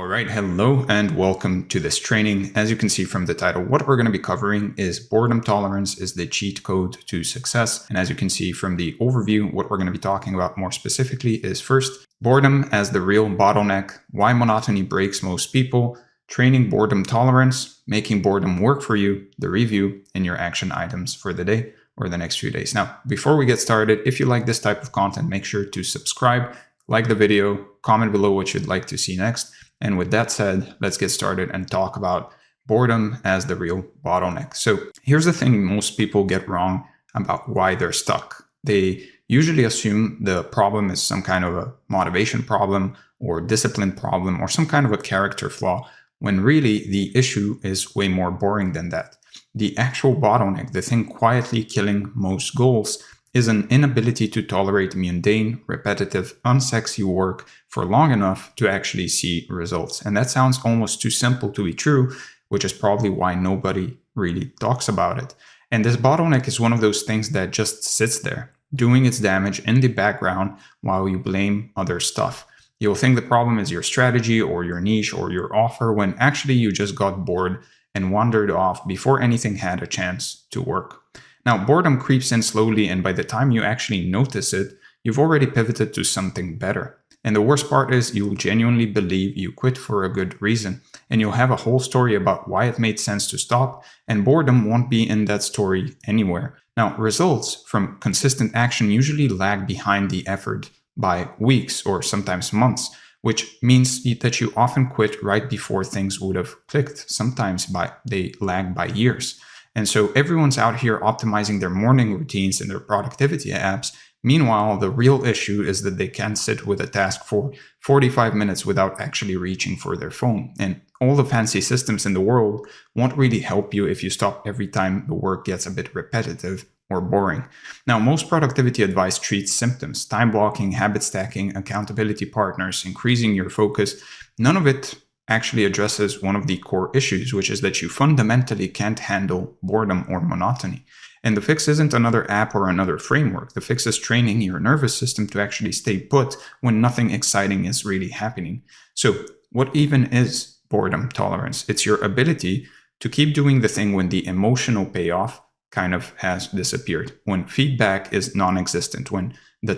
All right, hello and welcome to this training. As you can see from the title, what we're going to be covering is boredom tolerance is the cheat code to success. And as you can see from the overview, what we're going to be talking about more specifically is first, boredom as the real bottleneck, why monotony breaks most people, training boredom tolerance, making boredom work for you, the review, and your action items for the day or the next few days. Now, before we get started, if you like this type of content, make sure to subscribe, like the video, comment below what you'd like to see next. And with that said, let's get started and talk about boredom as the real bottleneck. So here's the thing most people get wrong about why they're stuck. They usually assume the problem is some kind of a motivation problem or discipline problem or some kind of a character flaw, when really the issue is way more boring than that. The actual bottleneck, the thing quietly killing most goals, is an inability to tolerate mundane, repetitive, unsexy work for long enough to actually see results. And that sounds almost too simple to be true, which is probably why nobody really talks about it. And this bottleneck is one of those things that just sits there, doing its damage in the background while you blame other stuff. You'll think the problem is your strategy or your niche or your offer, when actually you just got bored and wandered off before anything had a chance to work. Now, boredom creeps in slowly, and by the time you actually notice it, you've already pivoted to something better. And the worst part is you'll genuinely believe you quit for a good reason, and you'll have a whole story about why it made sense to stop, and boredom won't be in that story anywhere. Now, results from consistent action usually lag behind the effort by weeks or sometimes months, which means that you often quit right before things would have clicked. Sometimes they lag by years. And so everyone's out here optimizing their morning routines and their productivity apps. Meanwhile, the real issue is that they can't sit with a task for 45 minutes without actually reaching for their phone. And all the fancy systems in the world won't really help you if you stop every time the work gets a bit repetitive or boring. Now, most productivity advice treats symptoms: time blocking, habit stacking, accountability partners, increasing your focus. None of it actually addresses one of the core issues, which is that you fundamentally can't handle boredom or monotony. And the fix isn't another app or another framework. The fix is training your nervous system to actually stay put when nothing exciting is really happening. So what even is boredom tolerance? It's your ability to keep doing the thing when the emotional payoff kind of has disappeared, when feedback is non-existent, when the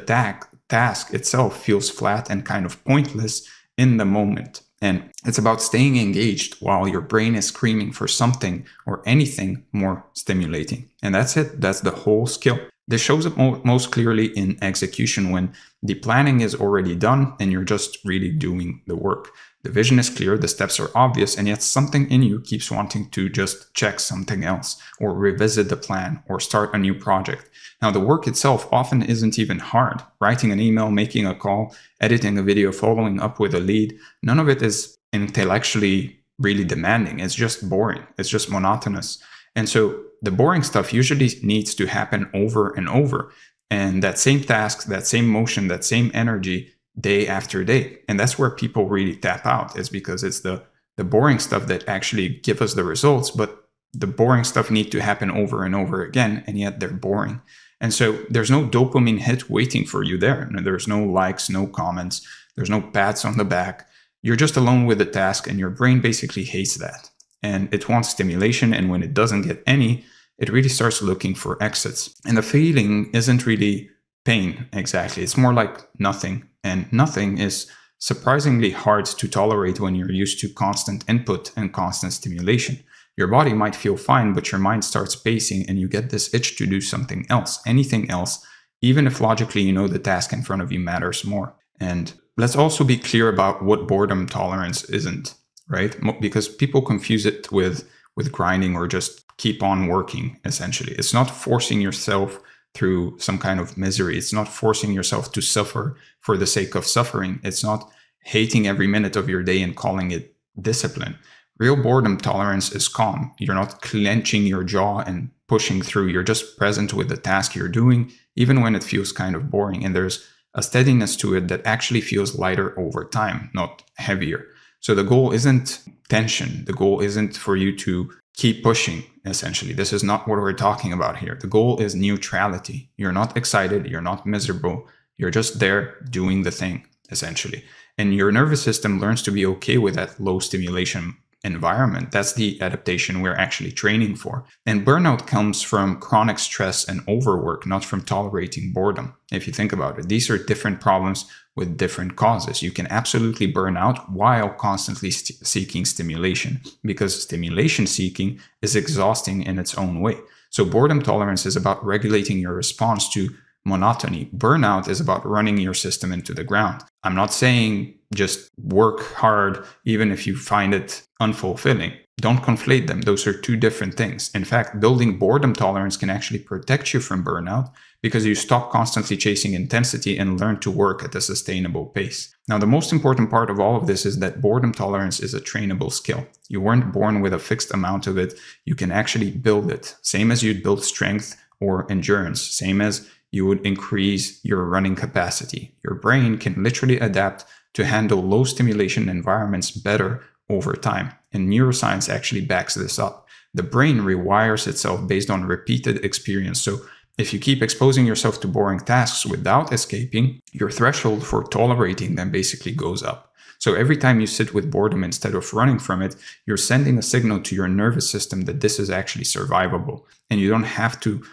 task itself feels flat and kind of pointless in the moment. And it's about staying engaged while your brain is screaming for something or anything more stimulating. And that's it. That's the whole skill. This shows up most clearly in execution, when the planning is already done and you're just really doing the work. The vision is clear, the steps are obvious, and yet something in you keeps wanting to just check something else or revisit the plan or start a new project. Now, the work itself often isn't even hard. Writing an email, making a call, editing a video, following up with a lead, none of it is intellectually really demanding. It's just boring. It's just monotonous. And so the boring stuff usually needs to happen over and over. And that same task, that same motion, that same energy, day after day. And that's where people really tap out, is because it's the boring stuff that actually give us the results, but the boring stuff need to happen over and over again, and yet they're boring. And so there's no dopamine hit waiting for you there. There's no likes, no comments, there's no pats on the back. You're just alone with the task, and your brain basically hates that. And it wants stimulation, and when it doesn't get any, it really starts looking for exits. And the feeling isn't really pain exactly, it's more like nothing. And nothing is surprisingly hard to tolerate when you're used to constant input and constant stimulation. Your body might feel fine, but your mind starts pacing and you get this itch to do something else, anything else, even if logically you know the task in front of you matters more. And let's also be clear about what boredom tolerance isn't, right? Because people confuse it with grinding or just keep on working, essentially. It's not forcing yourself through some kind of misery. It's not forcing yourself to suffer for the sake of suffering. It's not hating every minute of your day and calling it discipline. Real boredom tolerance is calm. You're not clenching your jaw and pushing through. You're just present with the task you're doing, even when it feels kind of boring. And there's a steadiness to it that actually feels lighter over time, not heavier. So the goal isn't tension. The goal isn't for you to keep pushing, essentially. This is not what we're talking about here. The goal is neutrality. You're not excited. You're not miserable. You're just there doing the thing, essentially. And your nervous system learns to be okay with that low stimulation environment. That's the adaptation we're actually training for. And burnout comes from chronic stress and overwork, not from tolerating boredom. If you think about it, these are different problems with different causes. You can absolutely burn out while constantly seeking stimulation, because stimulation seeking is exhausting in its own way. So boredom tolerance is about regulating your response to monotony. Burnout is about running your system into the ground. I'm not saying just work hard even if you find it unfulfilling. Don't conflate them. Those are two different things. In fact, building boredom tolerance can actually protect you from burnout because you stop constantly chasing intensity and learn to work at a sustainable pace. Now, the most important part of all of this is that boredom tolerance is a trainable skill. You weren't born with a fixed amount of it. You can actually build it. Same as you'd build strength or endurance. Same as you would increase your running capacity. Your brain can literally adapt to handle low stimulation environments better over time. And neuroscience actually backs this up. The brain rewires itself based on repeated experience. So if you keep exposing yourself to boring tasks without escaping, your threshold for tolerating them basically goes up. So every time you sit with boredom instead of running from it, you're sending a signal to your nervous system that this is actually survivable. And you don't have to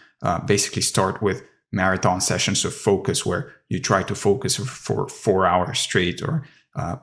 basically start with marathon sessions of focus where you try to focus for 4 hours straight or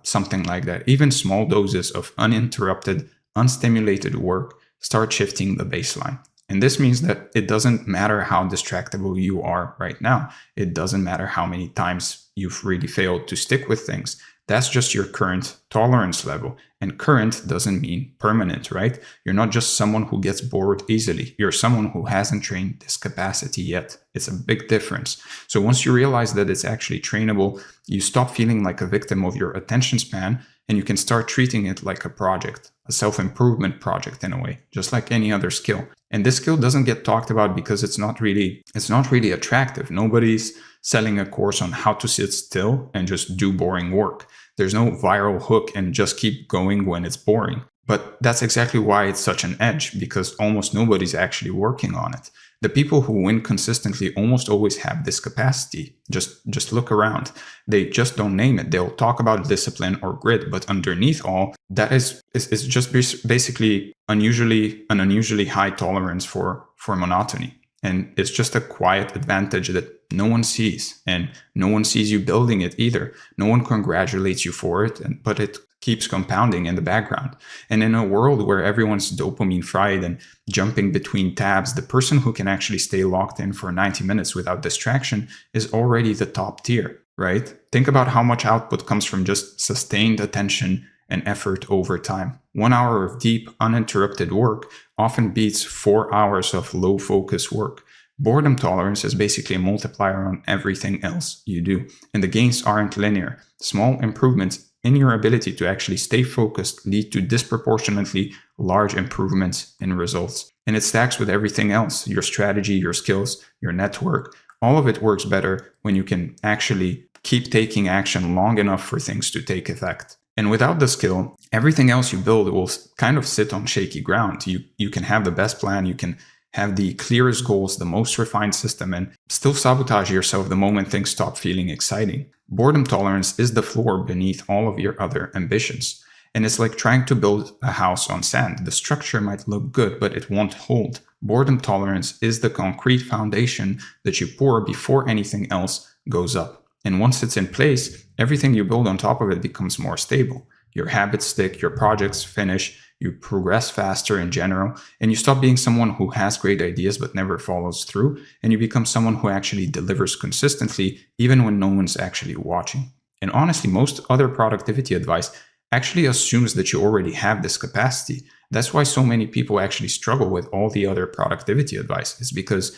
something like that. Even small doses of uninterrupted, unstimulated work start shifting the baseline. And this means that it doesn't matter how distractible you are right now. It doesn't matter how many times you've really failed to stick with things. That's just your current tolerance level. And current doesn't mean permanent, right? You're not just someone who gets bored easily. You're someone who hasn't trained this capacity yet. It's a big difference. So once you realize that it's actually trainable, you stop feeling like a victim of your attention span, and you can start treating it like a project, a self-improvement project in a way, just like any other skill. And this skill doesn't get talked about because it's not really attractive. Nobody's selling a course on how to sit still and just do boring work. There's no viral hook and just keep going when it's boring. But that's exactly why it's such an edge, because almost nobody's actually working on it. The people who win consistently almost always have this capacity. Just look around. They just don't name it. They'll talk about discipline or grit, but underneath all, that is just basically an unusually high tolerance for monotony. And it's just a quiet advantage that no one sees, and no one sees you building it either. No one congratulates you for it, but it keeps compounding in the background. And in a world where everyone's dopamine fried and jumping between tabs, the person who can actually stay locked in for 90 minutes without distraction is already the top tier, right? Think about how much output comes from just sustained attention and effort over time. 1 hour of deep, uninterrupted work often beats 4 hours of low focus work. Boredom tolerance is basically a multiplier on everything else you do. And the gains aren't linear. Small improvements in your ability to actually stay focused lead to disproportionately large improvements in results. And it stacks with everything else, your strategy, your skills, your network. All of it works better when you can actually keep taking action long enough for things to take effect. And without the skill, everything else you build will kind of sit on shaky ground. You can have the best plan, you can have the clearest goals, the most refined system, and still sabotage yourself the moment things stop feeling exciting. Boredom tolerance is the floor beneath all of your other ambitions. And it's like trying to build a house on sand. The structure might look good, but it won't hold. Boredom tolerance is the concrete foundation that you pour before anything else goes up. And once it's in place, everything you build on top of it becomes more stable. Your habits stick, your projects finish, you progress faster in general, and you stop being someone who has great ideas but never follows through, and you become someone who actually delivers consistently even when no one's actually watching. And honestly, most other productivity advice actually assumes that you already have this capacity. That's why so many people actually struggle with all the other productivity advice. It's because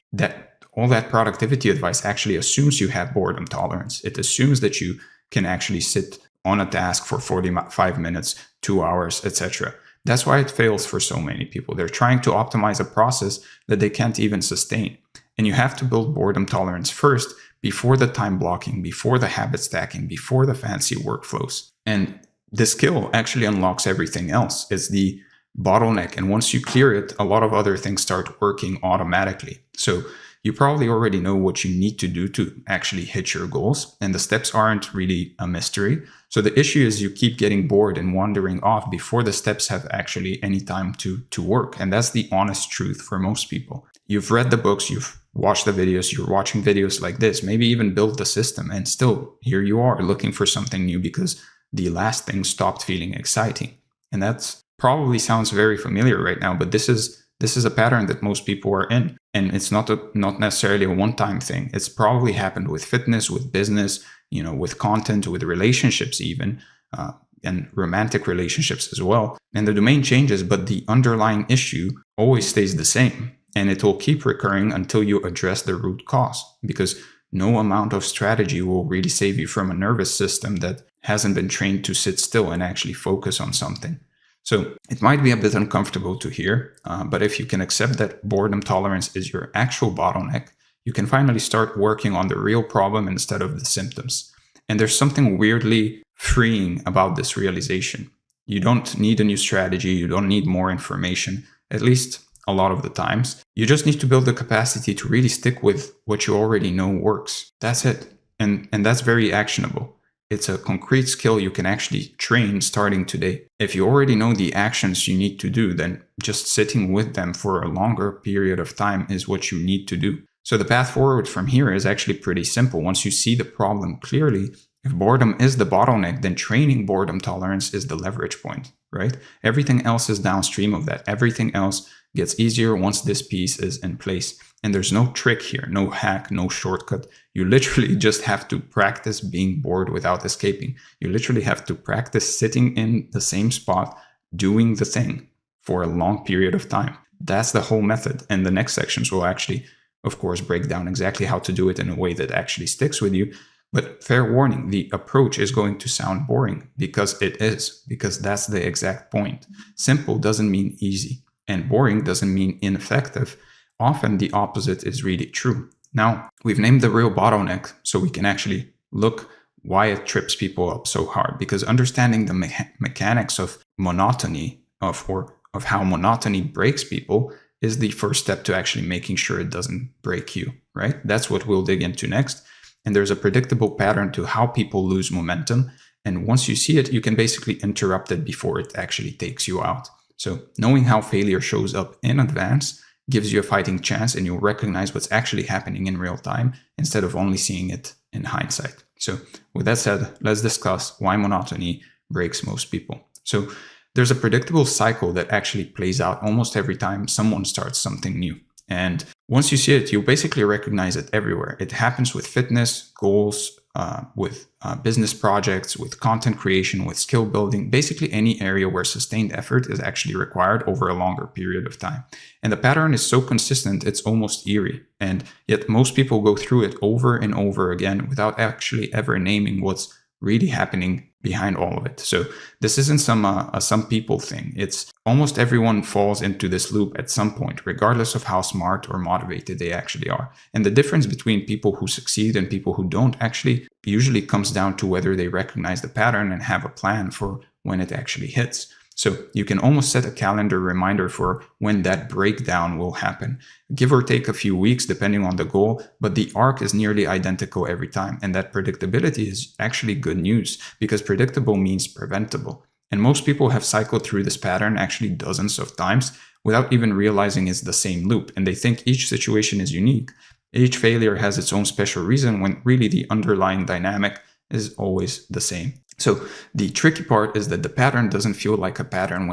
all that productivity advice actually assumes you have boredom tolerance. It assumes that you can actually sit on a task for 45 minutes, 2 hours, etc. That's why it fails for so many people. They're trying to optimize a process that they can't even sustain. And you have to build boredom tolerance first, before the time blocking, before the habit stacking, before the fancy workflows. And this skill actually unlocks everything else. It's the bottleneck. And once you clear it, a lot of other things start working automatically. So you probably already know what you need to do to actually hit your goals, and the steps aren't really a mystery. So the issue is you keep getting bored and wandering off before the steps have actually any time to work. And that's the honest truth for most people. You've read the books, you've watched the videos, you're watching videos like this, maybe even built the system, and still here you are looking for something new because the last thing stopped feeling exciting. And that's probably sounds very familiar right now, but this is a pattern that most people are in. And it's not necessarily a one-time thing. It's probably happened with fitness, with business, with content, with relationships even, and romantic relationships as well. And the domain changes, but the underlying issue always stays the same. And it will keep recurring until you address the root cause, because no amount of strategy will really save you from a nervous system that hasn't been trained to sit still and actually focus on something. So it might be a bit uncomfortable to hear, but if you can accept that boredom tolerance is your actual bottleneck, you can finally start working on the real problem instead of the symptoms. And there's something weirdly freeing about this realization. You don't need a new strategy. You don't need more information, at least a lot of the times. You just need to build the capacity to really stick with what you already know works. That's it. And that's very actionable. It's a concrete skill you can actually train starting today. If you already know the actions you need to do, then just sitting with them for a longer period of time is what you need to do. So the path forward from here is actually pretty simple. Once you see the problem clearly, if boredom is the bottleneck, then training boredom tolerance is the leverage point, right? Everything else is downstream of that. Everything else gets easier once this piece is in place. And there's no trick here, no hack, no shortcut. You literally just have to practice being bored without escaping. You literally have to practice sitting in the same spot, doing the thing for a long period of time. That's the whole method. And the next sections will actually, of course, break down exactly how to do it in a way that actually sticks with you. But fair warning, the approach is going to sound boring because it is, because that's the exact point. Simple doesn't mean easy, and boring doesn't mean ineffective. Often the opposite is really true. Now, we've named the real bottleneck so we can actually look why it trips people up so hard, because understanding the mechanics of monotony, of how monotony breaks people, is the first step to actually making sure it doesn't break you, right? That's what we'll dig into next. And there's a predictable pattern to how people lose momentum. And once you see it, you can basically interrupt it before it actually takes you out. So knowing how failure shows up in advance gives you a fighting chance, and you'll recognize what's actually happening in real time instead of only seeing it in hindsight. So with that said, let's discuss why monotony breaks most people. So there's a predictable cycle that actually plays out almost every time someone starts something new. And once you see it, you basically recognize it everywhere. It happens with fitness, goals, with business projects, with content creation, with skill building, basically any area where sustained effort is actually required over a longer period of time. And the pattern is so consistent, it's almost eerie. And yet most people go through it over and over again without actually ever naming what's really happening behind all of it. So this isn't some people thing. It's almost everyone falls into this loop at some point, regardless of how smart or motivated they actually are. And the difference between people who succeed and people who don't actually usually comes down to whether they recognize the pattern and have a plan for when it actually hits. So you can almost set a calendar reminder for when that breakdown will happen, give or take a few weeks depending on the goal, but the arc is nearly identical every time. And that predictability is actually good news, because predictable means preventable. And most people have cycled through this pattern actually dozens of times without even realizing it's the same loop. And they think each situation is unique. Each failure has its own special reason, when really the underlying dynamic is always the same. So the tricky part is that the pattern doesn't feel like a pattern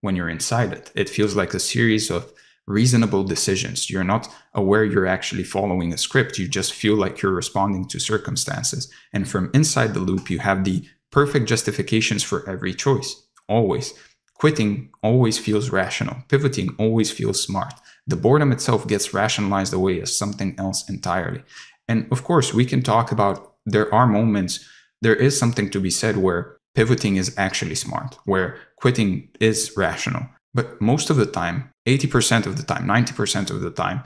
when you're inside it. It feels like a series of reasonable decisions. You're not aware you're actually following a script. You just feel like you're responding to circumstances. And from inside the loop, you have the perfect justifications for every choice. Always. Quitting always feels rational. Pivoting always feels smart. The boredom itself gets rationalized away as something else entirely. And of course, we can talk about, there are moments, there is something to be said where pivoting is actually smart, where quitting is rational. But most of the time, 80% of the time, 90% of the time,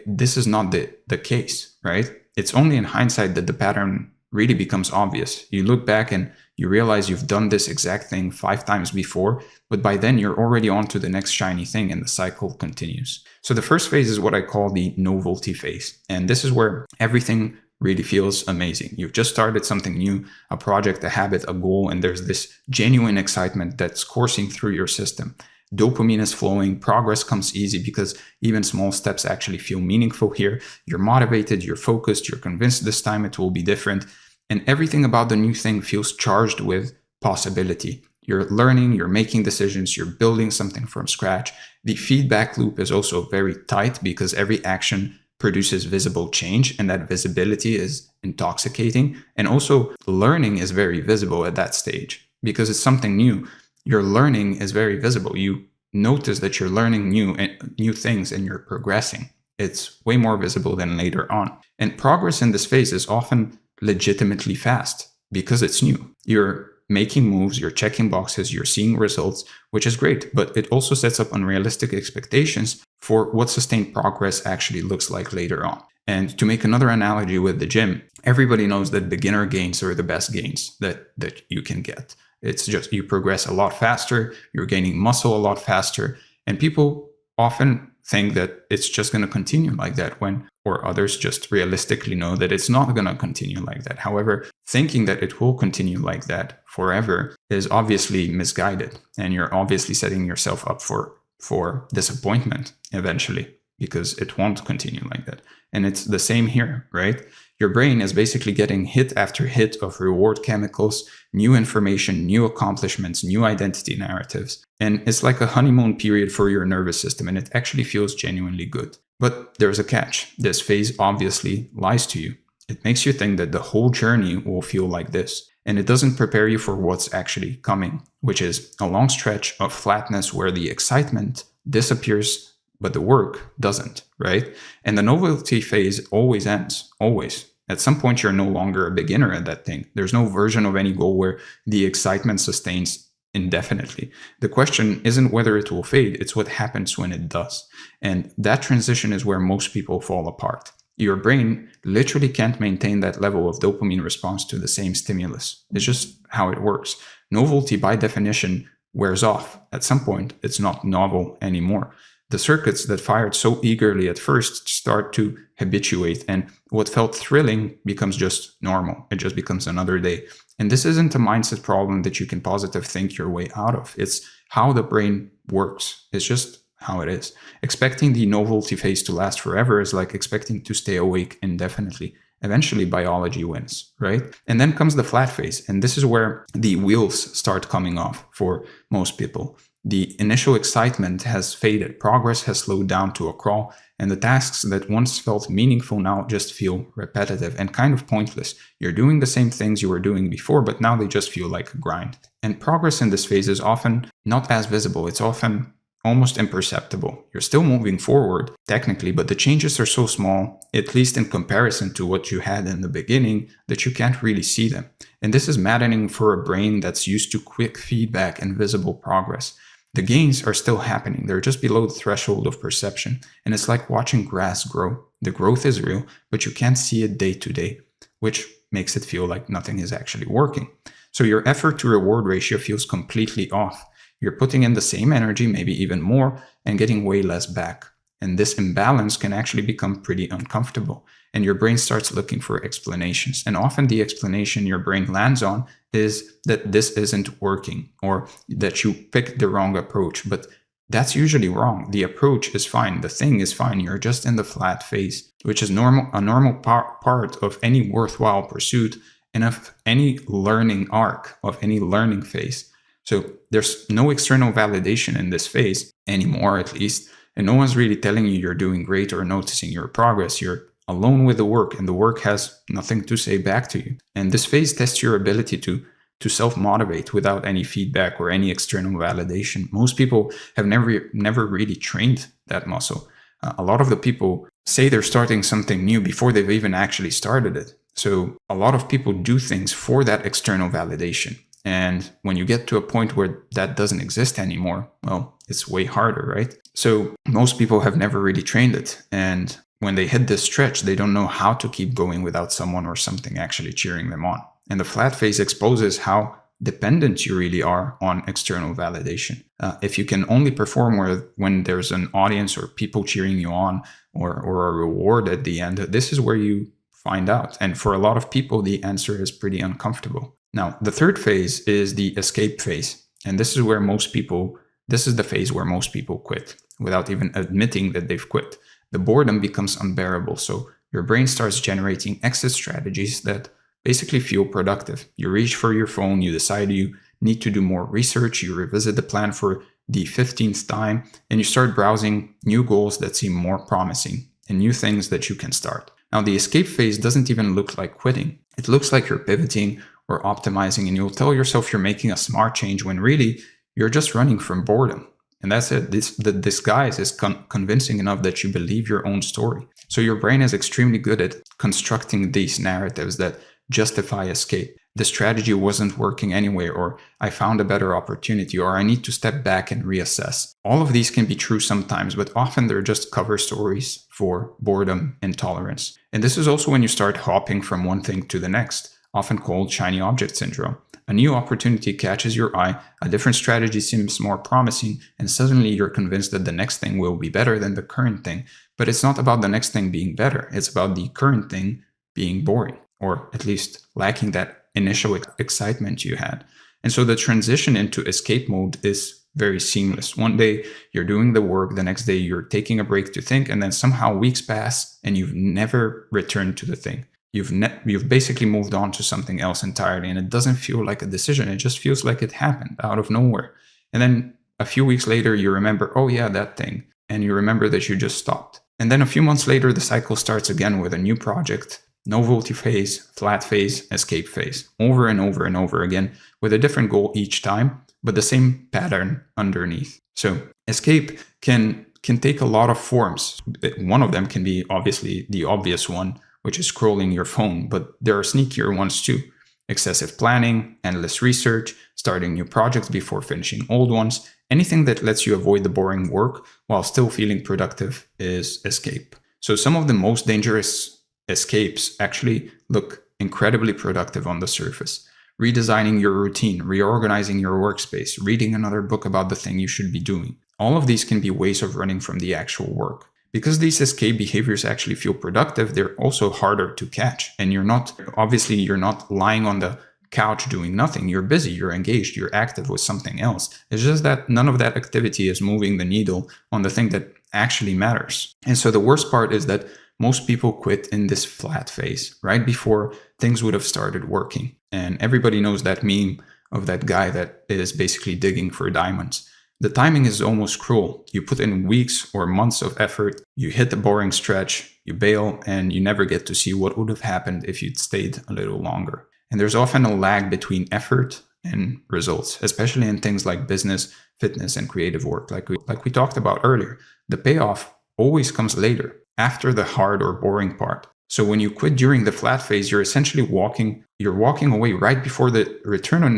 this is not the case, right? It's only in hindsight that the pattern really becomes obvious. You look back and you realize you've done this exact thing 5 times before, but by then you're already on to the next shiny thing and the cycle continues. So the first phase is what I call the novelty phase. And this is where everything really feels amazing. You've just started something new, a project, a habit, a goal, and there's this genuine excitement that's coursing through your system. Dopamine is flowing, progress comes easy because even small steps actually feel meaningful here. You're motivated, you're focused, you're convinced this time it will be different. And everything about the new thing feels charged with possibility. You're learning, you're making decisions, you're building something from scratch. The feedback loop is also very tight because every action produces visible change, and that visibility is intoxicating. And also learning is very visible at that stage because it's something new. Your learning is very visible. You notice that you're learning new things and you're progressing. It's way more visible than later on. And progress in this phase is often legitimately fast because it's new. You're making moves, you're checking boxes, you're seeing results, which is great, but it also sets up unrealistic expectations for what sustained progress actually looks like later on. And to make another analogy with the gym, everybody knows that beginner gains are the best gains that you can get. It's just you progress a lot faster, you're gaining muscle a lot faster, and people often think that it's just going to continue like that or others just realistically know that it's not going to continue like that. However, thinking that it will continue like that forever is obviously misguided, and you're obviously setting yourself up for disappointment eventually because it won't continue like that. And it's the same here, right? Your brain is basically getting hit after hit of reward chemicals, new information, new accomplishments, new identity narratives. And it's like a honeymoon period for your nervous system, and it actually feels genuinely good. But there's a catch. This phase obviously lies to you. It makes you think that the whole journey will feel like this. And it doesn't prepare you for what's actually coming, which is a long stretch of flatness where the excitement disappears, but the work doesn't, right? And the novelty phase always ends, always. At some point, you're no longer a beginner at that thing. There's no version of any goal where the excitement sustains indefinitely. The question isn't whether it will fade, it's what happens when it does. And that transition is where most people fall apart. Your brain literally can't maintain that level of dopamine response to the same stimulus. It's just how it works. Novelty, by definition, wears off. At some point, it's not novel anymore. The circuits that fired so eagerly at first start to habituate, and what felt thrilling becomes just normal. It just becomes another day. And this isn't a mindset problem that you can positive think your way out of. It's how the brain works. It's just how it is. Expecting the novelty phase to last forever is like expecting to stay awake indefinitely. Eventually, biology wins, right? And then comes the flat phase. And this is where the wheels start coming off for most people. The initial excitement has faded, progress has slowed down to a crawl, and the tasks that once felt meaningful now just feel repetitive and kind of pointless. You're doing the same things you were doing before, but now they just feel like a grind. And progress in this phase is often not as visible. It's often almost imperceptible. You're still moving forward, technically, but the changes are so small, at least in comparison to what you had in the beginning, that you can't really see them. And this is maddening for a brain that's used to quick feedback and visible progress. The gains are still happening. They're just below the threshold of perception. And it's like watching grass grow. The growth is real, but you can't see it day to day, which makes it feel like nothing is actually working. So your effort to reward ratio feels completely off. You're putting in the same energy, maybe even more, and getting way less back. And this imbalance can actually become pretty uncomfortable. And your brain starts looking for explanations. And often the explanation your brain lands on is that this isn't working or that you picked the wrong approach. But that's usually wrong. The approach is fine. The thing is fine. You're just in the flat phase, which is a normal part of any worthwhile pursuit and of any learning arc, of any learning phase. So there's no external validation in this phase anymore, at least. And no one's really telling you you're doing great or noticing your progress. You're alone with the work, and the work has nothing to say back to you. And this phase tests your ability to self-motivate without any feedback or any external validation. Most people have never really trained that muscle. A lot of the people say they're starting something new before they've even actually started it. So a lot of people do things for that external validation. And when you get to a point where that doesn't exist anymore, well, it's way harder, right? So most people have never really trained it. And when they hit this stretch, they don't know how to keep going without someone or something actually cheering them on. And the flat phase exposes how dependent you really are on external validation. If you can only perform when there's an audience or people cheering you on or a reward at the end, this is where you find out. And for a lot of people, the answer is pretty uncomfortable. Now, the third phase is the escape phase. And this is the phase where most people quit without even admitting that they've quit. The boredom becomes unbearable. So your brain starts generating exit strategies that basically feel productive. You reach for your phone, you decide you need to do more research, you revisit the plan for the 15th time, and you start browsing new goals that seem more promising and new things that you can start. Now, the escape phase doesn't even look like quitting. It looks like you're pivoting or optimizing, and you'll tell yourself you're making a smart change when really you're just running from boredom. And that's it. The disguise is convincing enough that you believe your own story. So your brain is extremely good at constructing these narratives that justify escape. The strategy wasn't working anyway, or I found a better opportunity, or I need to step back and reassess. All of these can be true sometimes, but often they're just cover stories for boredom and tolerance. And this is also when you start hopping from one thing to the next, often called shiny object syndrome. A new opportunity catches your eye, a different strategy seems more promising, and suddenly you're convinced that the next thing will be better than the current thing. But it's not about the next thing being better, it's about the current thing being boring, or at least lacking that initial excitement you had. And so the transition into escape mode is very seamless. One day you're doing the work, the next day you're taking a break to think, and then somehow weeks pass and you've never returned to the thing. You've basically moved on to something else entirely, and it doesn't feel like a decision. It just feels like it happened out of nowhere. And then a few weeks later, you remember, oh yeah, that thing. And you remember that you just stopped. And then a few months later, the cycle starts again with a new project, novelty phase, flat phase, escape phase, over and over and over again, with a different goal each time, but the same pattern underneath. So escape can take a lot of forms. One of them can be obviously the obvious one, which is scrolling your phone, but there are sneakier ones too. Excessive planning, endless research, starting new projects before finishing old ones, anything that lets you avoid the boring work while still feeling productive is escape. So some of the most dangerous escapes actually look incredibly productive on the surface. Redesigning your routine, reorganizing your workspace, reading another book about the thing you should be doing. All of these can be ways of running from the actual work. Because these escape behaviors actually feel productive, they're also harder to catch. And you're not lying on the couch doing nothing. You're busy, you're engaged, you're active with something else. It's just that none of that activity is moving the needle on the thing that actually matters. And so the worst part is that most people quit in this flat phase, right before things would have started working. And everybody knows that meme of that guy that is basically digging for diamonds. The timing is almost cruel. You put in weeks or months of effort, you hit the boring stretch, you bail, and you never get to see what would have happened if you'd stayed a little longer. And there's often a lag between effort and results, especially in things like business, fitness, and creative work, like we talked about earlier. The payoff always comes later, after the hard or boring part. So when you quit during the flat phase, you're essentially walking away right before the return on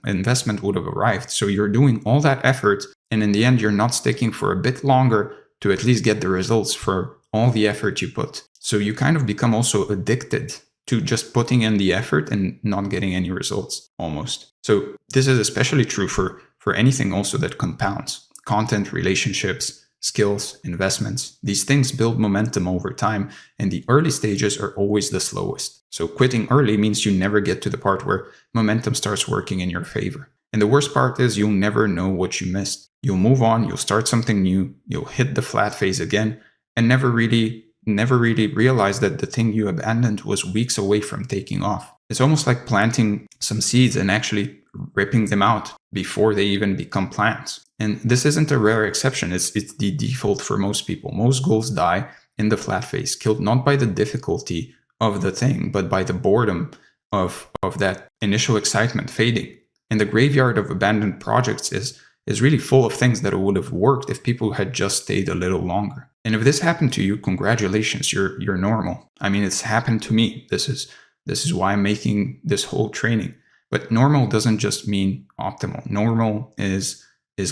investment would have arrived. So you're doing all that effort, and in the end, you're not sticking for a bit longer to at least get the results for all the effort you put. So you kind of become also addicted to just putting in the effort and not getting any results, almost. So this is especially true for anything also that compounds. Content, relationships, skills, investments. These things build momentum over time, and the early stages are always the slowest. So quitting early means you never get to the part where momentum starts working in your favor. And the worst part is you'll never know what you missed. You'll move on, you'll start something new, you'll hit the flat phase again, and never really realize that the thing you abandoned was weeks away from taking off. It's almost like planting some seeds and actually ripping them out before they even become plants. And this isn't a rare exception, it's the default for most people. Most goals die in the flat phase, killed not by the difficulty of the thing, but by the boredom of that initial excitement fading. And the graveyard of abandoned projects is really full of things that would have worked if people had just stayed a little longer. And if this happened to you, congratulations, you're normal. I mean, it's happened to me. This is why I'm making this whole training. But normal doesn't just mean optimal. Normal is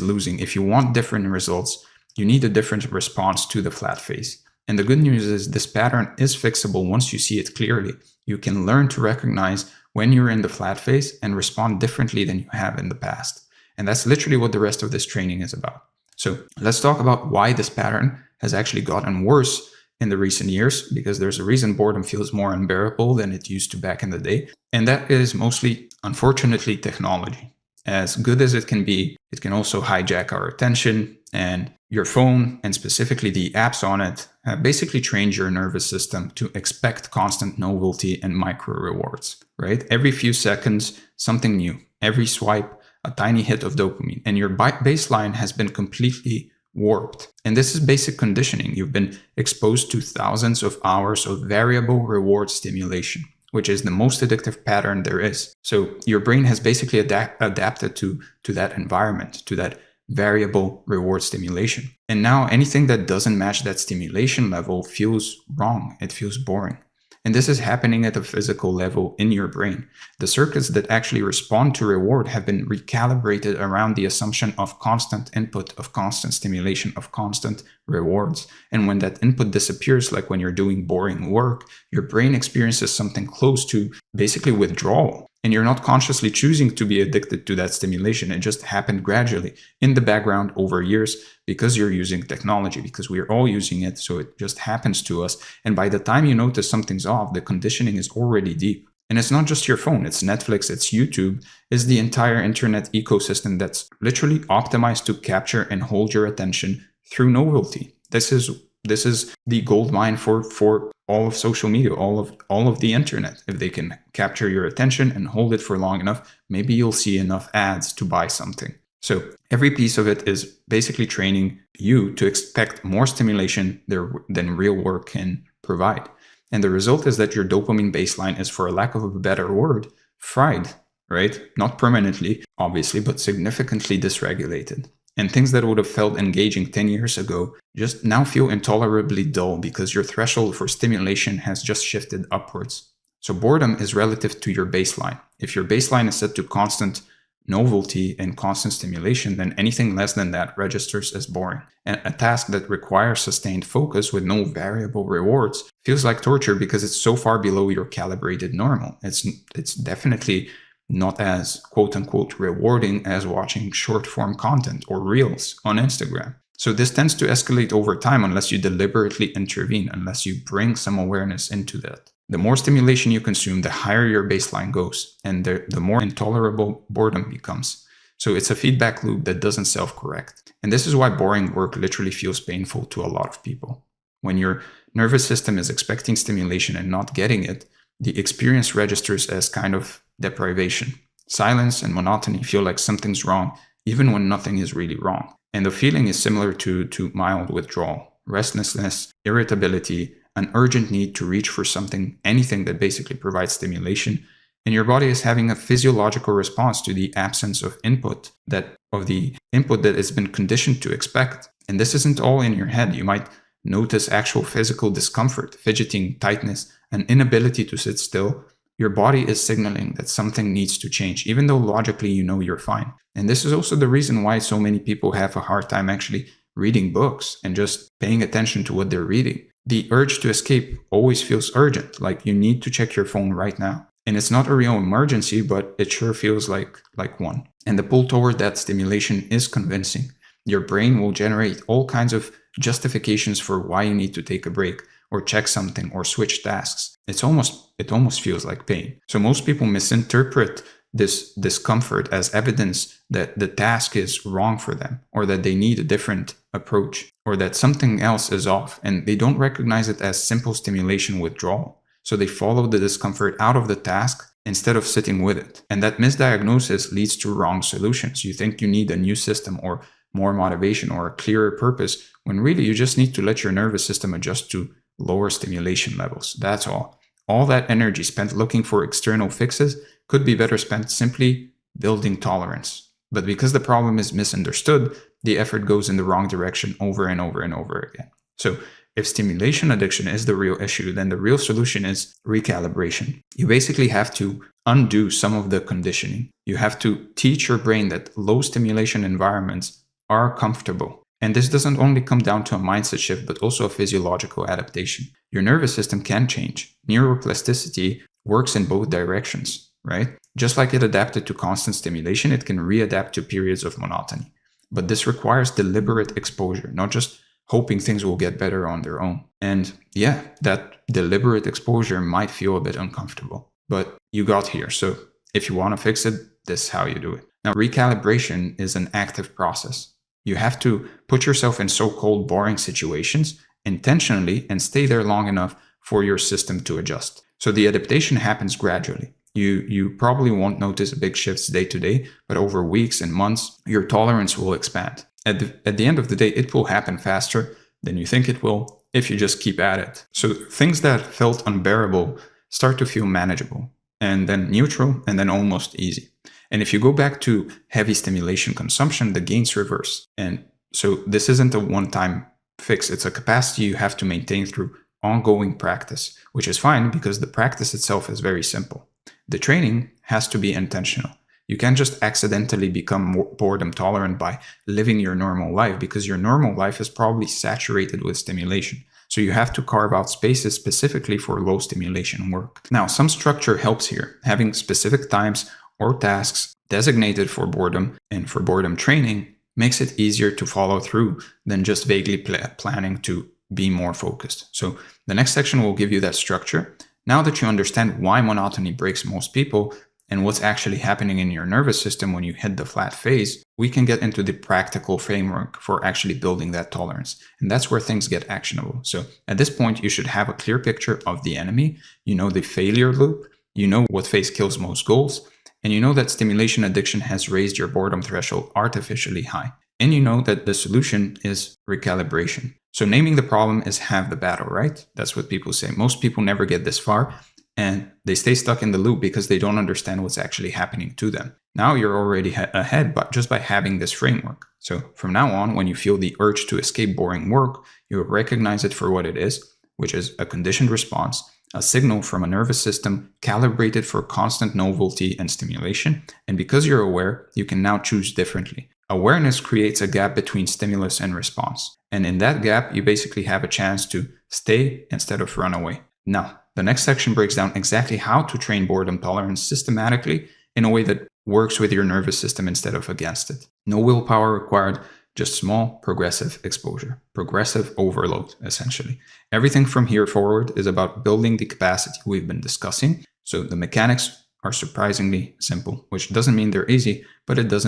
losing. If you want different results, you need a different response to the flat phase. And the good news is this pattern is fixable once you see it clearly. You can learn to recognize when you're in the flat phase and respond differently than you have in the past. And that's literally what the rest of this training is about. So let's talk about why this pattern has actually gotten worse in the recent years, because there's a reason boredom feels more unbearable than it used to back in the day. And that is mostly, unfortunately, technology. As good as it can be, it can also hijack our attention, and your phone, and specifically the apps on it, basically trains your nervous system to expect constant novelty and micro rewards, right? Every few seconds, something new. Every swipe, a tiny hit of dopamine, and your baseline has been completely warped. And this is basic conditioning. You've been exposed to thousands of hours of variable reward stimulation, which is the most addictive pattern there is. So your brain has basically adapted to that environment, to that variable reward stimulation. And now anything that doesn't match that stimulation level feels wrong. It feels boring. And this is happening at a physical level in your brain. The circuits that actually respond to reward have been recalibrated around the assumption of constant input, of constant stimulation, of constant rewards. And when that input disappears, like when you're doing boring work, your brain experiences something close to basically withdrawal. And you're not consciously choosing to be addicted to that stimulation. It just happened gradually in the background over years because you're using technology, because we're all using it. So it just happens to us. And by the time you notice something's off, the conditioning is already deep. And it's not just your phone, it's Netflix, it's YouTube, it's the entire internet ecosystem that's literally optimized to capture and hold your attention through novelty. This is the gold mine for all of social media, all of the internet. If they can capture your attention and hold it for long enough, maybe you'll see enough ads to buy something. So every piece of it is basically training you to expect more stimulation than real work can provide. And the result is that your dopamine baseline is, for a lack of a better word, fried, right? Not permanently, obviously, but significantly dysregulated. And things that would have felt engaging 10 years ago just now feel intolerably dull because your threshold for stimulation has just shifted upwards. So boredom is relative to your baseline. If your baseline is set to constant novelty and constant stimulation, then anything less than that registers as boring. And a task that requires sustained focus with no variable rewards feels like torture because it's so far below your calibrated normal. It's definitely not as quote-unquote rewarding as watching short-form content or reels on Instagram. So this tends to escalate over time unless you deliberately intervene, unless you bring some awareness into that. The more stimulation you consume, the higher your baseline goes, and the more intolerable boredom becomes. So it's a feedback loop that doesn't self-correct. And this is why boring work literally feels painful to a lot of people. When your nervous system is expecting stimulation and not getting it, the experience registers as kind of deprivation. Silence and monotony feel like something's wrong, even when nothing is really wrong. And the feeling is similar to mild withdrawal, restlessness, irritability, an urgent need to reach for something, anything that basically provides stimulation. And your body is having a physiological response to the absence of input, that it's been conditioned to expect. And this isn't all in your head. You might notice actual physical discomfort, fidgeting, tightness, an inability to sit still. Your body is signaling that something needs to change, even though logically you know you're fine. And this is also the reason why so many people have a hard time actually reading books and just paying attention to what they're reading. The urge to escape always feels urgent, like you need to check your phone right now. And it's not a real emergency, but it sure feels like one. And the pull toward that stimulation is convincing. Your brain will generate all kinds of justifications for why you need to take a break or check something or switch tasks. It almost feels like pain. So most people misinterpret this discomfort as evidence that the task is wrong for them, or that they need a different approach, or that something else is off, and they don't recognize it as simple stimulation withdrawal. So they follow the discomfort out of the task instead of sitting with it. And that misdiagnosis leads to wrong solutions. You think you need a new system or more motivation or a clearer purpose, when really you just need to let your nervous system adjust to lower stimulation levels. That's all. All that energy spent looking for external fixes could be better spent simply building tolerance. But because the problem is misunderstood, the effort goes in the wrong direction over and over and over again. So if stimulation addiction is the real issue, then the real solution is recalibration. You basically have to undo some of the conditioning. You have to teach your brain that low stimulation environments are comfortable And this doesn't only come down to a mindset shift, but also a physiological adaptation. Your nervous system can change. Neuroplasticity works in both directions, right? Just like it adapted to constant stimulation, it can readapt to periods of monotony. But this requires deliberate exposure, not just hoping things will get better on their own. And yeah, that deliberate exposure might feel a bit uncomfortable, but you got here. So if you want to fix it, this is how you do it. Now, recalibration is an active process. You have to put yourself in so-called boring situations intentionally and stay there long enough for your system to adjust. So the adaptation happens gradually. You probably won't notice big shifts day to day, but over weeks and months, your tolerance will expand. At the end of the day, it will happen faster than you think it will if you just keep at it. So things that felt unbearable start to feel manageable, and then neutral, and then almost easy. And if you go back to heavy stimulation consumption, the gains reverse. And so this isn't a one-time fix. It's a capacity you have to maintain through ongoing practice, which is fine because the practice itself is very simple. The training has to be intentional. You can't just accidentally become more boredom tolerant by living your normal life, because your normal life is probably saturated with stimulation. So you have to carve out spaces specifically for low stimulation work. Now, some structure helps here. Having specific times or tasks designated for boredom and for boredom training makes it easier to follow through than just vaguely planning to be more focused. So the next section will give you that structure. Now that you understand why monotony breaks most people and what's actually happening in your nervous system when you hit the flat phase, we can get into the practical framework for actually building that tolerance. And that's where things get actionable. So at this point, you should have a clear picture of the enemy. You know the failure loop. You know what phase kills most goals. And you know that stimulation addiction has raised your boredom threshold artificially high. And you know that the solution is recalibration. So naming the problem is half the battle, right? That's what people say. Most people never get this far, and they stay stuck in the loop because they don't understand what's actually happening to them. Now you're already ahead, but just by having this framework. So from now on, when you feel the urge to escape boring work, you recognize it for what it is, which is a conditioned response, a signal from a nervous system calibrated for constant novelty and stimulation. And because you're aware, you can now choose differently. Awareness creates a gap between stimulus and response. And in that gap, you basically have a chance to stay instead of run away. Now, the next section breaks down exactly how to train boredom tolerance systematically in a way that works with your nervous system instead of against it. No willpower required, just small, progressive exposure, progressive overload, essentially. Everything from here forward is about building the capacity we've been discussing. So the mechanics are surprisingly simple, which doesn't mean they're easy, but it does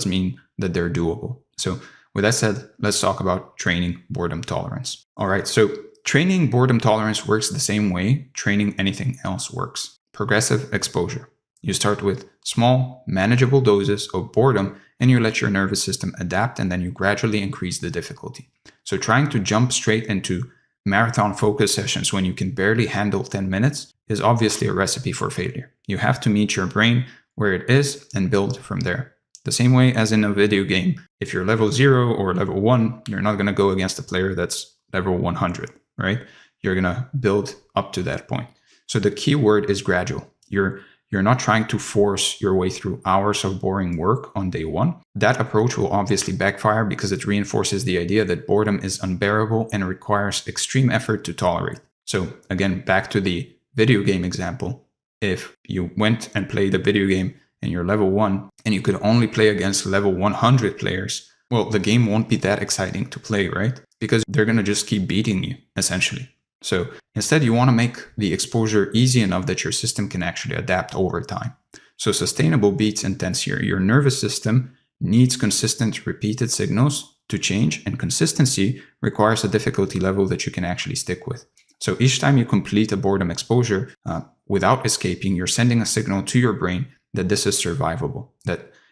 mean that they're doable. So with that said, let's talk about training boredom tolerance. All right, so training boredom tolerance works the same way training anything else works. Progressive exposure. You start with small, manageable doses of boredom and you let your nervous system adapt, and then you gradually increase the difficulty. So trying to jump straight into marathon focus sessions when you can barely handle 10 minutes is obviously a recipe for failure. You have to meet your brain where it is and build from there. The same way as in a video game. If you're level 0 or level 1, you're not going to go against a player that's level 100, right? You're going to build up to that point. So the key word is gradual. You're not trying to force your way through hours of boring work on day one. That approach will obviously backfire because it reinforces the idea that boredom is unbearable and requires extreme effort to tolerate. So again, back to the video game example. If you went and played a video game and you're level 1 and you could only play against level 100 players, well, the game won't be that exciting to play, right? Because they're going to just keep beating you, essentially. So instead, you want to make the exposure easy enough that your system can actually adapt over time. So sustainable beats intense here. Your nervous system needs consistent, repeated signals to change, and consistency requires a difficulty level that you can actually stick with. So each time you complete a boredom exposure without escaping, you're sending a signal to your brain that this is survivable,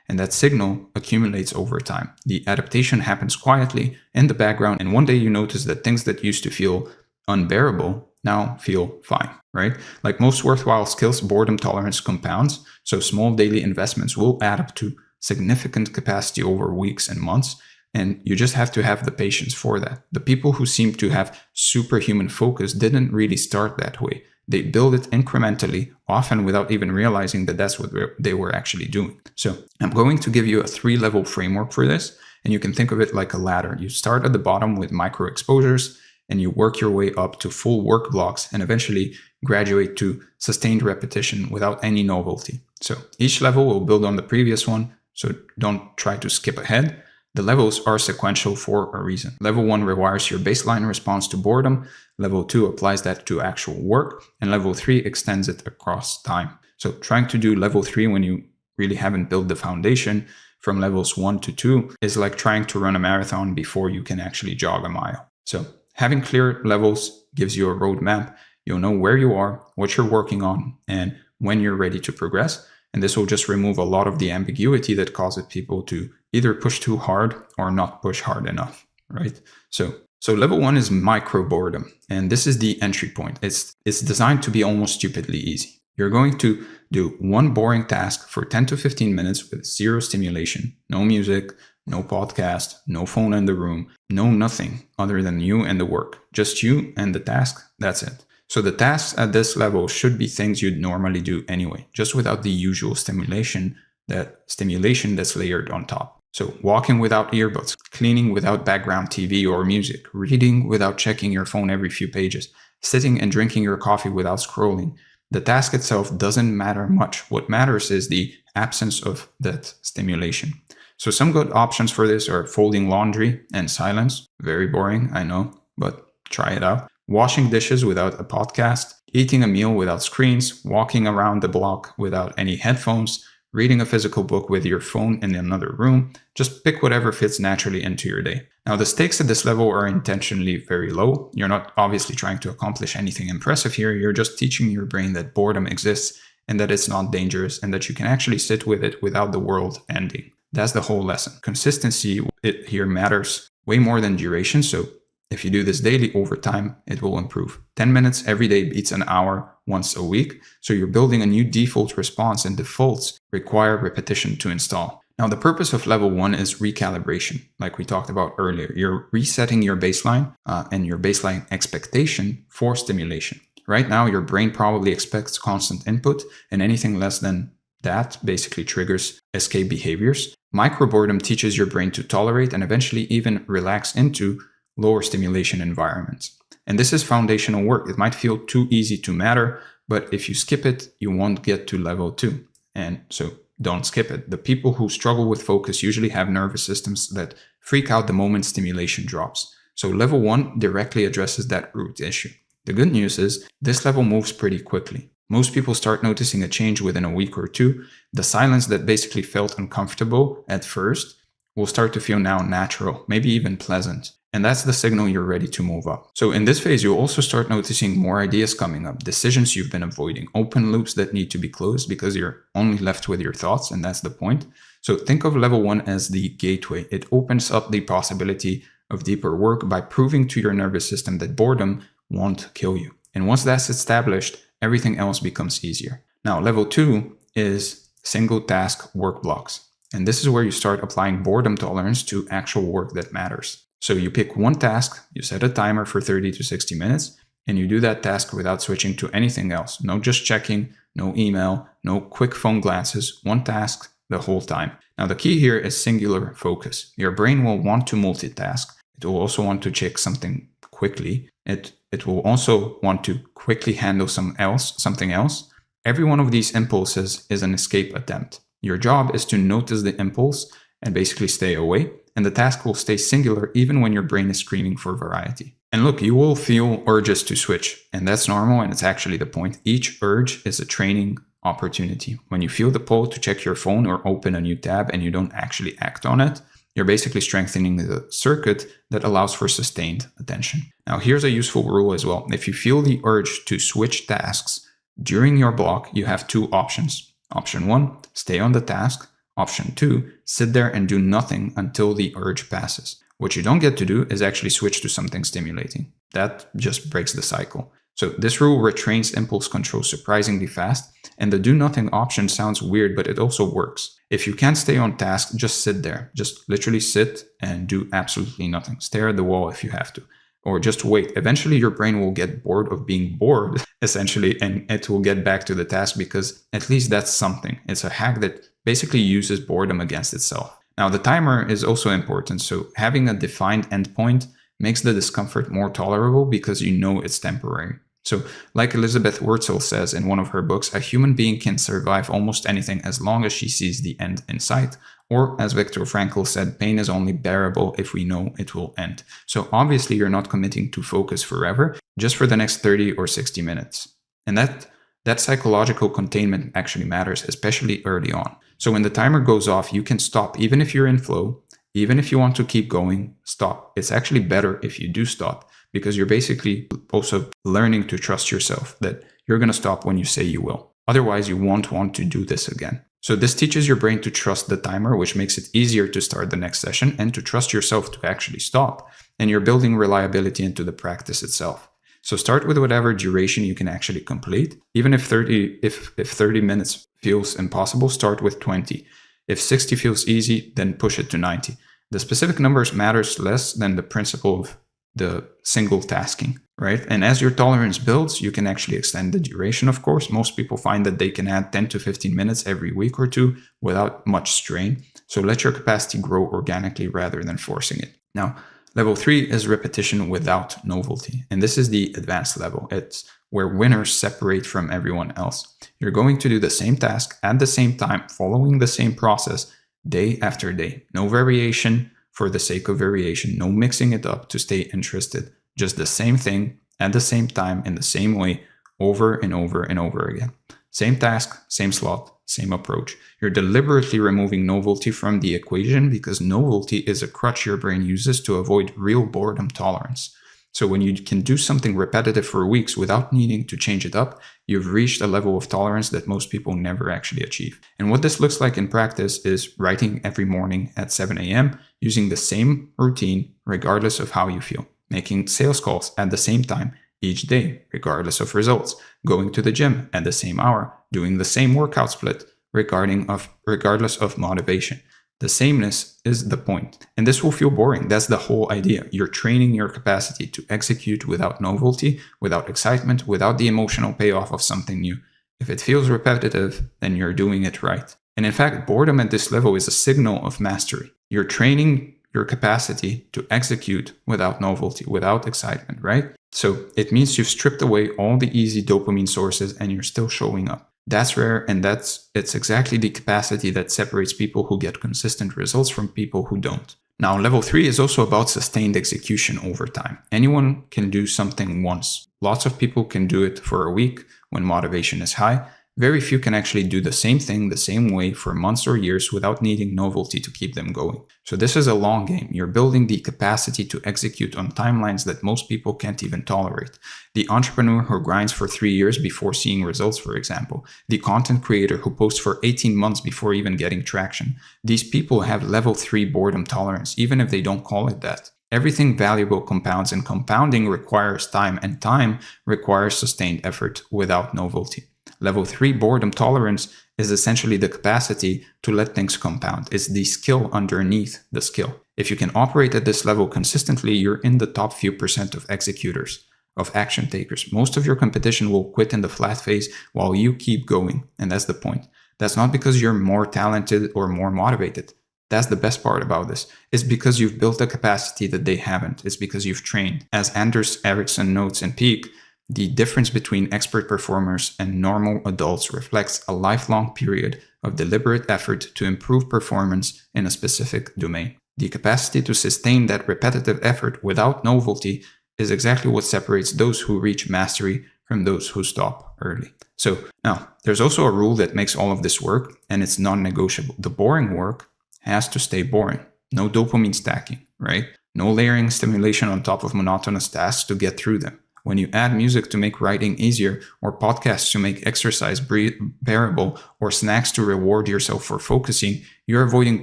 and that signal accumulates over time. The adaptation happens quietly in the background, and one day you notice that things that used to feel unbearable now feel fine, right? Like most worthwhile skills, boredom tolerance compounds. So small daily investments will add up to significant capacity over weeks and months. And you just have to have the patience for that. The people who seem to have superhuman focus didn't really start that way. They build it incrementally, often without even realizing that that's what they were actually doing. So I'm going to give you a 3-level framework for this. And you can think of it like a ladder. You start at the bottom with micro exposures and you work your way up to full work blocks and eventually graduate to sustained repetition without any novelty. So each level will build on the previous one, so don't try to skip ahead. The levels are sequential for a reason. Level 1 rewires your baseline response to boredom. Level 2 applies that to actual work. And level 3 extends it across time. So trying to do level 3 when you really haven't built the foundation from levels 1 to 2 is like trying to run a marathon before you can actually jog a mile. So having clear levels gives you a roadmap. You'll know where you are, what you're working on, and when you're ready to progress. And this will just remove a lot of the ambiguity that causes people to either push too hard or not push hard enough, right? So level 1 is micro boredom, and this is the entry point. It's designed to be almost stupidly easy. You're going to do one boring task for 10 to 15 minutes with zero stimulation, no music, no podcast, no phone in the room, no nothing other than you and the work. Just you and the task, that's it. So the tasks at this level should be things you'd normally do anyway, just without the usual stimulation that's layered on top. So walking without earbuds, cleaning without background TV or music, reading without checking your phone every few pages, sitting and drinking your coffee without scrolling. The task itself doesn't matter much. What matters is the absence of that stimulation. So some good options for this are folding laundry and silence. Very boring, I know, but try it out. Washing dishes without a podcast, eating a meal without screens, walking around the block without any headphones, reading a physical book with your phone in another room. Just pick whatever fits naturally into your day. Now, the stakes at this level are intentionally very low. You're not obviously trying to accomplish anything impressive here. You're just teaching your brain that boredom exists and that it's not dangerous and that you can actually sit with it without the world ending. That's the whole lesson. Consistency here matters way more than duration. So if you do this daily over time, it will improve. 10 minutes every day beats an hour once a week. So you're building a new default response, and defaults require repetition to install. Now, the purpose of level 1 is recalibration, like we talked about earlier. You're resetting your baseline and your baseline expectation for stimulation. Right now, your brain probably expects constant input, and anything less than that basically triggers escape behaviors. Micro boredom teaches your brain to tolerate and eventually even relax into lower stimulation environments. And this is foundational work. It might feel too easy to matter, but if you skip it, you won't get to level 2. And so don't skip it. The people who struggle with focus usually have nervous systems that freak out the moment stimulation drops. So level 1 directly addresses that root issue. The good news is this level moves pretty quickly. Most people start noticing a change within a week or two. The silence that basically felt uncomfortable at first will start to feel now natural, maybe even pleasant. And that's the signal you're ready to move up. So in this phase, you'll also start noticing more ideas coming up, decisions you've been avoiding, open loops that need to be closed because you're only left with your thoughts, and that's the point. So think of level 1 as the gateway. It opens up the possibility of deeper work by proving to your nervous system that boredom won't kill you. And once that's established, everything else becomes easier. Now, level 2 is single task work blocks. And this is where you start applying boredom tolerance to actual work that matters. So you pick one task, you set a timer for 30 to 60 minutes, and you do that task without switching to anything else. No just checking, no email, no quick phone glances, one task the whole time. Now the key here is singular focus. Your brain will want to multitask. It will also want to check something quickly. It will also want to quickly handle something else. Every one of these impulses is an escape attempt. Your job is to notice the impulse and basically stay away. And the task will stay singular even when your brain is screaming for variety. And look, you will feel urges to switch, and that's normal, and it's actually the point. Each urge is a training opportunity. When you feel the pull to check your phone or open a new tab and you don't actually act on it, you're basically strengthening the circuit that allows for sustained attention. Now, here's a useful rule as well. If you feel the urge to switch tasks during your block, you have two options. Option 1, stay on the task. Option 2, sit there and do nothing until the urge passes. What you don't get to do is actually switch to something stimulating. That just breaks the cycle. So this rule retrains impulse control surprisingly fast, and the do nothing option sounds weird, but it also works. If you can't stay on task, just sit there. Just literally sit and do absolutely nothing. Stare at the wall if you have to. Or just wait. Eventually your brain will get bored of being bored, essentially, and it will get back to the task because at least that's something. It's a hack that basically uses boredom against itself. Now, the timer is also important. So having a defined endpoint makes the discomfort more tolerable because you know it's temporary. So like Elizabeth Wurtzel says in one of her books, a human being can survive almost anything as long as she sees the end in sight. Or as Viktor Frankl said, pain is only bearable if we know it will end. So obviously you're not committing to focus forever, just for the next 30 or 60 minutes. And that psychological containment actually matters, especially early on. So when the timer goes off, you can stop. Even if you're in flow, even if you want to keep going, stop. It's actually better if you do stop, because you're basically also learning to trust yourself that you're going to stop when you say you will. Otherwise, you won't want to do this again. So this teaches your brain to trust the timer, which makes it easier to start the next session and to trust yourself to actually stop. And you're building reliability into the practice itself. So start with whatever duration you can actually complete. Even if 30 minutes feels impossible, start with 20. If 60 feels easy, then push it to 90. The specific numbers matters less than the principle of the single tasking, right? And as your tolerance builds, you can actually extend the duration, of course. Most people find that they can add 10 to 15 minutes every week or two without much strain. So let your capacity grow organically rather than forcing it. Now, level 3 is repetition without novelty. And this is the advanced level. It's where winners separate from everyone else. You're going to do the same task at the same time, following the same process day after day. No variation for the sake of variation, no mixing it up to stay interested. Just the same thing at the same time in the same way over and over and over again. Same task, same slot, same approach. You're deliberately removing novelty from the equation because novelty is a crutch your brain uses to avoid real boredom tolerance. So when you can do something repetitive for weeks without needing to change it up, you've reached a level of tolerance that most people never actually achieve. And what this looks like in practice is writing every morning at 7 a.m., using the same routine regardless of how you feel, making sales calls at the same time each day, regardless of results, going to the gym at the same hour, doing the same workout split, regardless of motivation. The sameness is the point. And this will feel boring. That's the whole idea. You're training your capacity to execute without novelty, without excitement, without the emotional payoff of something new. If it feels repetitive, then you're doing it right. And in fact, boredom at this level is a signal of mastery. You're training your capacity to execute without novelty, without excitement, right? So it means you've stripped away all the easy dopamine sources and you're still showing up. That's rare, and it's exactly the capacity that separates people who get consistent results from people who don't. Now, level 3 is also about sustained execution over time. Anyone can do something once. Lots of people can do it for a week when motivation is high. Very few can actually do the same thing the same way for months or years without needing novelty to keep them going. So this is a long game. You're building the capacity to execute on timelines that most people can't even tolerate. The entrepreneur who grinds for 3 years before seeing results, for example. The content creator who posts for 18 months before even getting traction. These people have level 3 boredom tolerance, even if they don't call it that. Everything valuable compounds, and compounding requires time, and time requires sustained effort without novelty. Level 3 boredom tolerance is essentially the capacity to let things compound. It's the skill underneath the skill. If you can operate at this level consistently, you're in the top few percent of executors, of action takers. Most of your competition will quit in the flat phase while you keep going. And that's the point. That's not because you're more talented or more motivated. That's the best part about this. It's because you've built a capacity that they haven't. It's because you've trained. As Anders Ericsson notes in Peak, the difference between expert performers and normal adults reflects a lifelong period of deliberate effort to improve performance in a specific domain. The capacity to sustain that repetitive effort without novelty is exactly what separates those who reach mastery from those who stop early. So now, there's also a rule that makes all of this work, and it's non-negotiable. The boring work has to stay boring. No dopamine stacking, right? No layering stimulation on top of monotonous tasks to get through them. When you add music to make writing easier, or podcasts to make exercise bearable, or snacks to reward yourself for focusing, you're avoiding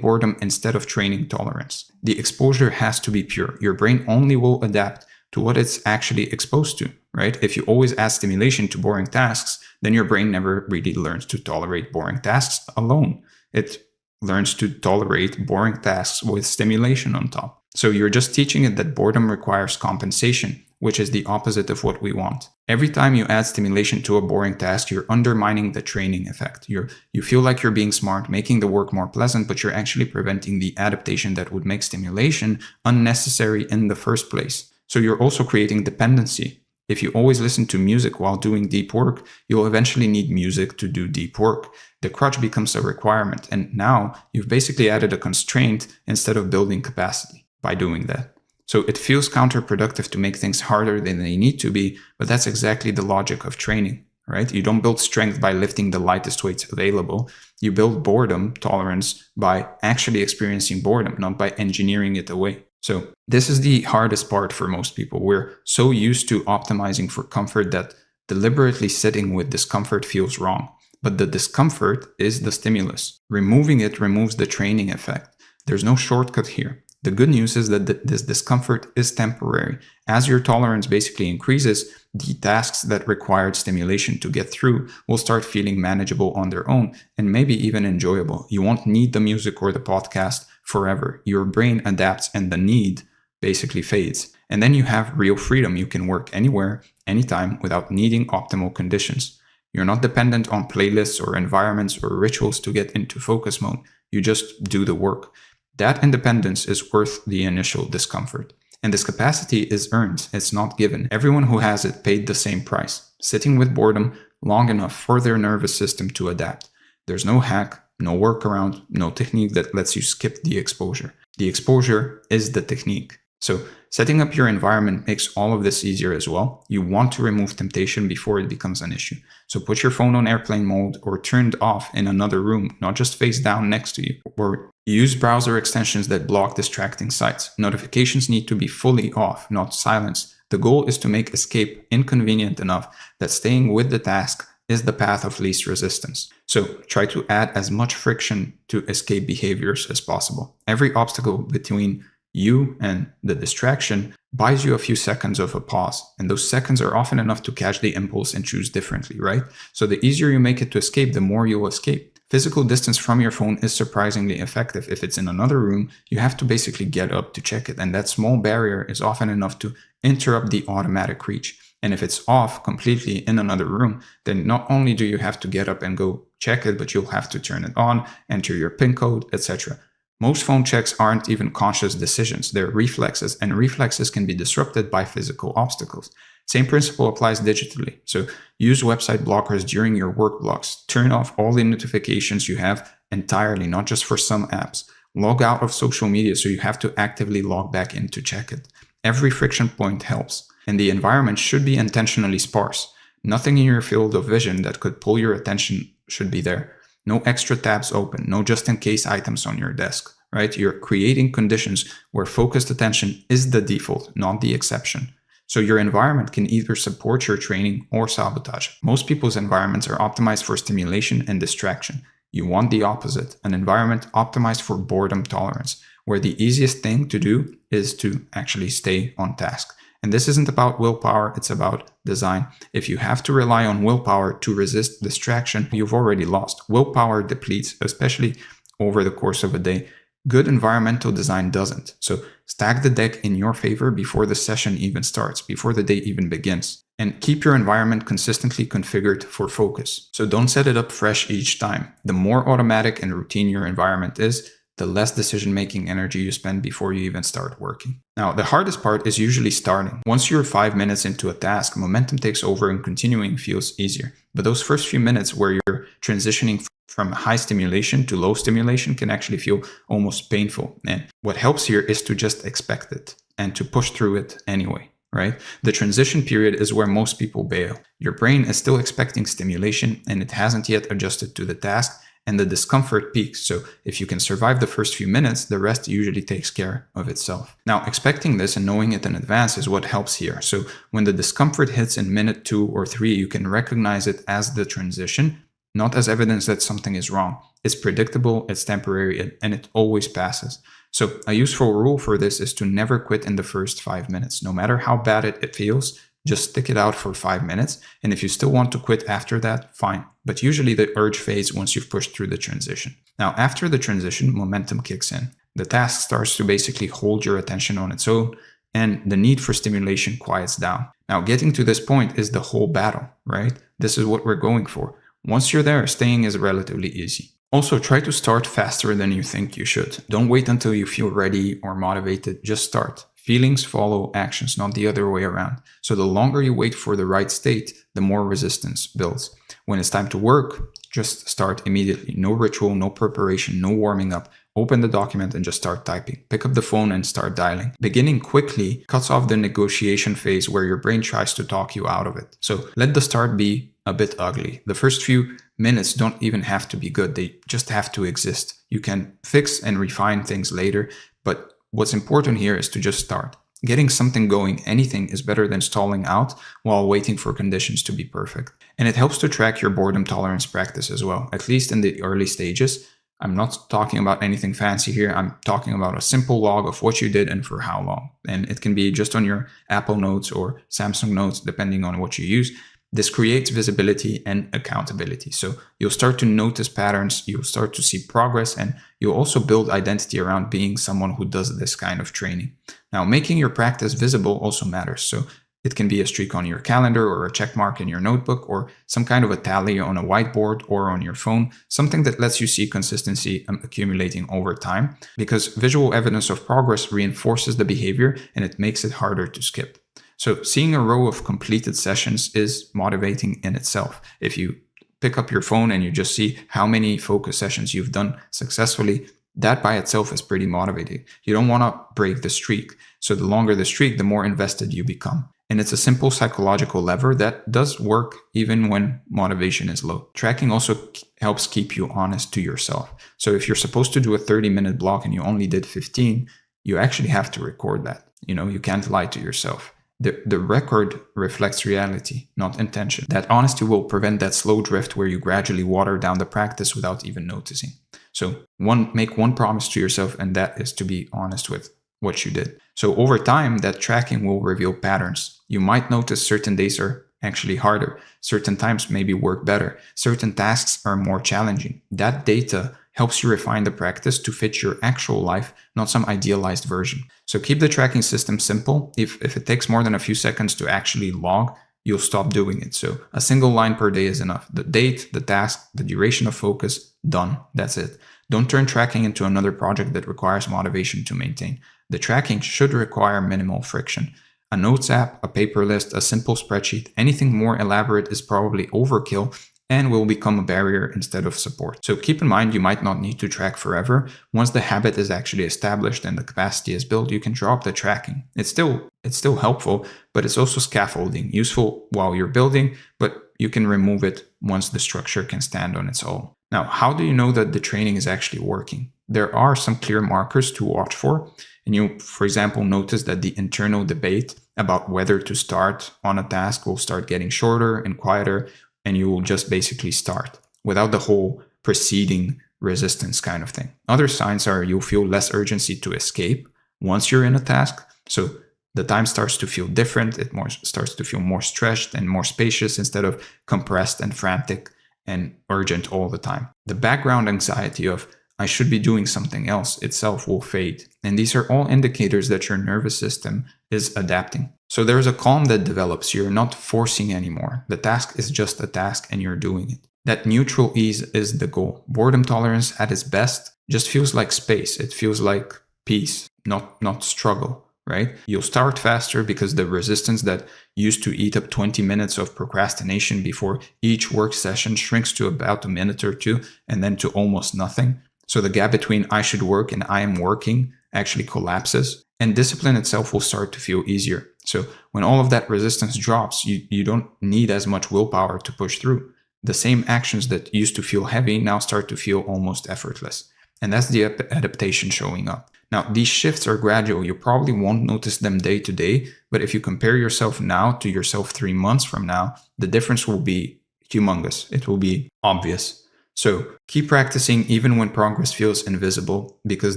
boredom instead of training tolerance. The exposure has to be pure. Your brain only will adapt to what it's actually exposed to, right? If you always add stimulation to boring tasks, then your brain never really learns to tolerate boring tasks alone. It learns to tolerate boring tasks with stimulation on top. So you're just teaching it that boredom requires compensation, which is the opposite of what we want. Every time you add stimulation to a boring task, you're undermining the training effect. You feel like you're being smart, making the work more pleasant, but you're actually preventing the adaptation that would make stimulation unnecessary in the first place. So you're also creating dependency. If you always listen to music while doing deep work, you'll eventually need music to do deep work. The crutch becomes a requirement, and now you've basically added a constraint instead of building capacity by doing that. So it feels counterproductive to make things harder than they need to be, but that's exactly the logic of training, right? You don't build strength by lifting the lightest weights available. You build boredom tolerance by actually experiencing boredom, not by engineering it away. So this is the hardest part for most people. We're so used to optimizing for comfort that deliberately sitting with discomfort feels wrong. But the discomfort is the stimulus. Removing it removes the training effect. There's no shortcut here. The good news is that this discomfort is temporary. As your tolerance basically increases, the tasks that required stimulation to get through will start feeling manageable on their own and maybe even enjoyable. You won't need the music or the podcast forever. Your brain adapts and the need basically fades. And then you have real freedom. You can work anywhere, anytime without needing optimal conditions. You're not dependent on playlists or environments or rituals to get into focus mode. You just do the work. That independence is worth the initial discomfort. And this capacity is earned, it's not given. Everyone who has it paid the same price, sitting with boredom long enough for their nervous system to adapt. There's no hack, no workaround, no technique that lets you skip the exposure. The exposure is the technique. So setting up your environment makes all of this easier as well. You want to remove temptation before it becomes an issue. So put your phone on airplane mode or turned off in another room, not just face down next to you. Or use browser extensions that block distracting sites. Notifications need to be fully off, not silenced. The goal is to make escape inconvenient enough that staying with the task is the path of least resistance. So try to add as much friction to escape behaviors as possible. Every obstacle between you and the distraction buys you a few seconds of a pause. And those seconds are often enough to catch the impulse and choose differently, right? So the easier you make it to escape, the more you'll escape. Physical distance from your phone is surprisingly effective. If it's in another room, you have to basically get up to check it. And that small barrier is often enough to interrupt the automatic reach. And if it's off completely in another room, then not only do you have to get up and go check it, but you'll have to turn it on, enter your PIN code, etc. Most phone checks aren't even conscious decisions, they're reflexes, and reflexes can be disrupted by physical obstacles. Same principle applies digitally. So use website blockers during your work blocks. Turn off all the notifications you have entirely, not just for some apps. Log out of social media so you have to actively log back in to check it. Every friction point helps, and the environment should be intentionally sparse. Nothing in your field of vision that could pull your attention should be there. No extra tabs open, no just-in-case items on your desk, right? You're creating conditions where focused attention is the default, not the exception. So your environment can either support your training or sabotage it. Most people's environments are optimized for stimulation and distraction. You want the opposite, an environment optimized for boredom tolerance, where the easiest thing to do is to actually stay on task. And this isn't about willpower, it's about design. If you have to rely on willpower to resist distraction, you've already lost. Willpower depletes, especially over the course of a day. Good environmental design doesn't. So stack the deck in your favor before the session even starts, before the day even begins. And keep your environment consistently configured for focus. So don't set it up fresh each time. The more automatic and routine your environment is, the less decision-making energy you spend before you even start working. Now, the hardest part is usually starting. Once you're 5 minutes into a task, momentum takes over and continuing feels easier. But those first few minutes where you're transitioning from high stimulation to low stimulation can actually feel almost painful. And what helps here is to just expect it and to push through it anyway, right? The transition period is where most people bail. Your brain is still expecting stimulation and it hasn't yet adjusted to the task, and the discomfort peaks. So if you can survive the first few minutes, the rest usually takes care of itself. Now, expecting this and knowing it in advance is what helps here. So when the discomfort hits in minute 2 or 3, you can recognize it as the transition, not as evidence that something is wrong. It's predictable, it's temporary, and it always passes. So a useful rule for this is to never quit in the first 5 minutes. No matter how bad it feels, just stick it out for 5 minutes. And if you still want to quit after that, fine. But usually the urge fades once you've pushed through the transition. Now, after the transition, momentum kicks in. The task starts to basically hold your attention on its own, and the need for stimulation quiets down. Now, getting to this point is the whole battle, right? This is what we're going for. Once you're there, staying is relatively easy. Also, try to start faster than you think you should. Don't wait until you feel ready or motivated. Just start. Feelings follow actions, not the other way around. So the longer you wait for the right state, the more resistance builds. When it's time to work, just start immediately. No ritual, no preparation, no warming up. Open the document and just start typing. Pick up the phone and start dialing. Beginning quickly cuts off the negotiation phase where your brain tries to talk you out of it. So let the start be a bit ugly. The first few minutes don't even have to be good. They just have to exist. You can fix and refine things later, but what's important here is to just start. Getting something going, anything, is better than stalling out while waiting for conditions to be perfect. And it helps to track your boredom tolerance practice as well, at least in the early stages. I'm not talking about anything fancy here. I'm talking about a simple log of what you did and for how long. And it can be just on your Apple Notes or Samsung Notes, depending on what you use. This creates visibility and accountability. So you'll start to notice patterns, you'll start to see progress, and you'll also build identity around being someone who does this kind of training. Now, making your practice visible also matters. So it can be a streak on your calendar or a check mark in your notebook or some kind of a tally on a whiteboard or on your phone, something that lets you see consistency accumulating over time, because visual evidence of progress reinforces the behavior and it makes it harder to skip. So seeing a row of completed sessions is motivating in itself. If you pick up your phone and you just see how many focus sessions you've done successfully, that by itself is pretty motivating. You don't want to break the streak. So the longer the streak, the more invested you become. And it's a simple psychological lever that does work even when motivation is low. Tracking also helps keep you honest to yourself. So if you're supposed to do a 30-minute block and you only did 15, you actually have to record that. You can't lie to yourself. The record reflects reality, not intention. That honesty will prevent that slow drift where you gradually water down the practice without even noticing. So make one promise to yourself, and that is to be honest with what you did. So over time, that tracking will reveal patterns. You might notice certain days are actually harder. Certain times maybe work better. Certain tasks are more challenging. That data helps you refine the practice to fit your actual life, not some idealized version. So keep the tracking system simple. If it takes more than a few seconds to actually log, you'll stop doing it. So a single line per day is enough. The date, the task, the duration of focus, done. That's it. Don't turn tracking into another project that requires motivation to maintain. The tracking should require minimal friction. A notes app, a paper list, a simple spreadsheet, anything more elaborate is probably overkill and will become a barrier instead of support. So keep in mind, you might not need to track forever. Once the habit is actually established and the capacity is built, you can drop the tracking. It's still helpful, but it's also scaffolding, useful while you're building, but you can remove it once the structure can stand on its own. Now, how do you know that the training is actually working? There are some clear markers to watch for. And you, for example, notice that the internal debate about whether to start on a task will start getting shorter and quieter, and you will just basically start without the whole preceding resistance kind of thing. Other signs are you'll feel less urgency to escape once you're in a task. So the time starts to feel different. It starts to feel more stretched and more spacious instead of compressed and frantic and urgent all the time. The background anxiety of I should be doing something else itself will fade. And these are all indicators that your nervous system is adapting. So there's a calm that develops. You're not forcing anymore. The task is just a task and you're doing it. That neutral ease is the goal. Boredom tolerance at its best just feels like space. It feels like peace, not struggle, right? You'll start faster because the resistance that used to eat up 20 minutes of procrastination before each work session shrinks to about a minute or two and then to almost nothing. So the gap between I should work and I am working actually collapses, and discipline itself will start to feel easier. So when all of that resistance drops, you don't need as much willpower to push through. The same actions that used to feel heavy now start to feel almost effortless. And that's the adaptation showing up. Now, these shifts are gradual. You probably won't notice them day to day, but if you compare yourself now to yourself 3 months from now, the difference will be humongous. It will be obvious. So keep practicing even when progress feels invisible, because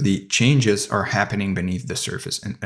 the changes are happening beneath the surface. And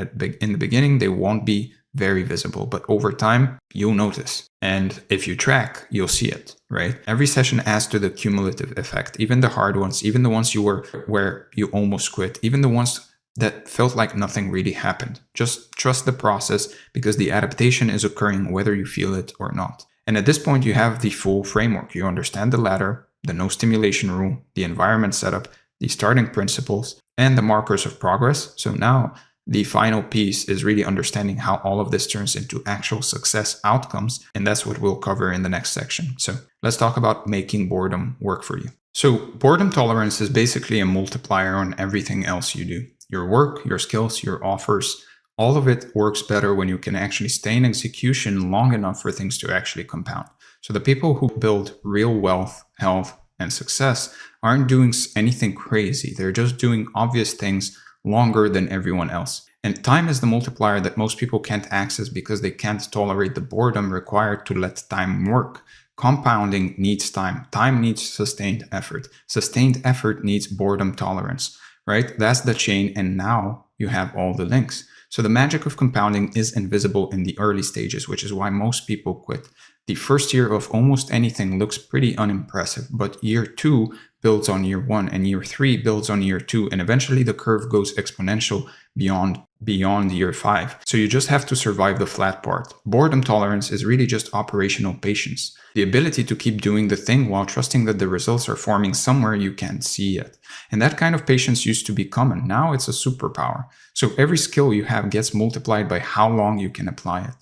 in the beginning, they won't be very visible, but over time, you'll notice. And if you track, you'll see it, right? Every session adds to the cumulative effect, even the hard ones, even the ones where you almost quit, even the ones that felt like nothing really happened. Just trust the process because the adaptation is occurring whether you feel it or not. And at this point, you have the full framework. You understand the ladder, the no stimulation rule, the environment setup, the starting principles, and the markers of progress. So now the final piece is really understanding how all of this turns into actual success outcomes. And that's what we'll cover in the next section. So let's talk about making boredom work for you. So boredom tolerance is basically a multiplier on everything else you do. Your work, your skills, your offers, all of it works better when you can actually stay in execution long enough for things to actually compound. So the people who build real wealth, health, and success aren't doing anything crazy. They're just doing obvious things longer than everyone else. And time is the multiplier that most people can't access because they can't tolerate the boredom required to let time work. Compounding needs time. Time needs sustained effort. Sustained effort needs boredom tolerance, right? That's the chain. And now you have all the links. So the magic of compounding is invisible in the early stages, which is why most people quit. The first year of almost anything looks pretty unimpressive, but year 2 builds on year 1 and year 3 builds on year 2, and eventually the curve goes exponential beyond year 5. So you just have to survive the flat part. Boredom tolerance is really just operational patience. The ability to keep doing the thing while trusting that the results are forming somewhere you can't see yet. And that kind of patience used to be common. Now it's a superpower. So every skill you have gets multiplied by how long you can apply it.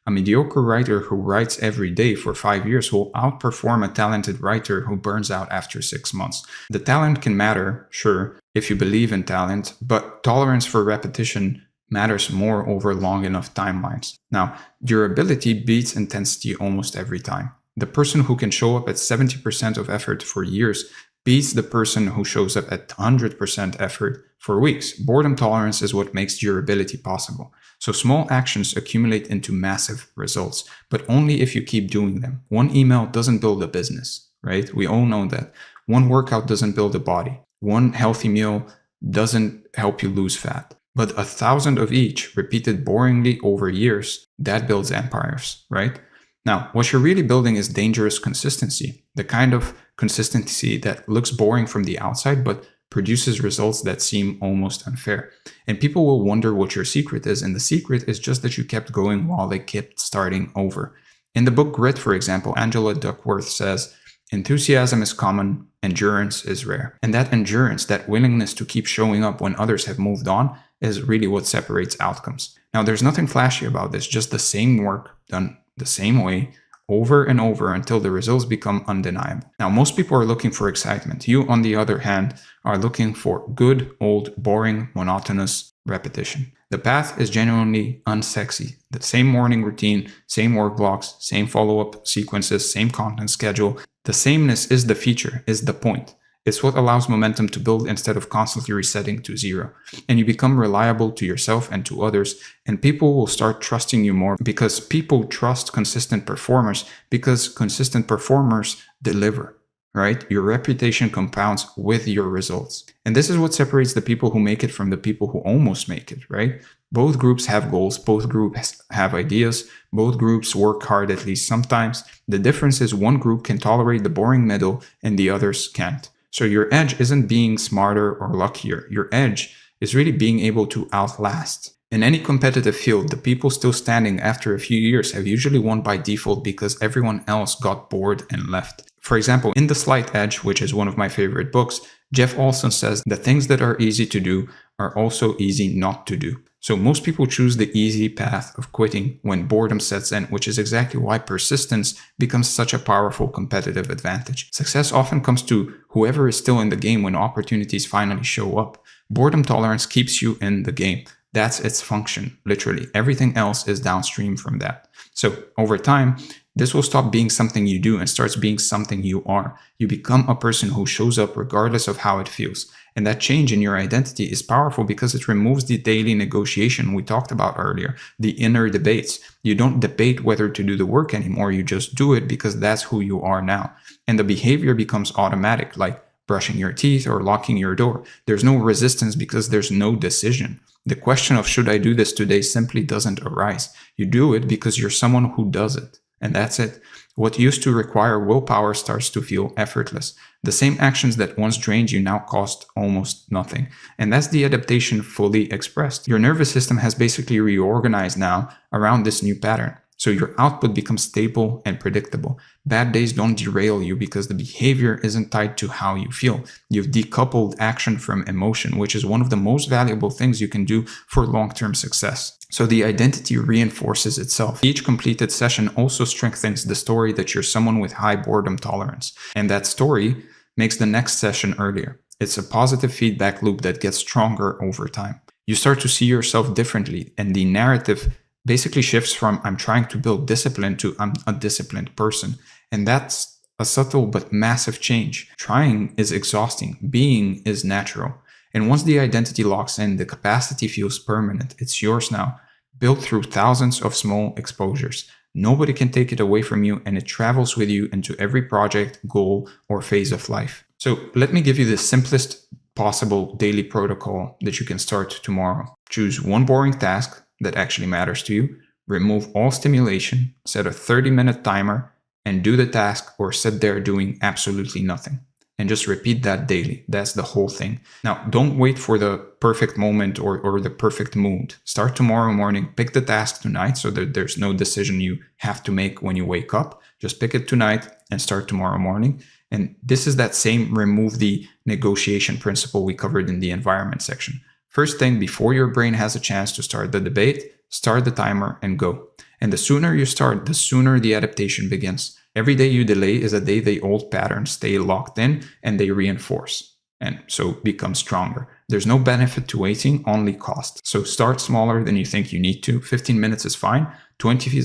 A mediocre writer who writes every day for 5 years will outperform a talented writer who burns out after 6 months. The talent can matter, sure, if you believe in talent, but tolerance for repetition matters more over long enough timelines. Now, durability beats intensity almost every time. The person who can show up at 70% of effort for years beats the person who shows up at 100% effort for weeks. Boredom tolerance is what makes durability possible. So small actions accumulate into massive results, but only if you keep doing them. One email doesn't build a business, right? We all know that. One workout doesn't build a body. One healthy meal doesn't help you lose fat. But 1,000 of each, repeated boringly over years, that builds empires, right? Now, what you're really building is dangerous consistency, the kind of consistency that looks boring from the outside, but produces results that seem almost unfair. And people will wonder what your secret is, and the secret is just that you kept going while they kept starting over. In the book Grit, for example, Angela Duckworth says, "Enthusiasm is common, endurance is rare." And that endurance, that willingness to keep showing up when others have moved on, is really what separates outcomes. Now, there's nothing flashy about this, just the same work done the same way over and over until the results become undeniable. Now, most people are looking for excitement. You, on the other hand, are looking for good, old, boring, monotonous repetition. The path is genuinely unsexy. The same morning routine, same work blocks, same follow-up sequences, same content schedule. The sameness is the feature, is the point. It's what allows momentum to build instead of constantly resetting to zero. And you become reliable to yourself and to others, and people will start trusting you more because people trust consistent performers because consistent performers deliver, right? Your reputation compounds with your results. And this is what separates the people who make it from the people who almost make it, right? Both groups have goals, both groups have ideas, both groups work hard at least sometimes. The difference is one group can tolerate the boring middle and the others can't. So your edge isn't being smarter or luckier. Your edge is really being able to outlast. In any competitive field, the people still standing after a few years have usually won by default because everyone else got bored and left. For example, in The Slight Edge, which is one of my favorite books, Jeff Olson says the things that are easy to do are also easy not to do. So most people choose the easy path of quitting when boredom sets in, which is exactly why persistence becomes such a powerful competitive advantage. Success often comes to whoever is still in the game when opportunities finally show up. Boredom tolerance keeps you in the game. That's its function, literally. Everything else is downstream from that. So over time, this will stop being something you do and starts being something you are. You become a person who shows up regardless of how it feels. And that change in your identity is powerful because it removes the daily negotiation we talked about earlier, the inner debates. You don't debate whether to do the work anymore, you just do it because that's who you are now. And the behavior becomes automatic, like brushing your teeth or locking your door. There's no resistance because there's no decision. The question of should I do this today simply doesn't arise. You do it because you're someone who does it. And that's it. What used to require willpower starts to feel effortless. The same actions that once drained you now cost almost nothing. And that's the adaptation fully expressed. Your nervous system has basically reorganized now around this new pattern. So your output becomes stable and predictable. Bad days don't derail you because the behavior isn't tied to how you feel. You've decoupled action from emotion, which is one of the most valuable things you can do for long-term success. So the identity reinforces itself. Each completed session also strengthens the story that you're someone with high boredom tolerance. And that story makes the next session earlier. It's a positive feedback loop that gets stronger over time. You start to see yourself differently, and the narrative basically shifts from I'm trying to build discipline to I'm a disciplined person. And that's a subtle but massive change. Trying is exhausting. Being is natural. And once the identity locks in, the capacity feels permanent. It's yours now, built through thousands of small exposures. Nobody can take it away from you, and it travels with you into every project, goal, or phase of life. So let me give you the simplest possible daily protocol that you can start tomorrow. Choose one boring task that actually matters to you, remove all stimulation, set a 30-minute timer, and do the task or sit there doing absolutely nothing. And just repeat that daily. That's the whole thing. Now, don't wait for the perfect moment or the perfect mood. Start tomorrow morning, pick the task tonight so that there's no decision you have to make when you wake up. Just pick it tonight and start tomorrow morning. And this is that same remove the negotiation principle we covered in the environment section. First thing, before your brain has a chance to start the debate, start the timer and go. And the sooner you start, the sooner the adaptation begins. Every day you delay is a day the old patterns stay locked in and they reinforce, and so become stronger. There's no benefit to waiting, only cost. So start smaller than you think you need to. 15 minutes is fine. 20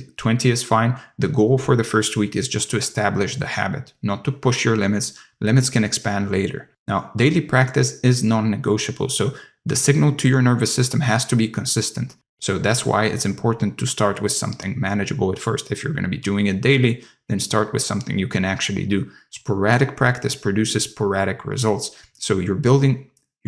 is fine. The goal for the first week is just to establish the habit, not to push your limits. Limits can expand later. Now, daily practice is non-negotiable. So the signal to your nervous system has to be consistent. So that's why it's important to start with something manageable at first. If you're going to be doing it daily, then start with something you can actually do. Sporadic practice produces sporadic results. So you're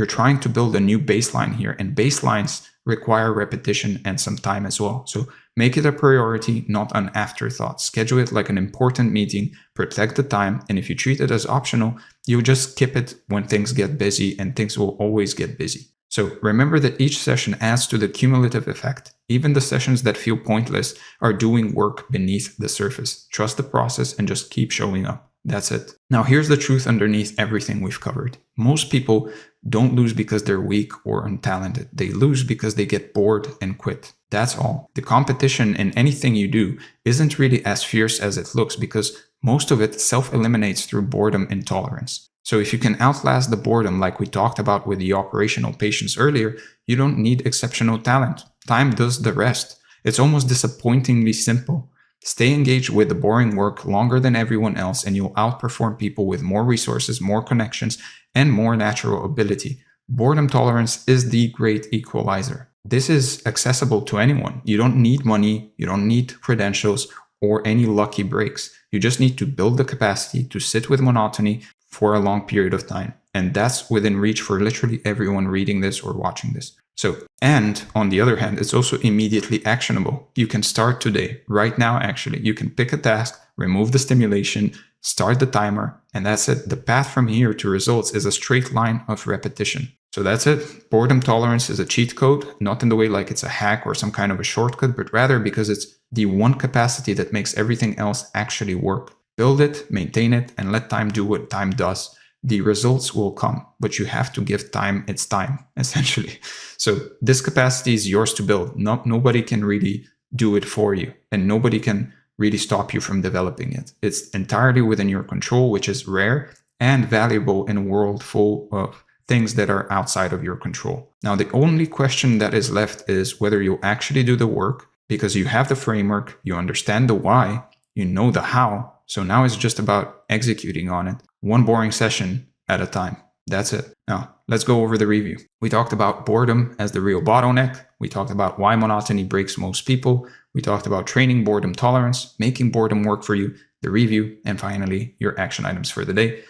trying to build a new baseline here, and baselines require repetition and some time as well. So make it a priority, not an afterthought. Schedule it like an important meeting, protect the time, and if you treat it as optional, you'll just skip it when things get busy, and things will always get busy. So remember that each session adds to the cumulative effect. Even the sessions that feel pointless are doing work beneath the surface. Trust the process and just keep showing up. That's it. Now here's the truth underneath everything we've covered. Most people don't lose because they're weak or untalented. They lose because they get bored and quit. That's all. The competition in anything you do isn't really as fierce as it looks because most of it self-eliminates through boredom intolerance. So if you can outlast the boredom like we talked about with the operational patients earlier, you don't need exceptional talent. Time does the rest. It's almost disappointingly simple. Stay engaged with the boring work longer than everyone else and you'll outperform people with more resources, more connections, and more natural ability. Boredom tolerance is the great equalizer. This is accessible to anyone. You don't need money, you don't need credentials, or any lucky breaks. You just need to build the capacity to sit with monotony for a long period of time. And that's within reach for literally everyone reading this or watching this. So, and on the other hand, it's also immediately actionable. You can start today, right now actually. You can pick a task, remove the stimulation, start the timer, and that's it. The path from here to results is a straight line of repetition. So that's it. Boredom tolerance is a cheat code, not in the way like it's a hack or some kind of a shortcut, but rather because it's the one capacity that makes everything else actually work. Build it, maintain it, and let time do what time does. The results will come, but you have to give time its time, essentially. So this capacity is yours to build. Nobody can really do it for you, and nobody can really stop you from developing it. It's entirely within your control, which is rare and valuable in a world full of things that are outside of your control. Now, the only question that is left is whether you'll actually do the work, because you have the framework, you understand the why, you know the how. So now it's just about executing on it, one boring session at a time. That's it. Now, let's go over the review. We talked about boredom as the real bottleneck. We talked about why monotony breaks most people. We talked about training boredom tolerance, making boredom work for you, the review, and finally, your action items for the day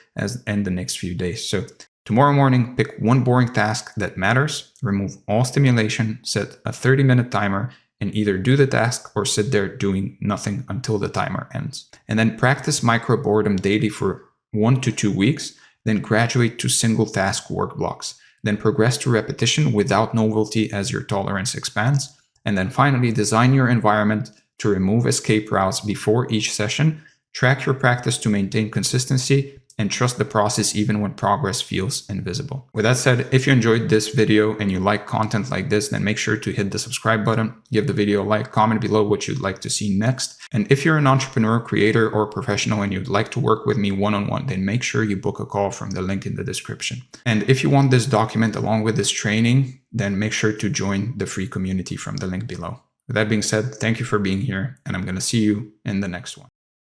and the next few days. So tomorrow morning, pick one boring task that matters, remove all stimulation, set a 30-minute timer, and either do the task or sit there doing nothing until the timer ends. And then practice micro boredom daily for 1 to 2 weeks, then graduate to single task work blocks. Then progress to repetition without novelty as your tolerance expands. And then finally, design your environment to remove escape routes before each session. Track your practice to maintain consistency, and trust the process even when progress feels invisible. With that said, if you enjoyed this video and you like content like this, then make sure to hit the subscribe button, give the video a like, comment below what you'd like to see next. And if you're an entrepreneur, creator, or professional and you'd like to work with me one-on-one, then make sure you book a call from the link in the description. And if you want this document along with this training, then make sure to join the free community from the link below. With that being said, thank you for being here, and I'm going to see you in the next one.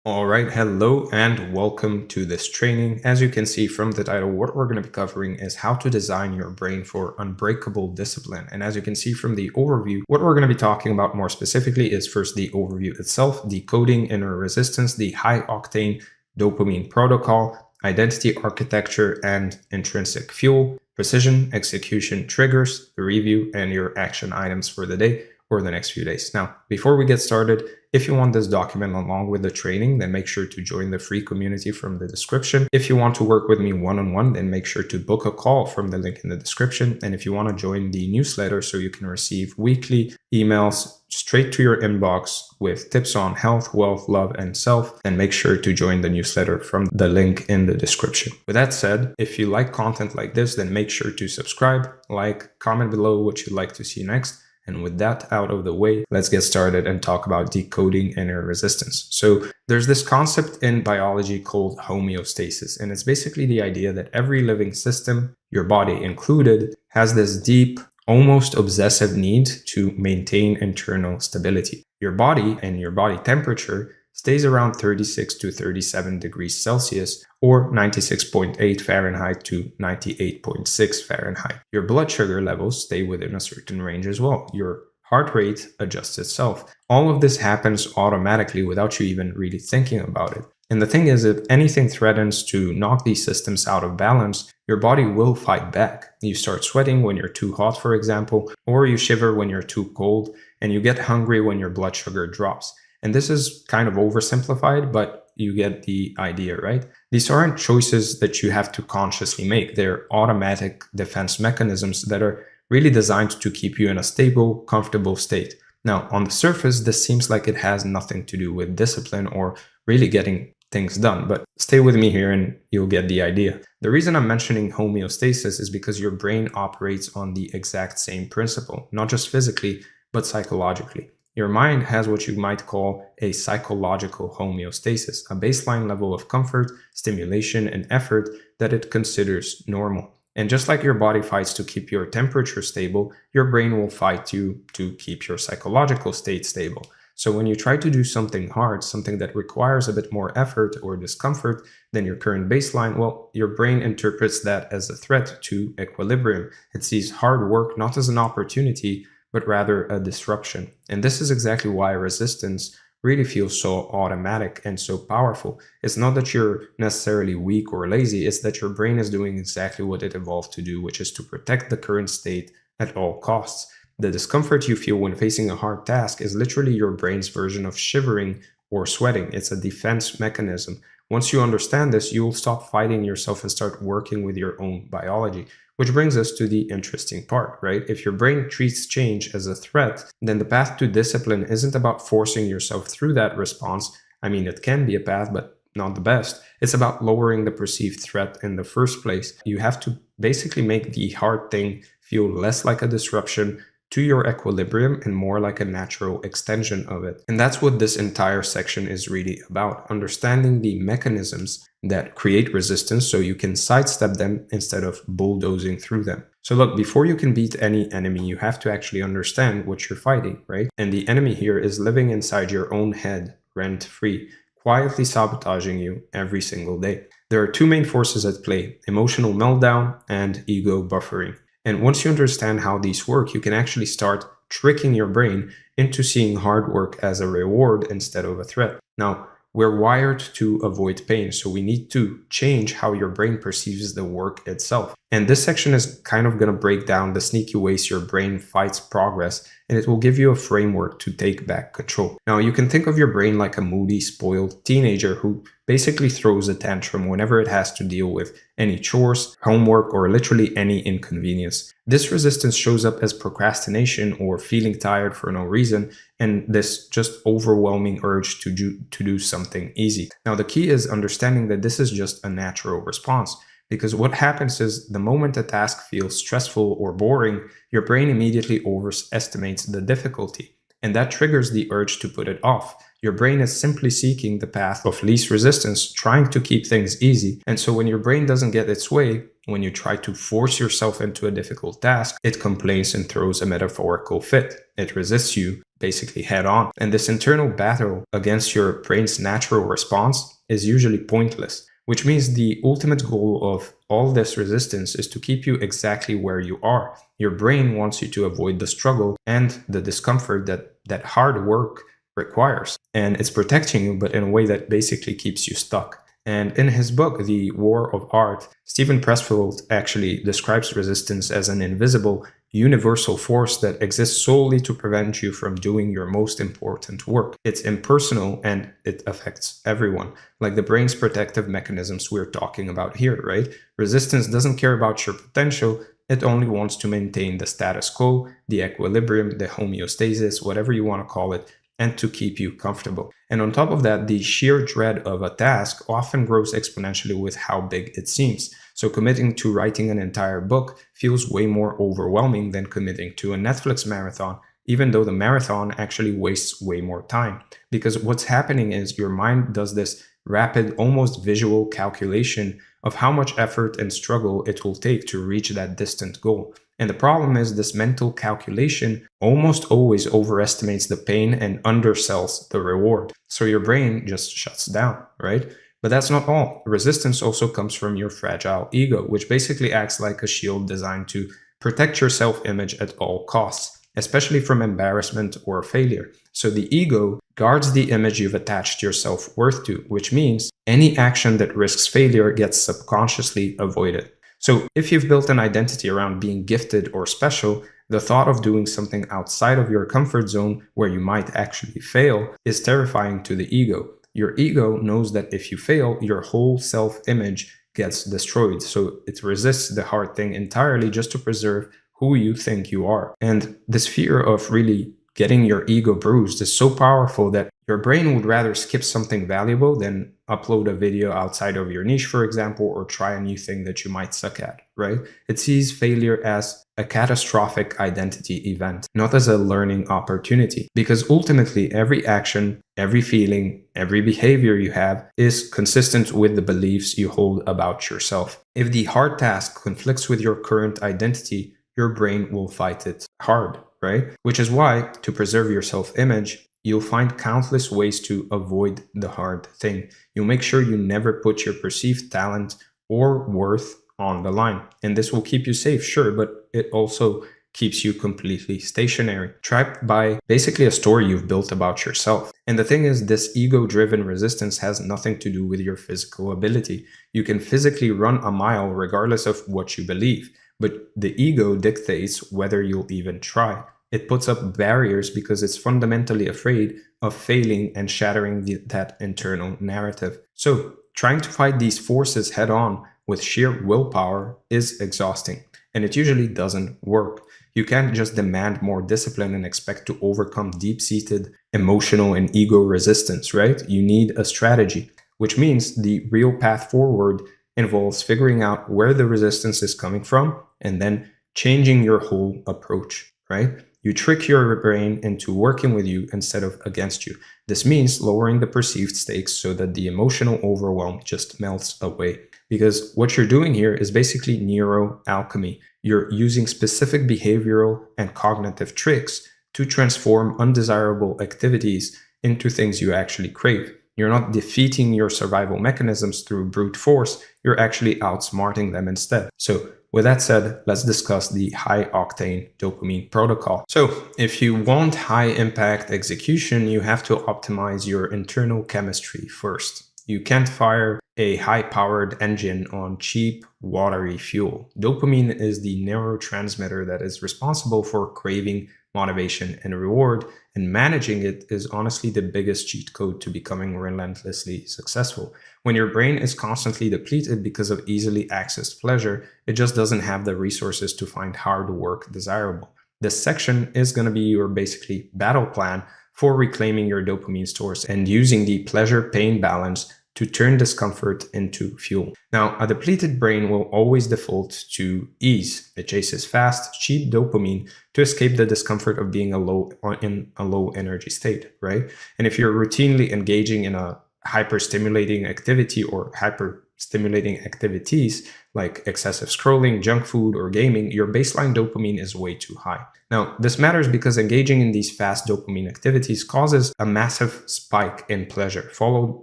All right, hello and welcome to this training. As you can see from the title, what we're going to be covering is how to design your brain for unbreakable discipline. And as you can see from the overview, what we're going to be talking about more specifically is first the overview itself, decoding inner resistance, the high octane dopamine protocol, identity architecture and intrinsic fuel, precision, execution, triggers, the review, and your action items for the day or the next few days. Now, before we get started, if you want this document along with the training, then make sure to join the free community from the description. If you want to work with me one-on-one, then make sure to book a call from the link in the description. And if you want to join the newsletter so you can receive weekly emails straight to your inbox with tips on health, wealth, love, and self, then make sure to join the newsletter from the link in the description. With that said, if you like content like this, then make sure to subscribe, like, comment below what you'd like to see next. And with that out of the way, let's get started and talk about decoding inner resistance. So there's this concept in biology called homeostasis, and it's basically the idea that every living system, your body included, has this deep, almost obsessive need to maintain internal stability. Your body and your body temperature stays around 36 to 37 degrees Celsius or 96.8 Fahrenheit to 98.6 Fahrenheit. Your blood sugar levels stay within a certain range as well. Your heart rate adjusts itself. All of this happens automatically without you even really thinking about it. And the thing is, if anything threatens to knock these systems out of balance, your body will fight back. You start sweating when you're too hot, for example, or you shiver when you're too cold, and you get hungry when your blood sugar drops. And this is kind of oversimplified, but you get the idea, right? These aren't choices that you have to consciously make. They're automatic defense mechanisms that are really designed to keep you in a stable, comfortable state. Now, on the surface, this seems like it has nothing to do with discipline or really getting things done, but stay with me here and you'll get the idea. The reason I'm mentioning homeostasis is because your brain operates on the exact same principle, not just physically, but psychologically. Your mind has what you might call a psychological homeostasis, a baseline level of comfort, stimulation, and effort that it considers normal. And just like your body fights to keep your temperature stable, your brain will fight you to keep your psychological state stable. So when you try to do something hard, something that requires a bit more effort or discomfort than your current baseline, well, your brain interprets that as a threat to equilibrium. It sees hard work not as an opportunity, but rather a disruption. And this is exactly why resistance really feels so automatic and so powerful. It's not that you're necessarily weak or lazy, it's that your brain is doing exactly what it evolved to do, which is to protect the current state at all costs. The discomfort you feel when facing a hard task is literally your brain's version of shivering or sweating. It's a defense mechanism. Once you understand this, you will stop fighting yourself and start working with your own biology. Which brings us to the interesting part, right? If your brain treats change as a threat, then the path to discipline isn't about forcing yourself through that response. I mean, it can be a path, but not the best. It's about lowering the perceived threat in the first place. You have to basically make the hard thing feel less like a disruption to your equilibrium and more like a natural extension of it. And that's what this entire section is really about, understanding the mechanisms that create resistance so you can sidestep them instead of bulldozing through them. So look, before you can beat any enemy, you have to actually understand what you're fighting, right? And the enemy here is living inside your own head, rent-free, quietly sabotaging you every single day. There are two main forces at play: emotional meltdown and ego buffering. And once you understand how these work, you can actually start tricking your brain into seeing hard work as a reward instead of a threat. Now, we're wired to avoid pain, so we need to change how your brain perceives the work itself. And this section is kind of going to break down the sneaky ways your brain fights progress, and it will give you a framework to take back control. Now, you can think of your brain like a moody, spoiled teenager who basically throws a tantrum whenever it has to deal with any chores, homework, or literally any inconvenience. This resistance shows up as procrastination or feeling tired for no reason, and this just overwhelming urge to do something easy. Now, the key is understanding that this is just a natural response. Because what happens is the moment a task feels stressful or boring, your brain immediately overestimates the difficulty, and that triggers the urge to put it off. Your brain is simply seeking the path of least resistance, trying to keep things easy. And so when your brain doesn't get its way, when you try to force yourself into a difficult task, it complains and throws a metaphorical fit. It resists you basically head on. And this internal battle against your brain's natural response is usually pointless. Which means the ultimate goal of all this resistance is to keep you exactly where you are. Your brain wants you to avoid the struggle and the discomfort that hard work requires. And it's protecting you, but in a way that basically keeps you stuck. And in his book, The War of Art, Steven Pressfield actually describes resistance as an invisible, universal force that exists solely to prevent you from doing your most important work. It's impersonal and it affects everyone, like the brain's protective mechanisms we're talking about here, right? Resistance doesn't care about your potential. It only wants to maintain the status quo, the equilibrium, the homeostasis, whatever you want to call it, and to keep you comfortable. And on top of that, the sheer dread of a task often grows exponentially with how big it seems. So committing to writing an entire book feels way more overwhelming than committing to a Netflix marathon, even though the marathon actually wastes way more time. Because what's happening is your mind does this rapid, almost visual calculation of how much effort and struggle it will take to reach that distant goal. And the problem is this mental calculation almost always overestimates the pain and undersells the reward. So your brain just shuts down, right? But that's not all. Resistance also comes from your fragile ego, which basically acts like a shield designed to protect your self-image at all costs, especially from embarrassment or failure. So the ego guards the image you've attached your self-worth to, which means any action that risks failure gets subconsciously avoided. So if you've built an identity around being gifted or special, the thought of doing something outside of your comfort zone where you might actually fail is terrifying to the ego. Your ego knows that if you fail, your whole self-image gets destroyed. So it resists the hard thing entirely just to preserve who you think you are. And this fear of really getting your ego bruised is so powerful that your brain would rather skip something valuable than upload a video outside of your niche, for example, or try a new thing that you might suck at, right? It sees failure as a catastrophic identity event, not as a learning opportunity. Because ultimately, every action, every feeling, every behavior you have is consistent with the beliefs you hold about yourself. If the hard task conflicts with your current identity, your brain will fight it hard, right? Which is why, to preserve your self-image, you'll find countless ways to avoid the hard thing. You'll make sure you never put your perceived talent or worth on the line. And this will keep you safe, sure, but it also keeps you completely stationary, trapped by basically a story you've built about yourself. And the thing is, this ego-driven resistance has nothing to do with your physical ability. You can physically run a mile regardless of what you believe, but the ego dictates whether you'll even try. It puts up barriers because it's fundamentally afraid of failing and shattering that internal narrative. So trying to fight these forces head on with sheer willpower is exhausting, and it usually doesn't work. You can't just demand more discipline and expect to overcome deep-seated emotional and ego resistance, right? You need a strategy, which means the real path forward involves figuring out where the resistance is coming from and then changing your whole approach, right? You trick your brain into working with you instead of against you. This means lowering the perceived stakes so that the emotional overwhelm just melts away. Because what you're doing here is basically neuroalchemy. You're using specific behavioral and cognitive tricks to transform undesirable activities into things you actually crave. You're not defeating your survival mechanisms through brute force, you're actually outsmarting them instead. So with that said, let's discuss the high octane dopamine protocol. So if you want high impact execution, you have to optimize your internal chemistry first. You can't fire a high-powered engine on cheap, watery fuel. Dopamine is the neurotransmitter that is responsible for craving, motivation, and reward, and managing it is honestly the biggest cheat code to becoming relentlessly successful. When your brain is constantly depleted because of easily accessed pleasure, it just doesn't have the resources to find hard work desirable. This section is going to be your basically battle plan for reclaiming your dopamine stores and using the pleasure-pain balance to turn discomfort into fuel. Now, a depleted brain will always default to ease. It chases fast, cheap dopamine to escape the discomfort of being in a low energy state, right? And if you're routinely engaging in a hyper-stimulating activity or hyper-stimulating activities like excessive scrolling, junk food, or gaming, your baseline dopamine is way too high. Now, this matters because engaging in these fast dopamine activities causes a massive spike in pleasure, followed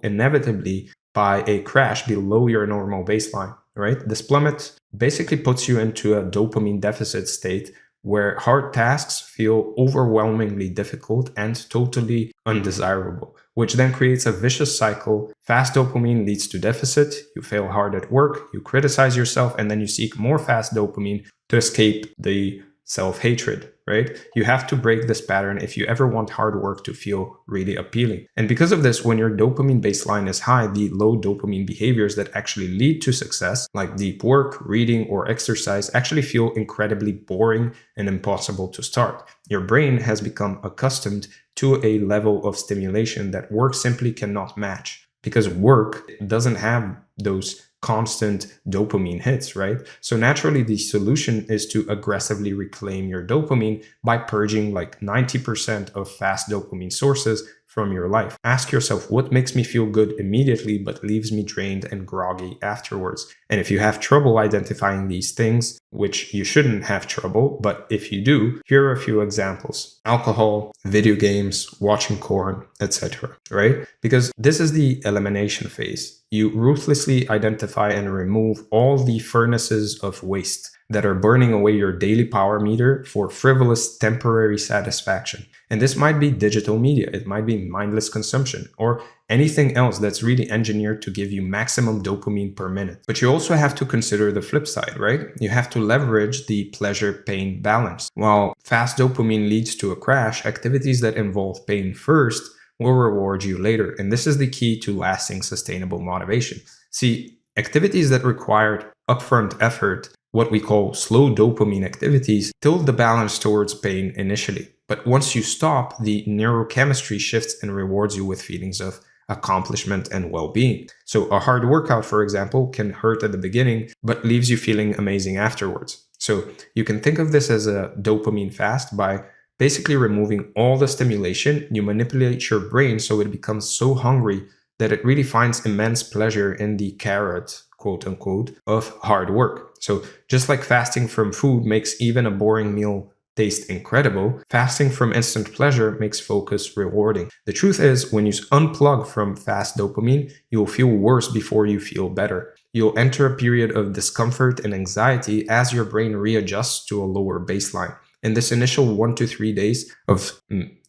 inevitably by a crash below your normal baseline, right? This plummet basically puts you into a dopamine deficit state where hard tasks feel overwhelmingly difficult and totally undesirable, which then creates a vicious cycle. Fast dopamine leads to deficit, you fail hard at work, you criticize yourself, and then you seek more fast dopamine to escape the self-hatred, right? You have to break this pattern if you ever want hard work to feel really appealing. And because of this, when your dopamine baseline is high, the low dopamine behaviors that actually lead to success, like deep work, reading, or exercise, actually feel incredibly boring and impossible to start. Your brain has become accustomed to a level of stimulation that work simply cannot match, because work doesn't have those constant dopamine hits, right? So naturally, the solution is to aggressively reclaim your dopamine by purging like 90% of fast dopamine sources from your life. Ask yourself, what makes me feel good immediately but leaves me drained and groggy afterwards? And if you have trouble identifying these things, which you shouldn't have trouble, but if you do, here are a few examples: alcohol, video games, watching porn, etc., right? Because this is the elimination phase. You ruthlessly identify and remove all the furnaces of waste that are burning away your daily power meter for frivolous temporary satisfaction. And this might be digital media, it might be mindless consumption, or anything else that's really engineered to give you maximum dopamine per minute. But you also have to consider the flip side, right? You have to leverage the pleasure-pain balance. While fast dopamine leads to a crash, activities that involve pain first will reward you later. And this is the key to lasting sustainable motivation. See, activities that required upfront effort, what we call slow dopamine activities, tilt the balance towards pain initially. But once you stop, the neurochemistry shifts and rewards you with feelings of accomplishment and well-being. So a hard workout, for example, can hurt at the beginning, but leaves you feeling amazing afterwards. So you can think of this as a dopamine fast. By basically removing all the stimulation, you manipulate your brain so it becomes so hungry that it really finds immense pleasure in the carrot, quote unquote, of hard work. So just like fasting from food makes even a boring meal taste incredible, fasting from instant pleasure makes focus rewarding. The truth is, when you unplug from fast dopamine, you'll feel worse before you feel better. You'll enter a period of discomfort and anxiety as your brain readjusts to a lower baseline. And this initial 1 to 3 days of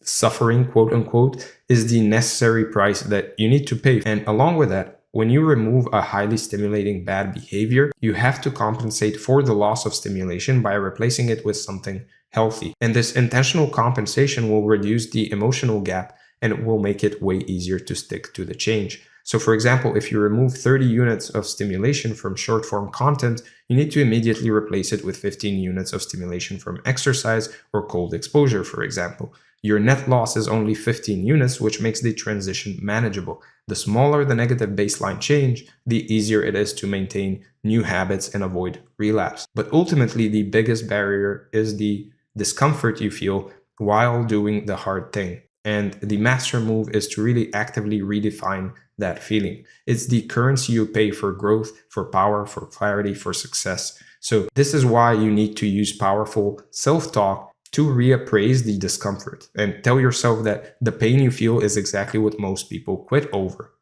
suffering, quote unquote, is the necessary price that you need to pay. And along with that, when you remove a highly stimulating bad behavior, you have to compensate for the loss of stimulation by replacing it with something healthy. And this intentional compensation will reduce the emotional gap and it will make it way easier to stick to the change. So for example, if you remove 30 units of stimulation from short form content, you need to immediately replace it with 15 units of stimulation from exercise or cold exposure, for example. Your net loss is only 15 units, which makes the transition manageable. The smaller the negative baseline change, the easier it is to maintain new habits and avoid relapse. But ultimately, the biggest barrier is the discomfort you feel while doing the hard thing. And the master move is to really actively redefine that feeling. It's the currency you pay for growth, for power, for clarity, for success. So this is why you need to use powerful self-talk to reappraise the discomfort and tell yourself that the pain you feel is exactly what most people quit over,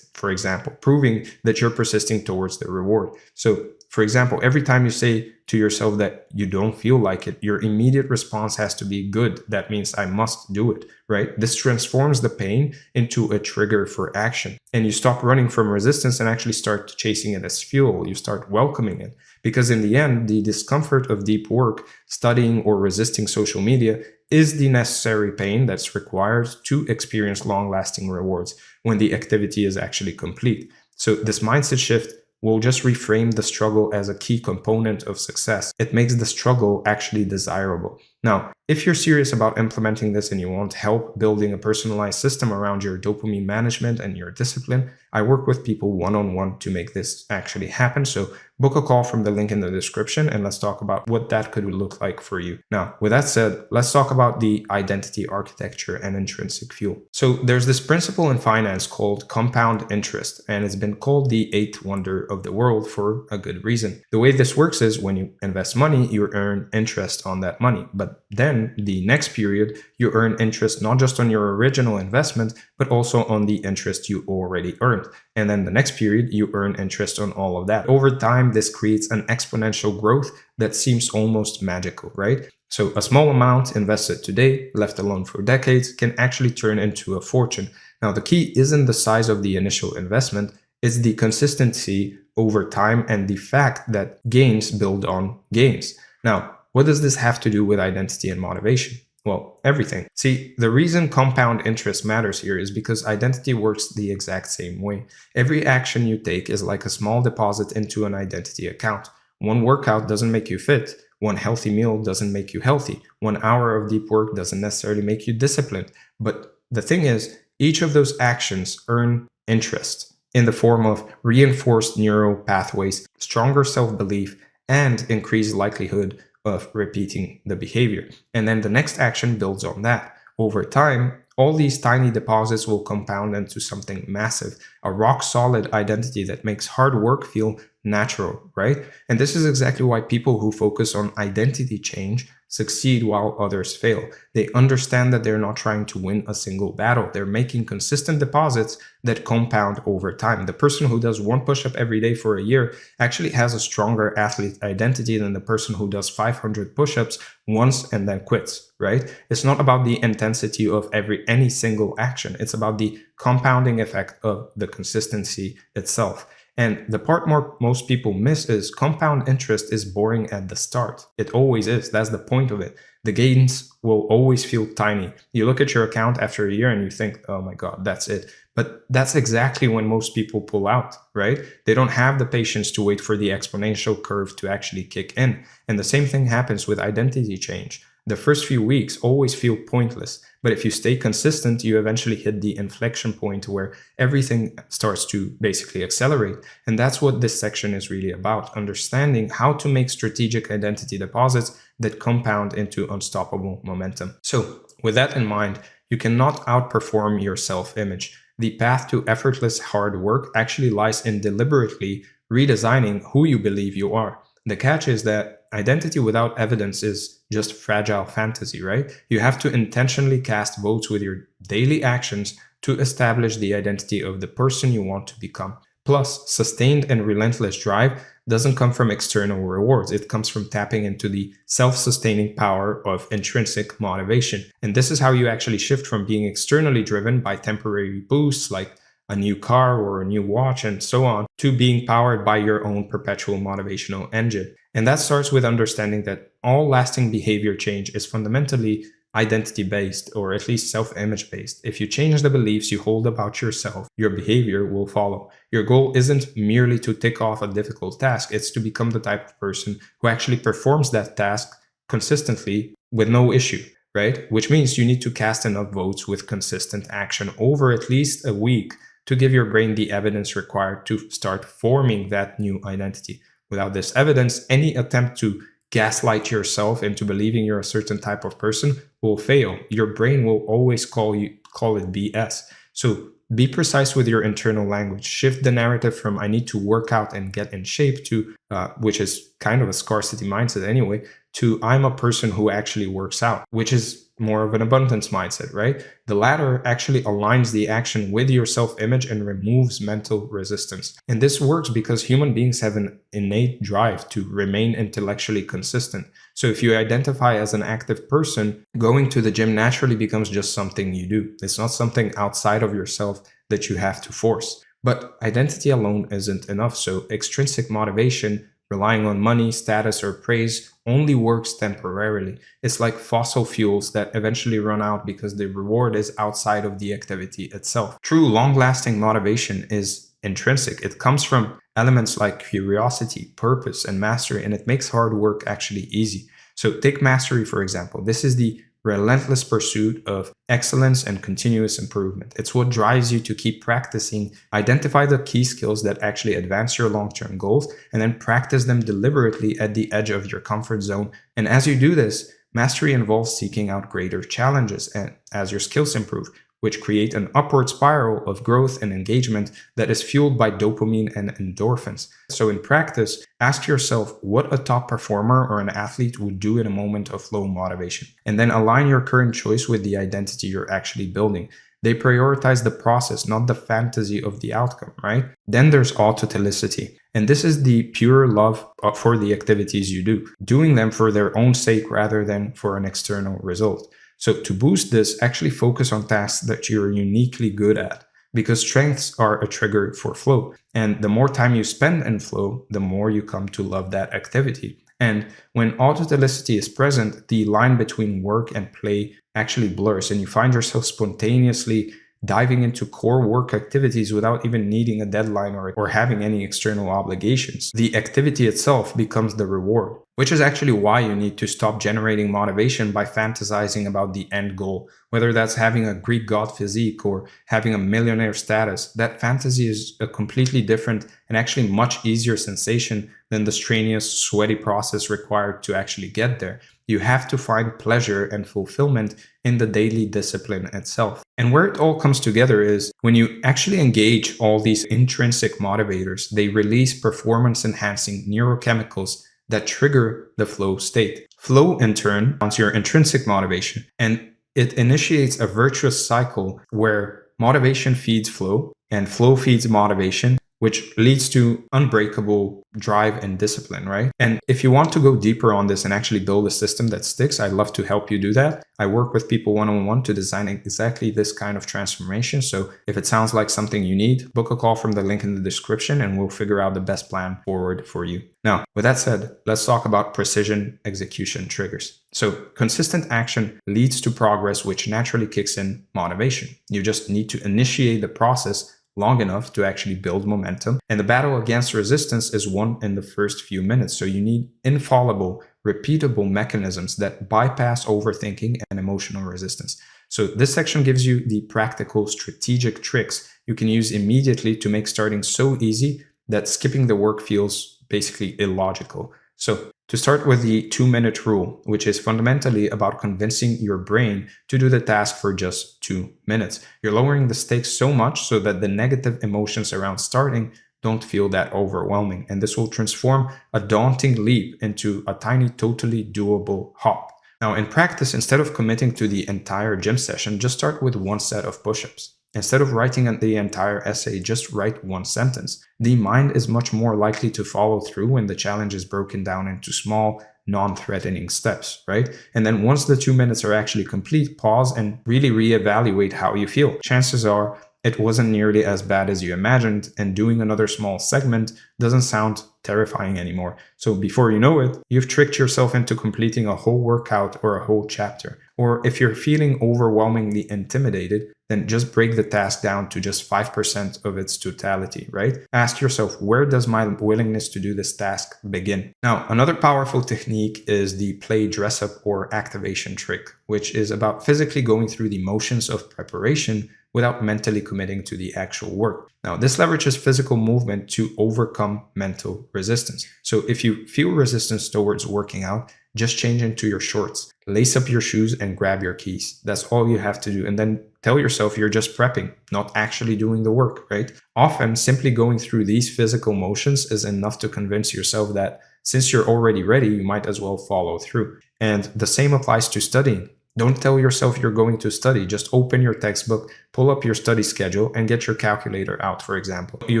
for example, proving that you're persisting towards the reward. So For example, every time you say to yourself that you don't feel like it, your immediate response has to be good. That means I must do it, right? This transforms the pain into a trigger for action. And you stop running from resistance and actually start chasing it as fuel. You start welcoming it. Because in the end, the discomfort of deep work, studying or resisting social media is the necessary pain that's required to experience long-lasting rewards when the activity is actually complete. So this mindset shift will just reframe the struggle as a key component of success. It makes the struggle actually desirable. Now, if you're serious about implementing this and you want help building a personalized system around your dopamine management and your discipline, I work with people one-on-one to make this actually happen. So book a call from the link in the description and let's talk about what that could look like for you. Now, with that said, let's talk about the identity architecture and intrinsic fuel. So there's this principle in finance called compound interest, and it's been called the eighth wonder of the world for a good reason. The way this works is when you invest money, you earn interest on that money. But then the next period, you earn interest not just on your original investment, but also on the interest you already earned. And then the next period, you earn interest on all of that. Over time, this creates an exponential growth that seems almost magical, right? So a small amount invested today, left alone for decades, can actually turn into a fortune. Now, the key isn't the size of the initial investment, it's the consistency over time and the fact that gains build on gains. Now, what does this have to do with identity and motivation? Well, everything. See, the reason compound interest matters here is because identity works the exact same way. Every action you take is like a small deposit into an identity account. One workout doesn't make you fit. One healthy meal doesn't make you healthy. 1 hour of deep work doesn't necessarily make you disciplined. But the thing is, each of those actions earn interest in the form of reinforced neural pathways, stronger self-belief, and increased likelihood of repeating the behavior. And then the next action builds on that. Over time, all these tiny deposits will compound into something massive, a rock-solid identity that makes hard work feel natural, right? And this is exactly why people who focus on identity change succeed while others fail. They understand that they're not trying to win a single battle. They're making consistent deposits that compound over time. The person who does 1 push-up every day for a year actually has a stronger athlete identity than the person who does 500 push-ups once and then quits, right? It's not about the intensity of any single action. It's about the compounding effect of the consistency itself. And the part most people miss is compound interest is boring at the start. It always is. That's the point of it. The gains will always feel tiny. You look at your account after a year and you think, oh my God, that's it. But that's exactly when most people pull out, right? They don't have the patience to wait for the exponential curve to actually kick in. And the same thing happens with identity change. The first few weeks always feel pointless, but if you stay consistent, you eventually hit the inflection point where everything starts to basically accelerate. And that's what this section is really about, understanding how to make strategic identity deposits that compound into unstoppable momentum. So with that in mind, you cannot outperform your self-image. The path to effortless hard work actually lies in deliberately redesigning who you believe you are. The catch is that identity without evidence is just fragile fantasy, right? You have to intentionally cast votes with your daily actions to establish the identity of the person you want to become. Plus, sustained and relentless drive doesn't come from external rewards. It comes from tapping into the self-sustaining power of intrinsic motivation. And this is how you actually shift from being externally driven by temporary boosts like a new car or a new watch and so on, to being powered by your own perpetual motivational engine. And that starts with understanding that all lasting behavior change is fundamentally identity-based, or at least self-image based. If you change the beliefs you hold about yourself, your behavior will follow. Your goal isn't merely to tick off a difficult task, it's to become the type of person who actually performs that task consistently with no issue, right? Which means you need to cast enough votes with consistent action over at least a week to give your brain the evidence required to start forming that new identity. Without this evidence, any attempt to gaslight yourself into believing you're a certain type of person will fail. Your brain will always call it BS. So be precise with your internal language. Shift the narrative from I need to work out and get in shape to which is kind of a scarcity mindset anyway, to I'm a person who actually works out, which is more of an abundance mindset, right? The latter actually aligns the action with your self-image and removes mental resistance. And this works because human beings have an innate drive to remain intellectually consistent. So if you identify as an active person, going to the gym naturally becomes just something you do. It's not something outside of yourself that you have to force. But identity alone isn't enough. So extrinsic motivation, relying on money, status, or praise, only works temporarily. It's like fossil fuels that eventually run out because the reward is outside of the activity itself. True long-lasting motivation is intrinsic. It comes from elements like curiosity, purpose, and mastery, and it makes hard work actually easy. So take mastery, for example. This is the relentless pursuit of excellence and continuous improvement. It's what drives you to keep practicing, identify the key skills that actually advance your long-term goals, and then practice them deliberately at the edge of your comfort zone. And as you do this, mastery involves seeking out greater challenges and as your skills improve, which create an upward spiral of growth and engagement that is fueled by dopamine and endorphins. So in practice, ask yourself what a top performer or an athlete would do in a moment of low motivation, and then align your current choice with the identity you're actually building. They prioritize the process, not the fantasy of the outcome, right? Then there's autotelicity. And this is the pure love for the activities you do, doing them for their own sake rather than for an external result. So to boost this, actually focus on tasks that you're uniquely good at, because strengths are a trigger for flow. And the more time you spend in flow, the more you come to love that activity. And when autotelicity is present, the line between work and play actually blurs, and you find yourself spontaneously diving into core work activities without even needing a deadline or having any external obligations. The activity itself becomes the reward, which is actually why you need to stop generating motivation by fantasizing about the end goal, whether that's having a Greek god physique or having a millionaire status. That fantasy is a completely different and actually much easier sensation than the strenuous, sweaty process required to actually get there. You have to find pleasure and fulfillment in the daily discipline itself. And where it all comes together is when you actually engage all these intrinsic motivators, they release performance-enhancing neurochemicals that trigger the flow state. Flow, in turn, is your intrinsic motivation, and it initiates a virtuous cycle where motivation feeds flow, and flow feeds motivation, which leads to unbreakable drive and discipline, right? And if you want to go deeper on this and actually build a system that sticks, I'd love to help you do that. I work with people one-on-one to design exactly this kind of transformation. So if it sounds like something you need, book a call from the link in the description and we'll figure out the best plan forward for you. Now, with that said, let's talk about precision execution triggers. So consistent action leads to progress, which naturally kicks in motivation. You just need to initiate the process long enough to actually build momentum. And the battle against resistance is won in the first few minutes. So you need infallible, repeatable mechanisms that bypass overthinking and emotional resistance. So this section gives you the practical, strategic tricks you can use immediately to make starting so easy that skipping the work feels basically illogical. So to start with the 2-minute rule, which is fundamentally about convincing your brain to do the task for just 2 minutes. You're lowering the stakes so much so that the negative emotions around starting don't feel that overwhelming. And this will transform a daunting leap into a tiny, totally doable hop. Now, in practice, instead of committing to the entire gym session, just start with one set of push-ups. Instead of writing the entire essay, just write one sentence. The mind is much more likely to follow through when the challenge is broken down into small, non-threatening steps, right? And then once the 2 minutes are actually complete, pause and really reevaluate how you feel. Chances are it wasn't nearly as bad as you imagined, and doing another small segment doesn't sound terrifying anymore. So before you know it, you've tricked yourself into completing a whole workout or a whole chapter. Or if you're feeling overwhelmingly intimidated, then just break the task down to just 5% of its totality, right? Ask yourself, where does my willingness to do this task begin? Now, another powerful technique is the play dress up or activation trick, which is about physically going through the motions of preparation without mentally committing to the actual work. Now, this leverages physical movement to overcome mental resistance. So if you feel resistance towards working out, just change into your shorts. lace up your shoes and grab your keys. That's all you have to do. And then tell yourself you're just prepping, not actually doing the work, right? Often, simply going through these physical motions is enough to convince yourself that since you're already ready, you might as well follow through. And the same applies to studying. Don't tell yourself you're going to study. Just open your textbook, pull up your study schedule, and get your calculator out, for example. You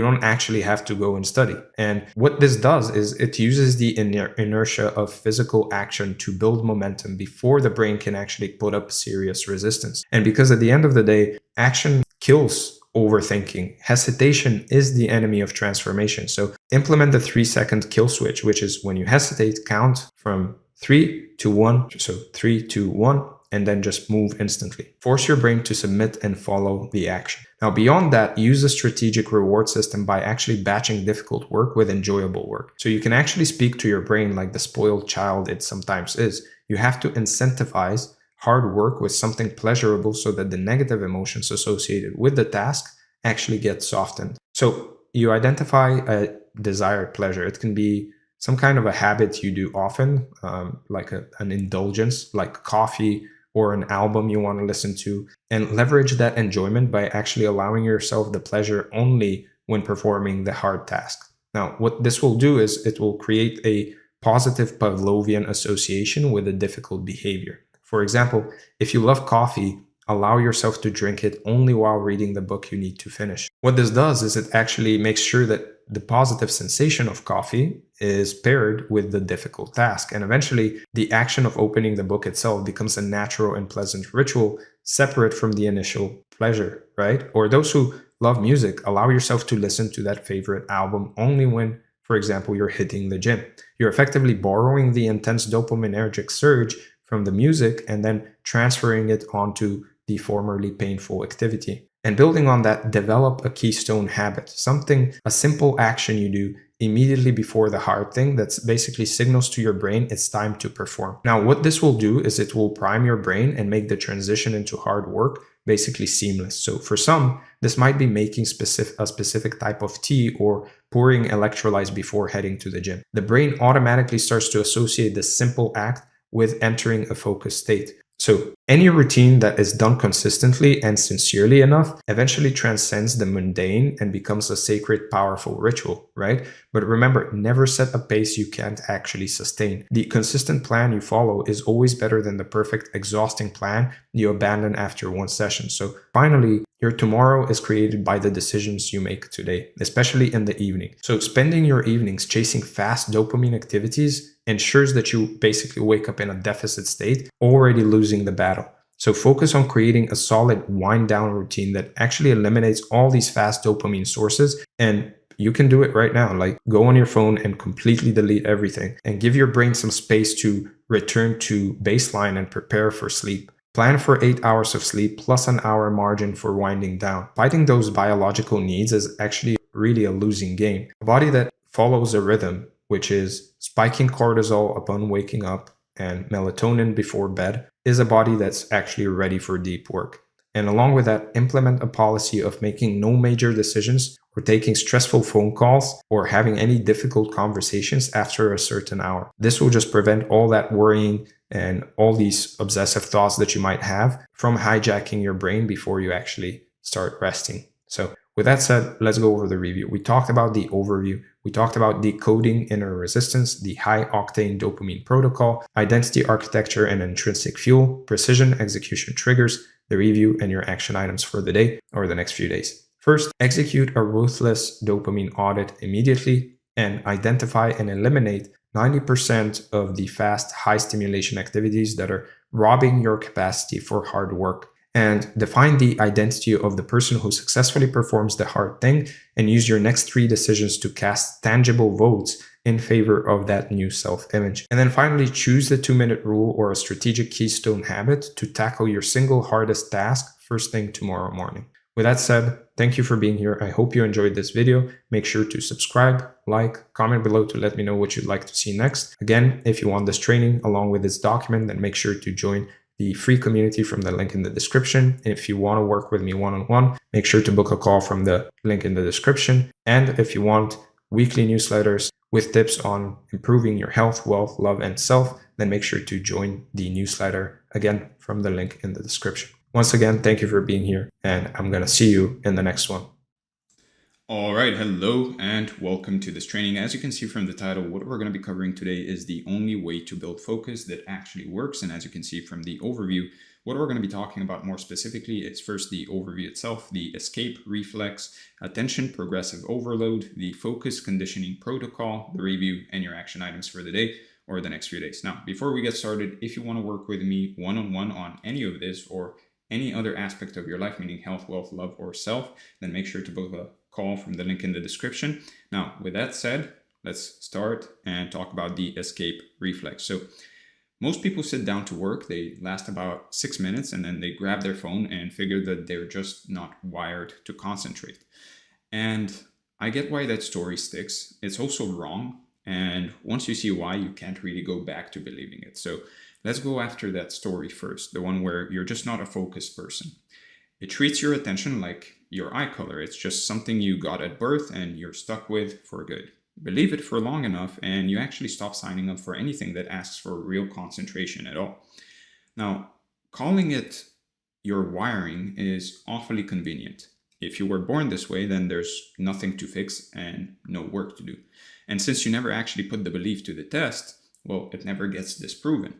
don't actually have to go and study. And what this does is it uses the inertia of physical action to build momentum before the brain can actually put up serious resistance. And because at the end of the day, action kills overthinking. Hesitation is the enemy of transformation. So implement the 3-second kill switch, which is when you hesitate, count from 3 to 1. So 3, 2, 1. And then just move instantly. Force your brain to submit and follow the action. Now, beyond that, use a strategic reward system by actually batching difficult work with enjoyable work. So you can actually speak to your brain like the spoiled child it sometimes is. You have to incentivize hard work with something pleasurable so that the negative emotions associated with the task actually get softened. So you identify a desired pleasure. It can be some kind of a habit you do often, like an indulgence, like coffee, or an album you want to listen to, and leverage that enjoyment by actually allowing yourself the pleasure only when performing the hard task. Now, what this will do is it will create a positive Pavlovian association with a difficult behavior. For example, if you love coffee, allow yourself to drink it only while reading the book you need to finish. What this does is it actually makes sure that the positive sensation of coffee is paired with the difficult task. And eventually, the action of opening the book itself becomes a natural and pleasant ritual separate from the initial pleasure, right? Or those who love music, allow yourself to listen to that favorite album only when, for example, you're hitting the gym. You're effectively borrowing the intense dopaminergic surge from the music and then transferring it onto the formerly painful activity. And building on that, develop a keystone habit, a simple action you do immediately before the hard thing that basically signals to your brain it's time to perform. Now, what this will do is it will prime your brain and make the transition into hard work basically seamless. So for some, this might be making a specific type of tea or pouring electrolytes before heading to the gym. The brain automatically starts to associate this simple act with entering a focused state. So any routine that is done consistently and sincerely enough eventually transcends the mundane and becomes a sacred, powerful ritual, right? But remember, never set a pace you can't actually sustain. The consistent plan you follow is always better than the perfect, exhausting plan you abandon after one session. So finally, your tomorrow is created by the decisions you make today, especially in the evening. So spending your evenings chasing fast dopamine activities ensures that you basically wake up in a deficit state, already losing the battle. So focus on creating a solid wind down routine that actually eliminates all these fast dopamine sources. And you can do it right now. Like, go on your phone and completely delete everything and give your brain some space to return to baseline and prepare for sleep. Plan for 8 hours of sleep plus an hour margin for winding down. Fighting those biological needs is actually really a losing game. A body that follows a rhythm, which is spiking cortisol upon waking up and melatonin before bed, is a body that's actually ready for deep work. And along with that, implement a policy of making no major decisions or taking stressful phone calls or having any difficult conversations after a certain hour. This will just prevent all that worrying and all these obsessive thoughts that you might have from hijacking your brain before you actually start resting. So with that said, let's go over the review. We talked about the overview. We talked about decoding inner resistance, the high octane dopamine protocol, identity architecture and intrinsic fuel, precision execution triggers, the review, and your action items for the day or the next few days. First, execute a ruthless dopamine audit immediately and identify and eliminate 90% of the fast, high stimulation activities that are robbing your capacity for hard work. And define the identity of the person who successfully performs the hard thing and use your next 3 decisions to cast tangible votes in favor of that new self-image. And then finally, choose the 2-minute rule or a strategic keystone habit to tackle your single hardest task first thing tomorrow morning. With that said, thank you for being here. I hope you enjoyed this video. Make sure to subscribe, like, comment below to let me know what you'd like to see next. Again, if you want this training along with this document, then make sure to join the free community from the link in the description. And if you want to work with me one-on-one, make sure to book a call from the link in the description. And if you want weekly newsletters with tips on improving your health, wealth, love, and self, then make sure to join the newsletter, again, from the link in the description. Once again, thank you for being here, and I'm going to see you in the next one. All right, hello and welcome to this training. As you can see from the title, what we're going to be covering today is the only way to build focus that actually works. And as you can see from the overview, what we're going to be talking about more specifically is first the overview itself, the escape reflex, attention progressive overload, the focus conditioning protocol, the review, and your action items for the day or the next few days. Now, before we get started, if you want to work with me one-on-one on any of this or any other aspect of your life, meaning health, wealth, love, or self, then make sure to book a call from the link in the description. Now, with that said, let's start and talk about the escape reflex. So most people sit down to work, they last about 6 minutes, and then they grab their phone and figure that they're just not wired to concentrate. And I get why that story sticks. It's also wrong. And once you see why, you can't really go back to believing it. So let's go after that story first, the one where you're just not a focused person. It treats your attention like your eye color. It's just something you got at birth and you're stuck with for good. Believe it for long enough and you actually stop signing up for anything that asks for real concentration at all. Now, calling it your wiring is awfully convenient. If you were born this way, then there's nothing to fix and no work to do. And since you never actually put the belief to the test, well, it never gets disproven.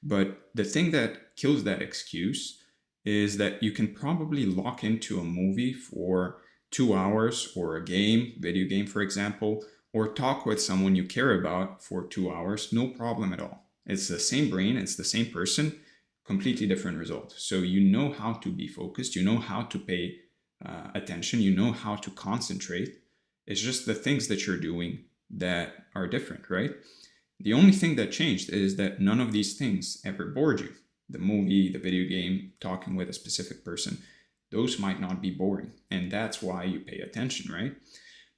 But the thing that kills that excuse is that you can probably lock into a movie for 2 hours or a game, video game, for example, or talk with someone you care about for 2 hours, no problem at all. It's the same brain, it's the same person, completely different result. So you know how to be focused, you know how to pay attention, you know how to concentrate. It's just the things that you're doing that are different, right? The only thing that changed is that none of these things ever bored you. The movie, the video game, talking with a specific person, those might not be boring. And that's why you pay attention, right?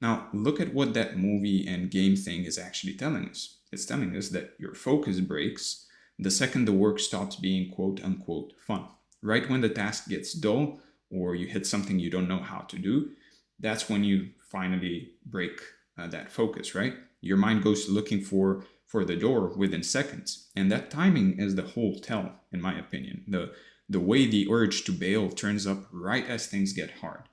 Now, look at what that movie and game thing is actually telling us. It's telling us that your focus breaks the second the work stops being quote unquote fun. Right when the task gets dull or you hit something you don't know how to do, that's when you finally break that focus, right? Your mind goes looking for the door within seconds. And that timing is the whole tell, in my opinion. The way the urge to bail turns up right as things get hard.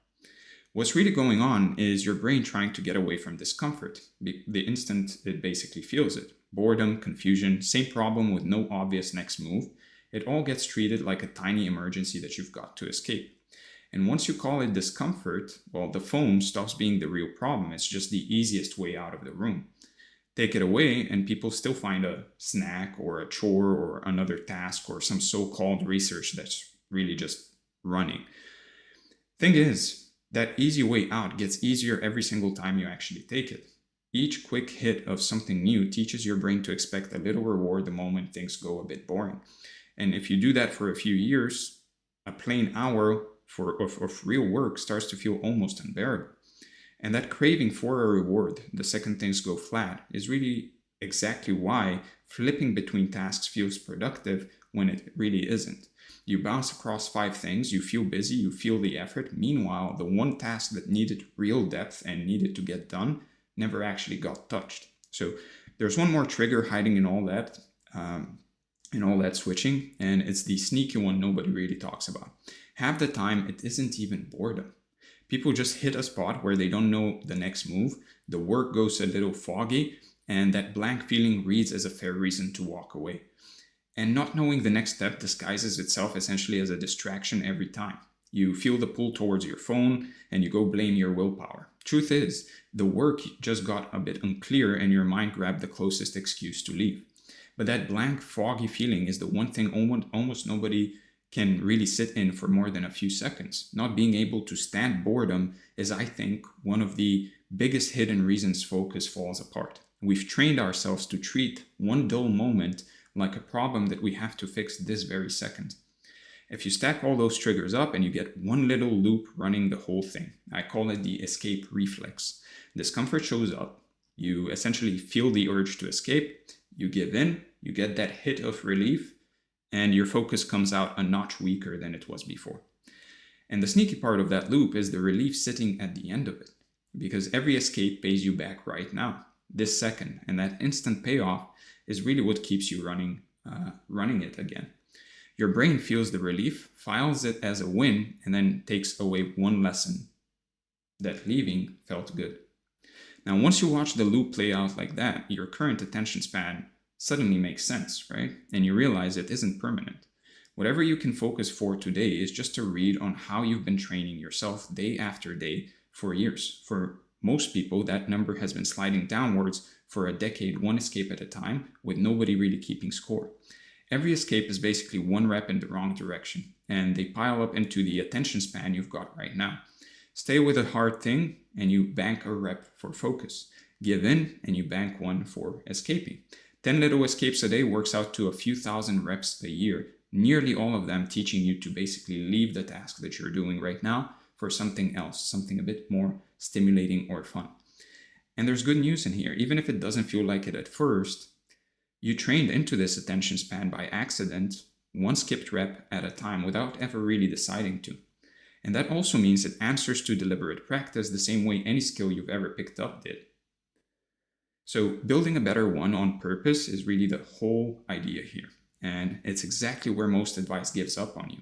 What's really going on is your brain trying to get away from discomfort. The instant it basically feels it. Boredom, confusion, same problem with no obvious next move. It all gets treated like a tiny emergency that you've got to escape. And once you call it discomfort, well, the phone stops being the real problem. It's just the easiest way out of the room. Take it away and people still find a snack or a chore or another task or some so-called research that's really just running. Thing is, that easy way out gets easier every single time you actually take it. Each quick hit of something new teaches your brain to expect a little reward the moment things go a bit boring. And if you do that for a few years, a plain hour of real work starts to feel almost unbearable. And that craving for a reward the second things go flat is really exactly why flipping between tasks feels productive when it really isn't. You bounce across 5 things, you feel busy, you feel the effort. Meanwhile, the one task that needed real depth and needed to get done never actually got touched. So there's one more trigger hiding in all that switching, and it's the sneaky one nobody really talks about. Half the time, it isn't even boredom. People just hit a spot where they don't know the next move, the work goes a little foggy, and that blank feeling reads as a fair reason to walk away. And not knowing the next step disguises itself essentially as a distraction every time. You feel the pull towards your phone, and you go blame your willpower. Truth is, the work just got a bit unclear and your mind grabbed the closest excuse to leave. But that blank, foggy feeling is the one thing almost nobody can really sit in for more than a few seconds. Not being able to stand boredom is, I think, one of the biggest hidden reasons focus falls apart. We've trained ourselves to treat one dull moment like a problem that we have to fix this very second. If you stack all those triggers up and you get one little loop running the whole thing, I call it the escape reflex. Discomfort shows up, you essentially feel the urge to escape, you give in, you get that hit of relief, and your focus comes out a notch weaker than it was before. And the sneaky part of that loop is the relief sitting at the end of it, because every escape pays you back right now. this second. And that instant payoff is really what keeps you running it again. Your brain feels the relief, files it as a win, and then takes away one lesson that leaving felt good. Now, once you watch the loop play out like that, your current attention span suddenly makes sense, right? And you realize it isn't permanent. Whatever you can focus for today is just a read on how you've been training yourself day after day for years. For most people, that number has been sliding downwards for a decade, one escape at a time, with nobody really keeping score. Every escape is basically one rep in the wrong direction, and they pile up into the attention span you've got right now. Stay with a hard thing, and you bank a rep for focus. Give in, and you bank one for escaping. 10 little escapes a day works out to a few thousand reps a year, nearly all of them teaching you to basically leave the task that you're doing right now for something else, something a bit more stimulating or fun. And there's good news in here. Even if it doesn't feel like it at first, you trained into this attention span by accident, one skipped rep at a time without ever really deciding to. And that also means it answers to deliberate practice the same way any skill you've ever picked up did. So building a better one on purpose is really the whole idea here. And it's exactly where most advice gives up on you.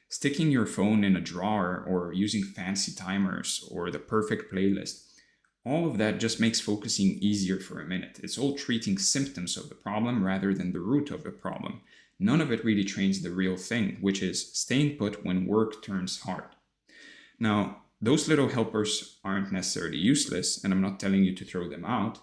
Sticking your phone in a drawer or using fancy timers or the perfect playlist, all of that just makes focusing easier for a minute. It's all treating symptoms of the problem rather than the root of the problem. None of it really trains the real thing, which is staying put when work turns hard. Now, those little helpers aren't necessarily useless, and I'm not telling you to throw them out.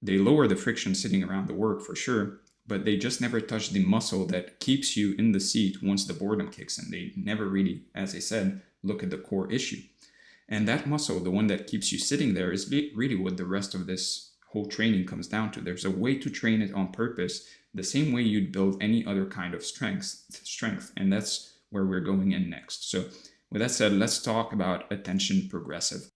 They lower the friction sitting around the work for sure, but they just never touch the muscle that keeps you in the seat once the boredom kicks in. They never really, as I said, look at the core issue. And that muscle, the one that keeps you sitting there, is really what the rest of this whole training comes down to. There's a way to train it on purpose, the same way you'd build any other kind of strength. And that's where we're going in next. So with that said, let's talk about attention progressive.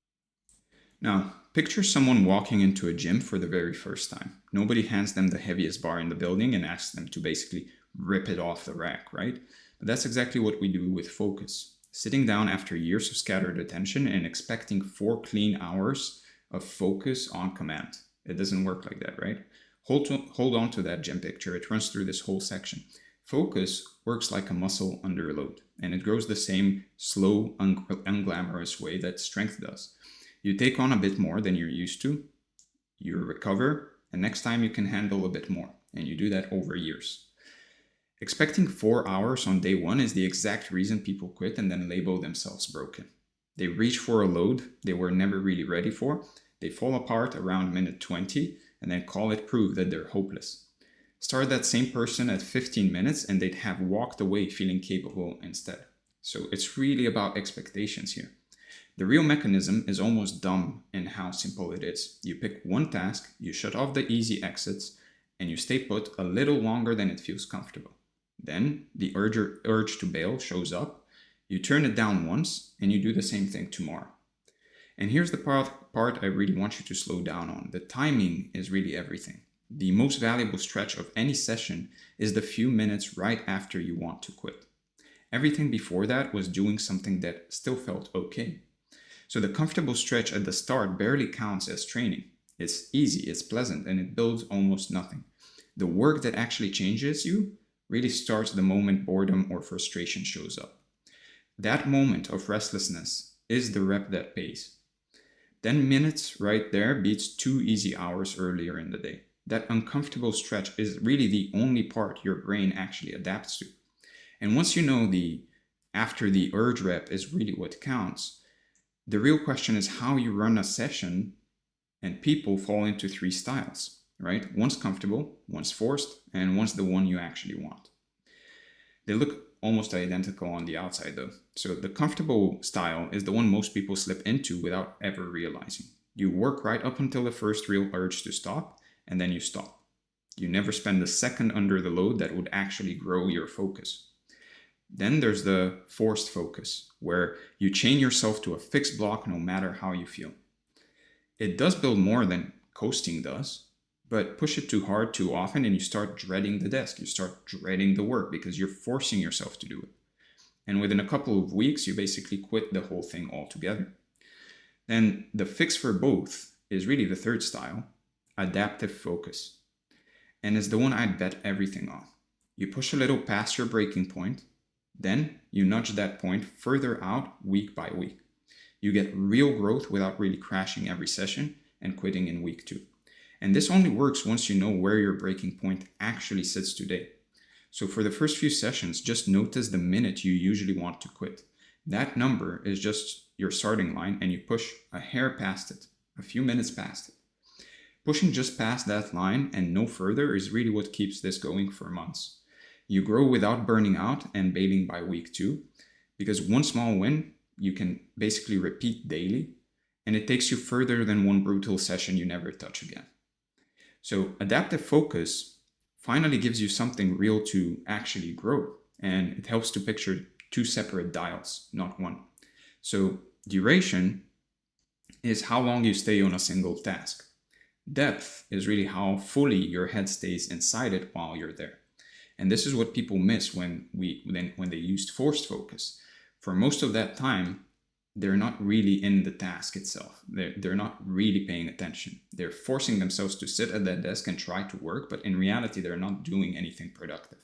Now, picture someone walking into a gym for the very first time. Nobody hands them the heaviest bar in the building and asks them to basically rip it off the rack, right? But that's exactly what we do with focus. Sitting down after years of scattered attention and expecting 4 clean hours of focus on command. It doesn't work like that, right? Hold on to that gym picture. It runs through this whole section. Focus works like a muscle under load, and it grows the same slow, unglamorous way that strength does. You take on a bit more than you're used to, you recover, and next time you can handle a bit more, and you do that over years. Expecting 4 hours on day one is the exact reason people quit and then label themselves broken. They reach for a load they were never really ready for, they fall apart around minute 20, and then call it proof that they're hopeless. Start that same person at 15 minutes and they'd have walked away feeling capable instead. So it's really about expectations here. The real mechanism is almost dumb in how simple it is. You pick one task, you shut off the easy exits, and you stay put a little longer than it feels comfortable. Then the urge to bail shows up, you turn it down once, and you do the same thing tomorrow. And here's the part I really want you to slow down on. The timing is really everything. The most valuable stretch of any session is the few minutes right after you want to quit. Everything before that was doing something that still felt okay. So the comfortable stretch at the start barely counts as training. It's easy, it's pleasant, and it builds almost nothing. The work that actually changes you really starts the moment boredom or frustration shows up. That moment of restlessness is the rep that pays. 10 minutes right there beats 2 easy hours earlier in the day. That uncomfortable stretch is really the only part your brain actually adapts to. And once you know the after the urge rep is really what counts, the real question is how you run a session, and people fall into 3 styles, right? One's comfortable, one's forced, and one's the one you actually want. They look almost identical on the outside though. So the comfortable style is the one most people slip into without ever realizing. You work right up until the first real urge to stop, and then you stop. You never spend a second under the load that would actually grow your focus. Then there's the forced focus, where you chain yourself to a fixed block no matter how you feel. It does build more than coasting does, but push it too hard too often and you start dreading the desk. You start dreading the work because you're forcing yourself to do it. And within a couple of weeks, you basically quit the whole thing altogether. Then the fix for both is really the third style, adaptive focus, and is the one I'd bet everything on. You push a little past your breaking point, then you nudge that point further out week by week. You get real growth without really crashing every session and quitting in week 2. And this only works once you know where your breaking point actually sits today. So for the first few sessions, just notice the minute you usually want to quit. That number is just your starting line, and you push a hair past it, a few minutes past it. Pushing just past that line and no further is really what keeps this going for months. You grow without burning out and bailing by week 2, because one small win you can basically repeat daily, and it takes you further than one brutal session you never touch again. So adaptive focus finally gives you something real to actually grow, and it helps to picture 2 separate dials, not one. So duration is how long you stay on a single task. Depth is really how fully your head stays inside it while you're there. And this is what people miss when they used forced focus. For most of that time, they're not really in the task itself. They're not really paying attention. They're forcing themselves to sit at that desk and try to work, but in reality, they're not doing anything productive.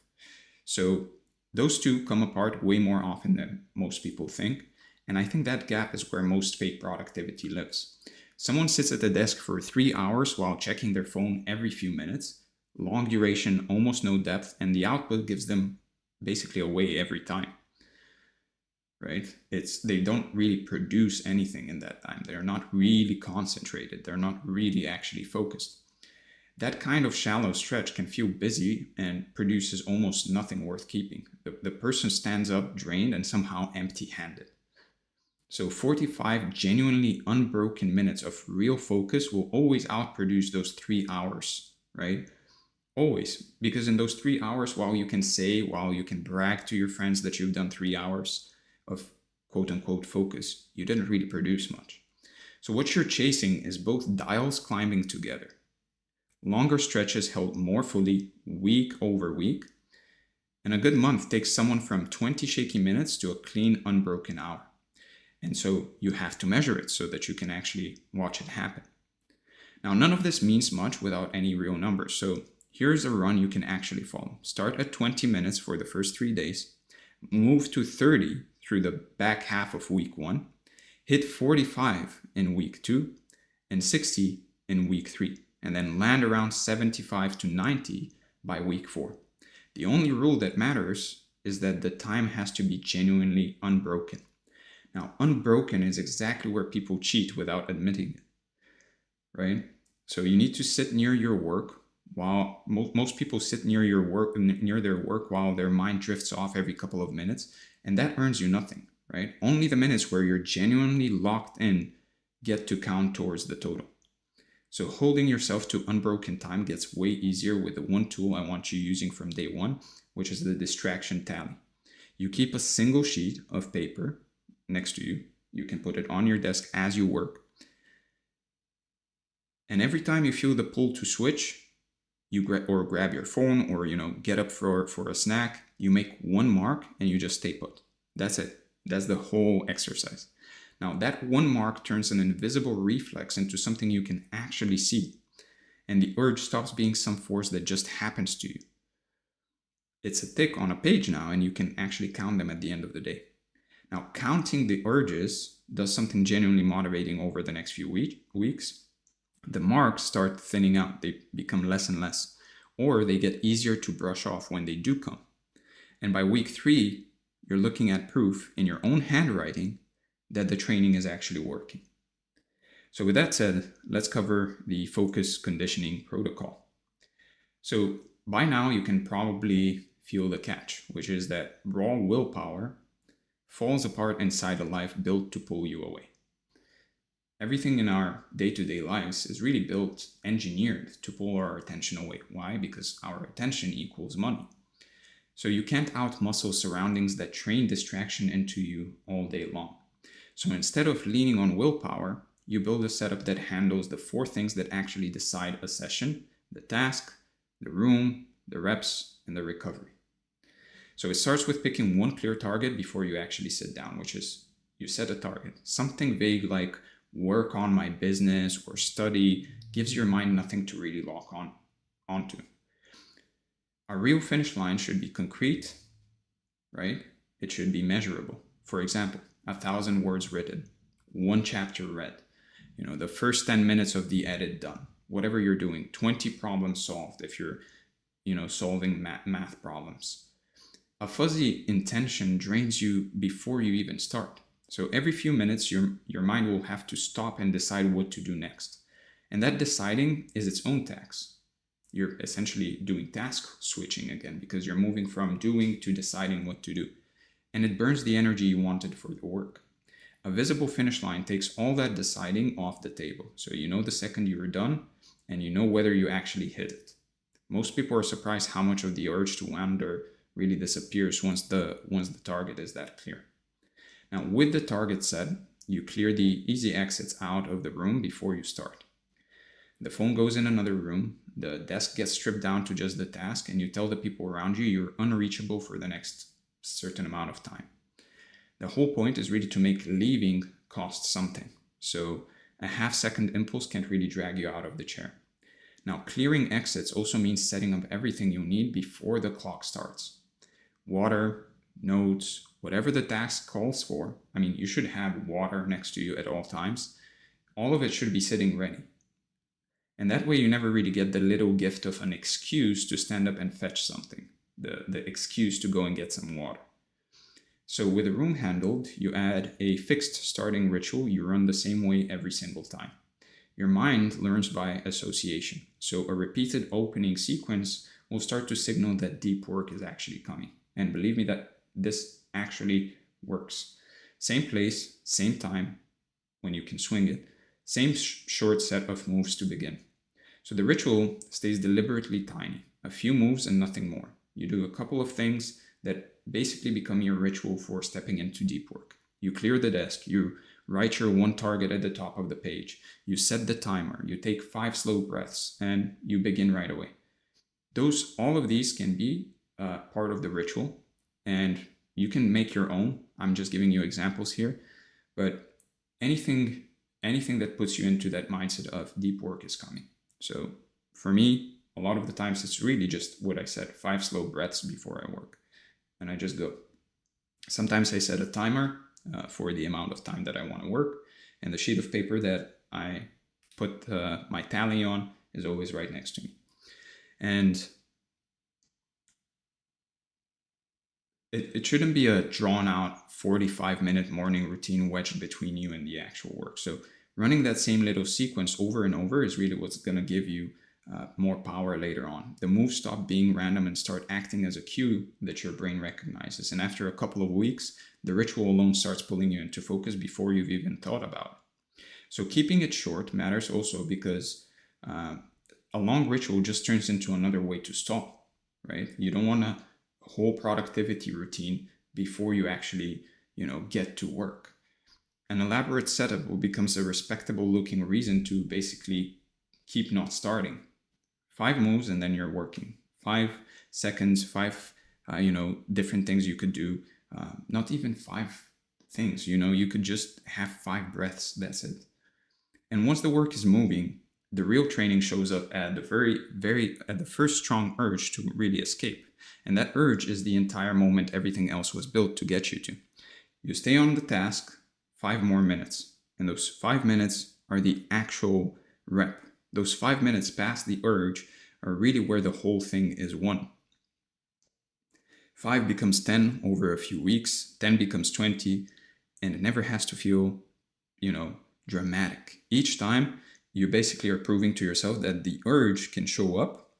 So those two come apart way more often than most people think. And I think that gap is where most fake productivity lives. Someone sits at the desk for 3 hours while checking their phone every few minutes, long duration, almost no depth, and the output gives them basically away every time. Right? They don't really produce anything in that time. They're not really concentrated. They're not really actually focused. That kind of shallow stretch can feel busy and produces almost nothing worth keeping. The person stands up drained and somehow empty-handed. So 45 genuinely unbroken minutes of real focus will always outproduce those 3 hours, right? Always. Because in those 3 hours, while you can brag to your friends that you've done 3 hours of quote-unquote focus, you didn't really produce much. So what you're chasing is both dials climbing together. Longer stretches held more fully week over week, and a good month takes someone from 20 shaky minutes to a clean, unbroken hour. And so you have to measure it so that you can actually watch it happen. Now, none of this means much without any real numbers. So here's a run you can actually follow. Start at 20 minutes for the first 3 days, move to 30 through the back half of week 1, hit 45 in week 2, and 60 in week 3, and then land around 75 to 90 by week 4. The only rule that matters is that the time has to be genuinely unbroken. Now, unbroken is exactly where people cheat without admitting it, right? So you need to sit near your work while most people sit near their work while their mind drifts off every couple of minutes, and that earns you nothing, right? Only the minutes where you're genuinely locked in get to count towards the total. So holding yourself to unbroken time gets way easier with the one tool I want you using from day 1, which is the distraction tally. You keep a single sheet of paper next to you. You can put it on your desk as you work. And every time you feel the pull to switch, you grab your phone or get up for a snack, you make one mark and you just stay put. That's it. That's the whole exercise. Now that one mark turns an invisible reflex into something you can actually see, and the urge stops being some force that just happens to you. It's a tick on a page now, and you can actually count them at the end of the day. Now, counting the urges does something genuinely motivating over the next few weeks. The marks start thinning out. They become less and less, or they get easier to brush off when they do come. And by week 3, you're looking at proof in your own handwriting that the training is actually working. So with that said, let's cover the focus conditioning protocol. So by now you can probably feel the catch, which is that raw willpower falls apart inside a life built to pull you away. Everything in our day-to-day lives is really built, engineered to pull our attention away. Why? Because our attention equals money. So you can't outmuscle surroundings that train distraction into you all day long. So instead of leaning on willpower, you build a setup that handles the 4 things that actually decide a session: the task, the room, the reps, and the recovery. So it starts with picking one clear target before you actually sit down, which is you set a target. Something vague like work on my business or study gives your mind nothing to really lock onto. A real finish line should be concrete, right? It should be measurable. For example, 1,000 words written, 1 chapter read, the first 10 minutes of the edit done, whatever you're doing, 20 problems solved if you're, solving math problems. A fuzzy intention drains you before you even start. So every few minutes, your mind will have to stop and decide what to do next. And that deciding is its own task. You're essentially doing task switching again, because you're moving from doing to deciding what to do. And it burns the energy you wanted for the work. A visible finish line takes all that deciding off the table. So you know the second you're done, and you know whether you actually hit it. Most people are surprised how much of the urge to wander really disappears once the target is that clear. Now, with the target set, you clear the easy exits out of the room before you start. The phone goes in another room, the desk gets stripped down to just the task, and you tell the people around you you're unreachable for the next certain amount of time. The whole point is really to make leaving cost something. So a half-second impulse can't really drag you out of the chair. Now, clearing exits also means setting up everything you need before the clock starts. Water, notes, whatever the task calls for. I mean, you should have water next to you at all times. All of it should be sitting ready. And that way you never really get the little gift of an excuse to stand up and fetch something, the excuse to go and get some water. So with a room handled, you add a fixed starting ritual you run the same way every single time. Your mind learns by association. So a repeated opening sequence will start to signal that deep work is actually coming. And believe me that this actually works. Same place, same time, when you can swing it, same short set of moves to begin. So the ritual stays deliberately tiny, a few moves and nothing more. You do a couple of things that basically become your ritual for stepping into deep work. You clear the desk, you write your one target at the top of the page, you set the timer, you take 5 slow breaths, and you begin right away. All of these can be part of the ritual, and you can make your own. I'm just giving you examples here, but anything that puts you into that mindset of deep work is coming. So for me, a lot of the times it's really just what I said, 5 slow breaths before I work, and I just go. Sometimes I set a timer for the amount of time that I want to work, and the sheet of paper that I put my tally on is always right next to me. And it shouldn't be a drawn out 45-minute morning routine wedged between you and the actual work. So running that same little sequence over and over is really what's going to give you more power later on. The moves stop being random and start acting as a cue that your brain recognizes. And after a couple of weeks, the ritual alone starts pulling you into focus before you've even thought about it. So keeping it short matters also because a long ritual just turns into another way to stall, right? You don't want a whole productivity routine before you actually, get to work. An elaborate setup will become a respectable looking reason to basically keep not starting. 5 moves and then you're working. 5 seconds, 5, different things you could do. Not even 5 things, you could just have 5 breaths, that's it. And once the work is moving, the real training shows up at the first strong urge to really escape. And that urge is the entire moment everything else was built to get you to. You stay on the task 5 more minutes, and those 5 minutes are the actual rep. Those 5 minutes past the urge are really where the whole thing is won. 5 becomes 10 over a few weeks, 10 becomes 20, and it never has to feel, dramatic. Each time, you basically are proving to yourself that the urge can show up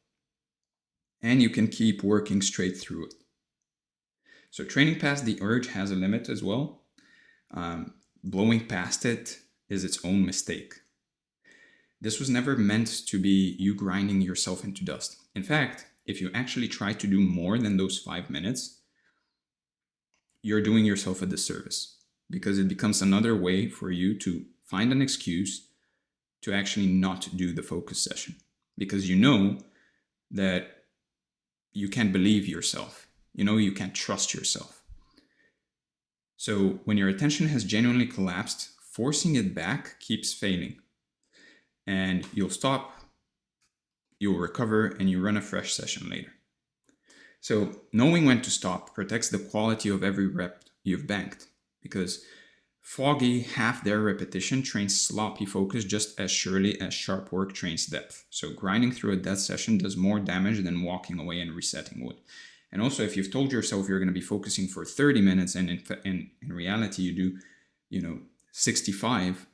and you can keep working straight through it. So training past the urge has a limit as well. Blowing past it is its own mistake. This was never meant to be you grinding yourself into dust. In fact, if you actually try to do more than those 5 minutes, you're doing yourself a disservice because it becomes another way for you to find an excuse to actually not do the focus session because you know that you can't believe yourself. You can't trust yourself. So when your attention has genuinely collapsed Forcing it back keeps failing. And you'll stop, you'll recover, and you run a fresh session later. So knowing when to stop protects the quality of every rep you've banked, because foggy, half-there repetition trains sloppy focus just as surely as sharp work trains depth. So grinding through a dead session does more damage than walking away and resetting would. And also, if you've told yourself you're going to be focusing for 30 minutes and in reality you do, 65,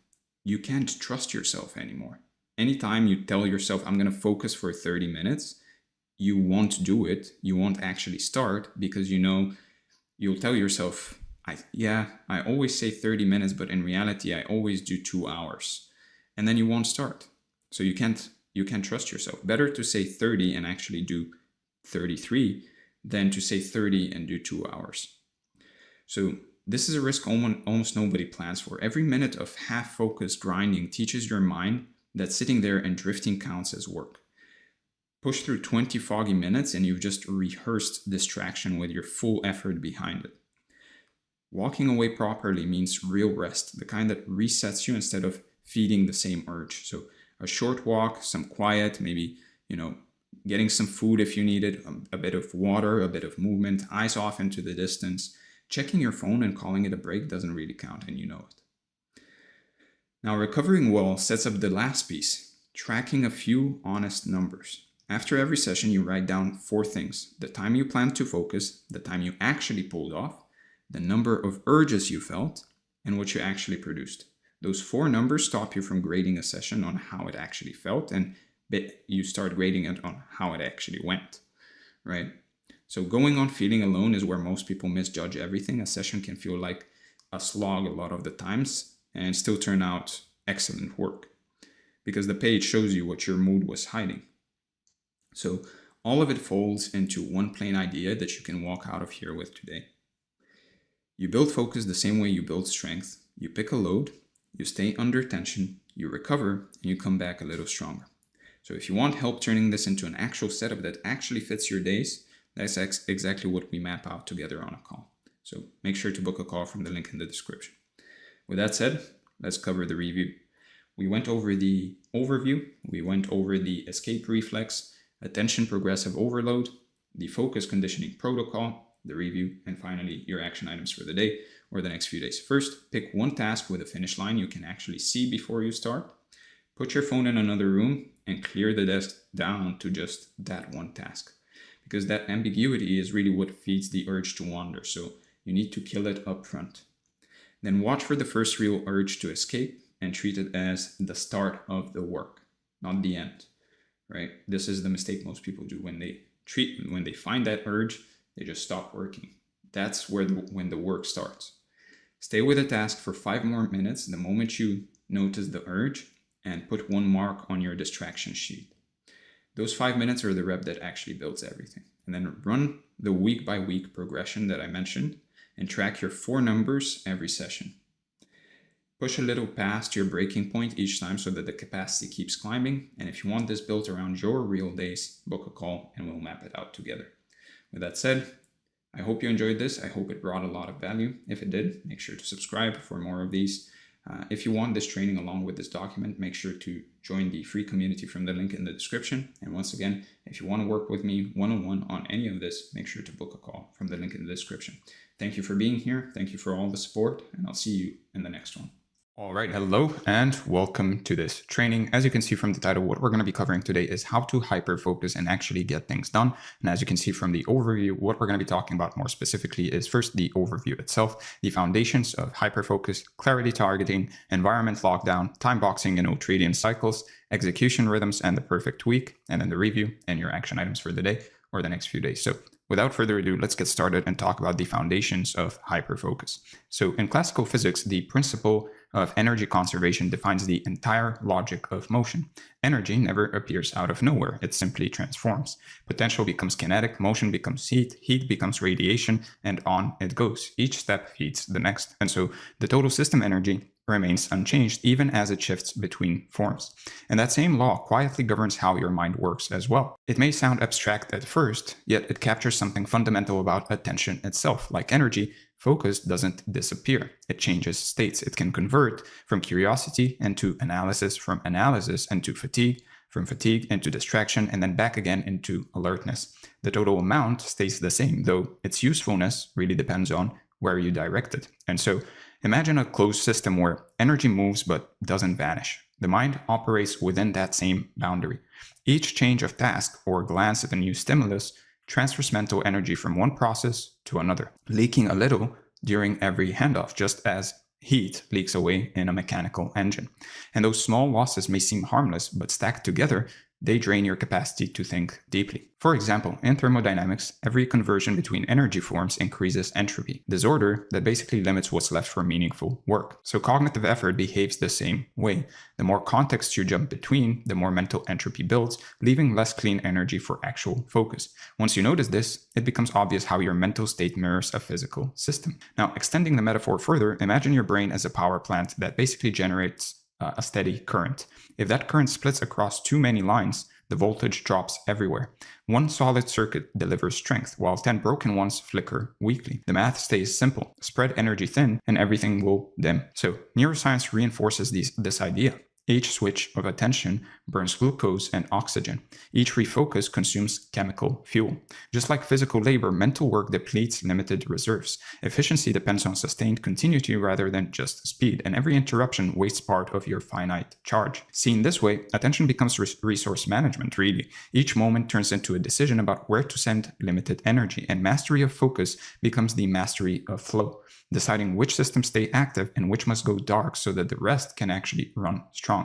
you can't trust yourself anymore. Anytime you tell yourself, I'm going to focus for 30 minutes, you won't do it. You won't actually start, because you'll tell yourself, I always say 30 minutes, but in reality, I always do 2 hours. And then you won't start. So you can't trust yourself. Better to say 30 and actually do 33 than to say 30 and do 2 hours. So this is a risk almost nobody plans for. Every minute of half-focused grinding teaches your mind that sitting there and drifting counts as work. Push through 20 foggy minutes and you've just rehearsed distraction with your full effort behind it. Walking away properly means real rest, the kind that resets you instead of feeding the same urge. So a short walk, some quiet, maybe, getting some food if you need it, a bit of water, a bit of movement, eyes off into the distance. Checking your phone and calling it a break doesn't really count, and you know it. Now, recovering well sets up the last piece, tracking a few honest numbers. After every session, you write down 4 things: the time you planned to focus, the time you actually pulled off, the number of urges you felt, and what you actually produced. Those 4 numbers stop you from grading a session on how it actually felt, and you start grading it on how it actually went, right? So going on feeling alone is where most people misjudge everything. A session can feel like a slog a lot of the times and still turn out excellent work, because the page shows you what your mood was hiding. So all of it folds into one plain idea that you can walk out of here with today. You build focus the same way you build strength. You pick a load, you stay under tension, you recover, and you come back a little stronger. So if you want help turning this into an actual setup that actually fits your days, that's exactly what we map out together on a call. So make sure to book a call from the link in the description. With that said, let's cover the review. We went over the overview, we went over the escape reflex, attention progressive overload, the focus conditioning protocol, the review, and finally your action items for the day or the next few days. First, pick one task with a finish line you can actually see before you start. Put your phone in another room and clear the desk down to just that one task, because that ambiguity is really what feeds the urge to wander. So you need to kill it up front. Then watch for the first real urge to escape and treat it as the start of the work, not the end. Right? This is the mistake most people do. When they find that urge, they just stop working. That's when the work starts. Stay with a task for 5 more minutes the moment you notice the urge, and put 1 mark on your distraction sheet. Those 5 minutes are the rep that actually builds everything. And then run the week by week progression that I mentioned and track your 4 numbers every session. Push a little past your breaking point each time so that the capacity keeps climbing. And if you want this built around your real days, book a call and we'll map it out together. With that said, I hope you enjoyed this. I hope it brought a lot of value. If it did, make sure to subscribe for more of these. If you want this training along with this document, make sure to join the free community from the link in the description. And once again, if you want to work with me one-on-one on any of this, make sure to book a call from the link in the description. Thank you for being here. Thank you for all the support, and I'll see you in the next one. All right, hello and welcome to this training. As you can see from the title, what we're going to be covering today is how to hyper-focus and actually get things done. And as you can see from the overview, what we're going to be talking about more specifically is first the overview itself, the foundations of hyper-focus, clarity targeting, environment lockdown, time boxing and ultradian cycles, execution rhythms, and the perfect week, and then the review and your action items for the day or the next few days. So without further ado, let's get started and talk about the foundations of hyperfocus. So in classical physics, the principle of energy conservation defines the entire logic of motion. Energy never appears out of nowhere. It simply transforms. Potential becomes kinetic, motion becomes heat, heat becomes radiation, and on it goes. Each step feeds the next. And so the total system energy remains unchanged even as it shifts between forms. And that same law quietly governs how your mind works as well. It may sound abstract at first, yet it captures something fundamental about attention itself. Like energy, Focus doesn't disappear. It changes states. It can convert from curiosity into analysis, from analysis into fatigue, from fatigue into distraction, and then back again into alertness. The total amount stays the same, though its usefulness really depends on where you direct it. And so imagine a closed system where energy moves but doesn't vanish. The mind operates within that same boundary. Each change of task or glance at a new stimulus transfers mental energy from one process to another, leaking a little during every handoff, just as heat leaks away in a mechanical engine. And those small losses may seem harmless, but stacked together, they drain your capacity to think deeply. For example, in thermodynamics, every conversion between energy forms increases entropy, disorder that basically limits what's left for meaningful work. So cognitive effort behaves the same way. The more context you jump between, the more mental entropy builds, leaving less clean energy for actual focus. Once you notice this, it becomes obvious how your mental state mirrors a physical system. Now, extending the metaphor further, imagine your brain as a power plant that basically generates a steady current. If that current splits across too many lines, the voltage drops everywhere. One solid circuit delivers strength, while 10 broken ones flicker weakly. The math stays simple. Spread energy thin, and everything will dim. So neuroscience reinforces this idea. Each switch of attention burns glucose and oxygen. Each refocus consumes chemical fuel. Just like physical labor, mental work depletes limited reserves. Efficiency depends on sustained continuity rather than just speed, and every interruption wastes part of your finite charge. Seen this way, attention becomes resource management, really. Each moment turns into a decision about where to send limited energy, and mastery of focus becomes the mastery of flow, deciding which systems stay active and which must go dark so that the rest can actually run strong.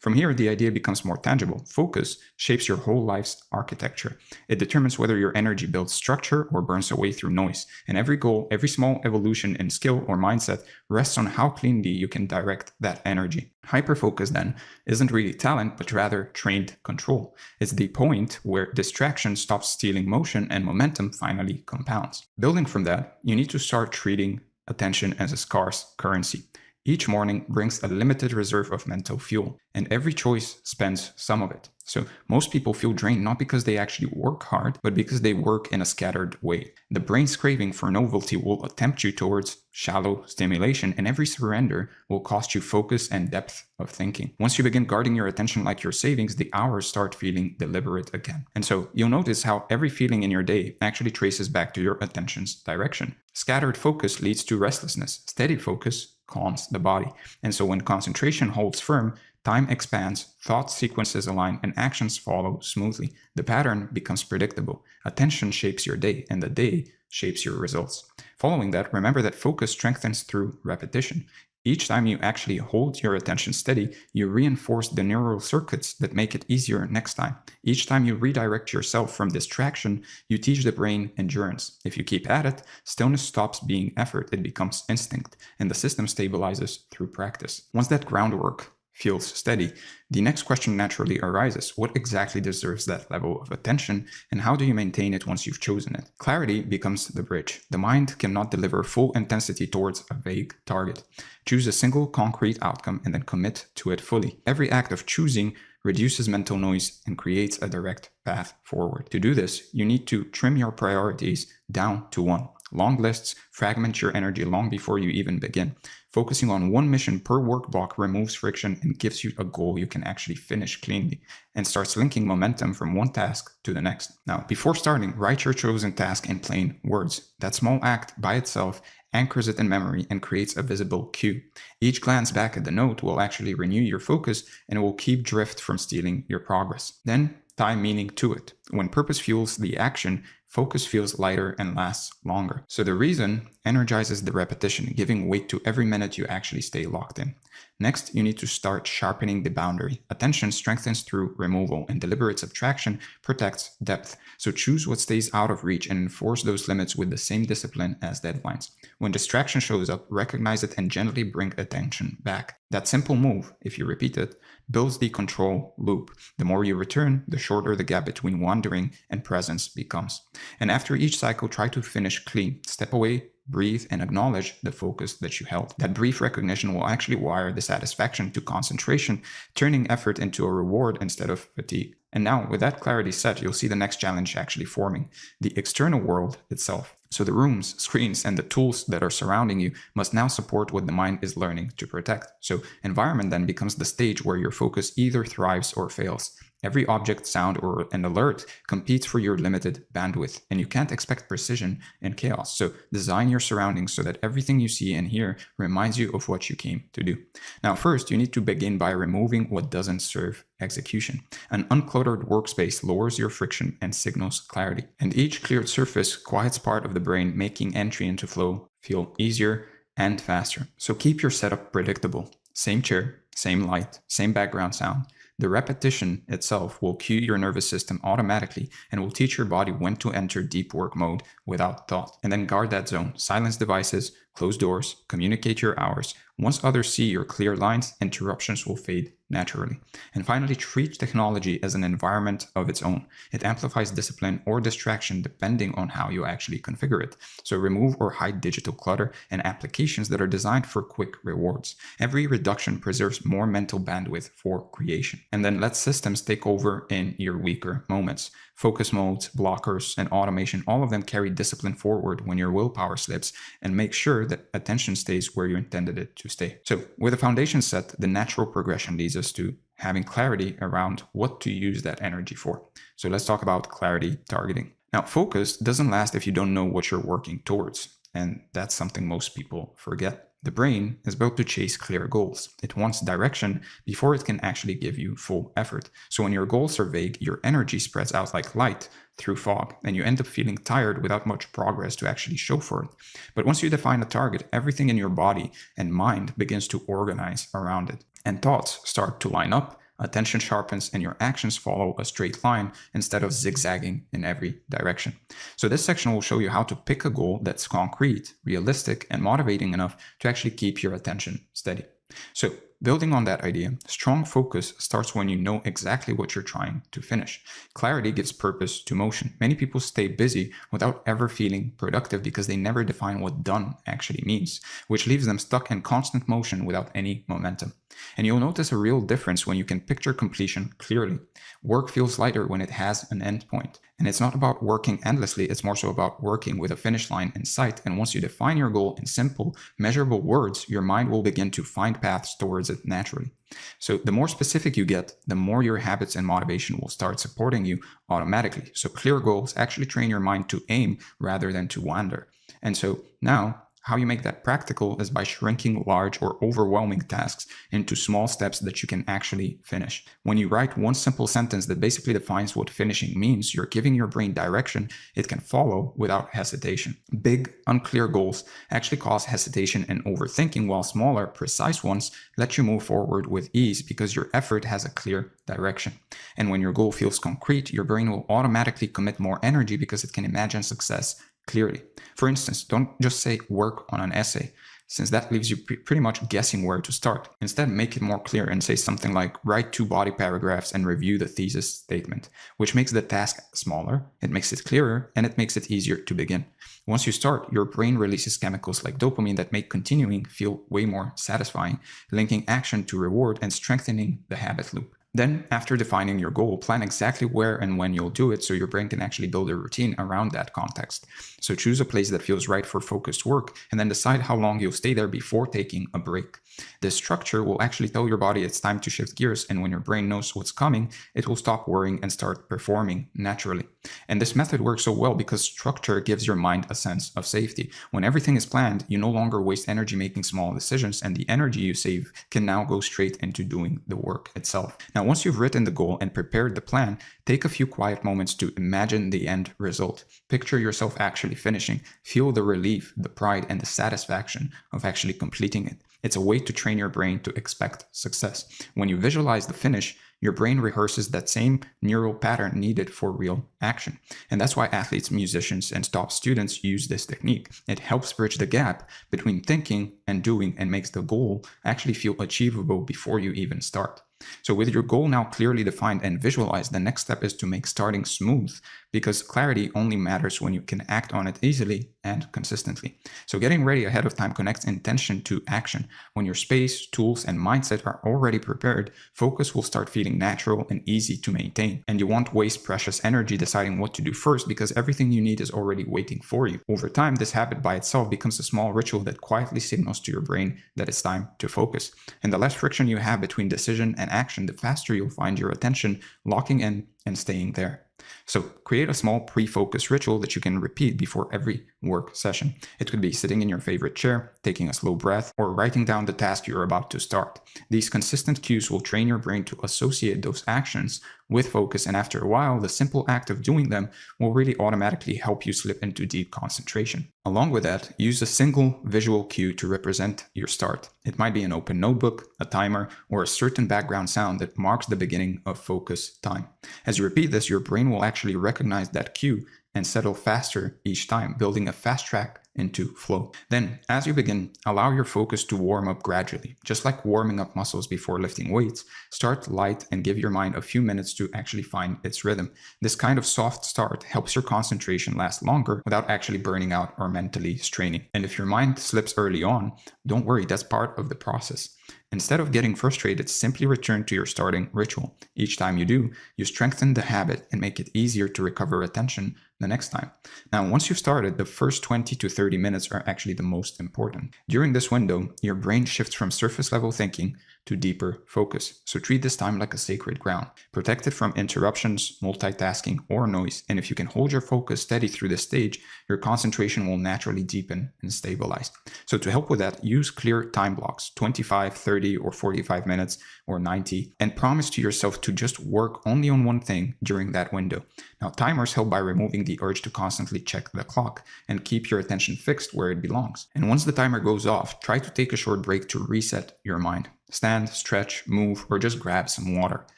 From here, the idea becomes more tangible. Focus shapes your whole life's architecture. It determines whether your energy builds structure or burns away through noise. And every goal, every small evolution in skill or mindset rests on how cleanly you can direct that energy. Hyperfocus, then, isn't really talent, but rather trained control. It's the point where distraction stops stealing motion and momentum finally compounds. Building from that, you need to start treating attention as a scarce currency. Each morning brings a limited reserve of mental fuel, and every choice spends some of it. So most people feel drained not because they actually work hard, but because they work in a scattered way. The brain's craving for novelty will tempt you towards shallow stimulation, and every surrender will cost you focus and depth of thinking. Once you begin guarding your attention like your savings, the hours start feeling deliberate again. And so you'll notice how every feeling in your day actually traces back to your attention's direction. Scattered focus leads to restlessness. Steady focus calms the body. And so when concentration holds firm, time expands, thought sequences align, and actions follow smoothly. The pattern becomes predictable. Attention shapes your day, and the day shapes your results. Following that, remember that focus strengthens through repetition. Each time you actually hold your attention steady, you reinforce the neural circuits that make it easier next time. Each time you redirect yourself from distraction, you teach the brain endurance. If you keep at it, stillness stops being effort, it becomes instinct, and the system stabilizes through practice. Once that groundwork feels steady, the next question naturally arises. What exactly deserves that level of attention, and how do you maintain it once you've chosen it? Clarity becomes the bridge. The mind cannot deliver full intensity towards a vague target. Choose a single concrete outcome and then commit to it fully. Every act of choosing reduces mental noise and creates a direct path forward. To do this, you need to trim your priorities down to one. Long lists fragment your energy long before you even begin. Focusing on one mission per work block removes friction and gives you a goal you can actually finish cleanly, and starts linking momentum from one task to the next. Now, before starting, write your chosen task in plain words. That small act by itself anchors it in memory and creates a visible cue. Each glance back at the note will actually renew your focus and will keep drift from stealing your progress. Then tie meaning to it. When purpose fuels the action, focus feels lighter and lasts longer. So the reason energizes the repetition, giving weight to every minute you actually stay locked in. Next, you need to start sharpening the boundary. Attention strengthens through removal, and deliberate subtraction protects depth. So choose what stays out of reach and enforce those limits with the same discipline as deadlines. When distraction shows up, recognize it and gently bring attention back. That simple move, if you repeat it, builds the control loop. The more you return, the shorter the gap between wandering and presence becomes. And after each cycle, try to finish clean. Step away, breathe, and acknowledge the focus that you held. That brief recognition will actually wire the satisfaction to concentration, turning effort into a reward instead of fatigue. And now, with that clarity set, you'll see the next challenge actually forming: the external world itself. So the rooms, screens, and the tools that are surrounding you must now support what the mind is learning to protect. So environment then becomes the stage where your focus either thrives or fails. Every object, sound, or an alert competes for your limited bandwidth, and you can't expect precision in chaos. So design your surroundings so that everything you see and hear reminds you of what you came to do. Now, first, you need to begin by removing what doesn't serve execution. An uncluttered workspace lowers your friction and signals clarity. And each cleared surface quiets part of the brain, making entry into flow feel easier and faster. So keep your setup predictable. Same chair, same light, same background sound. The repetition itself will cue your nervous system automatically and will teach your body when to enter deep work mode without thought. And then guard that zone. Silence devices, close doors, communicate your hours. Once others see your clear lines, interruptions will fade naturally. And finally, treat technology as an environment of its own. It amplifies discipline or distraction depending on how you actually configure it. So remove or hide digital clutter and applications that are designed for quick rewards. Every reduction preserves more mental bandwidth for creation. And then let systems take over in your weaker moments. Focus modes, blockers, and automation, all of them carry discipline forward when your willpower slips, and make sure that attention stays where you intended it to stay. So with the foundation set, the natural progression leads us to having clarity around what to use that energy for. So let's talk about clarity targeting. Now, focus doesn't last if you don't know what you're working towards, and that's something most people forget. The brain is built to chase clear goals. It wants direction before it can actually give you full effort. So when your goals are vague, your energy spreads out like light through fog, and you end up feeling tired without much progress to actually show for it. But once you define a target, everything in your body and mind begins to organize around it. And thoughts start to line up, attention sharpens, and your actions follow a straight line instead of zigzagging in every direction. So this section will show you how to pick a goal that's concrete, realistic, and motivating enough to actually keep your attention steady. So building on that idea, strong focus starts when you know exactly what you're trying to finish. Clarity gives purpose to motion. Many people stay busy without ever feeling productive because they never define what done actually means, which leaves them stuck in constant motion without any momentum. And you'll notice a real difference when you can picture completion clearly. Work feels lighter when it has an endpoint. And it's not about working endlessly, it's more so about working with a finish line in sight. And once you define your goal in simple, measurable words, your mind will begin to find paths towards it naturally. So the more specific you get, the more your habits and motivation will start supporting you automatically. So clear goals actually train your mind to aim rather than to wander. And so now, how you make that practical is by shrinking large or overwhelming tasks into small steps that you can actually finish. When you write one simple sentence that basically defines what finishing means, you're giving your brain direction it can follow without hesitation. Big, unclear goals actually cause hesitation and overthinking, while smaller, precise ones let you move forward with ease because your effort has a clear direction. And when your goal feels concrete, your brain will automatically commit more energy because it can imagine success clearly. For instance, don't just say work on an essay, since that leaves you pretty much guessing where to start. Instead, make it more clear and say something like write 2 body paragraphs and review the thesis statement, which makes the task smaller, it makes it clearer, and it makes it easier to begin. Once you start, your brain releases chemicals like dopamine that make continuing feel way more satisfying, linking action to reward and strengthening the habit loop. Then, after defining your goal, plan exactly where and when you'll do it so your brain can actually build a routine around that context. So choose a place that feels right for focused work, and then decide how long you'll stay there before taking a break. This structure will actually tell your body it's time to shift gears, and when your brain knows what's coming, it will stop worrying and start performing naturally. And this method works so well because structure gives your mind a sense of safety. When everything is planned, you no longer waste energy making small decisions, and the energy you save can now go straight into doing the work itself. Now, once you've written the goal and prepared the plan, take a few quiet moments to imagine the end result. Picture yourself actually finishing. Feel the relief, the pride, and the satisfaction of actually completing it. It's a way to train your brain to expect success. When you visualize the finish, your brain rehearses that same neural pattern needed for real action. And that's why athletes, musicians, and top students use this technique. It helps bridge the gap between thinking and doing and makes the goal actually feel achievable before you even start. So with your goal now clearly defined and visualized, the next step is to make starting smooth, because clarity only matters when you can act on it easily and consistently. So getting ready ahead of time connects intention to action. When your space, tools, and mindset are already prepared, focus will start feeling natural and easy to maintain. And you won't waste precious energy deciding what to do first, because everything you need is already waiting for you. Over time, this habit by itself becomes a small ritual that quietly signals to your brain that it's time to focus. And the less friction you have between decision and action, the faster you'll find your attention locking in and staying there. So create a small pre-focus ritual that you can repeat before every work session. It could be sitting in your favorite chair, taking a slow breath, or writing down the task you're about to start. These consistent cues will train your brain to associate those actions with focus, and after a while, the simple act of doing them will really automatically help you slip into deep concentration. Along with that, use a single visual cue to represent your start. It might be an open notebook, a timer, or a certain background sound that marks the beginning of focus time. As you repeat this, your brain will actually recognize that cue and settle faster each time, building a fast track into flow. Then, as you begin, allow your focus to warm up gradually. Just like warming up muscles before lifting weights, start light and give your mind a few minutes to actually find its rhythm. This kind of soft start helps your concentration last longer without actually burning out or mentally straining. And if your mind slips early on, don't worry, that's part of the process. Instead of getting frustrated, simply return to your starting ritual. Each time you do, you strengthen the habit and make it easier to recover attention the next time. Now, once you've started, the first 20 to 30 minutes are actually the most important. During this window, your brain shifts from surface level thinking to deeper focus. So treat this time like a sacred ground. Protect it from interruptions, multitasking, or noise. And if you can hold your focus steady through this stage, your concentration will naturally deepen and stabilize. So to help with that, use clear time blocks, 25, 30, or 45 minutes, or 90, and promise to yourself to just work only on one thing during that window. Now, timers help by removing the urge to constantly check the clock and keep your attention fixed where it belongs. And once the timer goes off, try to take a short break to reset your mind. Stand, stretch, move, or just grab some water.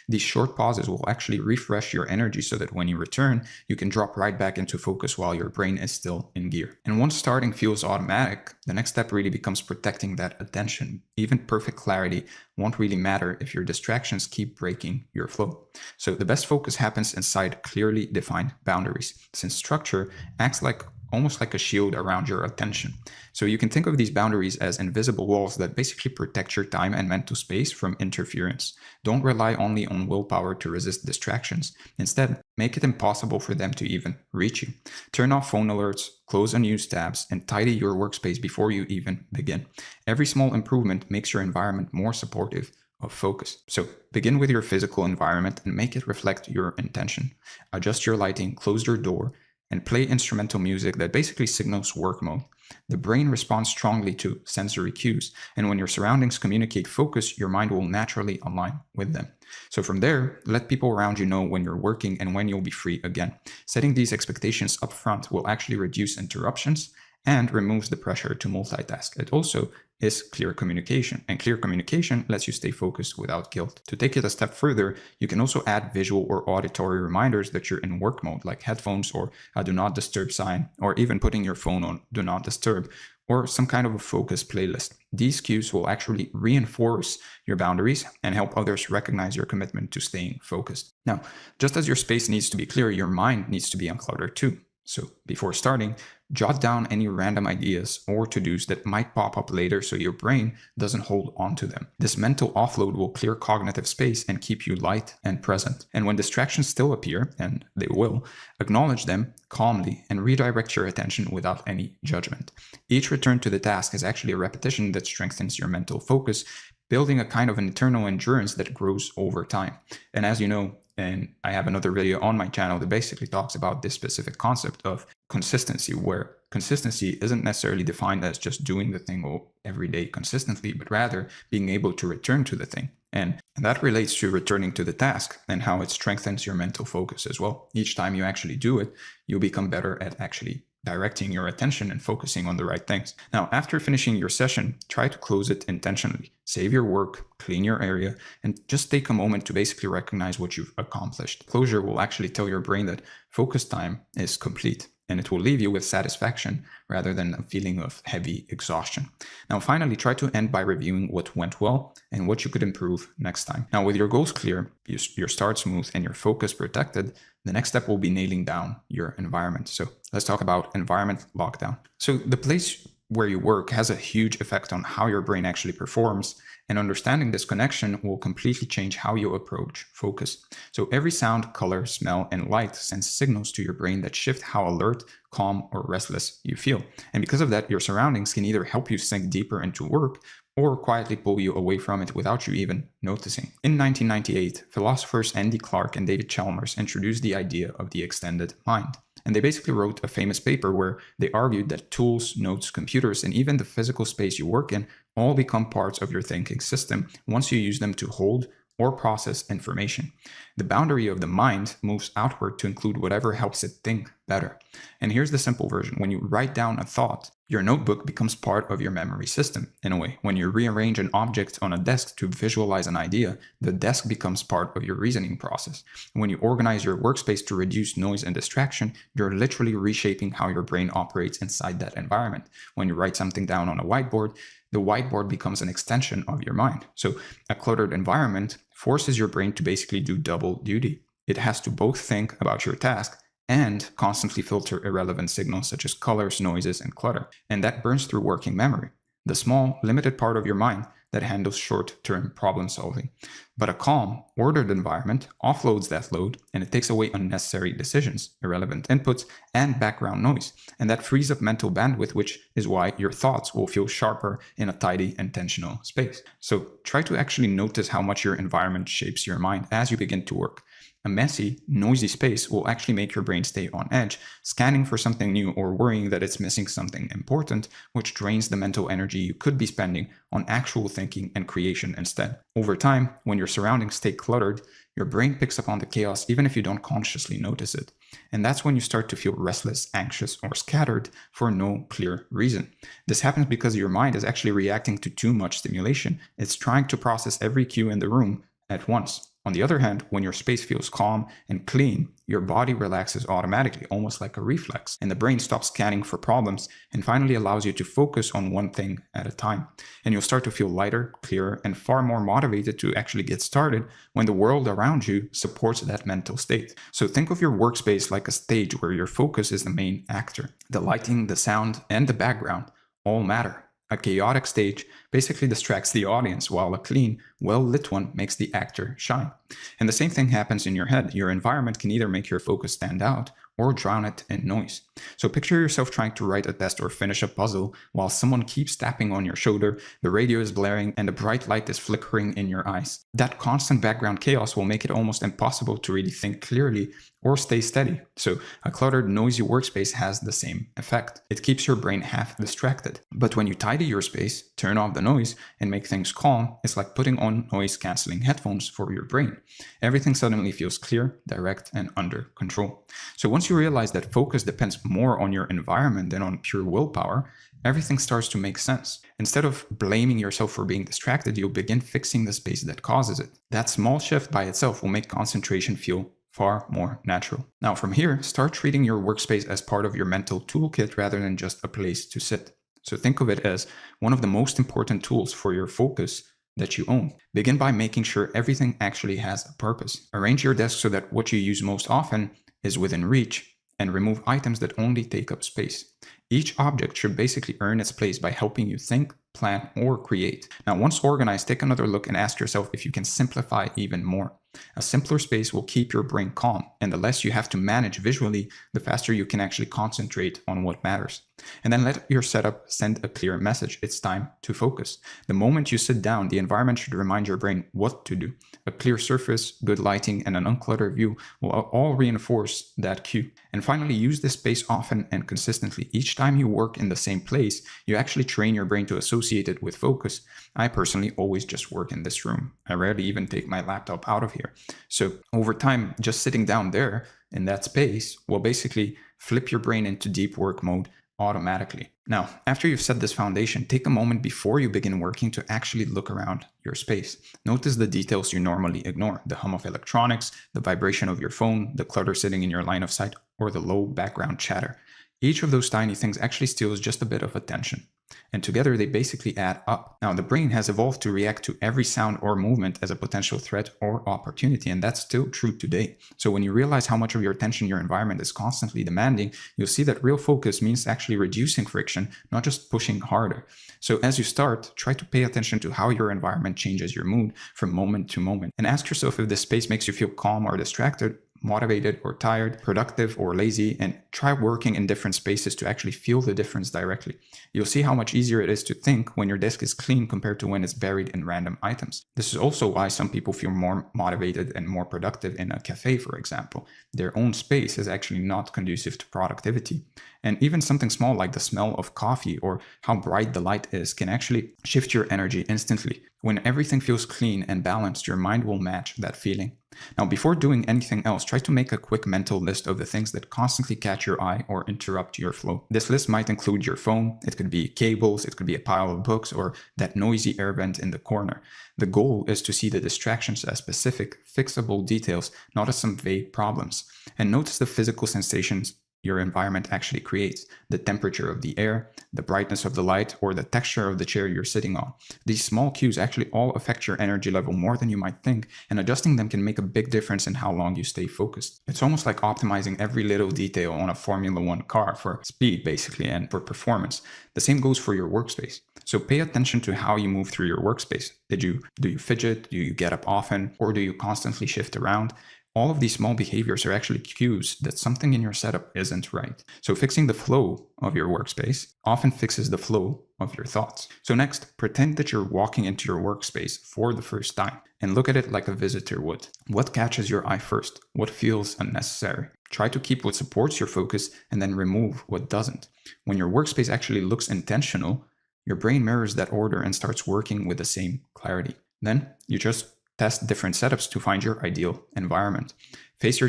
These short pauses will actually refresh your energy so that when you return, you can drop right back into focus while your brain is still in gear. And once starting feels automatic, the next step really becomes protecting that attention. Even perfect clarity won't really matter if your distractions keep breaking your flow. So the best focus happens inside clearly defined boundaries, since structure acts almost like a shield around your attention. So you can think of these boundaries as invisible walls that basically protect your time and mental space from interference. Don't rely only on willpower to resist distractions. Instead, make it impossible for them to even reach you. Turn off phone alerts, close unused tabs, and tidy your workspace before you even begin. Every small improvement makes your environment more supportive of focus. So begin with your physical environment and make it reflect your intention. Adjust your lighting, close your door, and play instrumental music that basically signals work mode. The brain responds strongly to sensory cues, and when your surroundings communicate focus, your mind will naturally align with them. So from there, let people around you know when you're working and when you'll be free again. Setting these expectations up front will actually reduce interruptions and removes the pressure to multitask. It also is clear communication, and clear communication lets you stay focused without guilt. To take it a step further, you can also add visual or auditory reminders that you're in work mode, like headphones or a do not disturb sign, or even putting your phone on do not disturb, or some kind of a focus playlist. These cues will actually reinforce your boundaries and help others recognize your commitment to staying focused. Now, just as your space needs to be clear, your mind needs to be uncluttered too. So before starting, jot down any random ideas or to-dos that might pop up later so your brain doesn't hold on to them. This mental offload will clear cognitive space and keep you light and present. And when distractions still appear, and they will, acknowledge them calmly and redirect your attention without any judgment. Each return to the task is actually a repetition that strengthens your mental focus, building a kind of internal endurance that grows over time. And as you know, and I have another video on my channel that basically talks about this specific concept of consistency, where consistency isn't necessarily defined as just doing the thing every day consistently, but rather being able to return to the thing. And that relates to returning to the task and how it strengthens your mental focus as well. Each time you actually do it, you'll become better at actually directing your attention and focusing on the right things. Now, after finishing your session, try to close it intentionally. Save your work, clean your area, and just take a moment to basically recognize what you've accomplished. Closure will actually tell your brain that focus time is complete. and it will leave you with satisfaction rather than a feeling of heavy exhaustion. Now, finally, try to end by reviewing what went well and what you could improve next time. Now, with your goals clear, your start smooth, and your focus protected, the next step will be nailing down your environment. So let's talk about environment lockdown. So the place where you work has a huge effect on how your brain actually performs, and understanding this connection will completely change how you approach focus. So every sound, color, smell, and light sends signals to your brain that shift how alert, calm, or restless you feel. And because of that, your surroundings can either help you sink deeper into work or quietly pull you away from it without you even noticing. In 1998, philosophers Andy Clark and David Chalmers introduced the idea of the extended mind. And they basically wrote a famous paper where they argued that tools, notes, computers, and even the physical space you work in all become parts of your thinking system once you use them to hold or process information. The boundary of the mind moves outward to include whatever helps it think better. And here's the simple version. When you write down a thought, your notebook becomes part of your memory system. In a way, when you rearrange an object on a desk to visualize an idea, the desk becomes part of your reasoning process. When you organize your workspace to reduce noise and distraction, you're literally reshaping how your brain operates inside that environment. When you write something down on a whiteboard, the whiteboard becomes an extension of your mind. So a cluttered environment forces your brain to basically do double duty. It has to both think about your task and constantly filter irrelevant signals such as colors, noises, and clutter. And that burns through working memory, the small, limited part of your mind that handles short-term problem solving. But a calm, ordered environment offloads that load, and it takes away unnecessary decisions, irrelevant inputs, and background noise. And that frees up mental bandwidth, which is why your thoughts will feel sharper in a tidy, intentional space. So try to actually notice how much your environment shapes your mind as you begin to work. A messy, noisy space will actually make your brain stay on edge, scanning for something new or worrying that it's missing something important, which drains the mental energy you could be spending on actual thinking and creation instead. Over time, when your surroundings stay cluttered, your brain picks up on the chaos even if you don't consciously notice it. And that's when you start to feel restless, anxious, or scattered for no clear reason. This happens because your mind is actually reacting to too much stimulation. It's trying to process every cue in the room at once. On the other hand, when your space feels calm and clean, your body relaxes automatically, almost like a reflex, and the brain stops scanning for problems and finally allows you to focus on one thing at a time. And you'll start to feel lighter, clearer, and far more motivated to actually get started when the world around you supports that mental state. So think of your workspace like a stage where your focus is the main actor. The lighting, the sound, and the background all matter. A chaotic stage basically distracts the audience, while a clean, well-lit one makes the actor shine. And the same thing happens in your head. Your environment can either make your focus stand out or drown it in noise. So picture yourself trying to write a test or finish a puzzle while someone keeps tapping on your shoulder, the radio is blaring, and the bright light is flickering in your eyes. That constant background chaos will make it almost impossible to really think clearly or stay steady. So a cluttered, noisy workspace has the same effect. It keeps your brain half distracted. But when you tidy your space, turn off the noise, and make things calm, it's like putting on noise-canceling headphones for your brain. Everything suddenly feels clear, direct, and under control. So once you realize that focus depends more on your environment than on pure willpower, everything starts to make sense. Instead of blaming yourself for being distracted, you'll begin fixing the space that causes it. That small shift by itself will make concentration feel far more natural. Now from here, start treating your workspace as part of your mental toolkit rather than just a place to sit. So think of it as one of the most important tools for your focus that you own. Begin by making sure everything actually has a purpose. Arrange your desk so that what you use most often is within reach, and remove items that only take up space. Each object should basically earn its place by helping you think, plan, or create. Now, once organized, take another look and ask yourself if you can simplify even more. A simpler space will keep your brain calm, and the less you have to manage visually, the faster you can actually concentrate on what matters. And then let your setup send a clear message. It's time to focus. The moment you sit down, the environment should remind your brain what to do. A clear surface, good lighting, and an uncluttered view will all reinforce that cue. And finally, use this space often and consistently. Each time you work in the same place, you actually train your brain to associate it with focus. I personally always just work in this room. I rarely even take my laptop out of here. So over time, just sitting down there in that space will basically flip your brain into deep work mode automatically. Now, after you've set this foundation, take a moment before you begin working to actually look around your space. Notice the details you normally ignore: the hum of electronics, the vibration of your phone, the clutter sitting in your line of sight, or the low background chatter. Each of those tiny things actually steals just a bit of attention, and together they basically add up. Now, the brain has evolved to react to every sound or movement as a potential threat or opportunity, and that's still true today. So when you realize how much of your attention your environment is constantly demanding, you'll see that real focus means actually reducing friction, not just pushing harder. So as you start, try to pay attention to how your environment changes your mood from moment to moment, and ask yourself if this space makes you feel calm or distracted, motivated or tired, productive or lazy, and try working in different spaces to actually feel the difference directly. You'll see how much easier it is to think when your desk is clean compared to when it's buried in random items. This is also why some people feel more motivated and more productive in a cafe, for example. Their own space is actually not conducive to productivity. And even something small like the smell of coffee or how bright the light is can actually shift your energy instantly. When everything feels clean and balanced, your mind will match that feeling. Now, before doing anything else, try to make a quick mental list of the things that constantly catch your eye or interrupt your flow. This list might include your phone, it could be cables, it could be a pile of books, or that noisy air vent in the corner. The goal is to see the distractions as specific, fixable details, not as some vague problems. And notice the physical sensations your environment actually creates: the temperature of the air, the brightness of the light, or the texture of the chair you're sitting on. These small cues actually all affect your energy level more than you might think, and adjusting them can make a big difference in how long you stay focused. It's almost like optimizing every little detail on a Formula One car for speed, basically, and for performance. The same goes for your workspace. So pay attention to how you move through your workspace. Do you fidget? Do you get up often? Or do you constantly shift around? All of these small behaviors are actually cues that something in your setup isn't right. So fixing the flow of your workspace often fixes the flow of your thoughts. So next, pretend that you're walking into your workspace for the first time and look at it like a visitor would. What catches your eye first? What feels unnecessary? Try to keep what supports your focus and then remove what doesn't. When your workspace actually looks intentional, your brain mirrors that order and starts working with the same clarity. Then you just test different setups to find your ideal environment. Face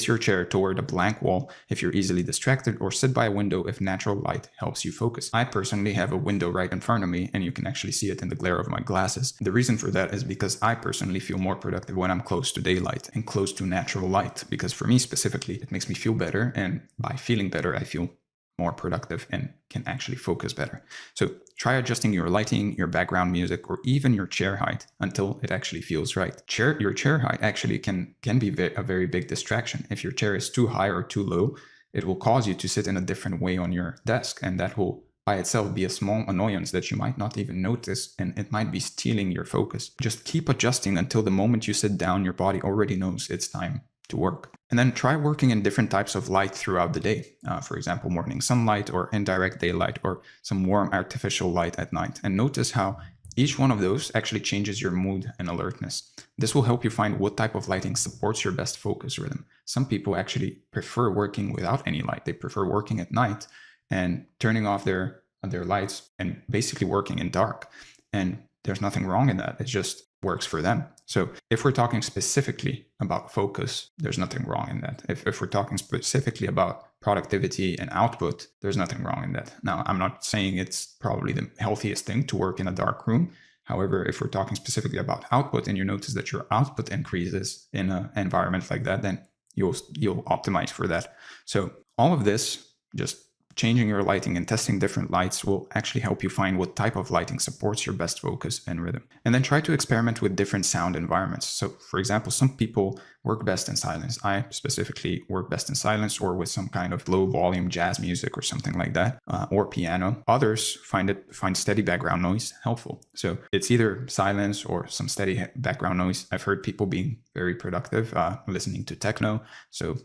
your chair toward a blank wall if you're easily distracted, or sit by a window if natural light helps you focus. I personally have a window right in front of me, and you can actually see it in the glare of my glasses. The reason for that is because I personally feel more productive when I'm close to daylight and close to natural light, because for me specifically, it makes me feel better, and by feeling better, I feel more productive and can actually focus better. So try adjusting your lighting, your background music, or even your chair height until it actually feels right. Your chair height actually can be a very big distraction. If your chair is too high or too low, it will cause you to sit in a different way on your desk, and that will by itself be a small annoyance that you might not even notice, and it might be stealing your focus. Just keep adjusting until the moment you sit down, your body already knows it's time to work. And then try working in different types of light throughout the day. For example, morning sunlight or indirect daylight, or some warm artificial light at night. And notice how each one of those actually changes your mood and alertness. This will help you find what type of lighting supports your best focus rhythm. Some people actually prefer working without any light. They prefer working at night and turning off their lights and basically working in dark. And there's nothing wrong in that. It just works for them. So if we're talking specifically about focus, there's nothing wrong in that. If we're talking specifically about productivity and output, there's nothing wrong in that. Now, I'm not saying it's probably the healthiest thing to work in a dark room. However, if we're talking specifically about output and you notice that your output increases in an environment like that, then you'll optimize for that. So all of this, just changing your lighting and testing different lights, will actually help you find what type of lighting supports your best focus and rhythm. And then try to experiment with different sound environments. So for example, some people work best in silence. I specifically work best in silence or with some kind of low volume jazz music or something like that, or piano. Others find steady background noise helpful. So it's either silence or some steady background noise. I've heard people being very productive listening to techno. So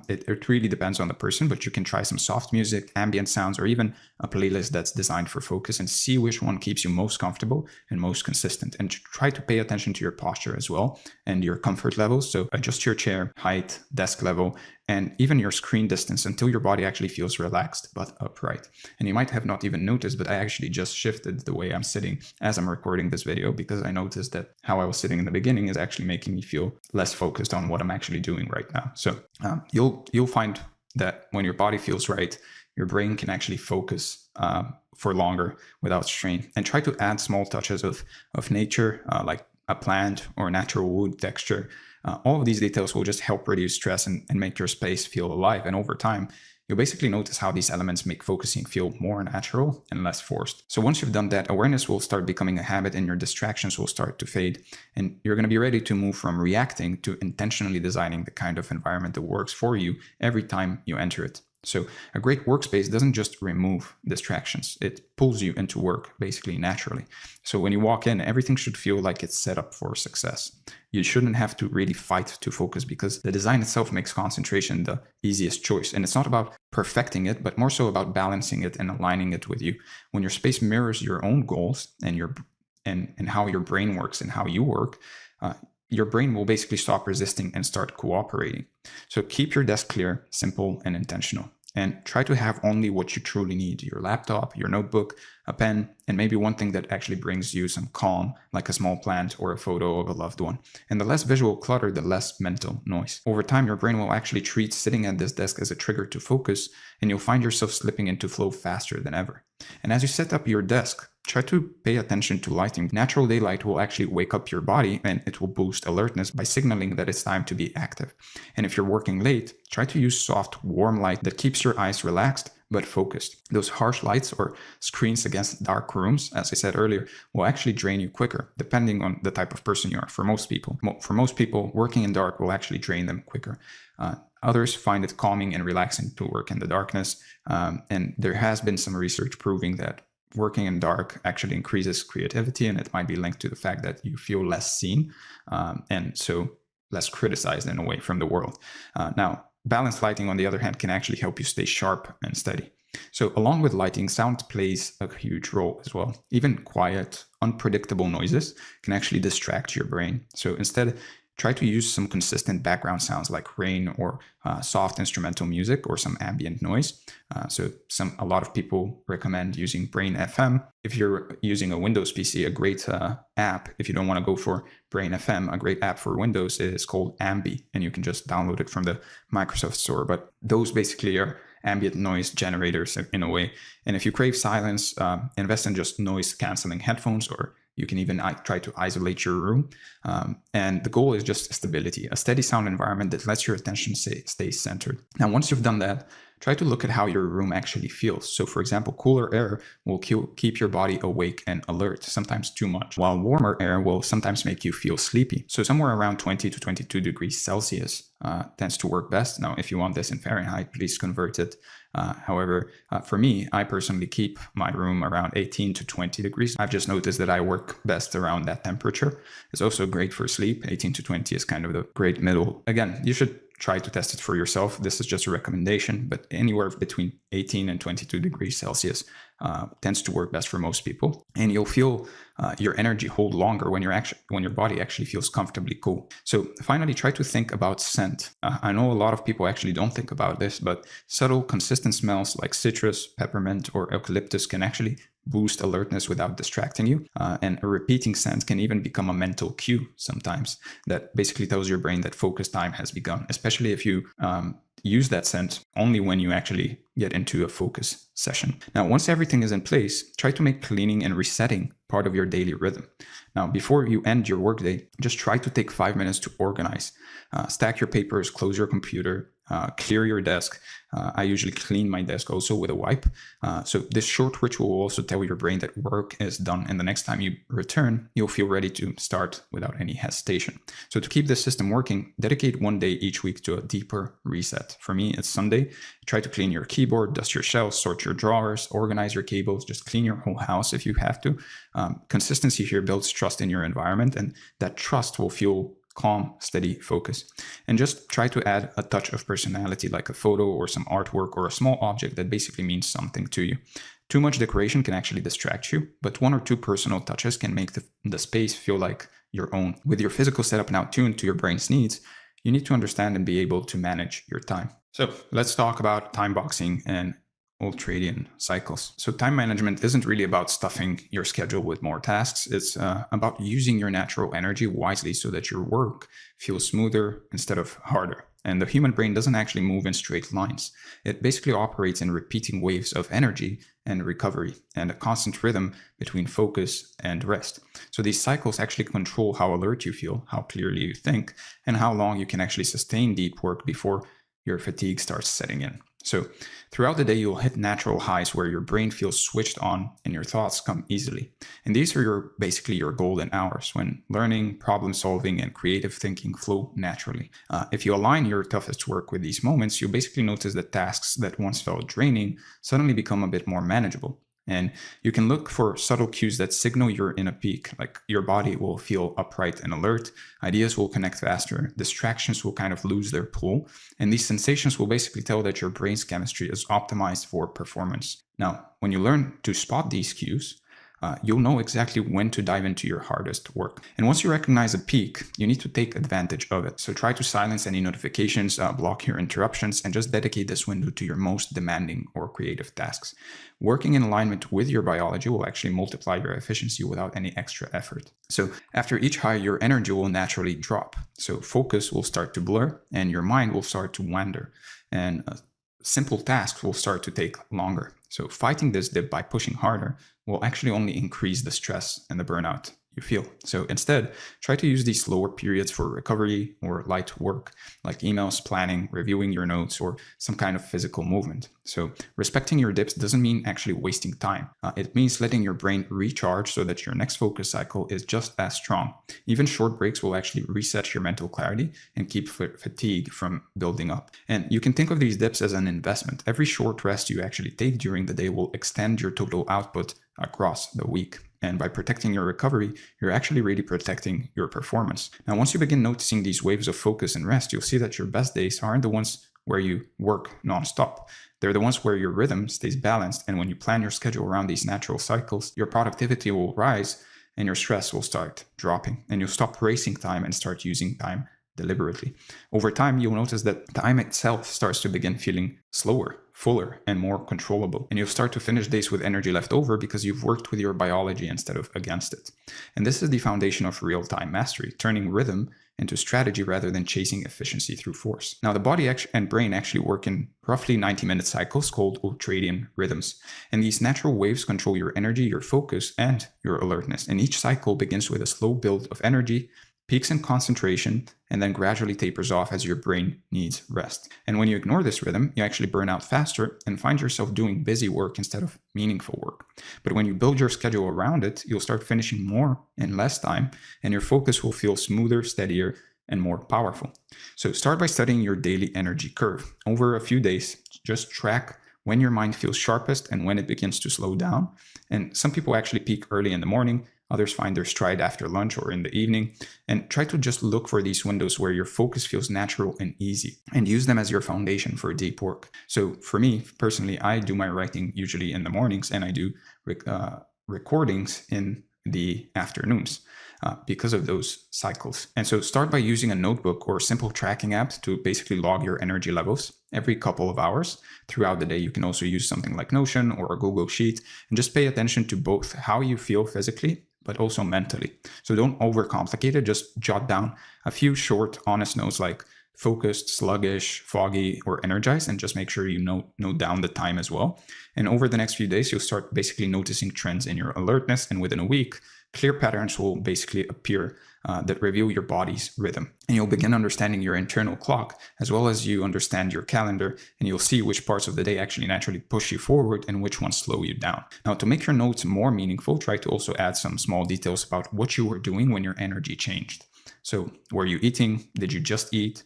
it really depends on the person, but you can try some soft music, ambient sounds, or even a playlist that's designed for focus, and see which one keeps you most comfortable and most consistent. And try to pay attention to your posture as well and your comfort levels. So adjust your chair height, desk level, and even your screen distance until your body actually feels relaxed but upright. And you might have not even noticed, but I actually just shifted the way I'm sitting as I'm recording this video, because I noticed that how I was sitting in the beginning is actually making me feel less focused on what I'm actually doing right now. So you'll find that when your body feels right, your brain can actually focus for longer without strain. And try to add small touches of nature, like a plant or natural wood texture. All of these details will just help reduce stress and make your space feel alive. And over time, you'll basically notice how these elements make focusing feel more natural and less forced. So once you've done that, awareness will start becoming a habit and your distractions will start to fade. And you're going to be ready to move from reacting to intentionally designing the kind of environment that works for you every time you enter it. So a great workspace doesn't just remove distractions, it pulls you into work basically naturally. So when you walk in, everything should feel like it's set up for success. You shouldn't have to really fight to focus because the design itself makes concentration the easiest choice. And it's not about perfecting it, but more so about balancing it and aligning it with you. When your space mirrors your own goals and how your brain works and how you work, your brain will basically stop resisting and start cooperating. So keep your desk clear, simple, and intentional. And try to have only what you truly need: your laptop, your notebook, a pen, and maybe one thing that actually brings you some calm, like a small plant or a photo of a loved one. And the less visual clutter, the less mental noise. Over time, your brain will actually treat sitting at this desk as a trigger to focus, and you'll find yourself slipping into flow faster than ever. And as you set up your desk, try to pay attention to lighting. Natural daylight will actually wake up your body and it will boost alertness by signaling that it's time to be active. And if you're working late, try to use soft, warm light that keeps your eyes relaxed but focused. Those harsh lights or screens against dark rooms, as I said earlier, will actually drain you quicker, depending on the type of person you are. For most people, working in dark will actually drain them quicker. Others find it calming and relaxing to work in the darkness. And there has been some research proving that working in dark actually increases creativity, and it might be linked to the fact that you feel less seen and so less criticized in a way from the world. Now, balanced lighting, on the other hand, can actually help you stay sharp and steady. So along with lighting, sound plays a huge role as well. Even quiet, unpredictable noises can actually distract your brain. So instead, try to use some consistent background sounds like rain or soft instrumental music or some ambient noise. A lot of people recommend using Brain FM. If you're using a Windows PC, a great app, if you don't want to go for Brain FM, a great app for Windows is called Ambi, and you can just download it from the Microsoft Store. But those basically are ambient noise generators in a way. And if you crave silence, invest in just noise canceling headphones, or you can even try to isolate your room. And the goal is just stability, a steady sound environment that lets your attention stay centered. Now, once you've done that, try to look at how your room actually feels. So for example, cooler air will keep your body awake and alert, sometimes too much, while warmer air will sometimes make you feel sleepy. So somewhere around 20 to 22 degrees Celsius tends to work best. Now, if you want this in Fahrenheit, please convert it. However, for me, I personally keep my room around 18 to 20 degrees. I've just noticed that I work best around that temperature. It's also great for sleep. 18 to 20 is kind of the great middle. Again, you should try to test it for yourself. This is just a recommendation, but anywhere between 18 and 22 degrees Celsius tends to work best for most people. And you'll feel your energy hold longer when your body actually feels comfortably cool. So finally, try to think about scent. I know a lot of people actually don't think about this, but subtle, consistent smells like citrus, peppermint, or eucalyptus can actually boost alertness without distracting you. And a repeating scent can even become a mental cue sometimes that basically tells your brain that focus time has begun, especially if you use that scent only when you actually get into a focus session. Now, once everything is in place, try to make cleaning and resetting part of your daily rhythm. Now, before you end your workday, just try to take 5 minutes to organize. Stack your papers, close your computer, clear your desk. I usually clean my desk also with a wipe. So this short ritual will also tell your brain that work is done, and the next time you return, you'll feel ready to start without any hesitation. So to keep this system working, dedicate one day each week to a deeper reset. For me, it's Sunday. Try to clean your keyboard, dust your shelves, sort your drawers, organize your cables, just clean your whole house if you have to. Consistency here builds trust in your environment, and that trust will fuel calm, steady focus. And just try to add a touch of personality, like a photo or some artwork or a small object that basically means something to you. Too much decoration can actually distract you, but 1 or 2 personal touches can make the space feel like your own. With your physical setup now tuned to your brain's needs, you need to understand and be able to manage your time. So let's talk about time boxing and ultradian cycles. So time management isn't really about stuffing your schedule with more tasks. It's about using your natural energy wisely so that your work feels smoother instead of harder. And the human brain doesn't actually move in straight lines. It basically operates in repeating waves of energy and recovery and a constant rhythm between focus and rest. So these cycles actually control how alert you feel, how clearly you think, and how long you can actually sustain deep work before your fatigue starts setting in. So throughout the day, you'll hit natural highs where your brain feels switched on and your thoughts come easily. And these are basically your golden hours when learning, problem solving, and creative thinking flow naturally. If you align your toughest work with these moments, you'll basically notice that tasks that once felt draining suddenly become a bit more manageable. And you can look for subtle cues that signal you're in a peak, like your body will feel upright and alert, ideas will connect faster, distractions will kind of lose their pull, and these sensations will basically tell that your brain's chemistry is optimized for performance. Now, when you learn to spot these cues, you'll know exactly when to dive into your hardest work. And once you recognize a peak, you need to take advantage of it. So try to silence any notifications, block your interruptions, and just dedicate this window to your most demanding or creative tasks. Working in alignment with your biology will actually multiply your efficiency without any extra effort. So after each high, your energy will naturally drop. So focus will start to blur and your mind will start to wander. And simple tasks will start to take longer. So fighting this dip by pushing harder will actually only increase the stress and the burnout you feel. So instead, try to use these slower periods for recovery or light work, like emails, planning, reviewing your notes, or some kind of physical movement. So respecting your dips doesn't mean actually wasting time. It means letting your brain recharge so that your next focus cycle is just as strong. Even short breaks will actually reset your mental clarity and keep fatigue from building up. And you can think of these dips as an investment. Every short rest you actually take during the day will extend your total output across the week. And by protecting your recovery, you're actually really protecting your performance. Now, once you begin noticing these waves of focus and rest, you'll see that your best days aren't the ones where you work nonstop. They're the ones where your rhythm stays balanced. And when you plan your schedule around these natural cycles, your productivity will rise and your stress will start dropping. And you'll stop racing time and start using time deliberately. Over time, you'll notice that time itself starts to begin feeling slower, fuller, and more controllable. And you'll start to finish days with energy left over because you've worked with your biology instead of against it. And this is the foundation of real-time mastery, turning rhythm into strategy rather than chasing efficiency through force. Now, the body and brain actually work in roughly 90-minute cycles called ultradian rhythms. And these natural waves control your energy, your focus, and your alertness. And each cycle begins with a slow build of energy, peaks in concentration, and then gradually tapers off as your brain needs rest. And when you ignore this rhythm, you actually burn out faster and find yourself doing busy work instead of meaningful work. But when you build your schedule around it, you'll start finishing more in less time, and your focus will feel smoother, steadier, and more powerful. So start by studying your daily energy curve. Over a few days, just track when your mind feels sharpest and when it begins to slow down. And some people actually peak early in the morning. Others find their stride after lunch or in the evening. And try to just look for these windows where your focus feels natural and easy, and use them as your foundation for deep work. So for me, personally, I do my writing usually in the mornings, and I do recordings in the afternoons because of those cycles. And so start by using a notebook or simple tracking app to basically log your energy levels every couple of hours throughout the day. You can also use something like Notion or a Google Sheet, and just pay attention to both how you feel physically but also mentally. So don't overcomplicate it. Just jot down a few short, honest notes like focused, sluggish, foggy, or energized, and just make sure you note down the time as well. And over the next few days, you'll start basically noticing trends in your alertness, and within a week, clear patterns will basically appear that reveal your body's rhythm. And you'll begin understanding your internal clock, as well as you understand your calendar, and you'll see which parts of the day actually naturally push you forward and which ones slow you down. Now, to make your notes more meaningful, try to also add some small details about what you were doing when your energy changed. So were you eating? Did you just eat?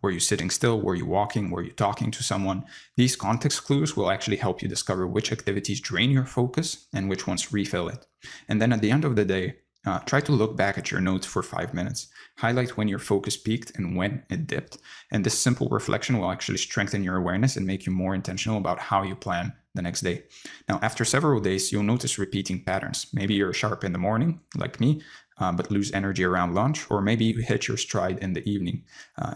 Were you sitting still? Were you walking? Were you talking to someone? These context clues will actually help you discover which activities drain your focus and which ones refill it. And then at the end of the day, try to look back at your notes for 5 minutes. Highlight when your focus peaked and when it dipped. And this simple reflection will actually strengthen your awareness and make you more intentional about how you plan the next day. Now, after several days, you'll notice repeating patterns. Maybe you're sharp in the morning, like me, but lose energy around lunch, or maybe you hit your stride in the evening.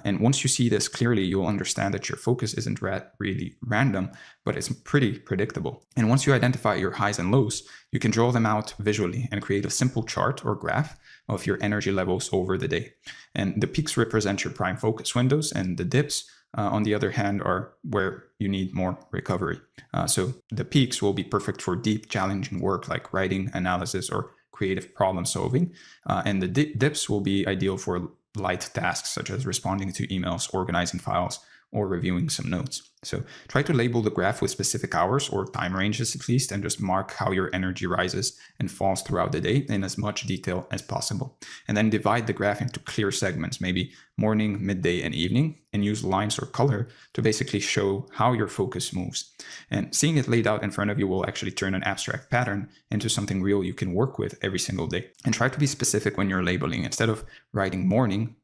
And once you see this clearly, you'll understand that your focus isn't really random, but it's pretty predictable. And once you identify your highs and lows, you can draw them out visually and create a simple chart or graph of your energy levels over the day. And the peaks represent your prime focus windows, and the dips, on the other hand, are where you need more recovery. So the peaks will be perfect for deep, challenging work like writing, analysis, or creative problem solving. And the dips will be ideal for light tasks such as responding to emails, organizing files, or reviewing some notes. So try to label the graph with specific hours or time ranges at least, and just mark how your energy rises and falls throughout the day in as much detail as possible. And then divide the graph into clear segments, maybe morning, midday, and evening, and use lines or color to basically show how your focus moves. And seeing it laid out in front of you will actually turn an abstract pattern into something real you can work with every single day. And try to be specific when you're labeling. Instead of writing morning,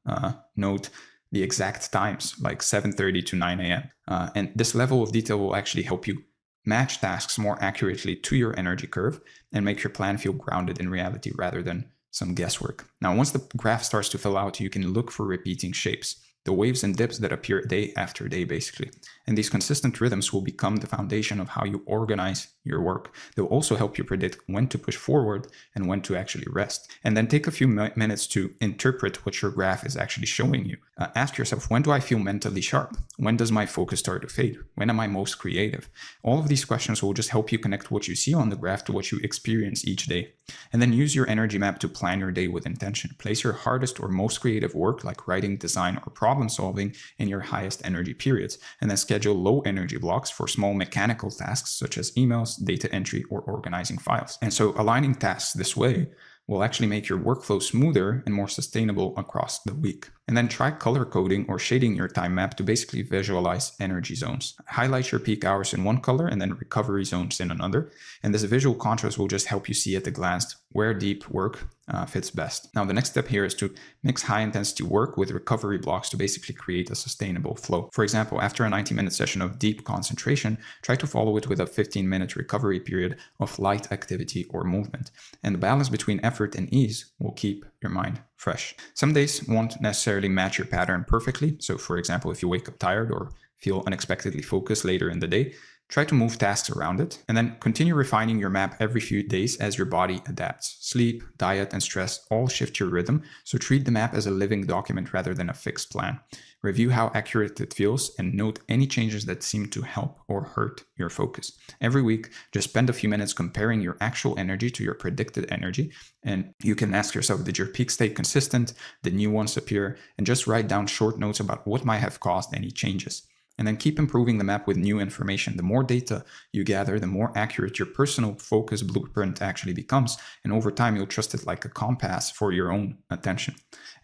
note the exact times, like 7:30 to 9 a.m. And this level of detail will actually help you match tasks more accurately to your energy curve and make your plan feel grounded in reality rather than some guesswork. Now, once the graph starts to fill out, you can look for repeating shapes, the waves and dips that appear day after day, basically. And these consistent rhythms will become the foundation of how you organize your work. They'll also help you predict when to push forward and when to actually rest. And then take a few minutes to interpret what your graph is actually showing you. Ask yourself, when do I feel mentally sharp? When does my focus start to fade? When am I most creative? All of these questions will just help you connect what you see on the graph to what you experience each day. And then use your energy map to plan your day with intention. Place your hardest or most creative work, like writing, design, or problem solving, in your highest energy periods. And then schedule low energy blocks for small mechanical tasks such as emails, data entry, or organizing files. And so aligning tasks this way will actually make your workflow smoother and more sustainable across the week. And then try color coding or shading your time map to basically visualize energy zones. Highlight your peak hours in one color and then recovery zones in another. And this visual contrast will just help you see at a glance where deep work fits best. Now, the next step here is to mix high intensity work with recovery blocks to basically create a sustainable flow. For example, after a 90-minute session of deep concentration, try to follow it with a 15-minute recovery period of light activity or movement. And the balance between effort and ease will keep your mind fresh. Some days won't necessarily match your pattern perfectly. So for example, if you wake up tired or feel unexpectedly focused later in the day, try to move tasks around it, and then continue refining your map every few days as your body adapts. Sleep, diet, and stress all shift your rhythm, so treat the map as a living document rather than a fixed plan. Review how accurate it feels and note any changes that seem to help or hurt your focus. Every week, just spend a few minutes comparing your actual energy to your predicted energy, and you can ask yourself, did your peak stay consistent? Did new ones appear? And just write down short notes about what might have caused any changes. And then keep improving the map with new information. The more data you gather, the more accurate your personal focus blueprint actually becomes. And over time, you'll trust it like a compass for your own attention.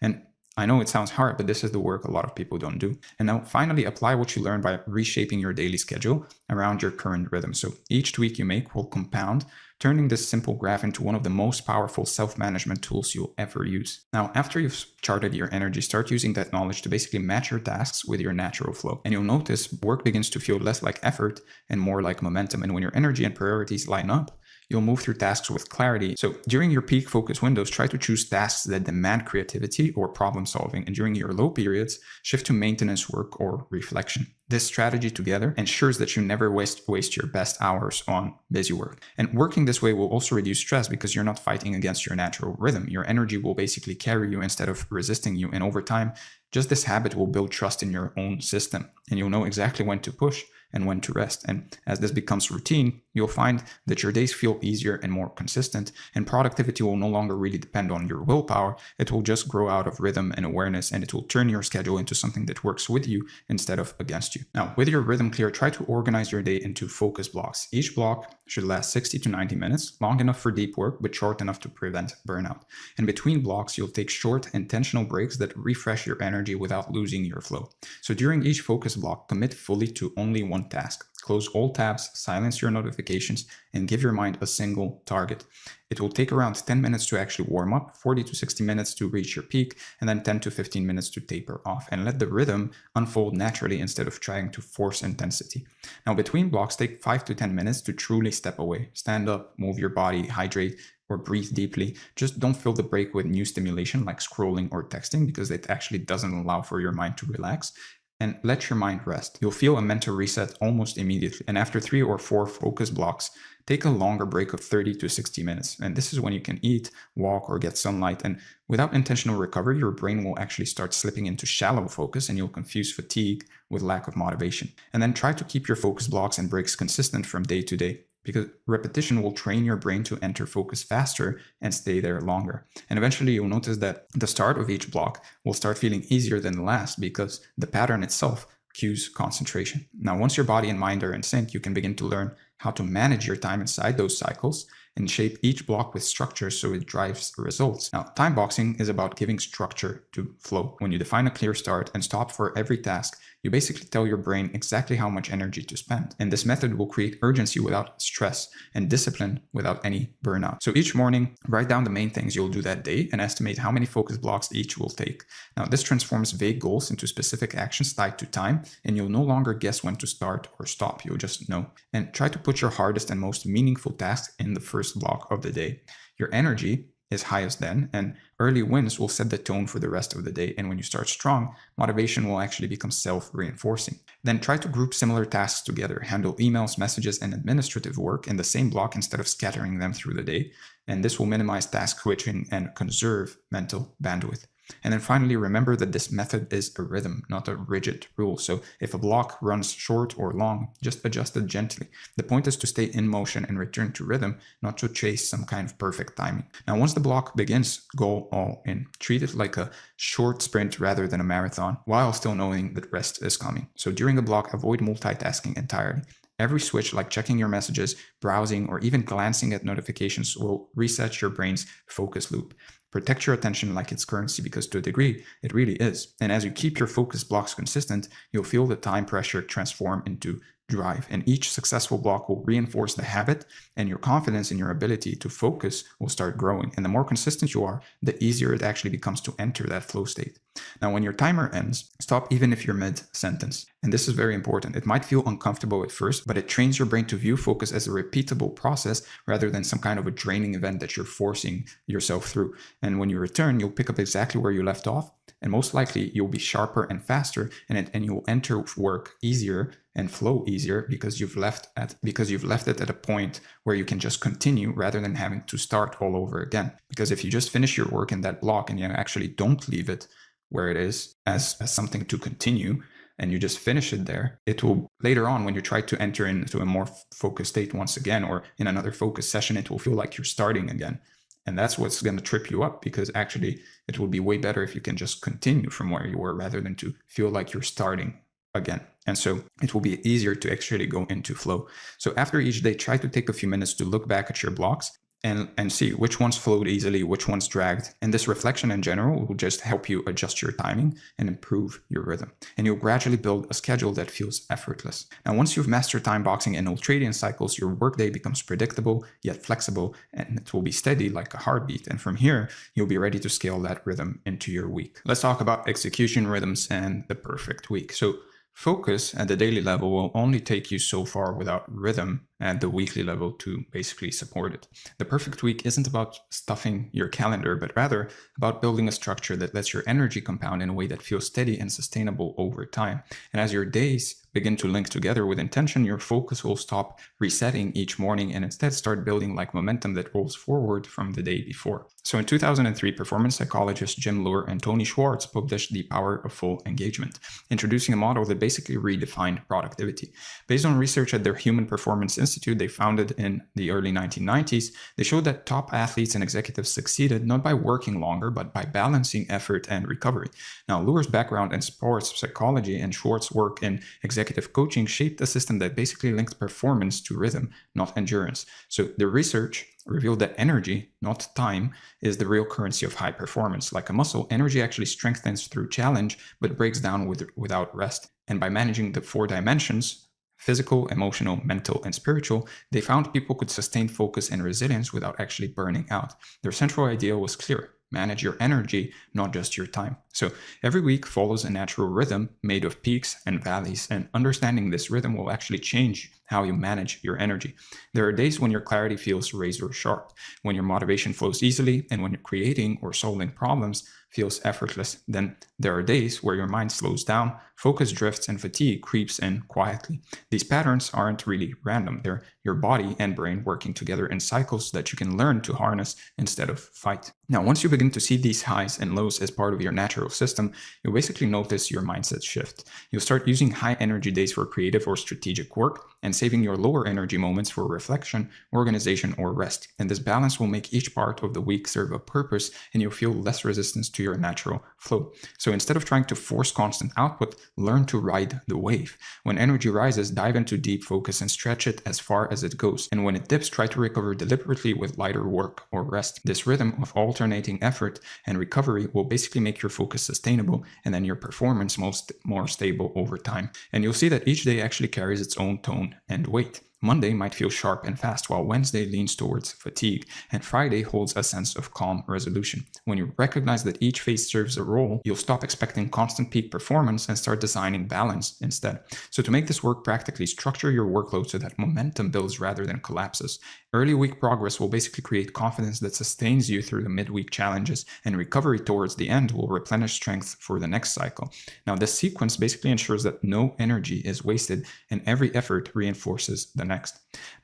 And I know it sounds hard, but this is the work a lot of people don't do. And now finally, apply what you learned by reshaping your daily schedule around your current rhythm. So each tweak you make will compound, turning this simple graph into one of the most powerful self-management tools you'll ever use. Now, after you've charted your energy, start using that knowledge to basically match your tasks with your natural flow. And you'll notice work begins to feel less like effort and more like momentum. And when your energy and priorities line up, you'll move through tasks with clarity. So during your peak focus windows, try to choose tasks that demand creativity or problem solving. And during your low periods, shift to maintenance work or reflection. This strategy together ensures that you never waste your best hours on busy work. And working this way will also reduce stress because you're not fighting against your natural rhythm. Your energy will basically carry you instead of resisting you. And over time, just this habit will build trust in your own system. And you'll know exactly when to push and when to rest. And as this becomes routine, you'll find that your days feel easier and more consistent, and productivity will no longer really depend on your willpower. It will just grow out of rhythm and awareness, and it will turn your schedule into something that works with you instead of against you. Now, with your rhythm clear, try to organize your day into focus blocks. Each block should last 60 to 90 minutes, long enough for deep work, but short enough to prevent burnout. And between blocks, you'll take short, intentional breaks that refresh your energy without losing your flow. So during each focus block, commit fully to only one task. Close all tabs, silence your notifications, and give your mind a single target. It will take around 10 minutes to actually warm up, 40 to 60 minutes to reach your peak, and then 10 to 15 minutes to taper off, and let the rhythm unfold naturally instead of trying to force intensity. Now, between blocks, take 5 to 10 minutes to truly step away. Stand up, move your body, hydrate, or breathe deeply. Just don't fill the break with new stimulation like scrolling or texting, because it actually doesn't allow for your mind to relax. And let your mind rest. You'll feel a mental reset almost immediately. And after 3 or 4 focus blocks, take a longer break of 30 to 60 minutes. And this is when you can eat, walk, or get sunlight. And without intentional recovery, your brain will actually start slipping into shallow focus, and you'll confuse fatigue with lack of motivation. And then try to keep your focus blocks and breaks consistent from day to day, because repetition will train your brain to enter focus faster and stay there longer. And eventually you'll notice that the start of each block will start feeling easier than the last, because the pattern itself cues concentration. Now, once your body and mind are in sync, you can begin to learn how to manage your time inside those cycles and shape each block with structure so it drives results. Now, time boxing is about giving structure to flow. When you define a clear start and stop for every task, you basically tell your brain exactly how much energy to spend. And this method will create urgency without stress and discipline without any burnout. So each morning, write down the main things you'll do that day and estimate how many focus blocks each will take. Now, this transforms vague goals into specific actions tied to time, and you'll no longer guess when to start or stop. You'll just know. And try to put your hardest and most meaningful tasks in the first block of the day. Your energy is highest then, and early wins will set the tone for the rest of the day. And when you start strong, motivation will actually become self-reinforcing. Then try to group similar tasks together. Handle emails, messages, and administrative work in the same block instead of scattering them through the day. And this will minimize task switching and conserve mental bandwidth. And then finally, remember that this method is a rhythm, not a rigid rule. So if a block runs short or long, just adjust it gently. The point is to stay in motion and return to rhythm, not to chase some kind of perfect timing. Now, once the block begins, go all in. Treat it like a short sprint rather than a marathon, while still knowing that rest is coming. So during a block, avoid multitasking entirely. Every switch, like checking your messages, browsing, or even glancing at notifications, will reset your brain's focus loop. Protect your attention like it's currency, because to a degree, it really is. And as you keep your focus blocks consistent, you'll feel the time pressure transform into drive. And each successful block will reinforce the habit, and your confidence in your ability to focus will start growing. And the more consistent you are, the easier it actually becomes to enter that flow state. Now, when your timer ends, stop even if you're mid-sentence. And this is very important. It might feel uncomfortable at first, but it trains your brain to view focus as a repeatable process rather than some kind of a draining event that you're forcing yourself through. And when you return, you'll pick up exactly where you left off, and most likely you'll be sharper and faster, and you'll enter work easier and flow easier because you've left it at a point where you can just continue rather than having to start all over again. Because if you just finish your work in that block and you actually don't leave it where it is as something to continue, and you just finish it there, it will later on, when you try to enter into a more focused state once again, or in another focus session, it will feel like you're starting again. And that's what's going to trip you up, because actually it will be way better if you can just continue from where you were rather than to feel like you're starting again. And so it will be easier to actually go into flow. So after each day, try to take a few minutes to look back at your blocks and see which ones flowed easily, which ones dragged. And this reflection in general will just help you adjust your timing and improve your rhythm. And you'll gradually build a schedule that feels effortless. Now, once you've mastered time boxing and ultradian cycles, your workday becomes predictable yet flexible, and it will be steady like a heartbeat. And from here, you'll be ready to scale that rhythm into your week. Let's talk about execution rhythms and the perfect week. So focus at the daily level will only take you so far without rhythm at the weekly level to basically support it. The perfect week isn't about stuffing your calendar, but rather about building a structure that lets your energy compound in a way that feels steady and sustainable over time. And as your days begin to link together with intention, your focus will stop resetting each morning and instead start building like momentum that rolls forward from the day before. So in 2003, performance psychologists Jim Loehr and Tony Schwartz published The Power of Full Engagement, introducing a model that basically redefined productivity. Based on research at their Human Performance Institute they founded in the early 1990s, they showed that top athletes and executives succeeded not by working longer, but by balancing effort and recovery. Now, Loehr's background in sports psychology and Schwartz's work in executive coaching shaped a system that basically links performance to rhythm, not endurance. So the research revealed that energy, not time, is the real currency of high performance. Like a muscle, energy actually strengthens through challenge, but breaks down without rest. And by managing the 4 dimensions, physical, emotional, mental, and spiritual, they found people could sustain focus and resilience without actually burning out. Their central idea was clear: manage your energy, not just your time. So every week follows a natural rhythm made of peaks and valleys, and understanding this rhythm will actually change how you manage your energy. There are days when your clarity feels razor sharp, when your motivation flows easily, and when you're creating or solving problems feels effortless. Then there are days where your mind slows down, focus drifts, and fatigue creeps in quietly. These patterns aren't really random. They're your body and brain working together in cycles that you can learn to harness instead of fight. Now, once you begin to see these highs and lows as part of your natural system, you'll basically notice your mindset shift. You'll start using high energy days for creative or strategic work, and saving your lower energy moments for reflection, organization, or rest. And this balance will make each part of the week serve a purpose, and you'll feel less resistance to your natural flow. So instead of trying to force constant output, learn to ride the wave. When energy rises, dive into deep focus and stretch it as far as it goes. And when it dips, try to recover deliberately with lighter work or rest. This rhythm of alternating effort and recovery will basically make your focus sustainable and then your performance more stable over time. And you'll see that each day actually carries its own tone and weight. Monday might feel sharp and fast, while Wednesday leans towards fatigue, and Friday holds a sense of calm resolution. When you recognize that each phase serves a role, you'll stop expecting constant peak performance and start designing balance instead. So to make this work practically, structure your workload so that momentum builds rather than collapses. Early week progress will basically create confidence that sustains you through the midweek challenges, and recovery towards the end will replenish strength for the next cycle. Now, this sequence basically ensures that no energy is wasted and every effort reinforces the next.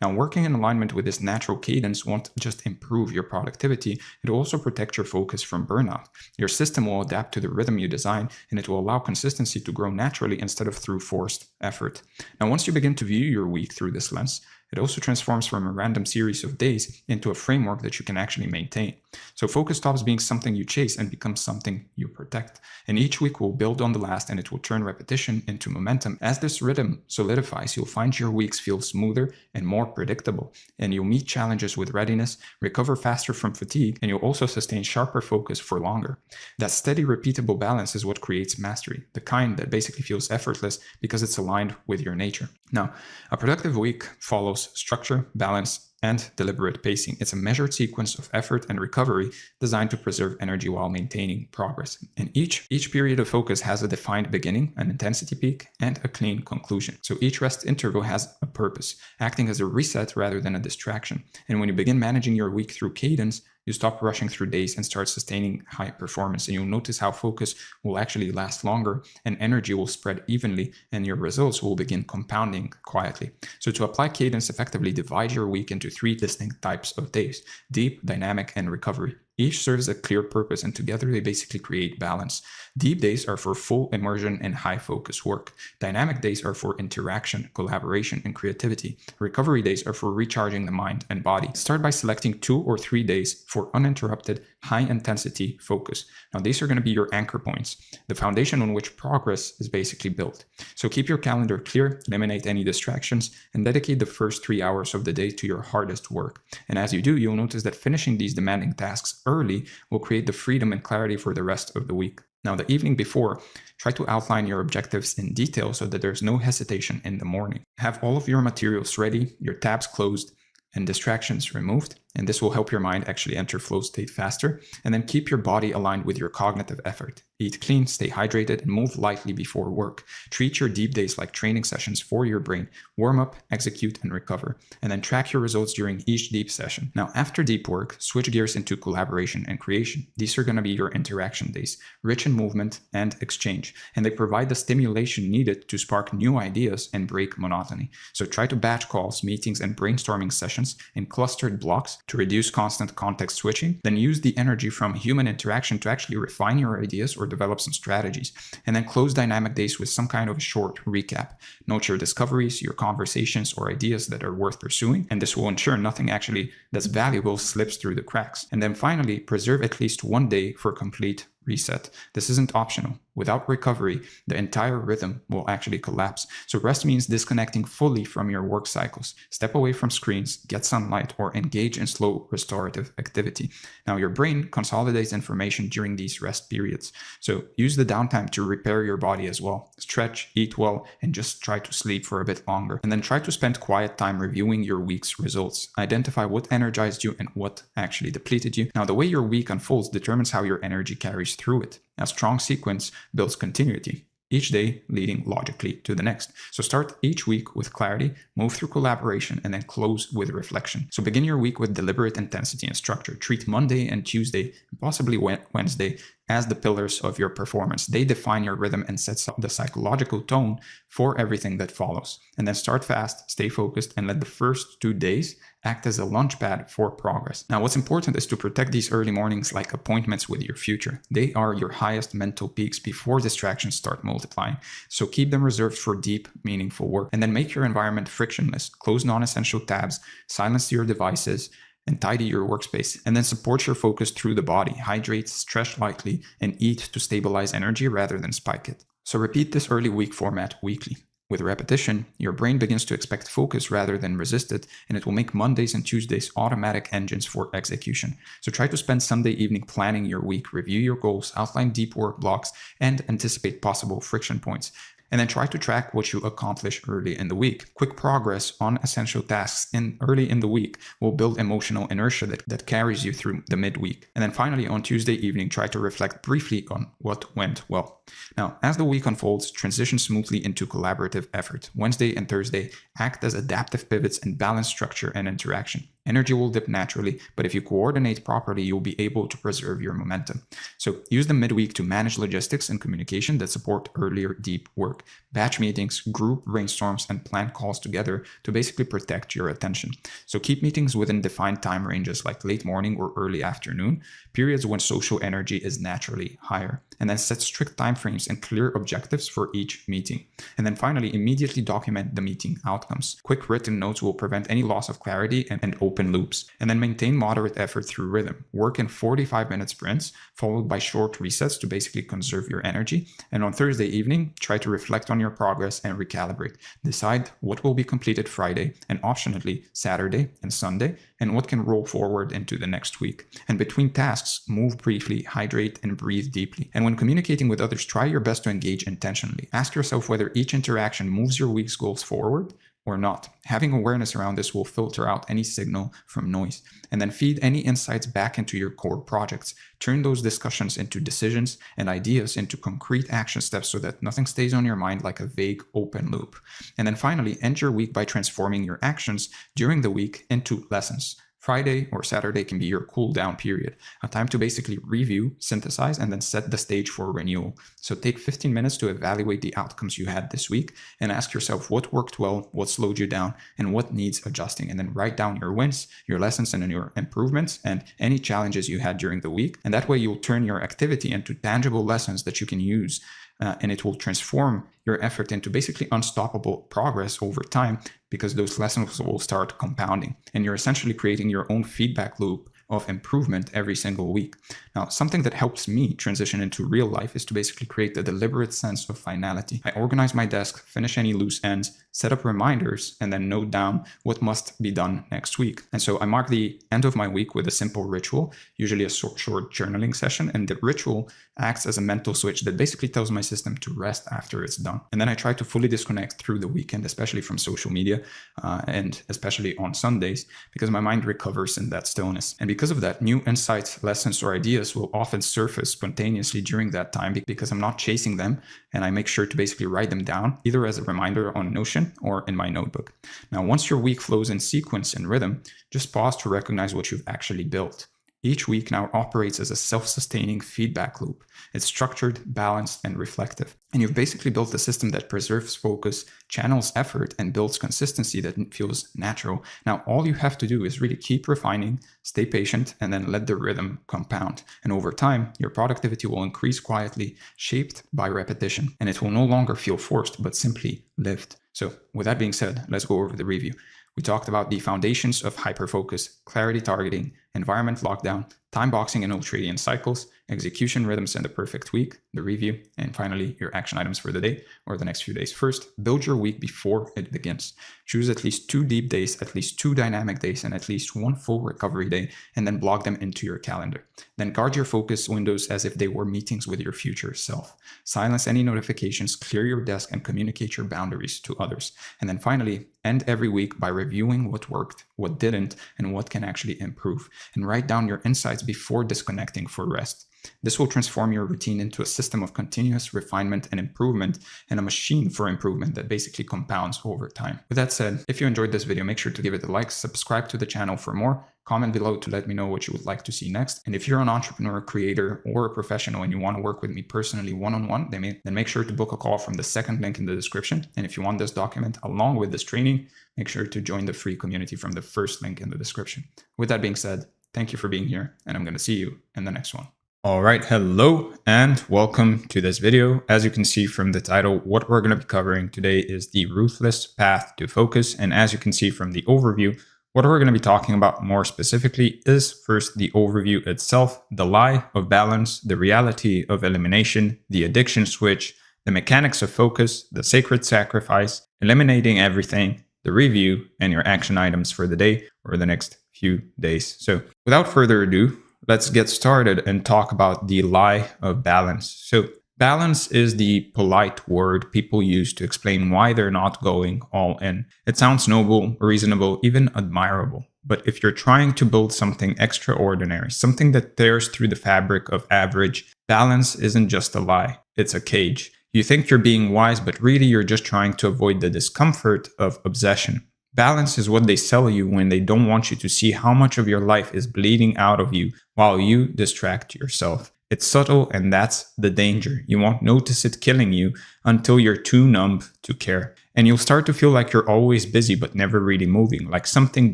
Now, working in alignment with this natural cadence won't just improve your productivity, it will also protect your focus from burnout. Your system will adapt to the rhythm you design, and it will allow consistency to grow naturally instead of through forced effort. Now, once you begin to view your week through this lens, it also transforms from a random series of days into a framework that you can actually maintain. So focus stops being something you chase and becomes something you protect. And each week will build on the last, and it will turn repetition into momentum. As this rhythm solidifies, you'll find your weeks feel smoother and more predictable, and you'll meet challenges with readiness, recover faster from fatigue, and you'll also sustain sharper focus for longer. That steady, repeatable balance is what creates mastery, the kind that basically feels effortless because it's aligned with your nature. Now, a productive week follows structure, balance, and deliberate pacing. It's a measured sequence of effort and recovery designed to preserve energy while maintaining progress. And each period of focus has a defined beginning, an intensity peak, and a clean conclusion. So each rest interval has a purpose, acting as a reset rather than a distraction. And when you begin managing your week through cadence, you stop rushing through days and start sustaining high performance. And you'll notice how focus will actually last longer and energy will spread evenly, and your results will begin compounding quietly. So to apply cadence effectively, divide your week into 3 distinct types of days: deep, dynamic, and recovery. Each serves a clear purpose, and together they basically create balance. Deep days are for full immersion and high focus work. Dynamic days are for interaction, collaboration, and creativity. Recovery days are for recharging the mind and body. Start by selecting 2 or 3 days for uninterrupted, high intensity focus. Now, these are going to be your anchor points, the foundation on which progress is basically built. So keep your calendar clear, eliminate any distractions, and dedicate the first 3 hours of the day to your hardest work. And as you do, you'll notice that finishing these demanding tasks early will create the freedom and clarity for the rest of the week. Now, the evening before, try to outline your objectives in detail so that there's no hesitation in the morning. Have all of your materials ready, your tabs closed, and distractions removed, and this will help your mind actually enter flow state faster. And then keep your body aligned with your cognitive effort. Eat clean, stay hydrated, and move lightly before work. Treat your deep days like training sessions for your brain. Warm up, execute, and recover. And then track your results during each deep session. Now, after deep work, switch gears into collaboration and creation. These are going to be your interaction days, rich in movement and exchange. And they provide the stimulation needed to spark new ideas and break monotony. So try to batch calls, meetings, and brainstorming sessions in clustered blocks to reduce constant context switching. Then use the energy from human interaction to actually refine your ideas or develop some strategies. And then close dynamic days with some kind of a short recap. Note your discoveries, your conversations, or ideas that are worth pursuing. And this will ensure nothing actually that's valuable slips through the cracks. And then finally, preserve at least 1 day for complete reset. This isn't optional. Without recovery, the entire rhythm will actually collapse. So rest means disconnecting fully from your work cycles. Step away from screens, get sunlight, or engage in slow restorative activity. Now, your brain consolidates information during these rest periods. So use the downtime to repair your body as well. Stretch, eat well, and just try to sleep for a bit longer. And then try to spend quiet time reviewing your week's results. Identify what energized you and what actually depleted you. Now, the way your week unfolds determines how your energy carries through it. A strong sequence builds continuity, each day leading logically to the next. So start each week with clarity, move through collaboration, and then close with reflection. So begin your week with deliberate intensity and structure. Treat Monday and Tuesday, and possibly Wednesday, as the pillars of your performance. They define your rhythm and sets up the psychological tone for everything that follows. And then start fast, stay focused, and let the first 2 days act as a launchpad for progress. Now, what's important is to protect these early mornings like appointments with your future. They are your highest mental peaks before distractions start multiplying. So keep them reserved for deep, meaningful work. And then make your environment frictionless. Close non-essential tabs, silence your devices, and tidy your workspace. And then support your focus through the body. Hydrate, stretch lightly, and eat to stabilize energy rather than spike it. So repeat this early week format weekly. With repetition, your brain begins to expect focus rather than resist it, and it will make Mondays and Tuesdays automatic engines for execution. So try to spend Sunday evening planning your week, review your goals, outline deep work blocks, and anticipate possible friction points. And then try to track what you accomplish early in the week. Quick progress on essential tasks early in the week will build emotional inertia that carries you through the midweek. And then finally, on Tuesday evening, try to reflect briefly on what went well. Now, as the week unfolds, transition smoothly into collaborative effort. Wednesday and Thursday act as adaptive pivots and balance structure and interaction. Energy will dip naturally, but if you coordinate properly, you'll be able to preserve your momentum. So use the midweek to manage logistics and communication that support earlier deep work. Batch meetings, group brainstorms, and planned calls together to basically protect your attention. So keep meetings within defined time ranges like late morning or early afternoon, periods when social energy is naturally higher. And then set strict timeframes and clear objectives for each meeting. And then finally, immediately document the meeting outcomes. Quick written notes will prevent any loss of clarity and open loops. And then maintain moderate effort through rhythm. Work in 45-minute sprints, followed by short resets to basically conserve your energy. And on Thursday evening, try to reflect on your progress and recalibrate. Decide what will be completed Friday and optionally Saturday and Sunday, and what can roll forward into the next week. And between tasks, move briefly, hydrate, and breathe deeply. And when communicating with others, try your best to engage intentionally. Ask yourself whether each interaction moves your week's goals forward or not. Having awareness around this will filter out any signal from noise, and then feed any insights back into your core projects. Turn those discussions into decisions and ideas into concrete action steps so that nothing stays on your mind like a vague open loop. And then finally, end your week by transforming your actions during the week into lessons. Friday or Saturday can be your cool down period, a time to basically review, synthesize, and then set the stage for renewal. So take 15 minutes to evaluate the outcomes you had this week and ask yourself what worked well, what slowed you down, and what needs adjusting. And then write down your wins, your lessons, and your improvements, and any challenges you had during the week. And that way you'll turn your activity into tangible lessons that you can use. And it will transform your effort into basically unstoppable progress over time, because those lessons will start compounding. And you're essentially creating your own feedback loop of improvement every single week. Now, something that helps me transition into real life is to basically create a deliberate sense of finality. I organize my desk, finish any loose ends, set up reminders, and then note down what must be done next week. And so I mark the end of my week with a simple ritual, usually a short journaling session. And the ritual acts as a mental switch that basically tells my system to rest after it's done. And then I try to fully disconnect through the weekend, especially from social media, and especially on Sundays, because my mind recovers in that stillness. And because of that, new insights, lessons, or ideas will often surface spontaneously during that time because I'm not chasing them, and I make sure to basically write them down, either as a reminder on Notion or in my notebook. Now, once your week flows in sequence and rhythm, just pause to recognize what you've actually built. Each week now operates as a self-sustaining feedback loop. It's structured, balanced, and reflective. And you've basically built a system that preserves focus, channels effort, and builds consistency that feels natural. Now, all you have to do is really keep refining, stay patient, and then let the rhythm compound. And over time, your productivity will increase quietly, shaped by repetition. And it will no longer feel forced, but simply lived. So with that being said, let's go over the review. We talked about the foundations of hyperfocus, clarity targeting, environment lockdown, time boxing and ultradian cycles, execution rhythms, and the perfect week, the review, and finally your action items for the day or the next few days. First, build your week before it begins. Choose at least 2 deep days, at least 2 dynamic days, and at least 1 full recovery day, and then block them into your calendar. Then guard your focus windows as if they were meetings with your future self. Silence any notifications, clear your desk, and communicate your boundaries to others. And then finally, end every week by reviewing what worked, what didn't, and what can actually improve. And write down your insights before disconnecting for rest. This will transform your routine into a system of continuous refinement and improvement, and a machine for improvement that basically compounds over time. With that said, if you enjoyed this video, make sure to give it a like, subscribe to the channel for more, Comment below to let me know what you would like to see next. And if you're an entrepreneur, creator, or a professional and you want to work with me personally one-on-one, then make sure to book a call from the second link in the description. And if you want this document along with this training, make sure to join the free community from the first link in the description. With that being said, thank you for being here, and I'm going to see you in the next one. All right, hello and welcome to this video. As you can see from the title, what we're going to be covering today is the ruthless path to focus. And as you can see from the overview, what we're going to be talking about more specifically is first the overview itself, the lie of balance, the reality of elimination, the addiction switch, the mechanics of focus, the sacred sacrifice, eliminating everything, the review, and your action items for the day or the next few days. So without further ado, let's get started and talk about the lie of balance. So balance is the polite word people use to explain why they're not going all in. It sounds noble, reasonable, even admirable. But if you're trying to build something extraordinary, something that tears through the fabric of average, balance isn't just a lie, it's a cage. You think you're being wise, but really you're just trying to avoid the discomfort of obsession. Balance is what they sell you when they don't want you to see how much of your life is bleeding out of you while you distract yourself. It's subtle, and that's the danger. You won't notice it killing you until you're too numb to care. And you'll start to feel like you're always busy but never really moving, like something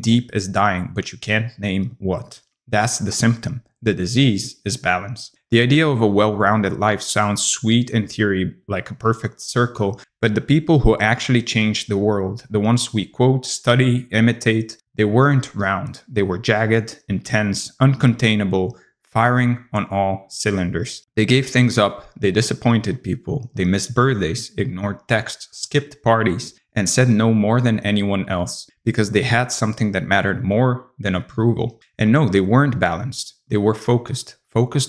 deep is dying but you can't name what. That's the symptom. The disease is balance. The idea of a well-rounded life sounds sweet in theory, like a perfect circle, but the people who actually changed the world, the ones we quote, study, imitate, they weren't round. They were jagged, intense, uncontainable, firing on all cylinders. They gave things up, they disappointed people, they missed birthdays, ignored texts, skipped parties, and said no more than anyone else because they had something that mattered more than approval. And no, they weren't balanced. They were focused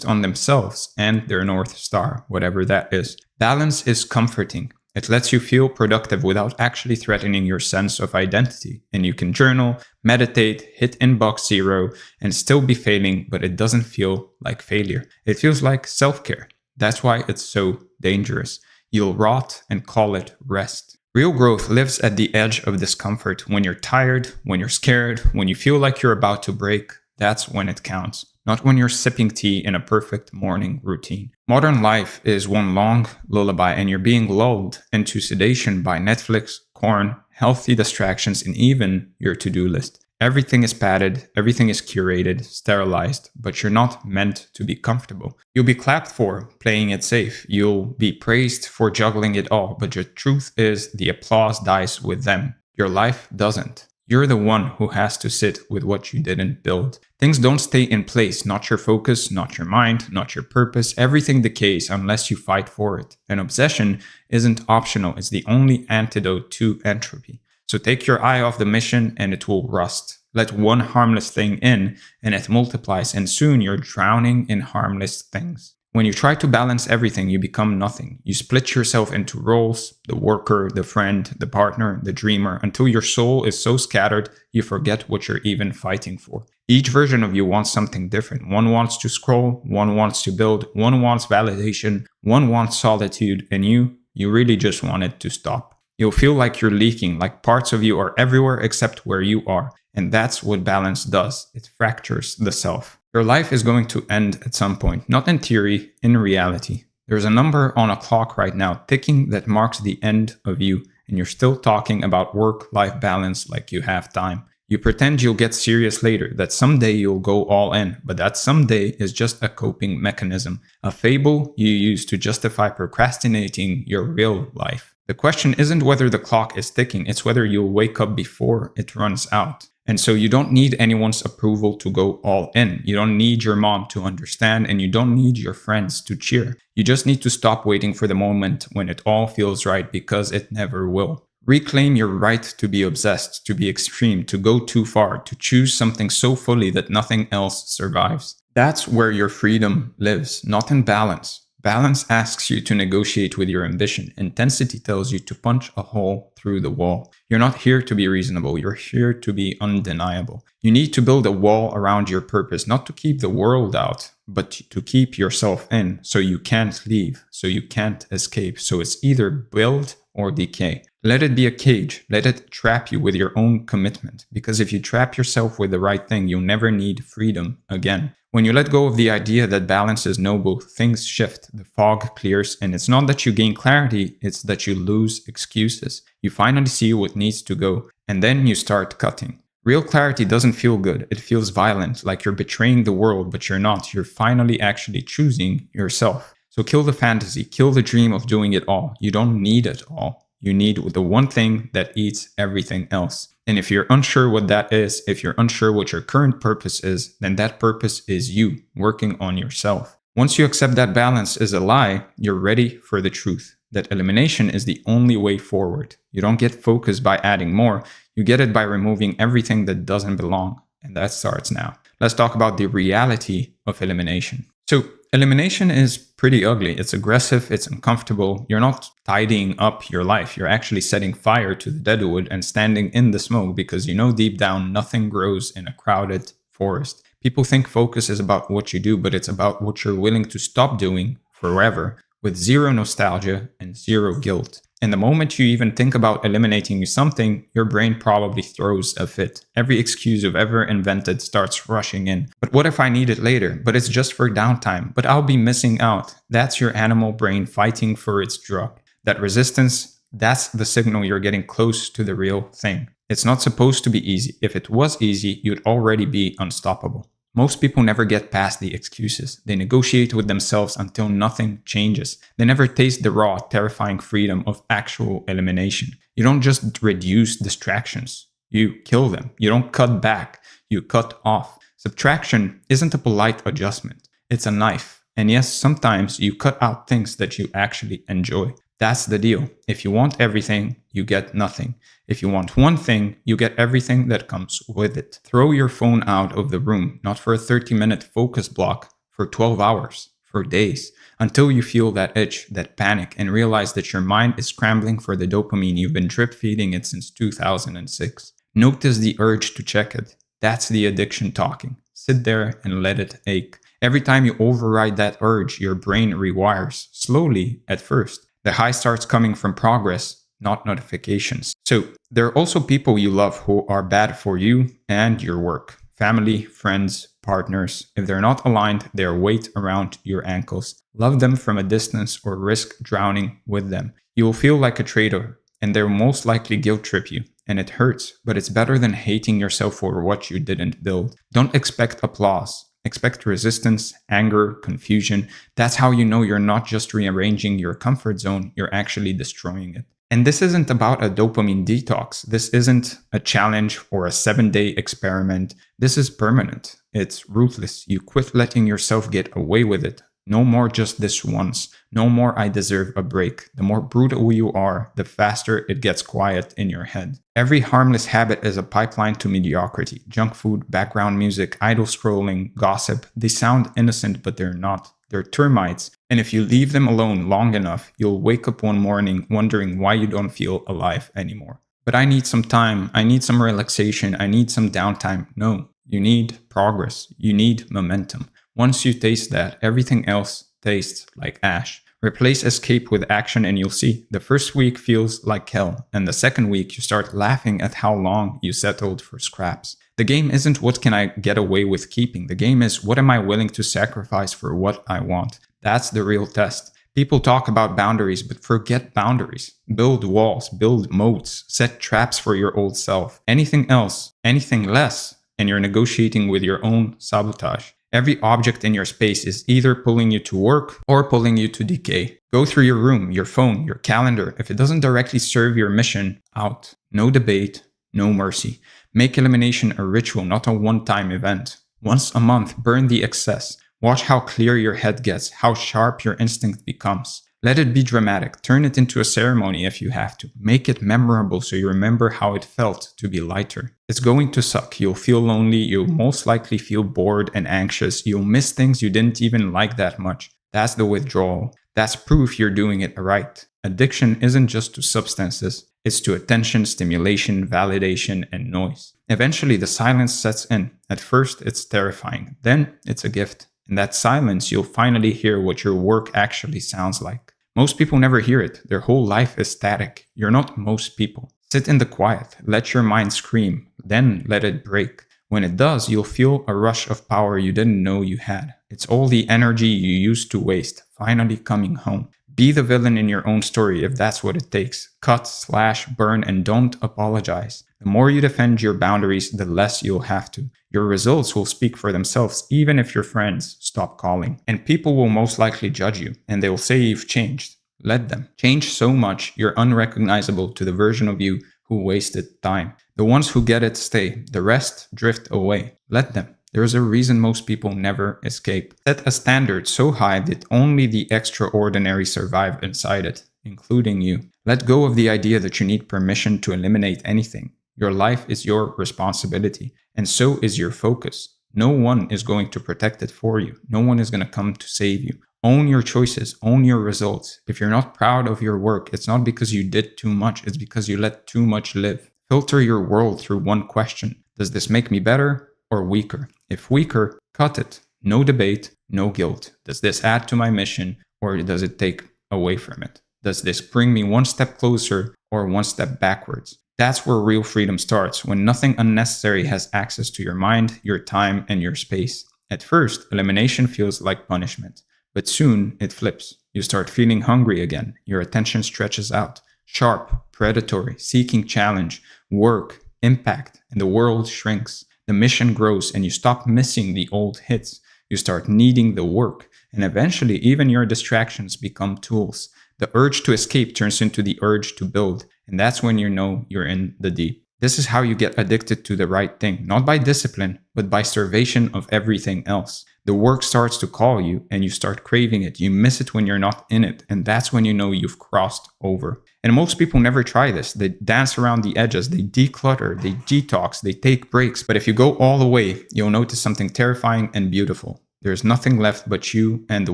on themselves and their North Star, whatever that is. Balance is comforting. It lets you feel productive without actually threatening your sense of identity. And you can journal, meditate, hit inbox 0, and still be failing, but it doesn't feel like failure. It feels like self-care. That's why it's so dangerous. You'll rot and call it rest. Real growth lives at the edge of discomfort. When you're tired, when you're scared, when you feel like you're about to break, that's when it counts. Not when you're sipping tea in a perfect morning routine. Modern life is one long lullaby, and you're being lulled into sedation by Netflix, porn, healthy distractions, and even your to-do list. Everything is padded, everything is curated, sterilized, but you're not meant to be comfortable. You'll be clapped for playing it safe. You'll be praised for juggling it all, but the truth is the applause dies with them. Your life doesn't. You're the one who has to sit with what you didn't build. Things don't stay in place, not your focus, not your mind, not your purpose. Everything decays unless you fight for it. And obsession isn't optional, it's the only antidote to entropy. So take your eye off the mission and it will rust. Let one harmless thing in and it multiplies, and soon you're drowning in harmless things. When you try to balance everything, you become nothing. You split yourself into roles, the worker, the friend, the partner, the dreamer, until your soul is so scattered you forget what you're even fighting for. Each version of you wants something different. One wants to scroll, one wants to build, one wants validation, one wants solitude, and you really just want it to stop. You'll feel like you're leaking, like parts of you are everywhere except where you are. And that's what balance does. It fractures the self. Your life is going to end at some point, not in theory, in reality. There's a number on a clock right now ticking that marks the end of you, and you're still talking about work-life balance like you have time. You pretend you'll get serious later, that someday you'll go all in, but that someday is just a coping mechanism, a fable you use to justify procrastinating your real life. The question isn't whether the clock is ticking, it's whether you'll wake up before it runs out. And so you don't need anyone's approval to go all in. You don't need your mom to understand, and you don't need your friends to cheer. You just need to stop waiting for the moment when it all feels right, because it never will. Reclaim your right to be obsessed, to be extreme, to go too far, to choose something so fully that nothing else survives. That's where your freedom lives, not in balance. Balance asks you to negotiate with your ambition. Intensity tells you to punch a hole through the wall. You're not here to be reasonable. You're here to be undeniable. You need to build a wall around your purpose, not to keep the world out, but to keep yourself in, so you can't leave, so you can't escape. So it's either build or decay. Let it be a cage. Let it trap you with your own commitment. Because if you trap yourself with the right thing, you'll never need freedom again. When you let go of the idea that balance is noble, things shift, the fog clears, and it's not that you gain clarity, it's that you lose excuses. You finally see what needs to go, and then you start cutting. Real clarity doesn't feel good. It feels violent, like you're betraying the world, but you're not. You're finally actually choosing yourself. So kill the fantasy, kill the dream of doing it all. You don't need it all. You need the one thing that eats everything else. And if you're unsure what that is, if you're unsure what your current purpose is, then that purpose is you working on yourself. Once you accept that balance is a lie, you're ready for the truth. That elimination is the only way forward. You don't get focus by adding more. You get it by removing everything that doesn't belong. And that starts now. Let's talk about the reality of elimination. So elimination is pretty ugly. It's aggressive. It's uncomfortable. You're not tidying up your life. You're actually setting fire to the deadwood and standing in the smoke because you know deep down nothing grows in a crowded forest. People think focus is about what you do, but it's about what you're willing to stop doing forever with zero nostalgia and zero guilt. And the moment you even think about eliminating something, your brain probably throws a fit. Every excuse you've ever invented starts rushing in. But what if I need it later? But it's just for downtime. But I'll be missing out. That's your animal brain fighting for its drug. That resistance, that's the signal you're getting close to the real thing. It's not supposed to be easy. If it was easy, you'd already be unstoppable. Most people never get past the excuses. They negotiate with themselves until nothing changes. They never taste the raw, terrifying freedom of actual elimination. You don't just reduce distractions. You kill them. You don't cut back. You cut off. Subtraction isn't a polite adjustment. It's a knife. And yes, sometimes you cut out things that you actually enjoy. That's the deal. If you want everything, you get nothing. If you want one thing, you get everything that comes with it. Throw your phone out of the room, not for a 30-minute focus block, for 12 hours, for days, until you feel that itch, that panic, and realize that your mind is scrambling for the dopamine you've been drip feeding it since 2006. Notice the urge to check it. That's the addiction talking. Sit there and let it ache. Every time you override that urge, your brain rewires, slowly at first. The high starts coming from progress, not notifications. So there are also people you love who are bad for you and your work. Family, friends, partners. If they're not aligned, they're weight around your ankles. Love them from a distance or risk drowning with them. You will feel like a traitor, and they'll most likely guilt trip you. And it hurts, but it's better than hating yourself for what you didn't build. Don't expect applause. Expect resistance, anger, confusion. That's how you know you're not just rearranging your comfort zone, you're actually destroying it. And this isn't about a dopamine detox. This isn't a challenge or a 7-day experiment. This is permanent. It's ruthless. You quit letting yourself get away with it. No more just this once. No more I deserve a break. The more brutal you are, the faster it gets quiet in your head. Every harmless habit is a pipeline to mediocrity. Junk food, background music, idle scrolling, gossip. They sound innocent, but they're not. They're termites. And if you leave them alone long enough, you'll wake up one morning wondering why you don't feel alive anymore. But I need some time. I need some relaxation. I need some downtime. No, you need progress. You need momentum. Once you taste that, everything else tastes like ash. Replace escape with action and you'll see. The first week feels like hell, and the second week you start laughing at how long you settled for scraps. The game isn't what can I get away with keeping. The game is what am I willing to sacrifice for what I want. That's the real test. People talk about boundaries, but forget boundaries. Build walls, build moats, set traps for your old self. Anything else, anything less, and you're negotiating with your own sabotage. Every object in your space is either pulling you to work or pulling you to decay. Go through your room, your phone, your calendar. If it doesn't directly serve your mission, out. No debate, no mercy. Make elimination a ritual, not a one-time event. Once a month, burn the excess. Watch how clear your head gets, how sharp your instinct becomes. Let it be dramatic. Turn it into a ceremony if you have to. Make it memorable so you remember how it felt to be lighter. It's going to suck. You'll feel lonely. You'll most likely feel bored and anxious. You'll miss things you didn't even like that much. That's the withdrawal. That's proof you're doing it right. Addiction isn't just to substances. It's to attention, stimulation, validation, and noise. Eventually, the silence sets in. At first, it's terrifying. Then, it's a gift. In that silence, you'll finally hear what your work actually sounds like. Most people never hear it. Their whole life is static. You're not most people. Sit in the quiet. Let your mind scream. Then let it break. When it does, you'll feel a rush of power you didn't know you had. It's all the energy you used to waste, finally coming home. Be the villain in your own story if that's what it takes. Cut, slash, burn, and don't apologize. The more you defend your boundaries, the less you'll have to. Your results will speak for themselves even if your friends stop calling. And people will most likely judge you, and they'll say you've changed. Let them. Change so much you're unrecognizable to the version of you who wasted time. The ones who get it stay. The rest drift away. Let them. There's a reason most people never escape. Set a standard so high that only the extraordinary survive inside it, including you. Let go of the idea that you need permission to eliminate anything. Your life is your responsibility, and so is your focus. No one is going to protect it for you. No one is going to come to save you. Own your choices, own your results. If you're not proud of your work, it's not because you did too much, it's because you let too much live. Filter your world through one question. Does this make me better or weaker? If weaker, cut it. No debate, no guilt. Does this add to my mission or does it take away from it? Does this bring me one step closer or one step backwards? That's where real freedom starts, when nothing unnecessary has access to your mind, your time, and your space. At first, elimination feels like punishment. But soon it flips. You start feeling hungry again. Your attention stretches out. Sharp, predatory, seeking challenge, work, impact, and the world shrinks. The mission grows and you stop missing the old hits. You start needing the work. And eventually even your distractions become tools. The urge to escape turns into the urge to build. And that's when you know you're in the deep. This is how you get addicted to the right thing. Not by discipline, but by starvation of everything else. The work starts to call you and you start craving it. You miss it when you're not in it. And that's when you know you've crossed over. And most people never try this. They dance around the edges. They declutter. They detox. They take breaks. But if you go all the way, you'll notice something terrifying and beautiful. There's nothing left but you and the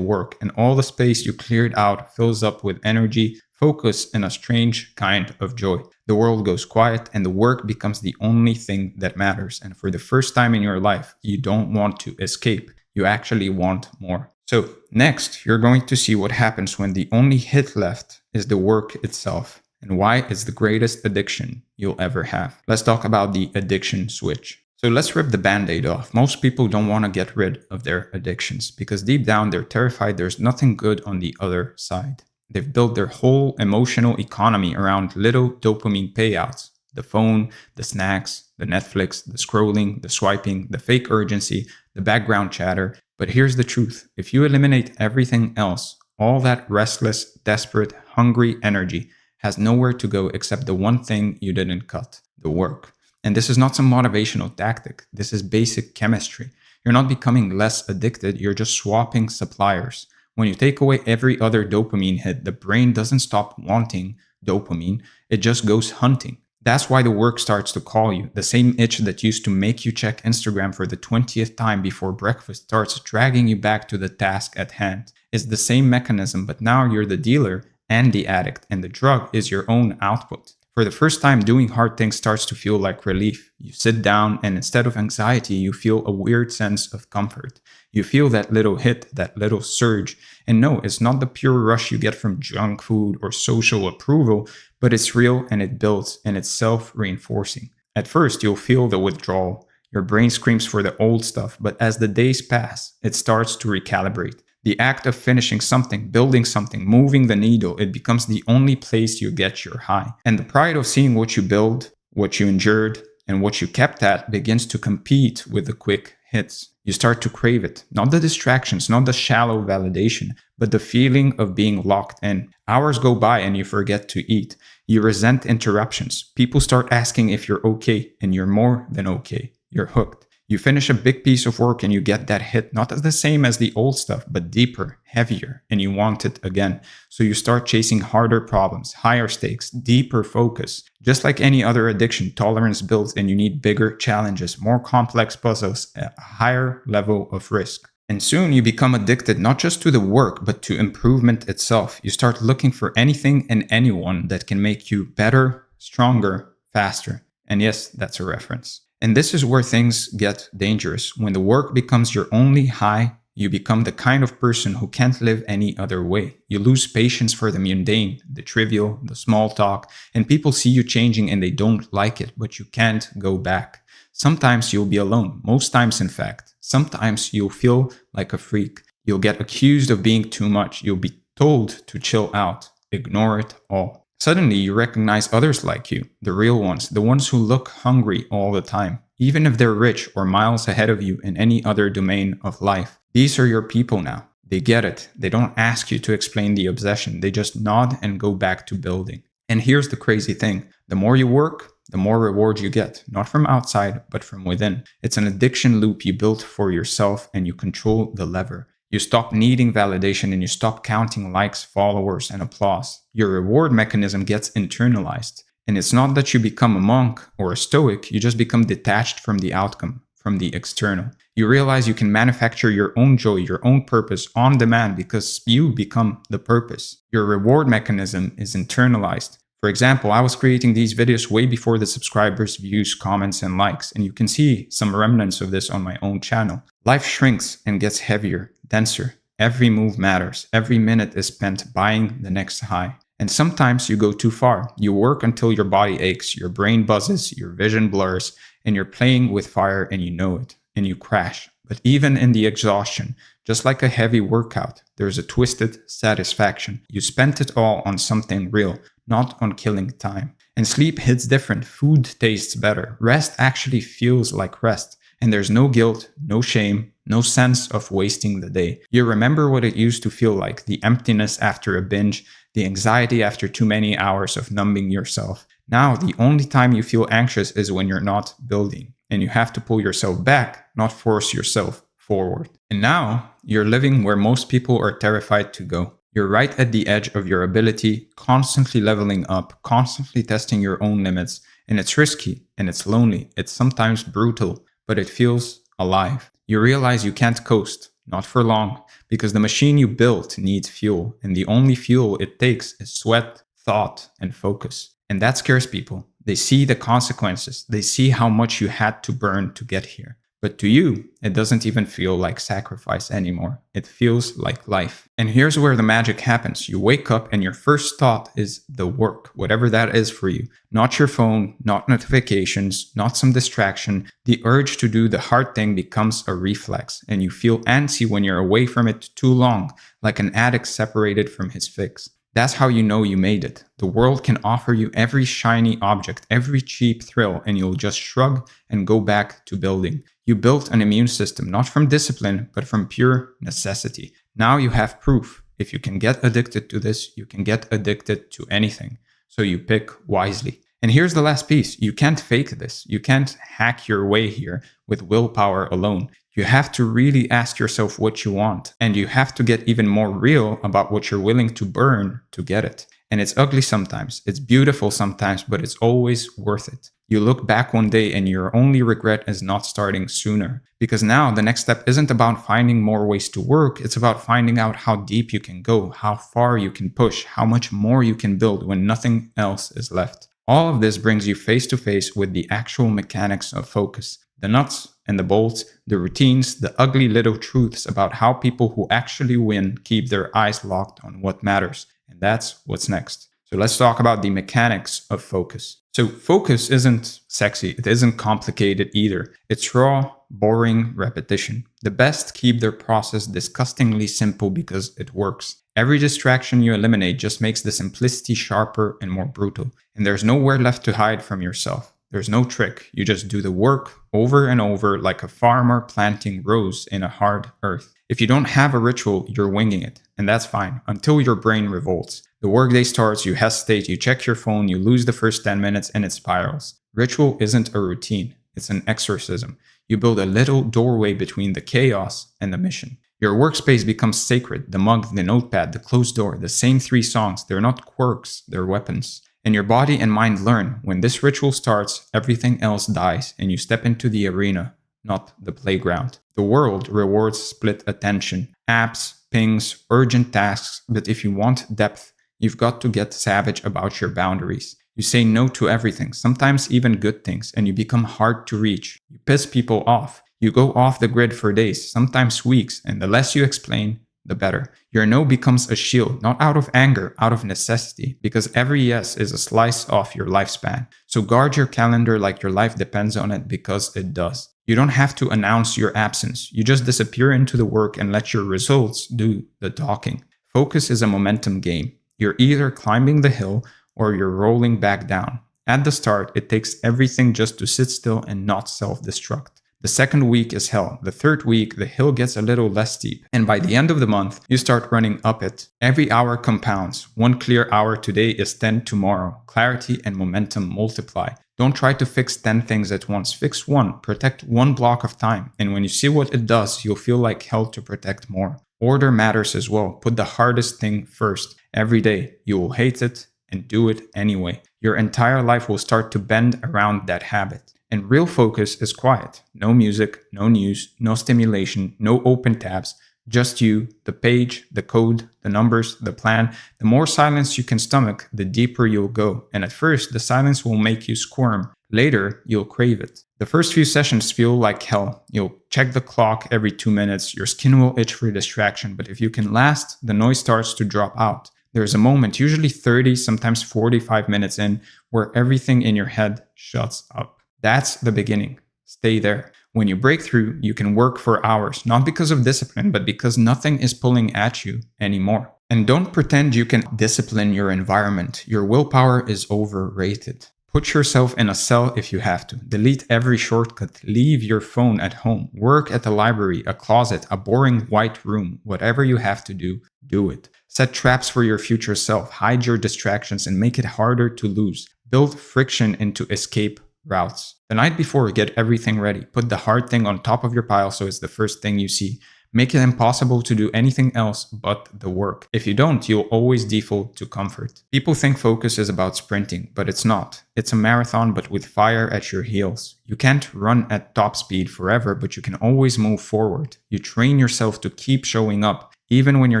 work. And all the space you cleared out fills up with energy, focus, and a strange kind of joy. The world goes quiet and the work becomes the only thing that matters. And for the first time in your life, you don't want to escape. You actually want more. So next, you're going to see what happens when the only hit left is the work itself and why it's the greatest addiction you'll ever have. Let's talk about the addiction switch. So let's rip the band-aid off. Most people don't want to get rid of their addictions because deep down they're terrified there's nothing good on the other side. They've built their whole emotional economy around little dopamine payouts. The phone, the snacks, the Netflix, the scrolling, the swiping, the fake urgency, the background chatter. But here's the truth. If you eliminate everything else, all that restless, desperate, hungry energy has nowhere to go except the one thing you didn't cut, the work. And this is not some motivational tactic. This is basic chemistry. You're not becoming less addicted. You're just swapping suppliers. When you take away every other dopamine hit, the brain doesn't stop wanting dopamine. It just goes hunting. That's why the work starts to call you. The same itch that used to make you check Instagram for the 20th time before breakfast starts dragging you back to the task at hand. It's the same mechanism, but now you're the dealer and the addict, and the drug is your own output. For the first time, doing hard things starts to feel like relief. You sit down and instead of anxiety, you feel a weird sense of comfort. You feel that little hit, that little surge. And no, it's not the pure rush you get from junk food or social approval, but it's real and it builds and it's self-reinforcing. At first, you'll feel the withdrawal. Your brain screams for the old stuff, but as the days pass, it starts to recalibrate. The act of finishing something, building something, moving the needle, it becomes the only place you get your high. And the pride of seeing what you build, what you endured, and what you kept at begins to compete with the quick hits. You start to crave it. Not the distractions, not the shallow validation, but the feeling of being locked in. Hours go by and you forget to eat. You resent interruptions. People start asking if you're okay, and you're more than okay. You're hooked. You finish a big piece of work and you get that hit, not as the same as the old stuff, but deeper, heavier, and you want it again. So you start chasing harder problems, higher stakes, deeper focus. Just like any other addiction, tolerance builds and you need bigger challenges, more complex puzzles, a higher level of risk. And soon you become addicted not just to the work, but to improvement itself. You start looking for anything and anyone that can make you better, stronger, faster. And yes, that's a reference. And this is where things get dangerous. When the work becomes your only high, You become the kind of person who can't live any other way. You lose patience for the mundane, the trivial, the small talk, and people see you changing and they don't like it, but you can't go back. Sometimes you'll be alone, most times in fact. Sometimes you'll feel like a freak. You'll get accused of being too much. You'll be told to chill out, ignore it all. Suddenly you recognize others like you, the real ones, the ones who look hungry all the time, even if they're rich or miles ahead of you in any other domain of life. These are your people now. They get it. They don't ask you to explain the obsession. They just nod and go back to building. And here's the crazy thing. The more you work, the more reward you get, not from outside, but from within. It's an addiction loop you built for yourself and you control the lever. You stop needing validation and you stop counting likes, followers, and applause. Your reward mechanism gets internalized. And it's not that you become a monk or a stoic, you just become detached from the outcome, from the external. You realize you can manufacture your own joy, your own purpose on demand because you become the purpose. Your reward mechanism is internalized. For example, I was creating these videos way before the subscribers, views, comments, and likes, and you can see some remnants of this on my own channel. Life shrinks and gets heavier, denser. Every move matters. Every minute is spent buying the next high. And sometimes you go too far. You work until your body aches, your brain buzzes, your vision blurs, and you're playing with fire and you know it, and you crash. But even in the exhaustion, just like a heavy workout, there's a twisted satisfaction. You spent it all on something real, not on killing time. And sleep hits different. Food tastes better. Rest actually feels like rest. And there's no guilt, no shame, no sense of wasting the day. You remember what it used to feel like, the emptiness after a binge, the anxiety after too many hours of numbing yourself. Now, the only time you feel anxious is when you're not building. And you have to pull yourself back, not force yourself forward. And now, you're living where most people are terrified to go. You're right at the edge of your ability, constantly leveling up, constantly testing your own limits. And it's risky, and it's lonely, it's sometimes brutal, but it feels alive. You realize you can't coast, not for long, because the machine you built needs fuel, and the only fuel it takes is sweat, thought, and focus. And that scares people. They see the consequences. They see how much you had to burn to get here. But to you, it doesn't even feel like sacrifice anymore. It feels like life. And here's where the magic happens. You wake up and your first thought is the work, whatever that is for you. Not your phone, not notifications, not some distraction. The urge to do the hard thing becomes a reflex, and you feel antsy when you're away from it too long, like an addict separated from his fix. That's how you know you made it. The world can offer you every shiny object, every cheap thrill, and you'll just shrug and go back to building. You built an immune system, not from discipline, but from pure necessity. Now you have proof. If you can get addicted to this, you can get addicted to anything. So you pick wisely. And here's the last piece. You can't fake this. You can't hack your way here with willpower alone. You have to really ask yourself what you want. And you have to get even more real about what you're willing to burn to get it. And it's ugly sometimes. It's beautiful sometimes, but it's always worth it. You look back one day and your only regret is not starting sooner. Because now the next step isn't about finding more ways to work. It's about finding out how deep you can go, how far you can push, how much more you can build when nothing else is left. All of this brings you face to face with the actual mechanics of focus. The nuts and the bolts, the routines, the ugly little truths about how people who actually win keep their eyes locked on what matters. And that's what's next. So let's talk about the mechanics of focus. So focus isn't sexy. It isn't complicated either. It's raw, boring repetition. The best keep their process disgustingly simple because it works. Every distraction you eliminate just makes the simplicity sharper and more brutal. And there's nowhere left to hide from yourself. There's no trick. You just do the work over and over like a farmer planting rows in a hard earth. If you don't have a ritual, you're winging it. And that's fine until your brain revolts. The workday starts, you hesitate, you check your phone, you lose the first 10 minutes and it spirals. Ritual isn't a routine. It's an exorcism. You build a little doorway between the chaos and the mission. Your workspace becomes sacred. The mug, the notepad, the closed door, the same 3 songs. They're not quirks, they're weapons. And your body and mind learn, when this ritual starts, everything else dies and you step into the arena, not the playground. The world rewards split attention, apps, pings, urgent tasks, but if you want depth, you've got to get savage about your boundaries. You say no to everything, sometimes even good things, and you become hard to reach. You piss people off. You go off the grid for days, sometimes weeks, and the less you explain, the better. Your no becomes a shield, not out of anger, out of necessity, because every yes is a slice off your lifespan. So guard your calendar like your life depends on it, because it does. You don't have to announce your absence. You just disappear into the work and let your results do the talking. Focus is a momentum game. You're either climbing the hill or you're rolling back down. At the start, it takes everything just to sit still and not self-destruct. The second week is hell. The third week, the hill gets a little less steep. And by the end of the month, you start running up it. Every hour compounds. 1 clear hour today is 10 tomorrow. Clarity and momentum multiply. Don't try to fix 10 things at once. Fix one. Protect one block of time. And when you see what it does, you'll feel like hell to protect more. Order matters as well. Put the hardest thing first. Every day, you will hate it and do it anyway. Your entire life will start to bend around that habit. And real focus is quiet. No music, no news, no stimulation, no open tabs. Just you, the page, the code, the numbers, the plan. The more silence you can stomach, the deeper you'll go. And at first, the silence will make you squirm. Later, you'll crave it. The first few sessions feel like hell. You'll check the clock every 2 minutes. Your skin will itch for distraction. But if you can last, the noise starts to drop out. There's a moment, usually 30, sometimes 45 minutes in, where everything in your head shuts up. That's the beginning. Stay there. When you break through, you can work for hours, not because of discipline, but because nothing is pulling at you anymore. And don't pretend you can discipline your environment. Your willpower is overrated. Put yourself in a cell if you have to. Delete every shortcut. Leave your phone at home. Work at the library, a closet, a boring white room. Whatever you have to do, do it. Set traps for your future self. Hide your distractions and make it harder to lose. Build friction into escape routes. The night before, get everything ready. Put the hard thing on top of your pile so it's the first thing you see. Make it impossible to do anything else but the work. If you don't, you'll always default to comfort. People think focus is about sprinting, but it's not. It's a marathon, but with fire at your heels. You can't run at top speed forever, but you can always move forward. You train yourself to keep showing up, even when you're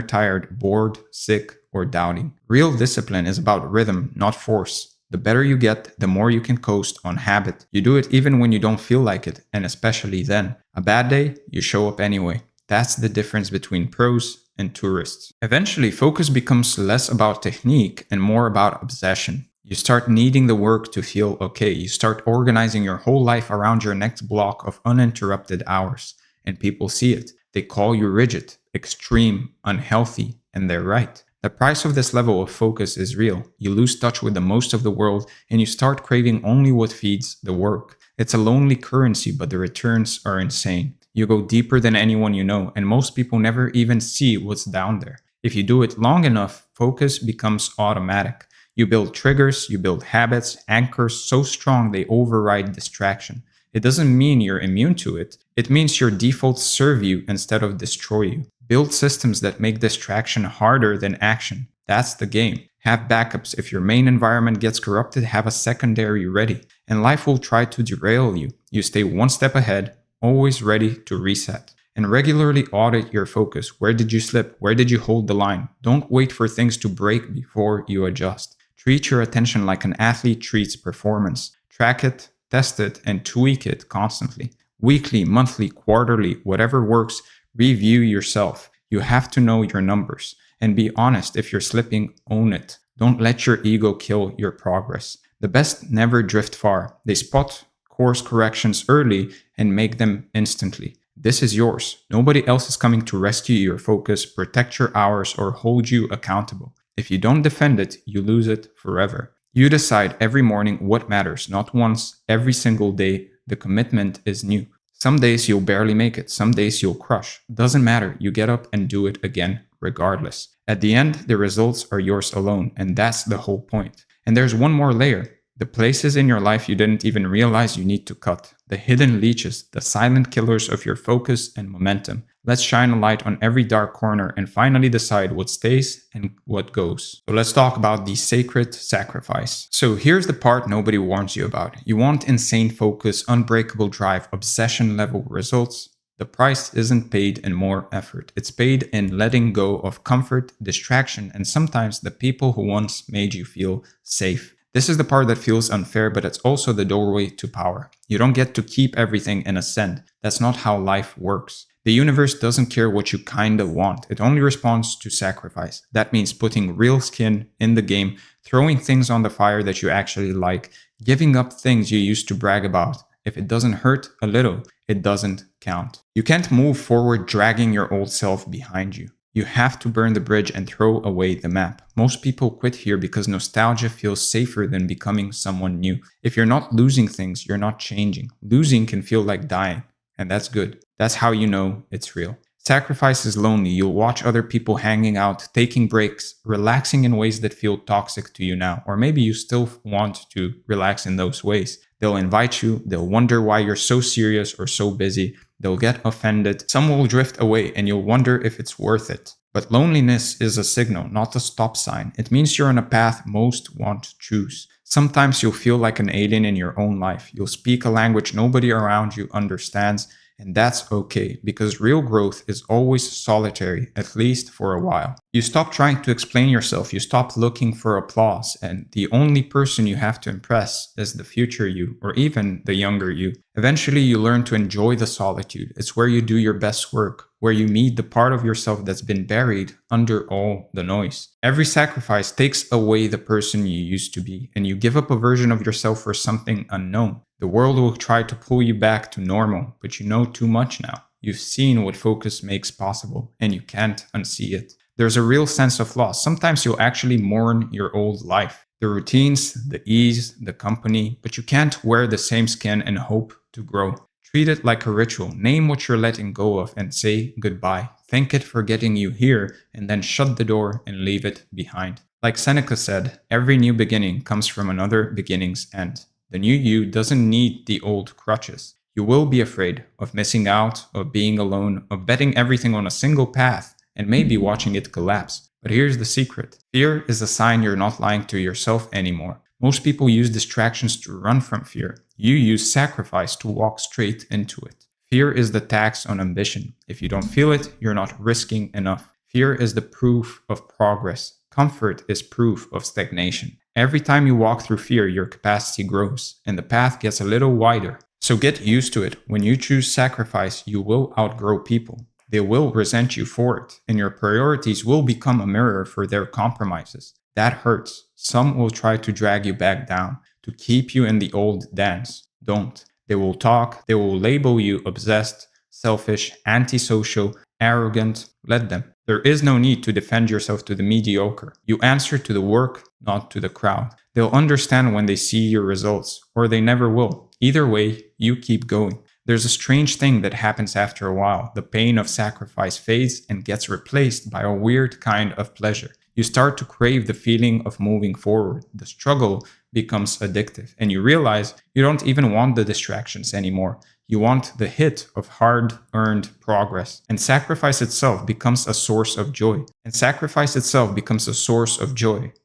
tired, bored, sick, or doubting. Real discipline is about rhythm, not force. The better you get, the more you can coast on habit. You do it even when you don't feel like it, and especially then. A bad day, you show up anyway. That's the difference between pros and tourists. Eventually, focus becomes less about technique and more about obsession. You start needing the work to feel okay. You start organizing your whole life around your next block of uninterrupted hours. And people see it. They call you rigid, extreme, unhealthy, and they're right. The price of this level of focus is real. You lose touch with the most of the world and you start craving only what feeds the work. It's a lonely currency, but the returns are insane. You go deeper than anyone you know, and most people never even see what's down there. If you do it long enough, focus becomes automatic. You build triggers, you build habits, anchors so strong they override distraction. It doesn't mean you're immune to it. It means your defaults serve you instead of destroy you. Build systems that make distraction harder than action. That's the game. Have backups. If your main environment gets corrupted, have a secondary ready. And life will try to derail you. You stay one step ahead, always ready to reset. And regularly audit your focus. Where did you slip? Where did you hold the line? Don't wait for things to break before you adjust. Treat your attention like an athlete treats performance. Track it, test it, and tweak it constantly. Weekly, monthly, quarterly, whatever works. Review yourself. You have to know your numbers. And be honest, if you're slipping, own it. Don't let your ego kill your progress. The best never drift far. They spot course corrections early and make them instantly. This is yours. Nobody else is coming to rescue your focus, protect your hours, or hold you accountable. If you don't defend it, you lose it forever. You decide every morning what matters, not once, every single day. The commitment is new. Some days you'll barely make it. Some days you'll crush. Doesn't matter. You get up and do it again, regardless. At the end, the results are yours alone, and that's the whole point. And there's one more layer. The places in your life you didn't even realize you need to cut. The hidden leeches, the silent killers of your focus and momentum. Let's shine a light on every dark corner and finally decide what stays and what goes. So let's talk about the sacred sacrifice. So here's the part nobody warns you about. You want insane focus, unbreakable drive, obsession level results. The price isn't paid in more effort. It's paid in letting go of comfort, distraction, and sometimes the people who once made you feel safe. This is the part that feels unfair, but it's also the doorway to power. You don't get to keep everything and ascend. That's not how life works. The universe doesn't care what you kinda want. It only responds to sacrifice. That means putting real skin in the game, throwing things on the fire that you actually like, giving up things you used to brag about. If it doesn't hurt a little, it doesn't count. You can't move forward dragging your old self behind you. You have to burn the bridge and throw away the map. Most people quit here because nostalgia feels safer than becoming someone new. If you're not losing things, you're not changing. Losing can feel like dying, and that's good. That's how you know it's real. Sacrifice is lonely. You'll watch other people hanging out, taking breaks, relaxing in ways that feel toxic to you now. Or maybe you still want to relax in those ways. They'll invite you, they'll wonder why you're so serious or so busy, they'll get offended, some will drift away and you'll wonder if it's worth it. But loneliness is a signal, not a stop sign. It means you're on a path most won't choose. Sometimes you'll feel like an alien in your own life. You'll speak a language nobody around you understands, and that's okay, because real growth is always solitary, at least for a while. You stop trying to explain yourself, you stop looking for applause, and the only person you have to impress is the future you, or even the younger you. Eventually, you learn to enjoy the solitude. It's where you do your best work, where you meet the part of yourself that's been buried under all the noise. Every sacrifice takes away the person you used to be, and you give up a version of yourself for something unknown. The world will try to pull you back to normal, but you know too much now. You've seen what focus makes possible, and you can't unsee it. There's a real sense of loss. Sometimes you'll actually mourn your old life. The routines, the ease, the company, but you can't wear the same skin and hope to grow. Treat it like a ritual. Name what you're letting go of and say goodbye. Thank it for getting you here, and then shut the door and leave it behind. Like Seneca said, every new beginning comes from another beginning's end. The new you doesn't need the old crutches. You will be afraid of missing out, of being alone, of betting everything on a single path, and maybe watching it collapse. But here's the secret. Fear is a sign you're not lying to yourself anymore. Most people use distractions to run from fear. You use sacrifice to walk straight into it. Fear is the tax on ambition. If you don't feel it, you're not risking enough. Fear is the proof of progress. Comfort is proof of stagnation. Every time you walk through fear, your capacity grows, and the path gets a little wider. So get used to it. When you choose sacrifice, you will outgrow people. They will resent you for it, and your priorities will become a mirror for their compromises. That hurts. Some will try to drag you back down, to keep you in the old dance. Don't. They will talk, they will label you obsessed, selfish, antisocial, arrogant. Let them. There is no need to defend yourself to the mediocre. You answer to the work, not to the crowd. They'll understand when they see your results, or they never will. Either way, you keep going. There's a strange thing that happens after a while. The pain of sacrifice fades and gets replaced by a weird kind of pleasure. You start to crave the feeling of moving forward. The struggle becomes addictive, and you realize you don't even want the distractions anymore. You want the hit of hard-earned progress. And sacrifice itself becomes a source of joy.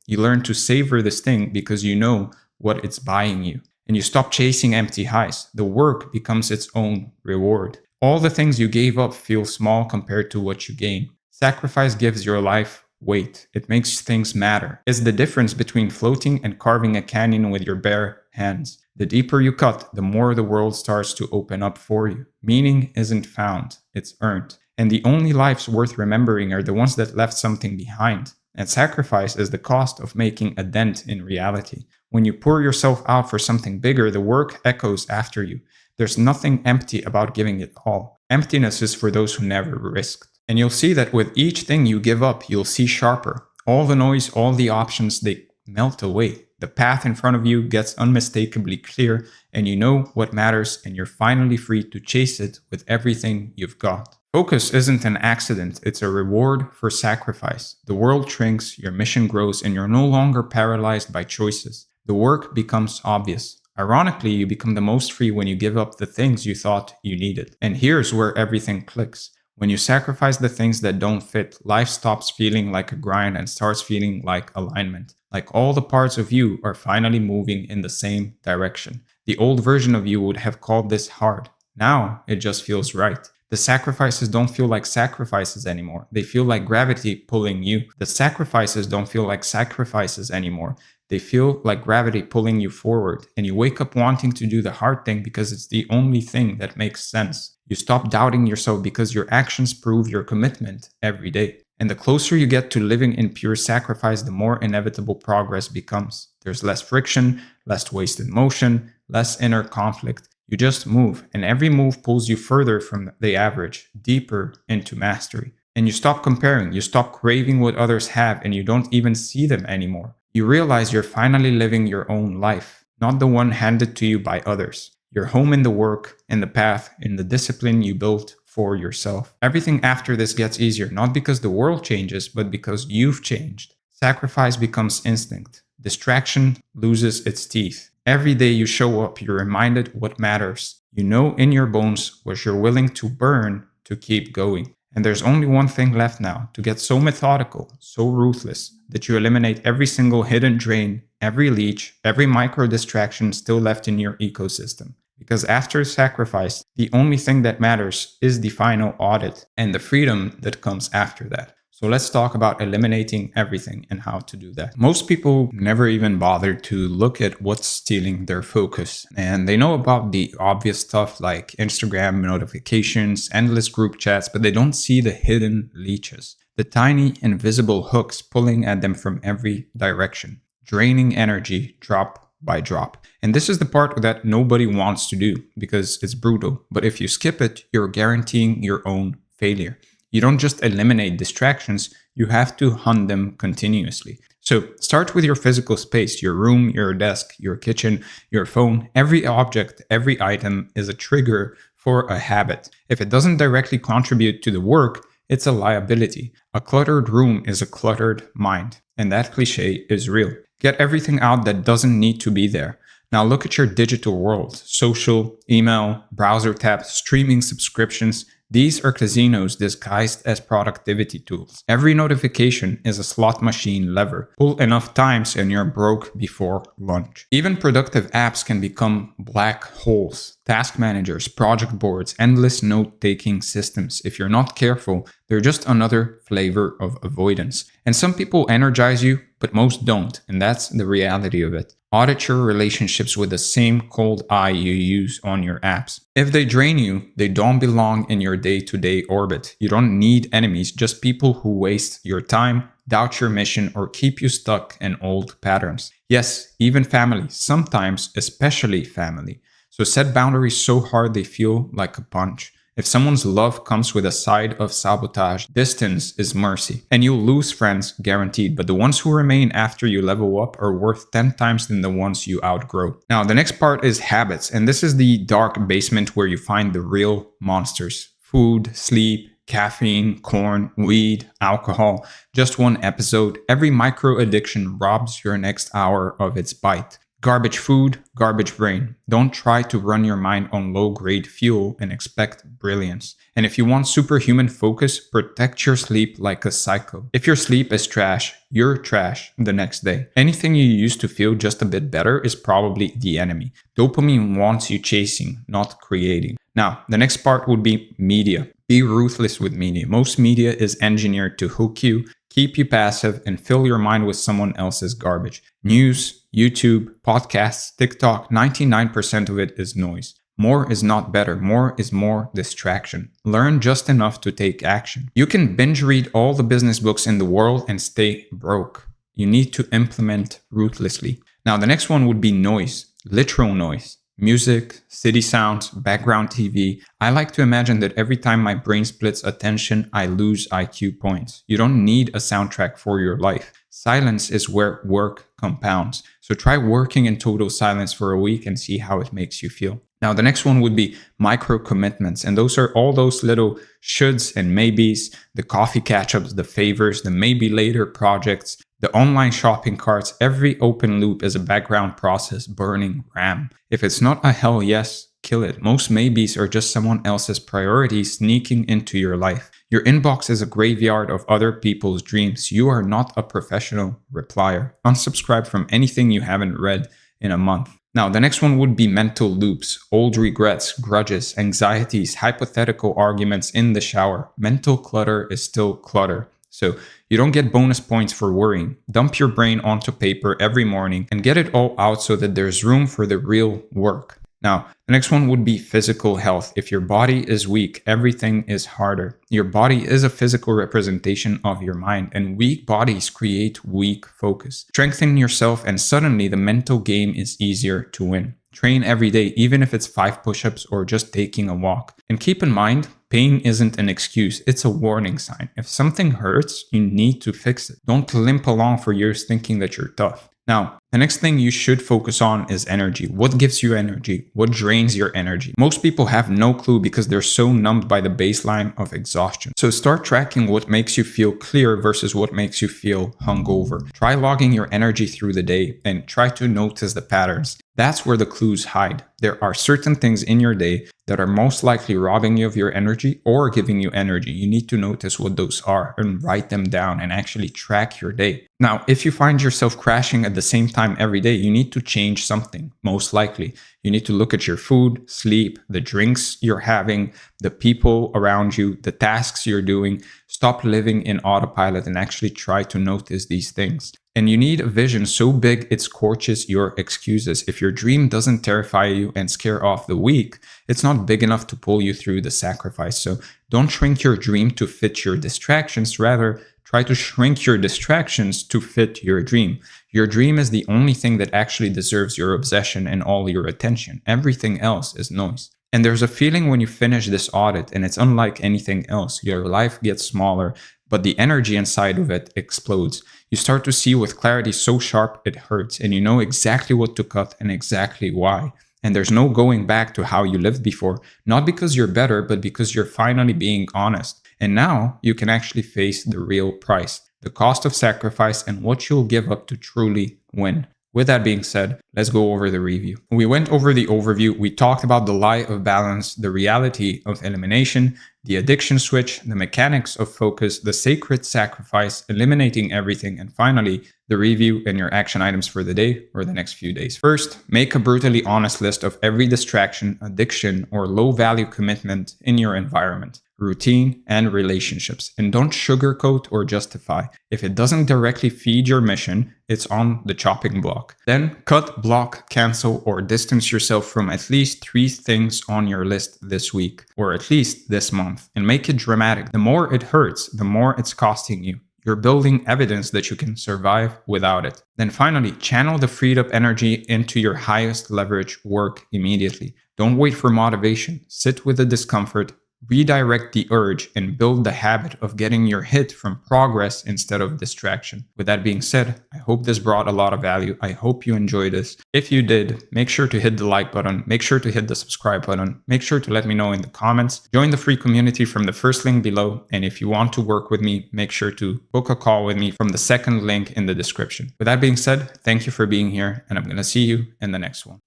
You learn to savor this thing because you know what it's buying you. And you stop chasing empty highs. The work becomes its own reward. All the things you gave up feel small compared to what you gain. Sacrifice gives your life weight. It makes things matter. It's the difference between floating and carving a canyon with your bare hands. The deeper you cut, the more the world starts to open up for you. Meaning isn't found, it's earned. And the only lives worth remembering are the ones that left something behind. And sacrifice is the cost of making a dent in reality. When you pour yourself out for something bigger, the work echoes after you. There's nothing empty about giving it all. Emptiness is for those who never risked. And you'll see that with each thing you give up, you'll see sharper. All the noise, all the options, they melt away. The path in front of you gets unmistakably clear, and you know what matters, and you're finally free to chase it with everything you've got. Focus isn't an accident, it's a reward for sacrifice. The world shrinks, your mission grows, and you're no longer paralyzed by choices. The work becomes obvious. Ironically, you become the most free when you give up the things you thought you needed. And here's where everything clicks. When you sacrifice the things that don't fit, life stops feeling like a grind and starts feeling like alignment. Like all the parts of you are finally moving in the same direction. The old version of you would have called this hard. Now it just feels right. The sacrifices don't feel like sacrifices anymore. They feel like gravity pulling you. The sacrifices don't feel like sacrifices anymore. They feel like gravity pulling you forward, and you wake up wanting to do the hard thing because it's the only thing that makes sense. You stop doubting yourself because your actions prove your commitment every day. And the closer you get to living in pure sacrifice, the more inevitable progress becomes. There's less friction, less wasted motion, less inner conflict. You just move, and every move pulls you further from the average, deeper into mastery. And you stop comparing, you stop craving what others have, and you don't even see them anymore. You realize you're finally living your own life, not the one handed to you by others. You're home in the work, in the path, in the discipline you built for yourself. Everything after this gets easier, not because the world changes, but because you've changed. Sacrifice becomes instinct. Distraction loses its teeth. Every day you show up, you're reminded what matters. You know in your bones what you're willing to burn to keep going. And there's only one thing left now, to get so methodical, so ruthless, that you eliminate every single hidden drain, every leech, every micro distraction still left in your ecosystem. Because after sacrifice, the only thing that matters is the final audit and the freedom that comes after that. So let's talk about eliminating everything and how to do that. Most people never even bother to look at what's stealing their focus. And they know about the obvious stuff like Instagram notifications, endless group chats, but they don't see the hidden leeches, the tiny invisible hooks pulling at them from every direction, draining energy drop by drop. And this is the part that nobody wants to do because it's brutal. But if you skip it, you're guaranteeing your own failure. You don't just eliminate distractions, you have to hunt them continuously. So start with your physical space, your room, your desk, your kitchen, your phone. Every object, every item is a trigger for a habit. If it doesn't directly contribute to the work, it's a liability. A cluttered room is a cluttered mind. And that cliche is real. Get everything out that doesn't need to be there. Now look at your digital world, social, email, browser tabs, streaming subscriptions. These are casinos disguised as productivity tools. Every notification is a slot machine lever. Pull enough times and you're broke before lunch. Even productive apps can become black holes. Task managers, project boards, endless note-taking systems. If you're not careful, they're just another flavor of avoidance. And some people energize you, but most don't. And that's the reality of it. Audit your relationships with the same cold eye you use on your apps. If they drain you, they don't belong in your day-to-day orbit. You don't need enemies, just people who waste your time, doubt your mission, or keep you stuck in old patterns. Yes, even family, sometimes especially family. So set boundaries so hard they feel like a punch. If someone's love comes with a side of sabotage, distance is mercy. And you'll lose friends, guaranteed, but the ones who remain after you level up are worth 10 times than the ones you outgrow. Now, the next part is habits, and this is the dark basement where you find the real monsters. Food, sleep, caffeine, corn, weed, alcohol. Just one episode. Every micro addiction robs your next hour of its bite. Garbage food, garbage brain. Don't try to run your mind on low-grade fuel and expect brilliance. And if you want superhuman focus, protect your sleep like a psycho. If your sleep is trash, you're trash the next day. Anything you use to feel just a bit better is probably the enemy. Dopamine wants you chasing, not creating. Now, the next part would be media. Be ruthless with media. Most media is engineered to hook you, keep you passive, and fill your mind with someone else's garbage. News, YouTube, podcasts, TikTok, 99% of it is noise. More is not better. More is more distraction. Learn just enough to take action. You can binge read all the business books in the world and stay broke. You need to implement ruthlessly. Now, the next one would be noise, literal noise. Music, city sounds, background TV. I like to imagine that every time my brain splits attention, I lose IQ points. You don't need a soundtrack for your life. Silence is where work compounds. So try working in total silence for a week and see how it makes you feel. Now, the next one would be micro commitments. And those are all those little shoulds and maybes, the coffee catch-ups, the favors, the maybe later projects, the online shopping carts. Every open loop is a background process burning RAM. If it's not a hell yes, kill it. Most maybes are just someone else's priorities sneaking into your life. Your inbox is a graveyard of other people's dreams. You are not a professional replier. Unsubscribe from anything you haven't read in a month. Now, the next one would be mental loops, old regrets, grudges, anxieties, hypothetical arguments in the shower. Mental clutter is still clutter. So you don't get bonus points for worrying. Dump your brain onto paper every morning and get it all out so that there's room for the real work. Now, the next one would be physical health. If your body is weak, everything is harder. Your body is a physical representation of your mind, and weak bodies create weak focus. Strengthen yourself, and suddenly the mental game is easier to win. Train every day, even if it's 5 push-ups or just taking a walk. And keep in mind, pain isn't an excuse, it's a warning sign. If something hurts, you need to fix it. Don't limp along for years thinking that you're tough. Now, the next thing you should focus on is energy. What gives you energy? What drains your energy? Most people have no clue because they're so numbed by the baseline of exhaustion. So start tracking what makes you feel clear versus what makes you feel hungover. Try logging your energy through the day and try to notice the patterns. That's where the clues hide. There are certain things in your day that are most likely robbing you of your energy or giving you energy. You need to notice what those are and write them down and actually track your day. Now, if you find yourself crashing at the same time every day, you need to change something, most likely. You need to look at your food, sleep, the drinks you're having, the people around you, the tasks you're doing. Stop living in autopilot and actually try to notice these things. And you need a vision so big it scorches your excuses. If your dream doesn't terrify you and scare off the weak, it's not big enough to pull you through the sacrifice. So don't shrink your dream to fit your distractions. Rather, try to shrink your distractions to fit your dream. Your dream is the only thing that actually deserves your obsession and all your attention. Everything else is noise. And there's a feeling when you finish this audit, and it's unlike anything else. Your life gets smaller, but the energy inside of it explodes. You start to see with clarity so sharp it hurts, and you know exactly what to cut and exactly why. And there's no going back to how you lived before, not because you're better, but because you're finally being honest. And now you can actually face the real price, the cost of sacrifice, and what you'll give up to truly win. With that being said, let's go over the review. We went over the overview. We talked about the lie of balance, the reality of elimination, the addiction switch, the mechanics of focus, the sacred sacrifice, eliminating everything, and finally, the review and your action items for the day or the next few days. First, make a brutally honest list of every distraction, addiction, or low-value commitment in your environment, routine, and relationships. And don't sugarcoat or justify. If it doesn't directly feed your mission, it's on the chopping block. Then cut, block, cancel, or distance yourself from at least 3 things on your list this week, or at least this month, and make it dramatic. The more it hurts, the more it's costing you. You're building evidence that you can survive without it. Then finally, channel the freed up energy into your highest leverage work immediately. Don't wait for motivation. Sit with the discomfort, redirect the urge, and build the habit of getting your hit from progress instead of distraction. With that being said, I hope this brought a lot of value. I hope you enjoyed this. If you did, make sure to hit the like button, make sure to hit the subscribe button, make sure to let me know in the comments. Join the free community from the first link below, and if you want to work with me, make sure to book a call with me from the second link in the description. With that being said, thank you for being here, and I'm going to see you in the next one.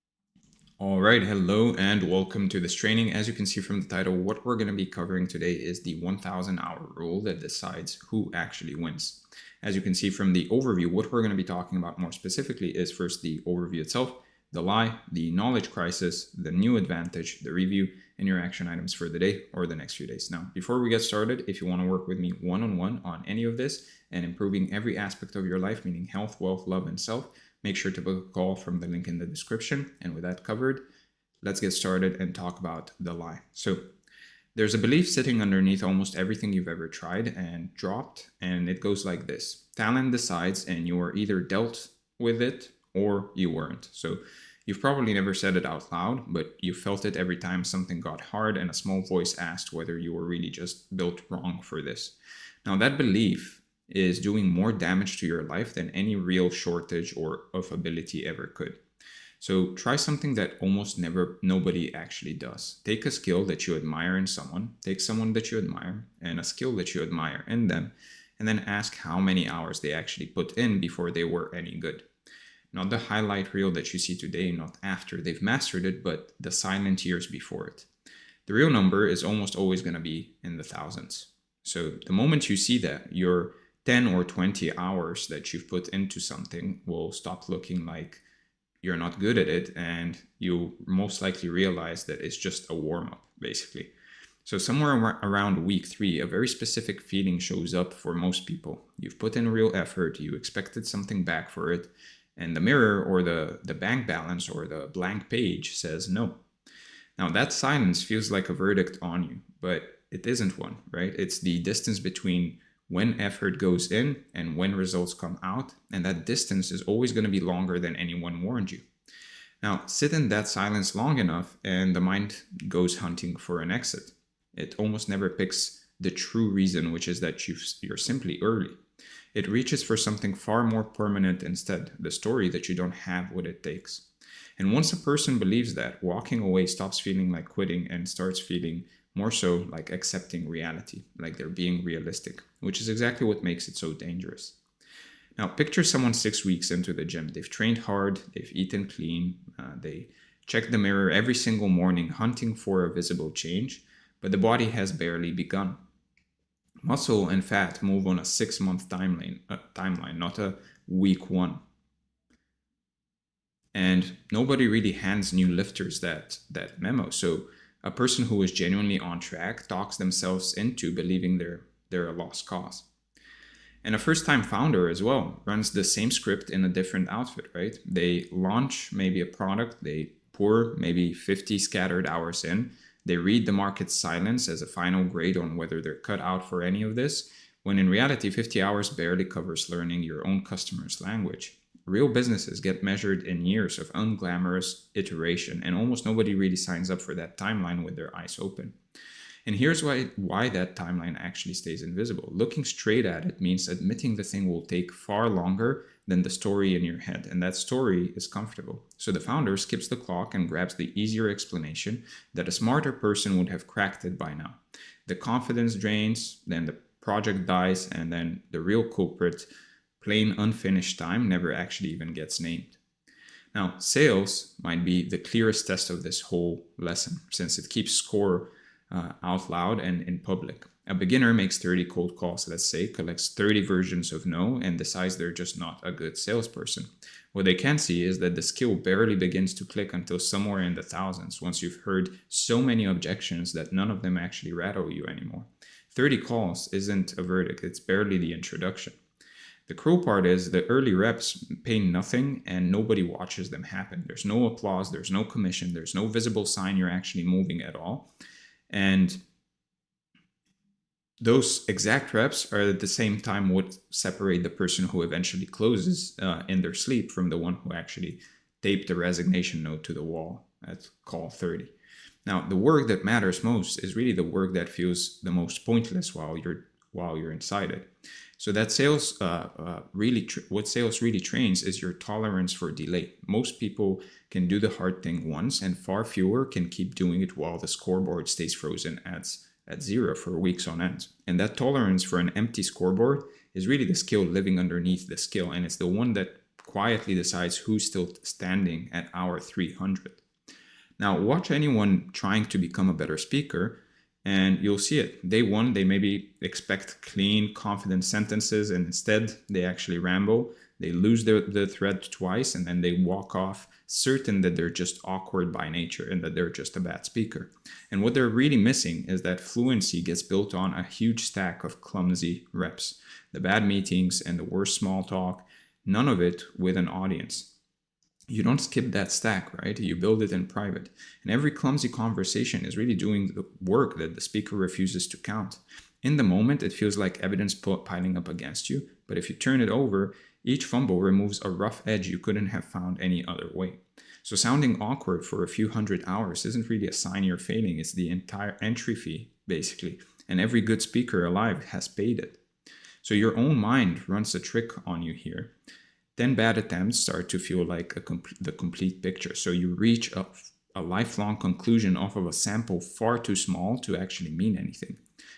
All right, hello and welcome to this training. As you can see from the title, what we're going to be covering today is the 1,000 hour rule that decides who actually wins. As you can see from the overview, what we're going to be talking about more specifically is first the overview itself, the lie, the knowledge crisis, the new advantage, the review, and your action items for the day or the next few days. Now, before we get started, if you want to work with me one-on-one on any of this and improving every aspect of your life, meaning health, wealth, love, and self, make sure to book a call from the link in the description. And with that covered, let's get started and talk about the lie. So there's a belief sitting underneath almost everything you've ever tried and dropped, and it goes like this. Talent decides, and you are either dealt with it or you weren't. So you've probably never said it out loud, but you felt it every time something got hard and a small voice asked whether you were really just built wrong for this. Now that belief is doing more damage to your life than any real shortage or of ability ever could. So try something that almost nobody actually does. Take a skill that you admire in someone, take someone that you admire and a skill that you admire in them, and then ask how many hours they actually put in before they were any good. Not the highlight reel that you see today, not after they've mastered it, but the silent years before it. The real number is almost always going to be in the thousands. So the moment you see that, your 10 or 20 hours that you've put into something will stop looking like you're not good at it, and you'll most likely realize that it's just a warm-up, basically. So somewhere around week 3, a very specific feeling shows up for most people. You've put in real effort, you expected something back for it, and the mirror or the bank balance or the blank page says no. Now that silence feels like a verdict on you, but it isn't one, right? It's the distance between when effort goes in and when results come out, and that distance is always going to be longer than anyone warned you. Now, sit in that silence long enough and the mind goes hunting for an exit. It almost never picks the true reason, which is that you're simply early. It reaches for something far more permanent instead, the story that you don't have what it takes. And once a person believes that, walking away stops feeling like quitting and starts feeling more so like accepting reality, like they're being realistic, which is exactly what makes it so dangerous. Now, picture someone 6 weeks into the gym. They've trained hard, they've eaten clean, they check the mirror every single morning, hunting for a visible change, but the body has barely begun. Muscle and fat move on a 6-month timeline, not a week 1. And nobody really hands new lifters that memo. So a person who is genuinely on track talks themselves into believing they're a lost cause. And a first-time founder as well runs the same script in a different outfit, right? They launch maybe a product, they pour maybe 50 scattered hours in, they read the market's silence as a final grade on whether they're cut out for any of this, when in reality 50 hours barely covers learning your own customer's language. Real businesses get measured in years of unglamorous iteration, and almost nobody really signs up for that timeline with their eyes open. And here's why that timeline actually stays invisible. Looking straight at it means admitting the thing will take far longer than the story in your head, and that story is comfortable. So the founder skips the clock and grabs the easier explanation that a smarter person would have cracked it by now. The confidence drains, then the project dies, and then the real culprit, plain unfinished time, never actually even gets named. Now, sales might be the clearest test of this whole lesson, since it keeps score out loud and in public. A beginner makes 30 cold calls, let's say, collects 30 versions of no, and decides they're just not a good salesperson. What they can't see is that the skill barely begins to click until somewhere in the thousands, once you've heard so many objections that none of them actually rattle you anymore. 30 calls isn't a verdict, it's barely the introduction. The cruel part is the early reps pay nothing and nobody watches them happen. There's no applause, there's no commission, there's no visible sign you're actually moving at all. And those exact reps are at the same time what separate the person who eventually closes in their sleep from the one who actually taped the resignation note to the wall at call 30. Now, the work that matters most is really the work that feels the most pointless while you're inside it. So that sales what sales really trains is your tolerance for delay. Most people can do the hard thing once, and far fewer can keep doing it while the scoreboard stays frozen at 0 for weeks on end. And that tolerance for an empty scoreboard is really the skill living underneath the skill, and it's the one that quietly decides who's still standing at hour 300. Now, watch anyone trying to become a better speaker, and you'll see it. Day 1, they maybe expect clean, confident sentences, and instead they actually ramble. They lose the thread twice, and then they walk off certain that they're just awkward by nature and that they're just a bad speaker. And what they're really missing is that fluency gets built on a huge stack of clumsy reps. The bad meetings and the worst small talk, none of it with an audience. You don't skip that stack, right? You build it in private. And every clumsy conversation is really doing the work that the speaker refuses to count. In the moment, it feels like evidence piling up against you, but if you turn it over, each fumble removes a rough edge you couldn't have found any other way. So sounding awkward for a few hundred hours isn't really a sign you're failing, it's the entire entry fee, basically. And every good speaker alive has paid it. So your own mind runs a trick on you here. 10 bad attempts start to feel like the complete picture. So you reach a lifelong conclusion off of a sample far too small to actually mean anything.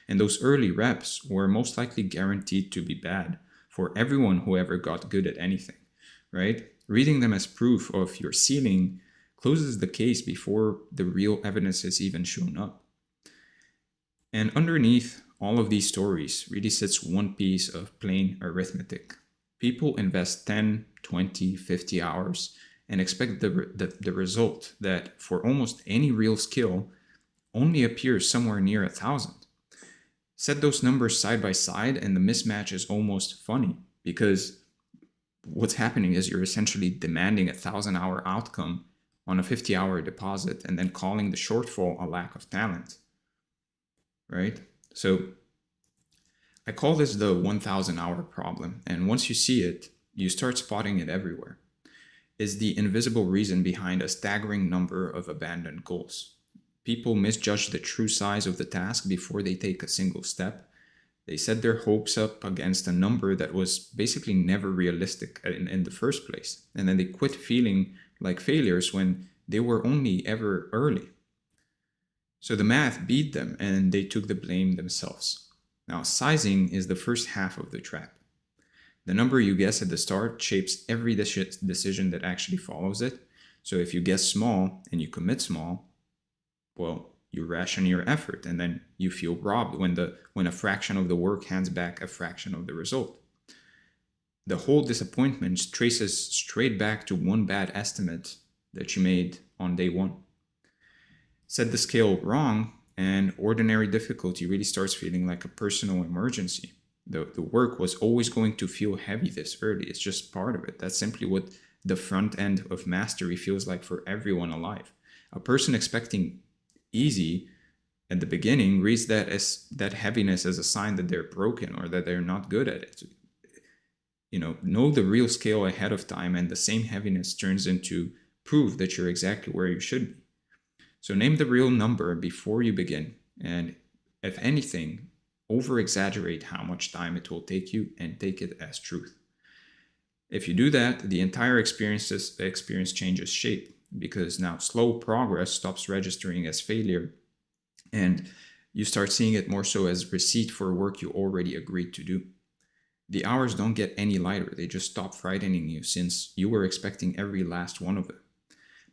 And those early reps were most likely guaranteed to be bad for everyone who ever got good at anything, right? Reading them as proof of your ceiling closes the case before the real evidence has even shown up. And underneath all of these stories really sits one piece of plain arithmetic. People invest 10, 20, 50 hours and expect the result that for almost any real skill only appears somewhere near 1,000. Set those numbers side by side and the mismatch is almost funny, because what's happening is you're essentially demanding a 1,000-hour outcome on a 50-hour deposit and then calling the shortfall a lack of talent, right? So I call this the 1,000-hour problem. And once you see it, you start spotting it everywhere. Is the invisible reason behind a staggering number of abandoned goals. People misjudge the true size of the task before they take a single step. They set their hopes up against a number that was basically never realistic in the first place. And then they quit feeling like failures when they were only ever early. So the math beat them and they took the blame themselves. Now, sizing is the first half of the trap. The number you guess at the start shapes every decision that actually follows it. So if you guess small and you commit small, well, you ration your effort and then you feel robbed when a fraction of the work hands back a fraction of the result. The whole disappointment traces straight back to one bad estimate that you made on day one. Set the scale wrong and ordinary difficulty really starts feeling like a personal emergency. The work was always going to feel heavy this early. It's just part of it. That's simply what the front end of mastery feels like for everyone alive. A person expecting easy at the beginning reads that heaviness as a sign that they're broken or that they're not good at it. Know the real scale ahead of time, and the same heaviness turns into proof that you're exactly where you should be. So name the real number before you begin, and if anything, over-exaggerate how much time it will take you and take it as truth. If you do that, the entire experience changes shape, because now slow progress stops registering as failure and you start seeing it more so as receipt for work you already agreed to do. The hours don't get any lighter, they just stop frightening you since you were expecting every last one of them.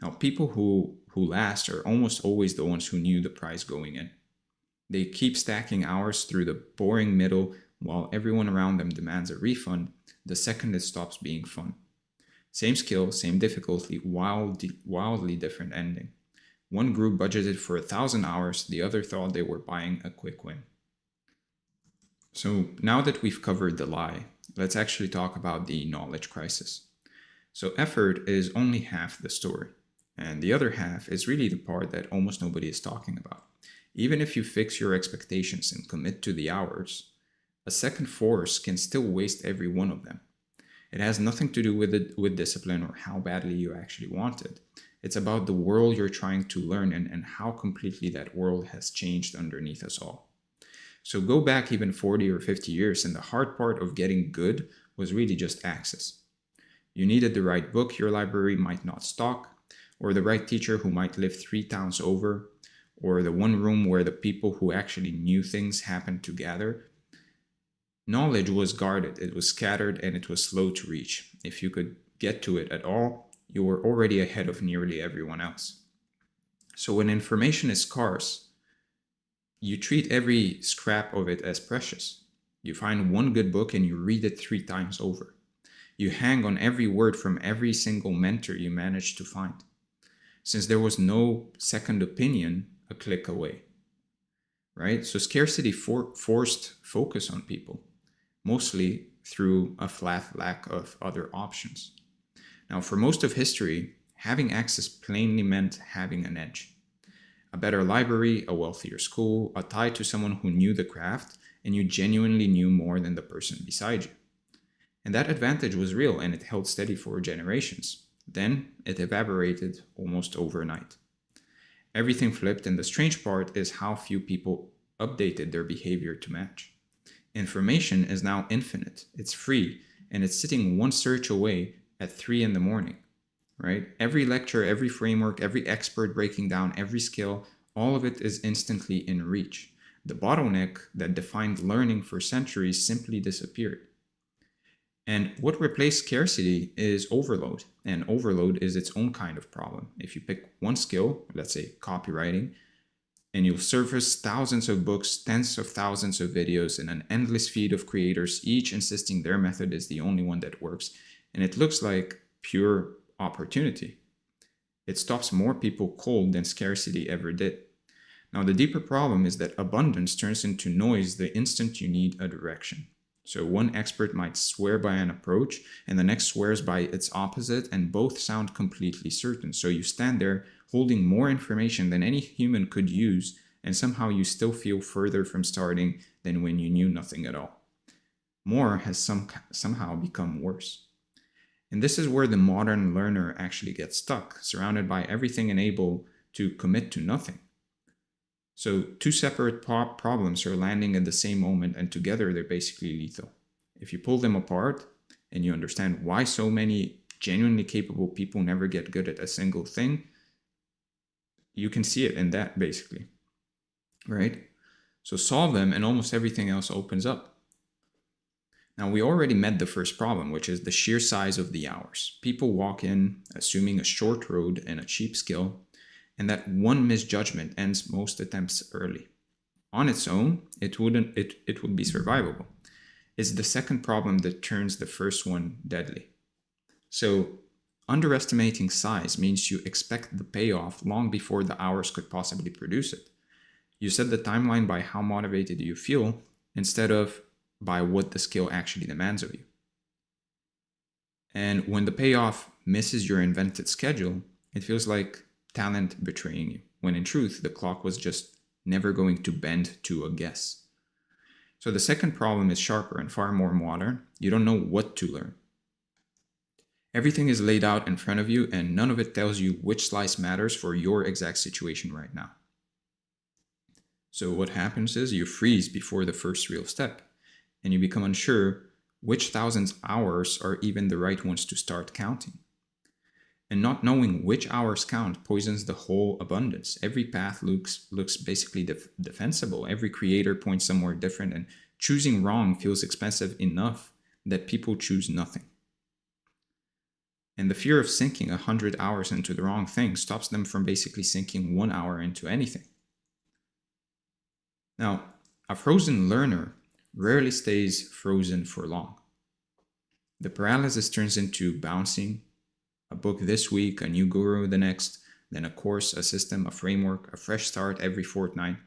Now, people who last are almost always the ones who knew the price going in. They keep stacking hours through the boring middle while everyone around them demands a refund the second it stops being fun. Same skill, same difficulty, wildly different ending. One group budgeted for 1,000 hours, the other thought they were buying a quick win. So now that we've covered the lie, let's actually talk about the knowledge crisis. So effort is only half the story, and the other half is really the part that almost nobody is talking about. Even if you fix your expectations and commit to the hours, a second force can still waste every one of them. It has nothing to do with discipline or how badly you actually want it. It's about the world you're trying to learn and how completely that world has changed underneath us all. So go back even 40 or 50 years, and the hard part of getting good was really just access. You needed the right book your library might not stock, or the right teacher who might live 3 towns over, or the one room where the people who actually knew things happened to gather. Knowledge was guarded, it was scattered, and it was slow to reach. If you could get to it at all, you were already ahead of nearly everyone else. So when information is scarce, you treat every scrap of it as precious. You find one good book and you read it 3 times over. You hang on every word from every single mentor you managed to find, since there was no second opinion a click away, right? So scarcity forced focus on people, mostly through a flat lack of other options. Now, for most of history, having access plainly meant having an edge. A better library, a wealthier school, a tie to someone who knew the craft, and you genuinely knew more than the person beside you. And that advantage was real, and it held steady for generations. Then it evaporated almost overnight. Everything flipped, and the strange part is how few people updated their behavior to match. Information is now infinite, it's free, and it's sitting one search away at 3 in the morning, right? Every lecture, every framework, every expert breaking down every skill, all of it is instantly in reach. The bottleneck that defined learning for centuries simply disappeared. And what replaced scarcity is overload, and overload is its own kind of problem. If you pick one skill, let's say copywriting, and you'll surface thousands of books, tens of thousands of videos, and an endless feed of creators, each insisting their method is the only one that works, and it looks like pure opportunity. It stops more people cold than scarcity ever did. Now, the deeper problem is that abundance turns into noise the instant you need a direction. So one expert might swear by an approach and the next swears by its opposite, and both sound completely certain. So you stand there holding more information than any human could use, and somehow you still feel further from starting than when you knew nothing at all. More has somehow become worse. And this is where the modern learner actually gets stuck, surrounded by everything and able to commit to nothing. So two separate problems are landing at the same moment, and together they're basically lethal. If you pull them apart and you understand why so many genuinely capable people never get good at a single thing, you can see it in that basically, right? So solve them and almost everything else opens up. Now, we already met the first problem, which is the sheer size of the hours. People walk in assuming a short road and a cheap skill, and that one misjudgment ends most attempts early. On its own, it would be survivable. It's the second problem that turns the first one deadly. So, underestimating size means you expect the payoff long before the hours could possibly produce it. You set the timeline by how motivated you feel instead of by what the skill actually demands of you. And when the payoff misses your invented schedule, it feels like talent betraying you, when in truth, the clock was just never going to bend to a guess. So the second problem is sharper and far more modern. You don't know what to learn. Everything is laid out in front of you, and none of it tells you which slice matters for your exact situation right now. So what happens is you freeze before the first real step, and you become unsure which thousands hours are even the right ones to start counting. And not knowing which hours count poisons the whole abundance. Every path looks basically defensible. Every creator points somewhere different, and choosing wrong feels expensive enough that people choose nothing. And the fear of sinking 100 hours into the wrong thing stops them from basically sinking 1 hour into anything. Now, a frozen learner rarely stays frozen for long. The paralysis turns into bouncing, a book this week, a new guru the next, then a course, a system, a framework, a fresh start every fortnight.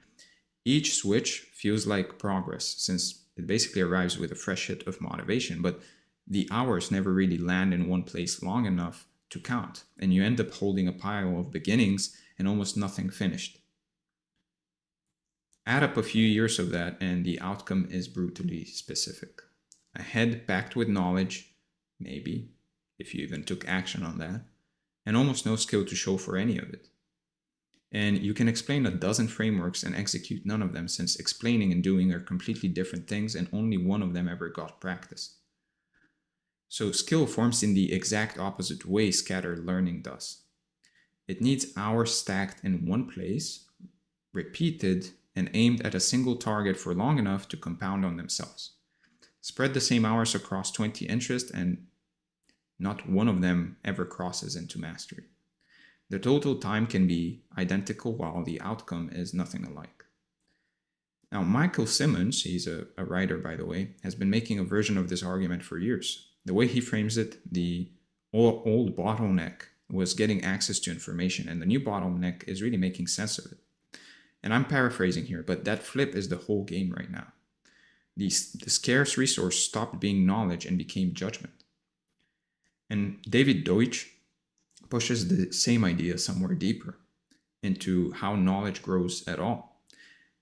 Each switch feels like progress, since it basically arrives with a fresh hit of motivation, but the hours never really land in one place long enough to count, and you end up holding a pile of beginnings and almost nothing finished. Add up a few years of that, and the outcome is brutally specific. A head packed with knowledge, maybe, if you even took action on that, and almost no skill to show for any of it. And you can explain a dozen frameworks and execute none of them, since explaining and doing are completely different things, and only one of them ever got practice. So skill forms in the exact opposite way scattered learning does. It needs hours stacked in one place, repeated, and aimed at a single target for long enough to compound on themselves. Spread the same hours across 20 interests, and not one of them ever crosses into mastery. The total time can be identical while the outcome is nothing alike. Now, Michael Simmons, he's a writer by the way, has been making a version of this argument for years. The way he frames it, the old bottleneck was getting access to information, and the new bottleneck is really making sense of it. And I'm paraphrasing here, but that flip is the whole game right now. The scarce resource stopped being knowledge and became judgment. And David Deutsch pushes the same idea somewhere deeper into how knowledge grows at all.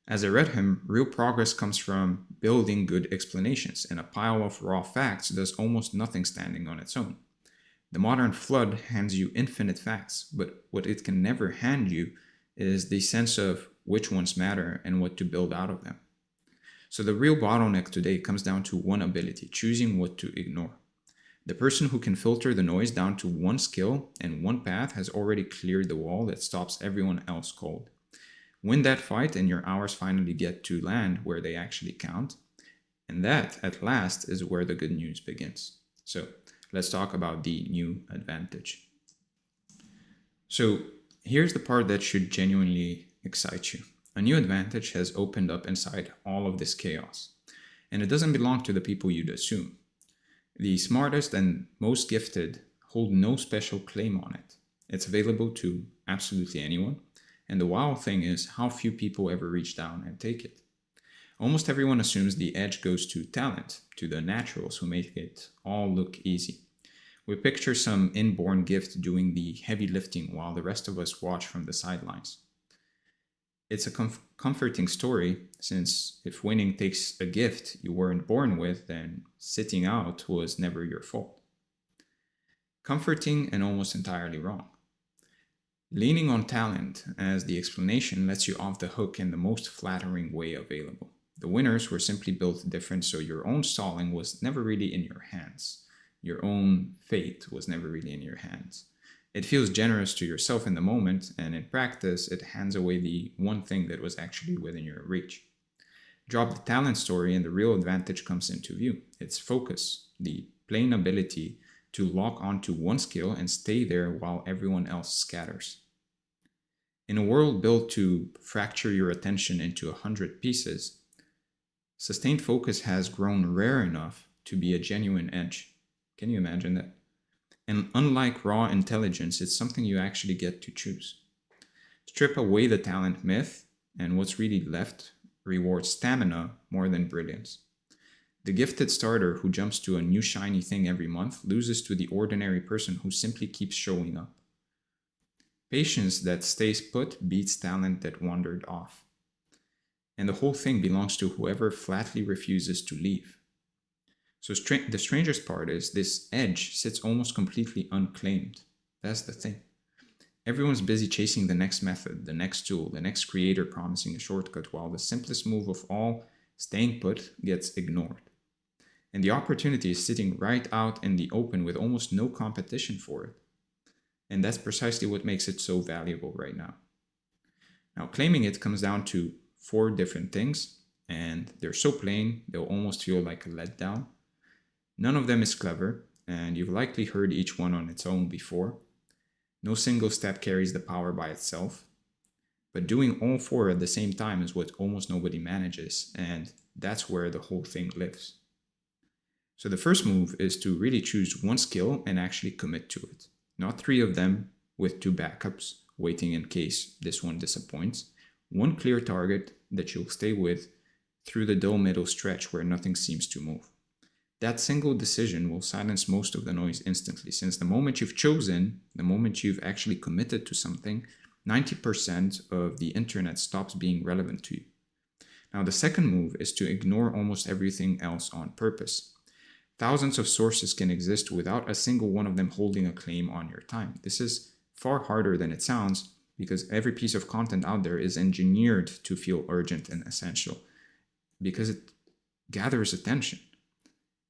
As I read him, real progress comes from building good explanations, and a pile of raw facts does almost nothing standing on its own. The modern flood hands you infinite facts, but what it can never hand you is the sense of which ones matter and what to build out of them. So the real bottleneck today comes down to one ability: choosing what to ignore. The person who can filter the noise down to one skill and one path has already cleared the wall that stops everyone else cold. Win that fight and your hours finally get to land where they actually count. And that, at last, is where the good news begins. So let's talk about the new advantage. So here's the part that should genuinely excite you. A new advantage has opened up inside all of this chaos. And it doesn't belong to the people you'd assume. The smartest and most gifted hold no special claim on it. It's available to absolutely anyone, And the wild thing is how few people ever reach down and take it. Almost everyone assumes the edge goes to talent, to the naturals who make it all look easy. We picture some inborn gift doing the heavy lifting while the rest of us watch from the sidelines. It's a comforting story, since if winning takes a gift you weren't born with, then sitting out was never your fault. Comforting and almost entirely wrong. Leaning on talent as the explanation lets you off the hook in the most flattering way available. The winners were simply built different, so your own stalling was never really in your hands. Your own fate was never really in your hands. It feels generous to yourself in the moment, and in practice, it hands away the one thing that was actually within your reach. Drop the talent story and the real advantage comes into view. It's focus, the plain ability to lock onto one skill and stay there while everyone else scatters. In a world built to fracture your attention into 100 pieces, sustained focus has grown rare enough to be a genuine edge. Can you imagine that? And unlike raw intelligence, it's something you actually get to choose. Strip away the talent myth, and what's really left rewards stamina more than brilliance. The gifted starter who jumps to a new shiny thing every month loses to the ordinary person who simply keeps showing up. Patience that stays put beats talent that wandered off. And the whole thing belongs to whoever flatly refuses to leave. So the strangest part is this edge sits almost completely unclaimed. That's the thing. Everyone's busy chasing the next method, the next tool, the next creator promising a shortcut, while the simplest move of all, staying put, gets ignored. And the opportunity is sitting right out in the open with almost no competition for it. And that's precisely what makes it so valuable right now. Now, claiming it comes down to 4 different things, and they're so plain, they'll almost feel like a letdown. None of them is clever, and you've likely heard each one on its own before. No single step carries the power by itself, but doing all 4 at the same time is what almost nobody manages, and that's where the whole thing lives. So the first move is to really choose one skill and actually commit to it. Not 3 of them with 2 backups, waiting in case this one disappoints. One clear target that you'll stay with through the dull middle stretch where nothing seems to move. That single decision will silence most of the noise instantly, since the moment you've chosen, the moment you've actually committed to something, 90% of the internet stops being relevant to you. Now, the second move is to ignore almost everything else on purpose. Thousands of sources can exist without a single one of them holding a claim on your time. This is far harder than it sounds, because every piece of content out there is engineered to feel urgent and essential, because it gathers attention.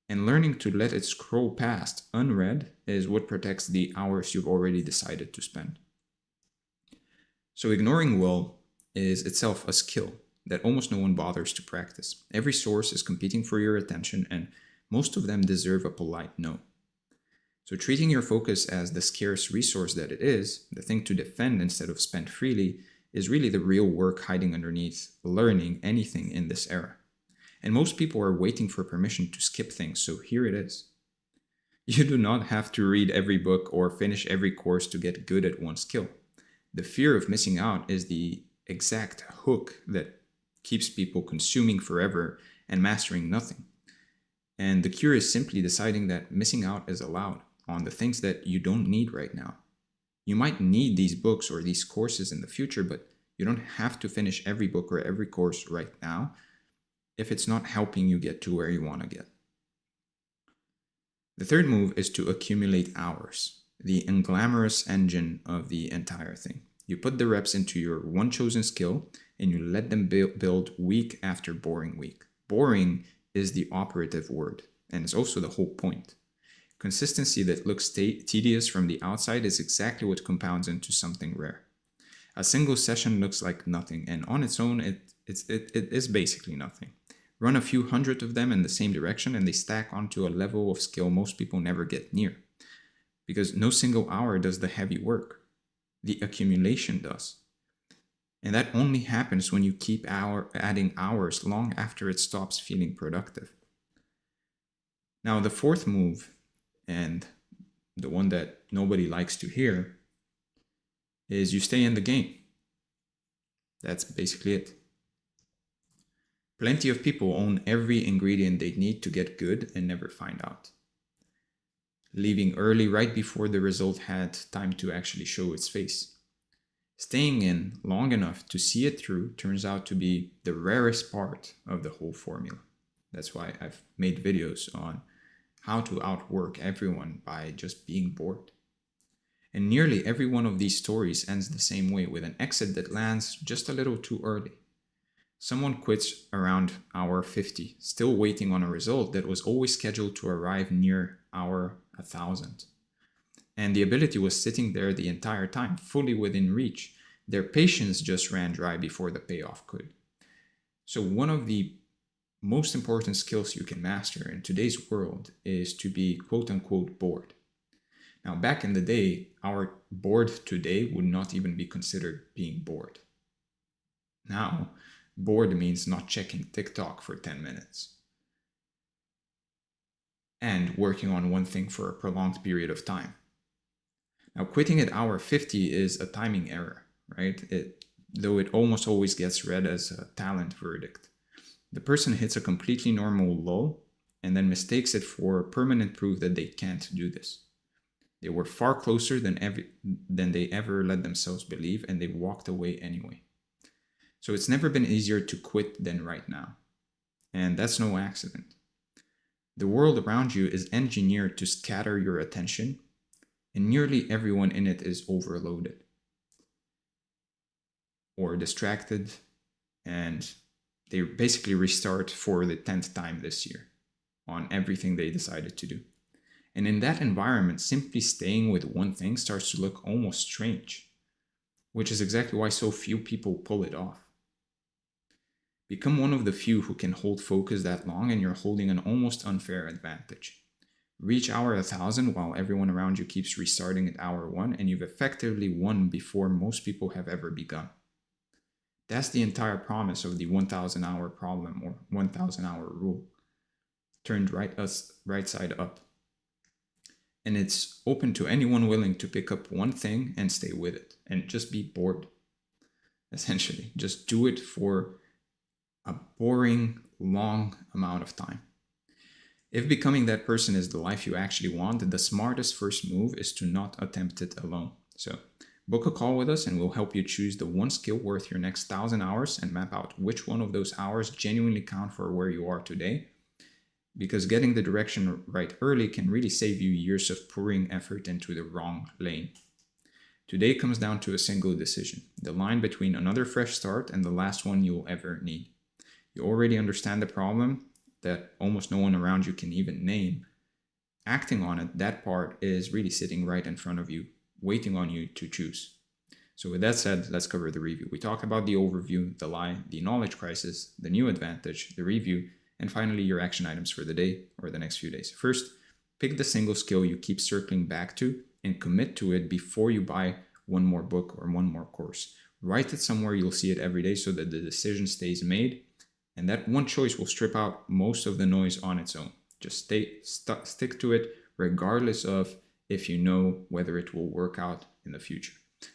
And learning to let it scroll past unread is what protects the hours you've already decided to spend. So ignoring well is itself a skill that almost no one bothers to practice. Every source is competing for your attention, and most of them deserve a polite no. So treating your focus as the scarce resource that it is, the thing to defend instead of spend freely, is really the real work hiding underneath learning anything in this era. And most people are waiting for permission to skip things, so here it is. You do not have to read every book or finish every course to get good at one skill. The fear of missing out is the exact hook that keeps people consuming forever and mastering nothing. And the cure is simply deciding that missing out is allowed on the things that you don't need right now. You might need these books or these courses in the future, but you don't have to finish every book or every course right now if it's not helping you get to where you want to get. The third move is to accumulate hours, the unglamorous engine of the entire thing. You put the reps into your one chosen skill and you let them build week after boring week. Boring is the operative word, and it's also the whole point. Consistency that looks tedious from the outside is exactly what compounds into something rare. A single session looks like nothing, and on its own, it is basically nothing. Run a few hundred of them in the same direction, and they stack onto a level of skill most people never get near. Because no single hour does the heavy work. The accumulation does. And that only happens when you keep adding hours long after it stops feeling productive. Now, the fourth move, and the one that nobody likes to hear, is you stay in the game. That's basically it. Plenty of people own every ingredient they need to get good and never find out. Leaving early right before the result had time to actually show its face. Staying in long enough to see it through turns out to be the rarest part of the whole formula. That's why I've made videos on how to outwork everyone by just being bored. And nearly every one of these stories ends the same way, with an exit that lands just a little too early. Someone quits around hour 50, still waiting on a result that was always scheduled to arrive near hour 1000. And the ability was sitting there the entire time, fully within reach. Their patience just ran dry before the payoff could. So one of the most important skills you can master in today's world is to be quote-unquote bored. Now, back in the day, our bored today would not even be considered being bored. Now, bored means not checking TikTok for 10 minutes and working on one thing for a prolonged period of time. Now, quitting at hour 50 is a timing error, right? Though it almost always gets read as a talent verdict. The person hits a completely normal lull and then mistakes it for permanent proof that they can't do this. They were far closer than they ever let themselves believe, and they walked away anyway. So it's never been easier to quit than right now. And that's no accident. The world around you is engineered to scatter your attention, and nearly everyone in it is overloaded or distracted, and they basically restart for the 10th time this year on everything they decided to do. And in that environment, simply staying with one thing starts to look almost strange, which is exactly why so few people pull it off. Become one of the few who can hold focus that long, and you're holding an almost unfair advantage. Reach hour 1000 while everyone around you keeps restarting at hour 1, and you've effectively won before most people have ever begun. That's the entire promise of the 1000 hour problem, or 1000 hour rule, turned right side up. And it's open to anyone willing to pick up one thing and stay with it and just be bored. Essentially, just do it for a boring, long amount of time. If becoming that person is the life you actually want, the smartest first move is to not attempt it alone. So book a call with us and we'll help you choose the one skill worth your next 1000 hours and map out which one of those hours genuinely count for where you are today. Because getting the direction right early can really save you years of pouring effort into the wrong lane. Today comes down to a single decision, the line between another fresh start and the last one you'll ever need. You already understand the problem that almost no one around you can even name. Acting on it, that part is really sitting right in front of you, waiting on you to choose. So with that said, let's cover the review. We talked about the overview, the lie, the knowledge crisis, the new advantage, the review, and finally your action items for the day or the next few days. First, pick the single skill you keep circling back to and commit to it before you buy one more book or one more course. Write it somewhere you'll see it every day so that the decision stays made, and that one choice will strip out most of the noise on its own. Just stick to it regardless of if you know whether it will work out in the future.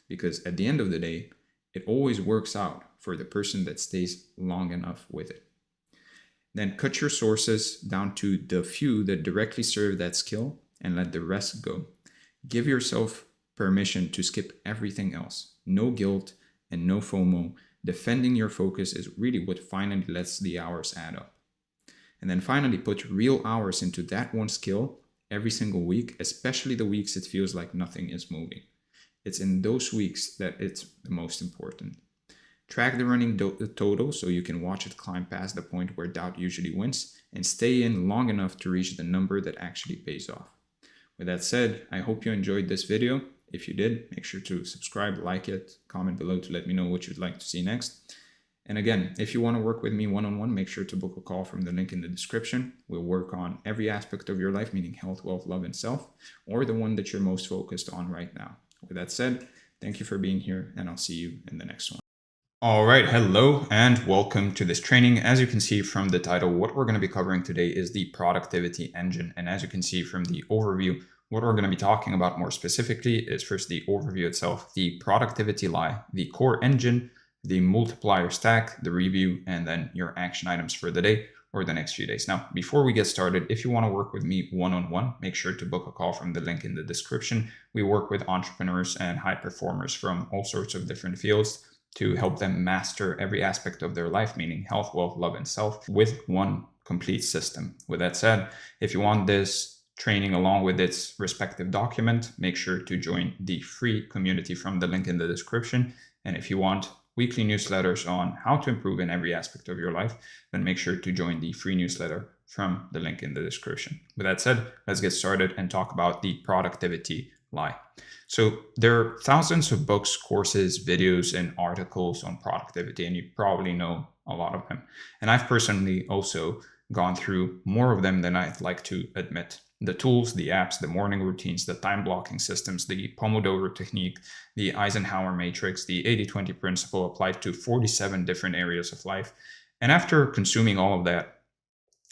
Because at the end of the day, it always works out for the person that stays long enough with it. Then cut your sources down to the few that directly serve that skill and let the rest go. Give yourself permission to skip everything else. No guilt and no FOMO. Defending your focus is really what finally lets the hours add up. And then finally, put real hours into that one skill every single week, especially the weeks it feels like nothing is moving. It's in those weeks that it's the most important. Track the running total so you can watch it climb past the point where doubt usually wins, and stay in long enough to reach the number that actually pays off. With that said, I hope you enjoyed this video. If you did, make sure to subscribe, like it, comment below to let me know what you'd like to see next. And again, if you want to work with me one-on-one, make sure to book a call from the link in the description. We'll work on every aspect of your life, meaning health, wealth, love, and self, or the one that you're most focused on right now. With that said, thank you for being here, and I'll see you in the next one. All right, hello and welcome to this training. As you can see from the title, what we're going to be covering today is the productivity engine. And as you can see from the overview, what we're going to be talking about more specifically is first the overview itself, the productivity lie, the core engine, the multiplier stack, the review, and then your action items for the day or the next few days. Now, before we get started, if you want to work with me one-on-one, make sure to book a call from the link in the description. We work with entrepreneurs and high performers from all sorts of different fields to help them master every aspect of their life, meaning health, wealth, love, and self, with one complete system. With that said, if you want this training along with its respective document, make sure to join the free community from the link in the description. And if you want weekly newsletters on how to improve in every aspect of your life, then make sure to join the free newsletter from the link in the description. With that said, let's get started and talk about the productivity lie. So there are thousands of books, courses, videos, and articles on productivity, and you probably know a lot of them. And I've personally also gone through more of them than I'd like to admit. The tools, the apps, the morning routines, the time blocking systems, the Pomodoro technique, the Eisenhower matrix, the 80-20 principle applied to 47 different areas of life. And after consuming all of that,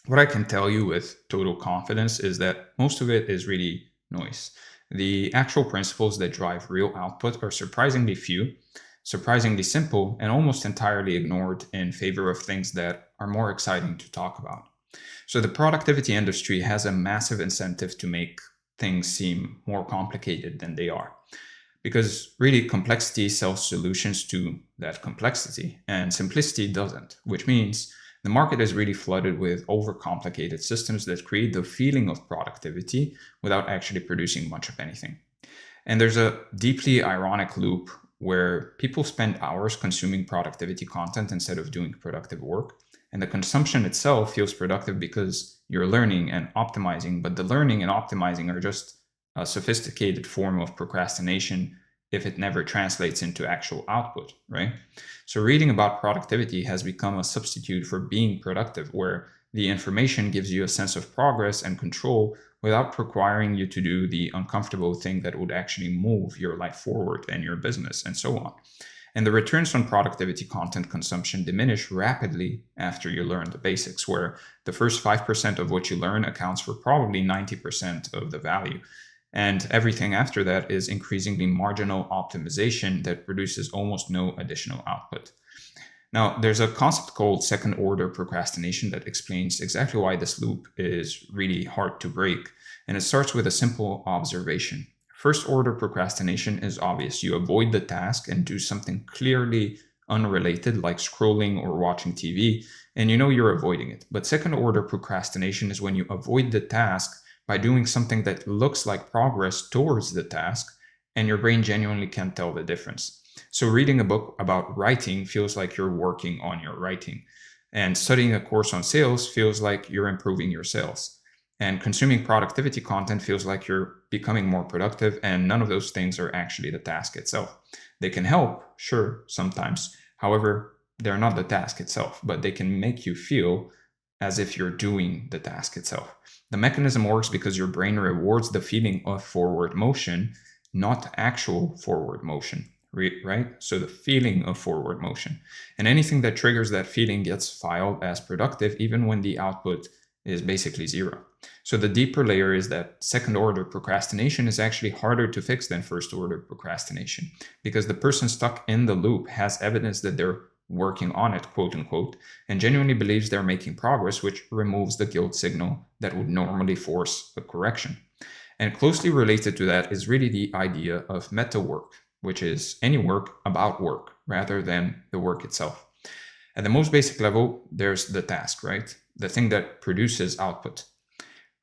what I can tell you with total confidence is that most of it is really noise. The actual principles that drive real output are surprisingly few, surprisingly simple, and almost entirely ignored in favor of things that are more exciting to talk about. So the productivity industry has a massive incentive to make things seem more complicated than they are. Because really, complexity sells solutions to that complexity, and simplicity doesn't, which means the market is really flooded with overcomplicated systems that create the feeling of productivity without actually producing much of anything. And there's a deeply ironic loop where people spend hours consuming productivity content instead of doing productive work. And the consumption itself feels productive because you're learning and optimizing, but the learning and optimizing are just a sophisticated form of procrastination if it never translates into actual output, right? So reading about productivity has become a substitute for being productive, where the information gives you a sense of progress and control without requiring you to do the uncomfortable thing that would actually move your life forward and your business and so on. And the returns on productivity content consumption diminish rapidly after you learn the basics, where the first 5% of what you learn accounts for probably 90% of the value. And everything after that is increasingly marginal optimization that produces almost no additional output. Now, there's a concept called second order procrastination that explains exactly why this loop is really hard to break. And it starts with a simple observation. First order procrastination is obvious. You avoid the task and do something clearly unrelated, like scrolling or watching TV, and you know you're avoiding it. But second order procrastination is when you avoid the task by doing something that looks like progress towards the task, and your brain genuinely can't tell the difference. So reading a book about writing feels like you're working on your writing, and studying a course on sales feels like you're improving your sales. And consuming productivity content feels like you're becoming more productive, and none of those things are actually the task itself. They can help, sure, sometimes. However, they're not the task itself, but they can make you feel as if you're doing the task itself. The mechanism works because your brain rewards the feeling of forward motion, not actual forward motion, right? So the feeling of forward motion. And anything that triggers that feeling gets filed as productive, even when the output is basically zero. So the deeper layer is that second order procrastination is actually harder to fix than first order procrastination, because the person stuck in the loop has evidence that they're working on it, quote unquote, and genuinely believes they're making progress, which removes the guilt signal that would normally force a correction. And closely related to that is really the idea of meta work, which is any work about work rather than the work itself. At the most basic level, there's the task, right? The thing that produces output.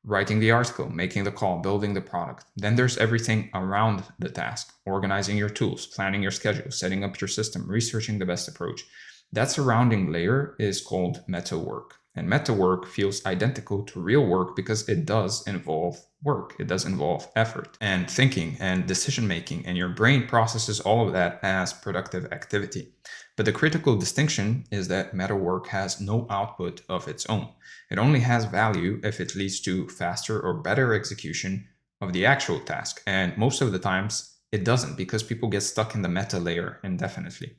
Writing the article, making the call, building the product. Then there's everything around the task, organizing your tools, planning your schedule, setting up your system, researching the best approach. That surrounding layer is called meta work. And meta work feels identical to real work because it does involve work. It does involve effort and thinking and decision making, and your brain processes all of that as productive activity. But the critical distinction is that meta work has no output of its own. It only has value if it leads to faster or better execution of the actual task. And most of the times it doesn't, because people get stuck in the meta layer indefinitely.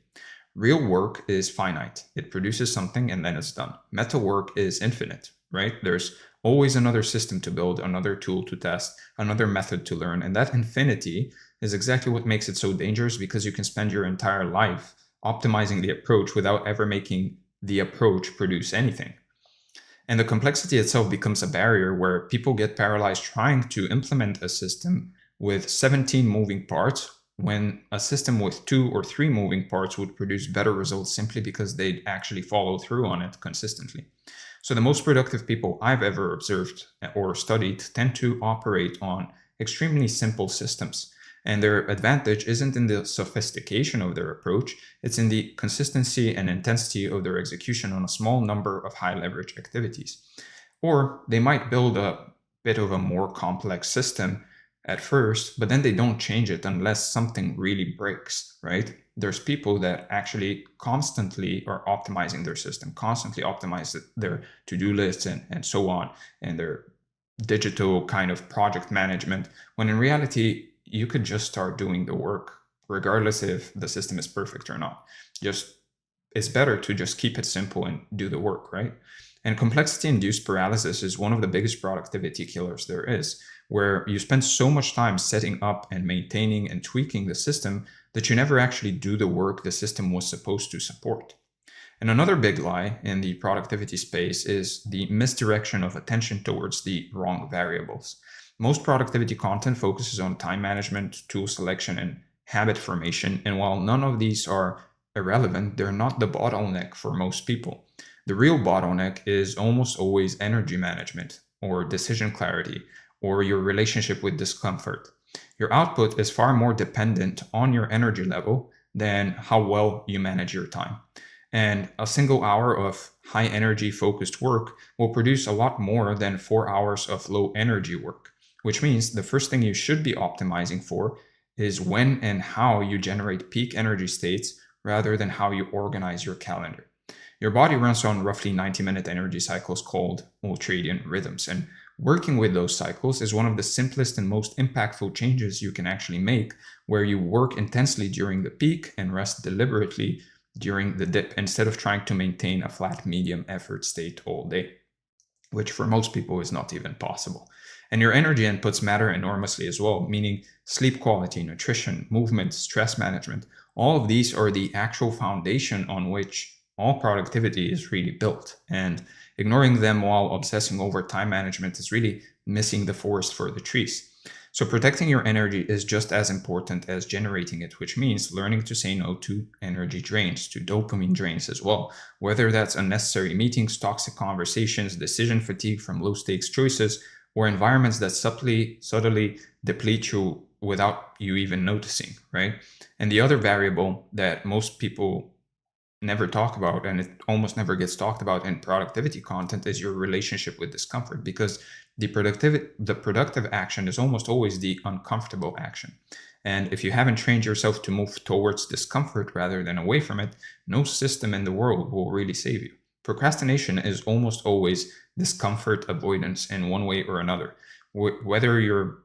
Real work is finite. It produces something and then it's done. Meta work is infinite, right? There's always another system to build, another tool to test, another method to learn. And that infinity is exactly what makes it so dangerous, because you can spend your entire life optimizing the approach without ever making the approach produce anything. And the complexity itself becomes a barrier where people get paralyzed trying to implement a system with 17 moving parts when a system with 2 or 3 moving parts would produce better results simply because they'd actually follow through on it consistently. So the most productive people I've ever observed or studied tend to operate on extremely simple systems. And their advantage isn't in the sophistication of their approach, it's in the consistency and intensity of their execution on a small number of high leverage activities. Or they might build a bit of a more complex system at first, but then they don't change it unless something really breaks, right? There's people that actually constantly are optimizing their system, constantly optimize their to-do lists and so on, and their digital kind of project management, when in reality, you could just start doing the work, regardless if the system is perfect or not. It's better to just keep it simple and do the work, right? And complexity-induced paralysis is one of the biggest productivity killers there is, where you spend so much time setting up and maintaining and tweaking the system that you never actually do the work the system was supposed to support. And another big lie in the productivity space is the misdirection of attention towards the wrong variables. Most productivity content focuses on time management, tool selection, and habit formation. And while none of these are irrelevant, they're not the bottleneck for most people. The real bottleneck is almost always energy management or decision clarity or your relationship with discomfort. Your output is far more dependent on your energy level than how well you manage your time. And a single hour of high energy focused work will produce a lot more than 4 hours of low energy work, which means the first thing you should be optimizing for is when and how you generate peak energy states rather than how you organize your calendar. Your body runs on roughly 90-minute energy cycles called ultradian rhythms, and working with those cycles is one of the simplest and most impactful changes you can actually make, where you work intensely during the peak and rest deliberately during the dip instead of trying to maintain a flat medium effort state all day, which for most people is not even possible. And your energy inputs matter enormously as well, meaning sleep quality, nutrition, movement, stress management. All of these are the actual foundation on which all productivity is really built. And ignoring them while obsessing over time management is really missing the forest for the trees. So protecting your energy is just as important as generating it, which means learning to say no to energy drains, to dopamine drains as well, whether that's unnecessary meetings, toxic conversations, decision fatigue from low stakes choices, or environments that subtly deplete you without you even noticing, right? And the other variable that most people never talk about, and it almost never gets talked about in productivity content, is your relationship with discomfort, because the productive action is almost always the uncomfortable action. And if you haven't trained yourself to move towards discomfort rather than away from it, no system in the world will really save you. Procrastination is almost always discomfort avoidance in one way or another, whether you're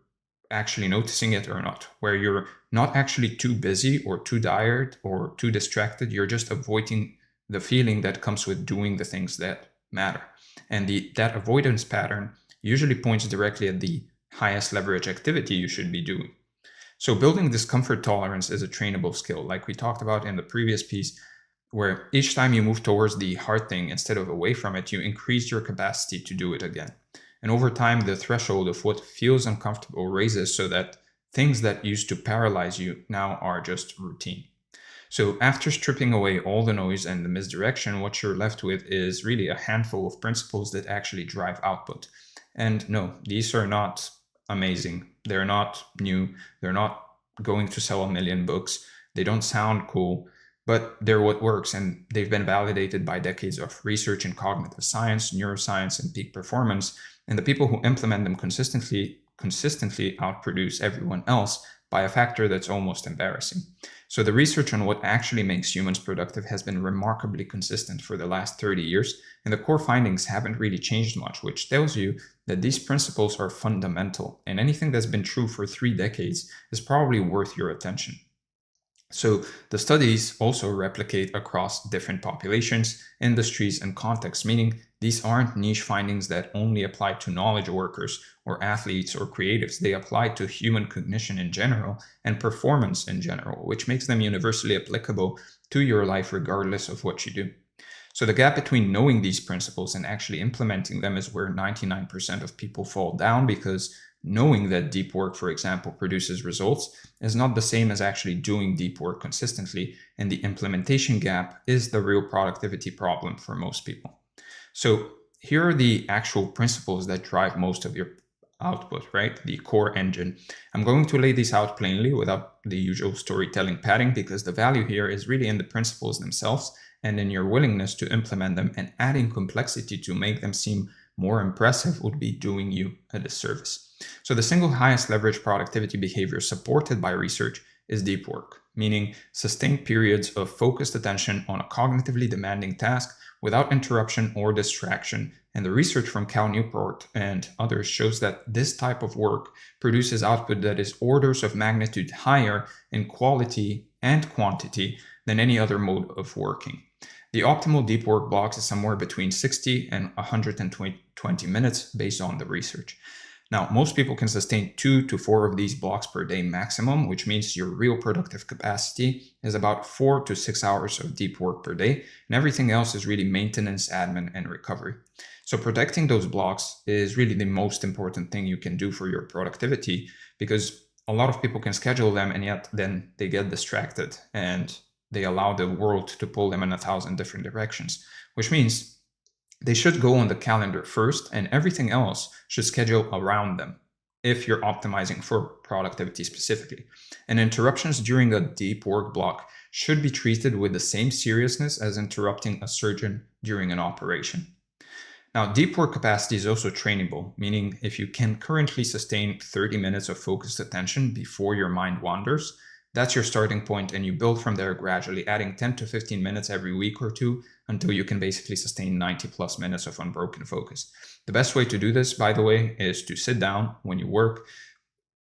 actually noticing it or not, where you're not actually too busy or too tired or too distracted. You're just avoiding the feeling that comes with doing the things that matter. And that avoidance pattern usually points directly at the highest leverage activity you should be doing. So building discomfort tolerance is a trainable skill, like we talked about in the previous piece, where each time you move towards the hard thing instead of away from it, you increase your capacity to do it again. And over time, the threshold of what feels uncomfortable raises so that things that used to paralyze you now are just routine. So after stripping away all the noise and the misdirection, what you're left with is really a handful of principles that actually drive output. And no, these are not amazing. They're not new. They're not going to sell 1 million books. They don't sound cool, but they're what works, and they've been validated by decades of research in cognitive science, neuroscience, and peak performance. And the people who implement them consistently outproduce everyone else by a factor that's almost embarrassing. So the research on what actually makes humans productive has been remarkably consistent for the last 30 years, and the core findings haven't really changed much, which tells you that these principles are fundamental, and anything that's been true for 3 decades is probably worth your attention. So the studies also replicate across different populations, industries, and contexts, meaning these aren't niche findings that only apply to knowledge workers or athletes or creatives. They apply to human cognition in general and performance in general, which makes them universally applicable to your life regardless of what you do. So the gap between knowing these principles and actually implementing them is where 99% of people fall down, because knowing that deep work, for example, produces results is not the same as actually doing deep work consistently, and the implementation gap is the real productivity problem for most people. So here are the actual principles that drive most of your output, right? The core engine. I'm going to lay these out plainly without the usual storytelling padding, because the value here is really in the principles themselves and in your willingness to implement them, and adding complexity to make them seem more impressive would be doing you a disservice. So the single highest leverage productivity behavior supported by research is deep work, meaning sustained periods of focused attention on a cognitively demanding task without interruption or distraction. And the research from Cal Newport and others shows that this type of work produces output that is orders of magnitude higher in quality and quantity than any other mode of working. The optimal deep work blocks is somewhere between 60 and 120 minutes based on the research. Now, most people can sustain 2 to 4 of these blocks per day maximum, which means your real productive capacity is about 4 to 6 hours of deep work per day, and everything else is really maintenance, admin, and recovery. So protecting those blocks is really the most important thing you can do for your productivity, because a lot of people can schedule them and yet then they get distracted and they allow the world to pull them in 1,000 different directions, which means they should go on the calendar first, and everything else should schedule around them if you're optimizing for productivity specifically. And interruptions during a deep work block should be treated with the same seriousness as interrupting a surgeon during an operation. Now, deep work capacity is also trainable, meaning if you can currently sustain 30 minutes of focused attention before your mind wanders, that's your starting point, and you build from there gradually, adding 10 to 15 minutes every week or two until you can basically sustain 90 plus minutes of unbroken focus. The best way to do this, by the way, is to sit down when you work,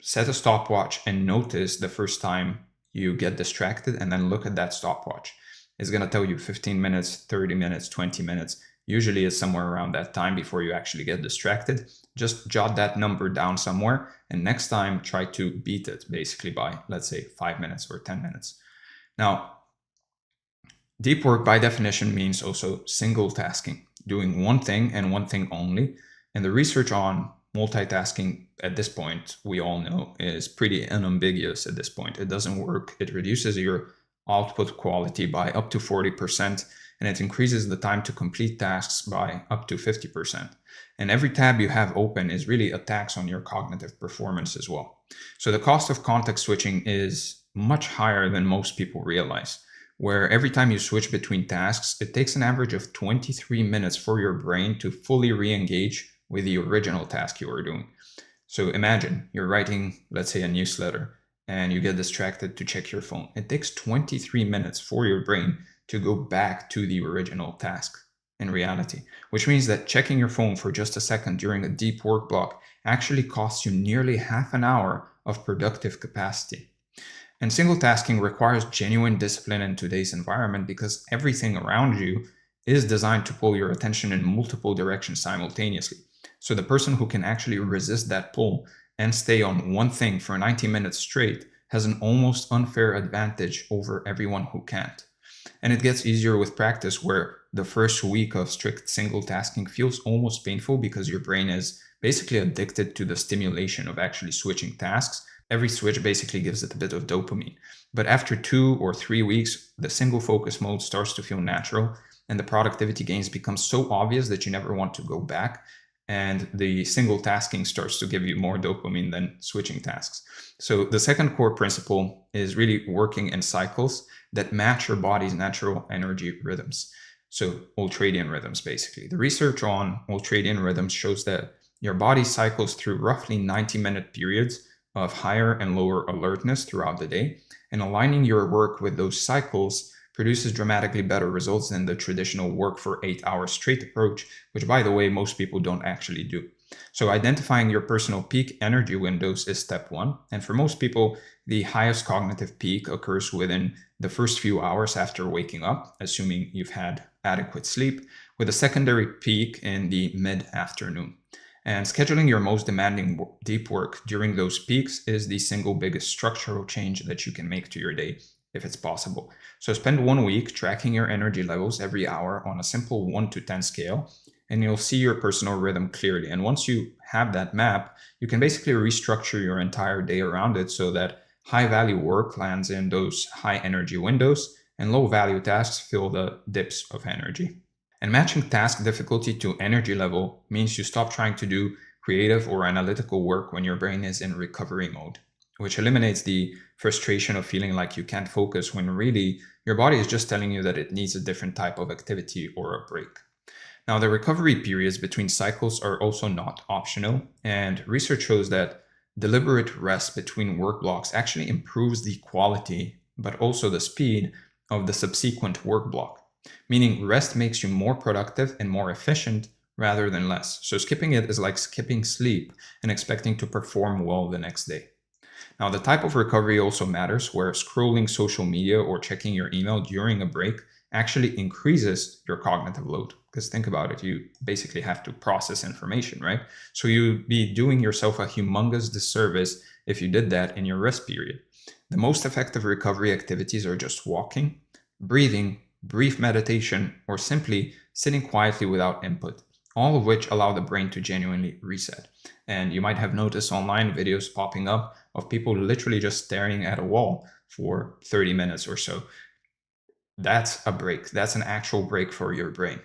set a stopwatch, and notice the first time you get distracted, and then look at that stopwatch. It's going to tell you 15 minutes, 30 minutes, 20 minutes. Usually it's somewhere around that time before you actually get distracted. Just jot that number down somewhere, and next time try to beat it basically by, let's say, 5 minutes or 10 minutes. Now, deep work by definition means also single tasking, doing one thing and one thing only. And the research on multitasking at this point, we all know, is pretty unambiguous at this point. It doesn't work. It reduces your output quality by up to 40%, and it increases the time to complete tasks by up to 50%. And every tab you have open is really a tax on your cognitive performance as well. So the cost of context switching is much higher than most people realize, where every time you switch between tasks, it takes an average of 23 minutes for your brain to fully re-engage with the original task you were doing. So imagine you're writing, let's say, a newsletter, and you get distracted to check your phone. It takes 23 minutes for your brain to go back to the original task in reality, which means that checking your phone for just a second during a deep work block actually costs you nearly half an hour of productive capacity. And single tasking requires genuine discipline in today's environment, because everything around you is designed to pull your attention in multiple directions simultaneously. So the person who can actually resist that pull and stay on one thing for 90 minutes straight has an almost unfair advantage over everyone who can't. And it gets easier with practice, where the first week of strict single tasking feels almost painful because your brain is basically addicted to the stimulation of actually switching tasks. Every switch basically gives it a bit of dopamine. But after 2 or 3 weeks, the single focus mode starts to feel natural, and the productivity gains become so obvious that you never want to go back. And the single tasking starts to give you more dopamine than switching tasks. So the second core principle is really working in cycles that match your body's natural energy rhythms. So ultradian rhythms, basically. The research on ultradian rhythms shows that your body cycles through roughly 90-minute periods of higher and lower alertness throughout the day, and aligning your work with those cycles produces dramatically better results than the traditional work for 8 hours straight approach, which, by the way, most people don't actually do. So identifying your personal peak energy windows is step one. And for most people, the highest cognitive peak occurs within the first few hours after waking up, assuming you've had adequate sleep, with a secondary peak in the mid-afternoon. And scheduling your most demanding deep work during those peaks is the single biggest structural change that you can make to your day, if it's possible. So spend 1 week tracking your energy levels every hour on a simple 1 to 10 scale, and you'll see your personal rhythm clearly. And once you have that map, you can basically restructure your entire day around it so that high value work lands in those high energy windows and low value tasks fill the dips of energy. And matching task difficulty to energy level means you stop trying to do creative or analytical work when your brain is in recovery mode, which eliminates the frustration of feeling like you can't focus when really your body is just telling you that it needs a different type of activity or a break. Now, the recovery periods between cycles are also not optional, and research shows that deliberate rest between work blocks actually improves the quality, but also the speed of the subsequent work block. Meaning rest makes you more productive and more efficient rather than less. So skipping it is like skipping sleep and expecting to perform well the next day. Now, the type of recovery also matters, where scrolling social media or checking your email during a break actually increases your cognitive load. Because think about it, you basically have to process information, right? So you'd be doing yourself a humongous disservice if you did that in your rest period. The most effective recovery activities are just walking, breathing, brief meditation, or simply sitting quietly without input, all of which allow the brain to genuinely reset. And you might have noticed online videos popping up of people literally just staring at a wall for 30 minutes or so. That's a break. That's an actual break for your brain.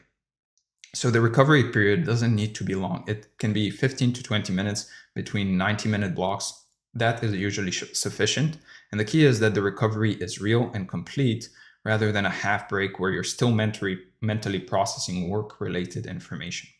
So the recovery period doesn't need to be long. It can be 15 to 20 minutes between 90-minute blocks. That is usually sufficient. And the key is that the recovery is real and complete, rather than a half break where you're still mentally processing work-related information.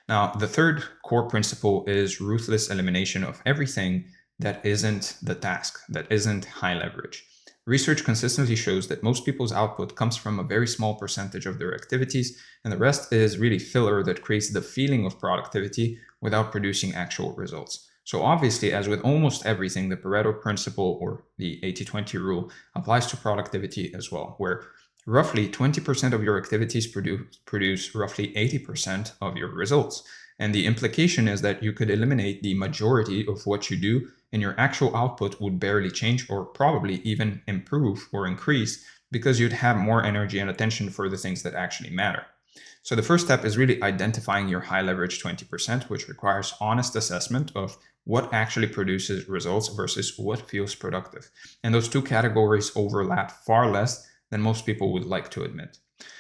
Now, the third core principle is ruthless elimination of everything that isn't the task, that isn't high leverage. Research consistently shows that most people's output comes from a very small percentage of their activities, and the rest is really filler that creates the feeling of productivity without producing actual results. So obviously, as with almost everything, the Pareto principle or the 80-20 rule applies to productivity as well, where roughly 20% of your activities produce roughly 80% of your results. And the implication is that you could eliminate the majority of what you do and your actual output would barely change or probably even improve or increase because you'd have more energy and attention for the things that actually matter. So the first step is really identifying your high leverage 20%, which requires honest assessment of what actually produces results versus what feels productive. And those two categories overlap far less than most people would like to admit.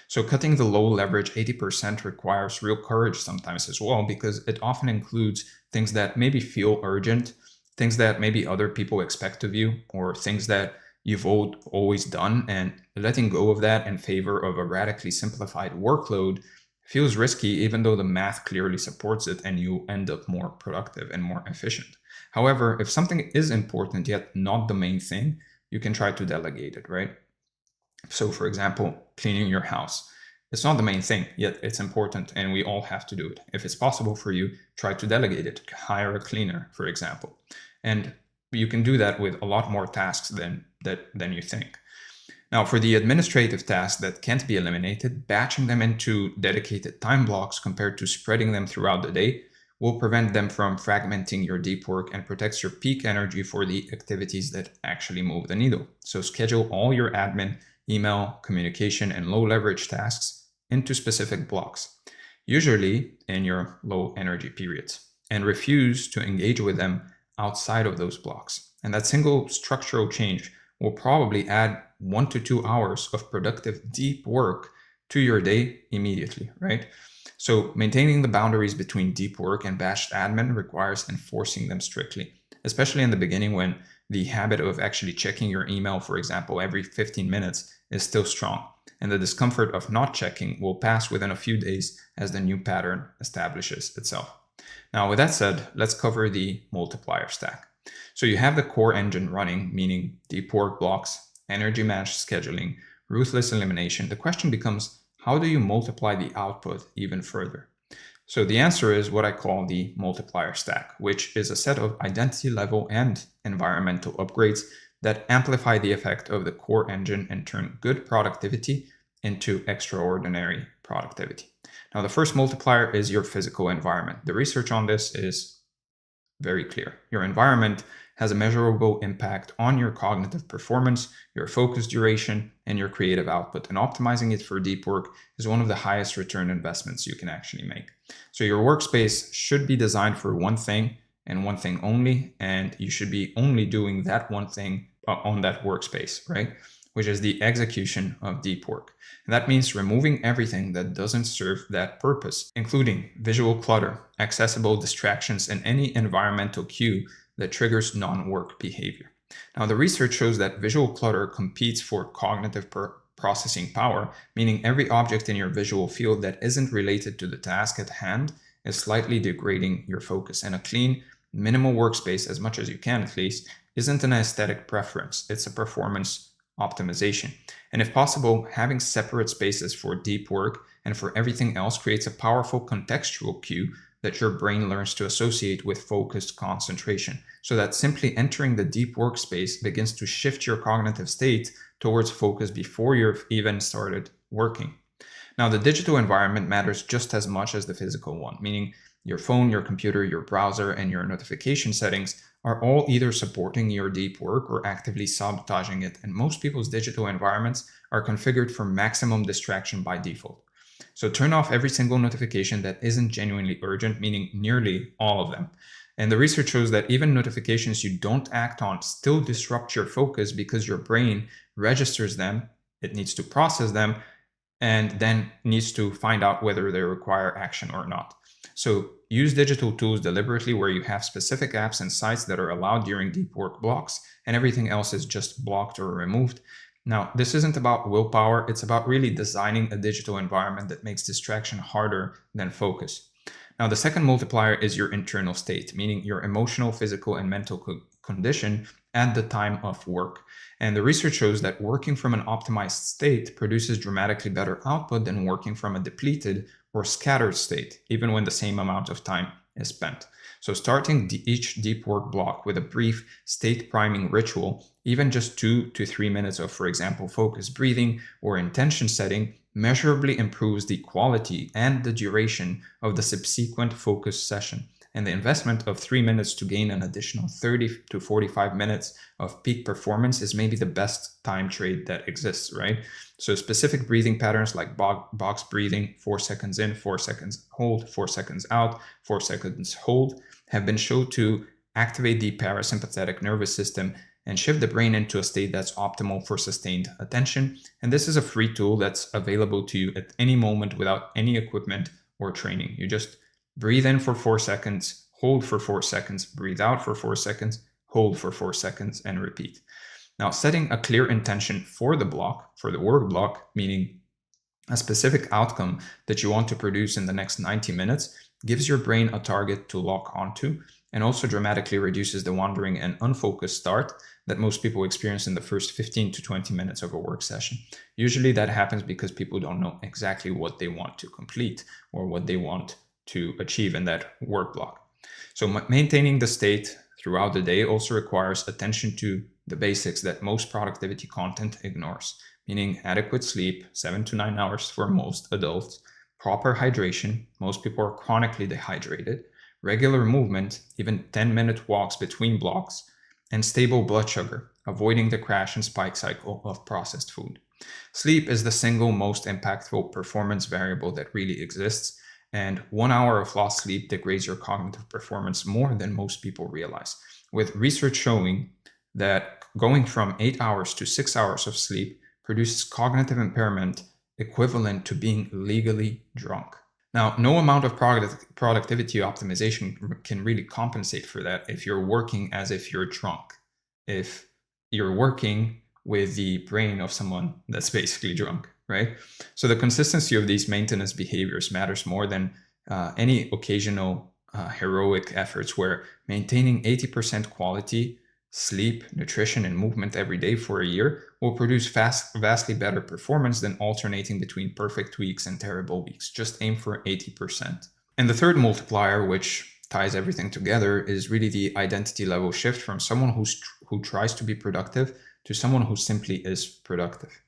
So cutting the low leverage 80% requires real courage sometimes as well, because it often includes things that maybe feel urgent, things that maybe other people expect of you, or things that you've always done, and letting go of that in favor of a radically simplified workload feels risky, even though the math clearly supports it and you end up more productive and more efficient. However, if something is important yet not the main thing, you can try to delegate it, right? So for example, cleaning your house. It's not the main thing, yet it's important and we all have to do it. If it's possible for you, try to delegate it. Hire a cleaner, for example. And you can do that with a lot more tasks than you think. Now, for the administrative tasks that can't be eliminated, batching them into dedicated time blocks compared to spreading them throughout the day will prevent them from fragmenting your deep work and protects your peak energy for the activities that actually move the needle. So schedule all your admin, email, communication, and low leverage tasks into specific blocks, usually in your low energy periods, and refuse to engage with them outside of those blocks. And that single structural change will probably add 1 to 2 hours of productive deep work to your day immediately, right? So maintaining the boundaries between deep work and batched admin requires enforcing them strictly, especially in the beginning when the habit of actually checking your email, for example, every 15 minutes is still strong. And the discomfort of not checking will pass within a few days as the new pattern establishes itself. Now, with that said, let's cover the multiplier stack. So you have the core engine running, meaning deep work blocks, energy matched scheduling, ruthless elimination. The question becomes, how do you multiply the output even further? So the answer is what I call the multiplier stack, which is a set of identity level and environmental upgrades that amplify the effect of the core engine and turn good productivity into extraordinary productivity. Now, the first multiplier is your physical environment. The research on this is very clear. Your environment has a measurable impact on your cognitive performance, your focus duration, and your creative output. And optimizing it for deep work is one of the highest return investments you can actually make. So your workspace should be designed for one thing and one thing only, and you should be only doing that one thing on that workspace, right? Which is the execution of deep work. And that means removing everything that doesn't serve that purpose, including visual clutter, accessible distractions, and any environmental cue that triggers non-work behavior. Now, the research shows that visual clutter competes for cognitive processing power, meaning every object in your visual field that isn't related to the task at hand is slightly degrading your focus. And a clean, minimal workspace, as much as you can at least, isn't an aesthetic preference, it's a performance optimization. And if possible, having separate spaces for deep work and for everything else creates a powerful contextual cue that your brain learns to associate with focused concentration, so that simply entering the deep workspace begins to shift your cognitive state towards focus before you've even started working. Now, the digital environment matters just as much as the physical one, meaning your phone, your computer, your browser, and your notification settings are all either supporting your deep work or actively sabotaging it. And most people's digital environments are configured for maximum distraction by default. So turn off every single notification that isn't genuinely urgent, meaning nearly all of them. And the research shows that even notifications you don't act on still disrupt your focus because your brain registers them, it needs to process them, and then needs to find out whether they require action or not. So use digital tools deliberately where you have specific apps and sites that are allowed during deep work blocks, and everything else is just blocked or removed. Now, this isn't about willpower, it's about really designing a digital environment that makes distraction harder than focus. Now, the second multiplier is your internal state, meaning your emotional, physical, and mental condition at the time of work. And the research shows that working from an optimized state produces dramatically better output than working from a depleted or scattered state, even when the same amount of time is spent. So starting each deep work block with a brief state priming ritual, even just 2 to 3 minutes of, for example, focus breathing or intention setting, measurably improves the quality and the duration of the subsequent focus session. And the investment of 3 minutes to gain an additional 30 to 45 minutes of peak performance is maybe the best time trade that exists, right? So specific breathing patterns like box breathing, 4 seconds in, 4 seconds hold, 4 seconds out, 4 seconds hold, have been shown to activate the parasympathetic nervous system and shift the brain into a state that's optimal for sustained attention. And this is a free tool that's available to you at any moment without any equipment or training. You just breathe in for 4 seconds, hold for 4 seconds, breathe out for 4 seconds, hold for 4 seconds, and repeat. Now, setting a clear intention for the block, for the work block, meaning a specific outcome that you want to produce in the next 90 minutes, gives your brain a target to lock onto, and also dramatically reduces the wandering and unfocused start that most people experience in the first 15 to 20 minutes of a work session. Usually that happens because people don't know exactly what they want to complete or what they want to achieve in that work block. So maintaining the state throughout the day also requires attention to the basics that most productivity content ignores, meaning adequate sleep, 7 to 9 hours for most adults, proper hydration, most people are chronically dehydrated, regular movement, even 10-minute walks between blocks, and stable blood sugar, avoiding the crash and spike cycle of processed food. Sleep is the single most impactful performance variable that really exists, and 1 hour of lost sleep degrades your cognitive performance more than most people realize, with research showing that going from 8 hours to 6 hours of sleep produces cognitive impairment equivalent to being legally drunk. Now, no amount of productivity optimization can really compensate for that if you're working as if you're drunk, if you're working with the brain of someone that's basically drunk, right? So the consistency of these maintenance behaviors matters more than any occasional heroic efforts, where maintaining 80% quality sleep, nutrition, and movement every day for a year will produce vastly better performance than alternating between perfect weeks and terrible weeks. Just aim for 80%. And the third multiplier, which ties everything together, is really the identity level shift from someone who tries to be productive to someone who simply is productive,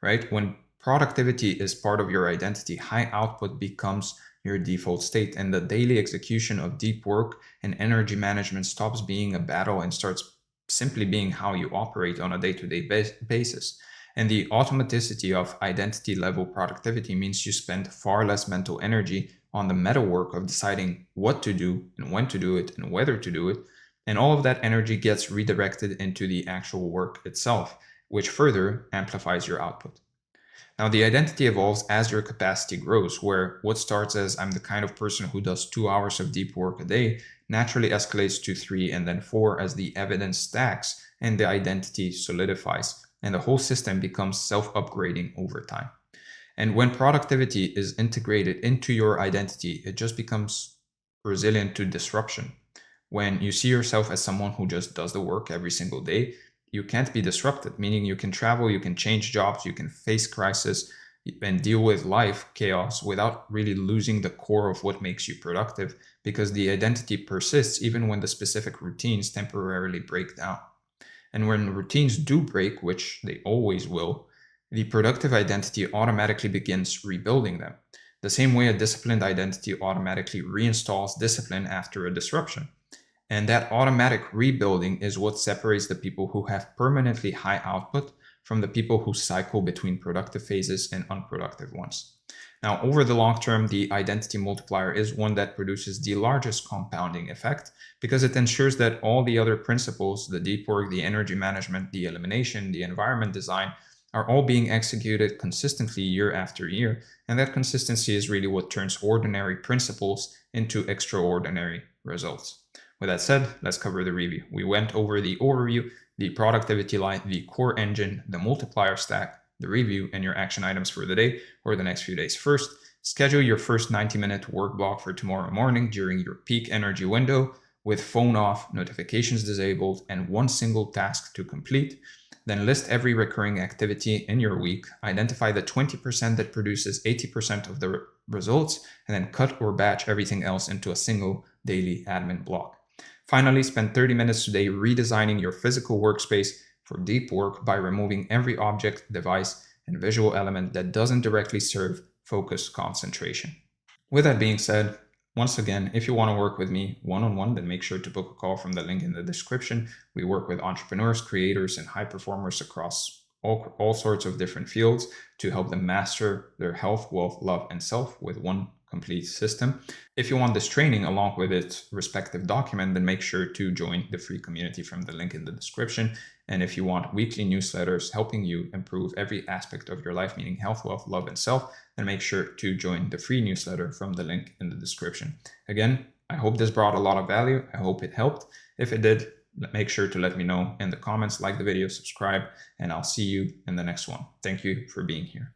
right? When productivity is part of your identity, high output becomes your default state, and the daily execution of deep work and energy management stops being a battle and starts simply being how you operate on a day-to-day basis. And the automaticity of identity level productivity means you spend far less mental energy on the meta work of deciding what to do and when to do it and whether to do it. And all of that energy gets redirected into the actual work itself, which further amplifies your output. Now, the identity evolves as your capacity grows, where what starts as I'm the kind of person who does 2 hours of deep work a day naturally escalates to 3 and then 4 as the evidence stacks and the identity solidifies, and the whole system becomes self-upgrading over time. And when productivity is integrated into your identity, it just becomes resilient to disruption. When you see yourself as someone who just does the work every single day, you can't be disrupted, meaning you can travel, you can change jobs, you can face crisis and deal with life chaos without really losing the core of what makes you productive, because the identity persists even when the specific routines temporarily break down. And when routines do break, which they always will, the productive identity automatically begins rebuilding them. The same way a disciplined identity automatically reinstalls discipline after a disruption. And that automatic rebuilding is what separates the people who have permanently high output from the people who cycle between productive phases and unproductive ones. Now, over the long term, the identity multiplier is one that produces the largest compounding effect because it ensures that all the other principles, the deep work, the energy management, the elimination, the environment design, are all being executed consistently year after year. And that consistency is really what turns ordinary principles into extraordinary results. With that said, let's cover the review. We went over the overview, the productivity line, the core engine, the multiplier stack, the review, and your action items for the day or the next few days. First, schedule your first 90-minute work block for tomorrow morning during your peak energy window with phone off, notifications disabled, and one single task to complete. Then list every recurring activity in your week, identify the 20% that produces 80% of the results, and then cut or batch everything else into a single daily admin block. Finally, spend 30 minutes today redesigning your physical workspace for deep work by removing every object, device, and visual element that doesn't directly serve focus concentration. With that being said, once again, if you want to work with me one-on-one, then make sure to book a call from the link in the description. We work with entrepreneurs, creators, and high performers across all sorts of different fields to help them master their health, wealth, love, and self with one complete system. If you want this training along with its respective document, then make sure to join the free community from the link in the description. And if you want weekly newsletters helping you improve every aspect of your life, meaning health, wealth, love, and self, then make sure to join the free newsletter from the link in the description. Again, I hope this brought a lot of value. I hope it helped. If it did, make sure to let me know in the comments, like the video, subscribe, and I'll see you in the next one. Thank you for being here.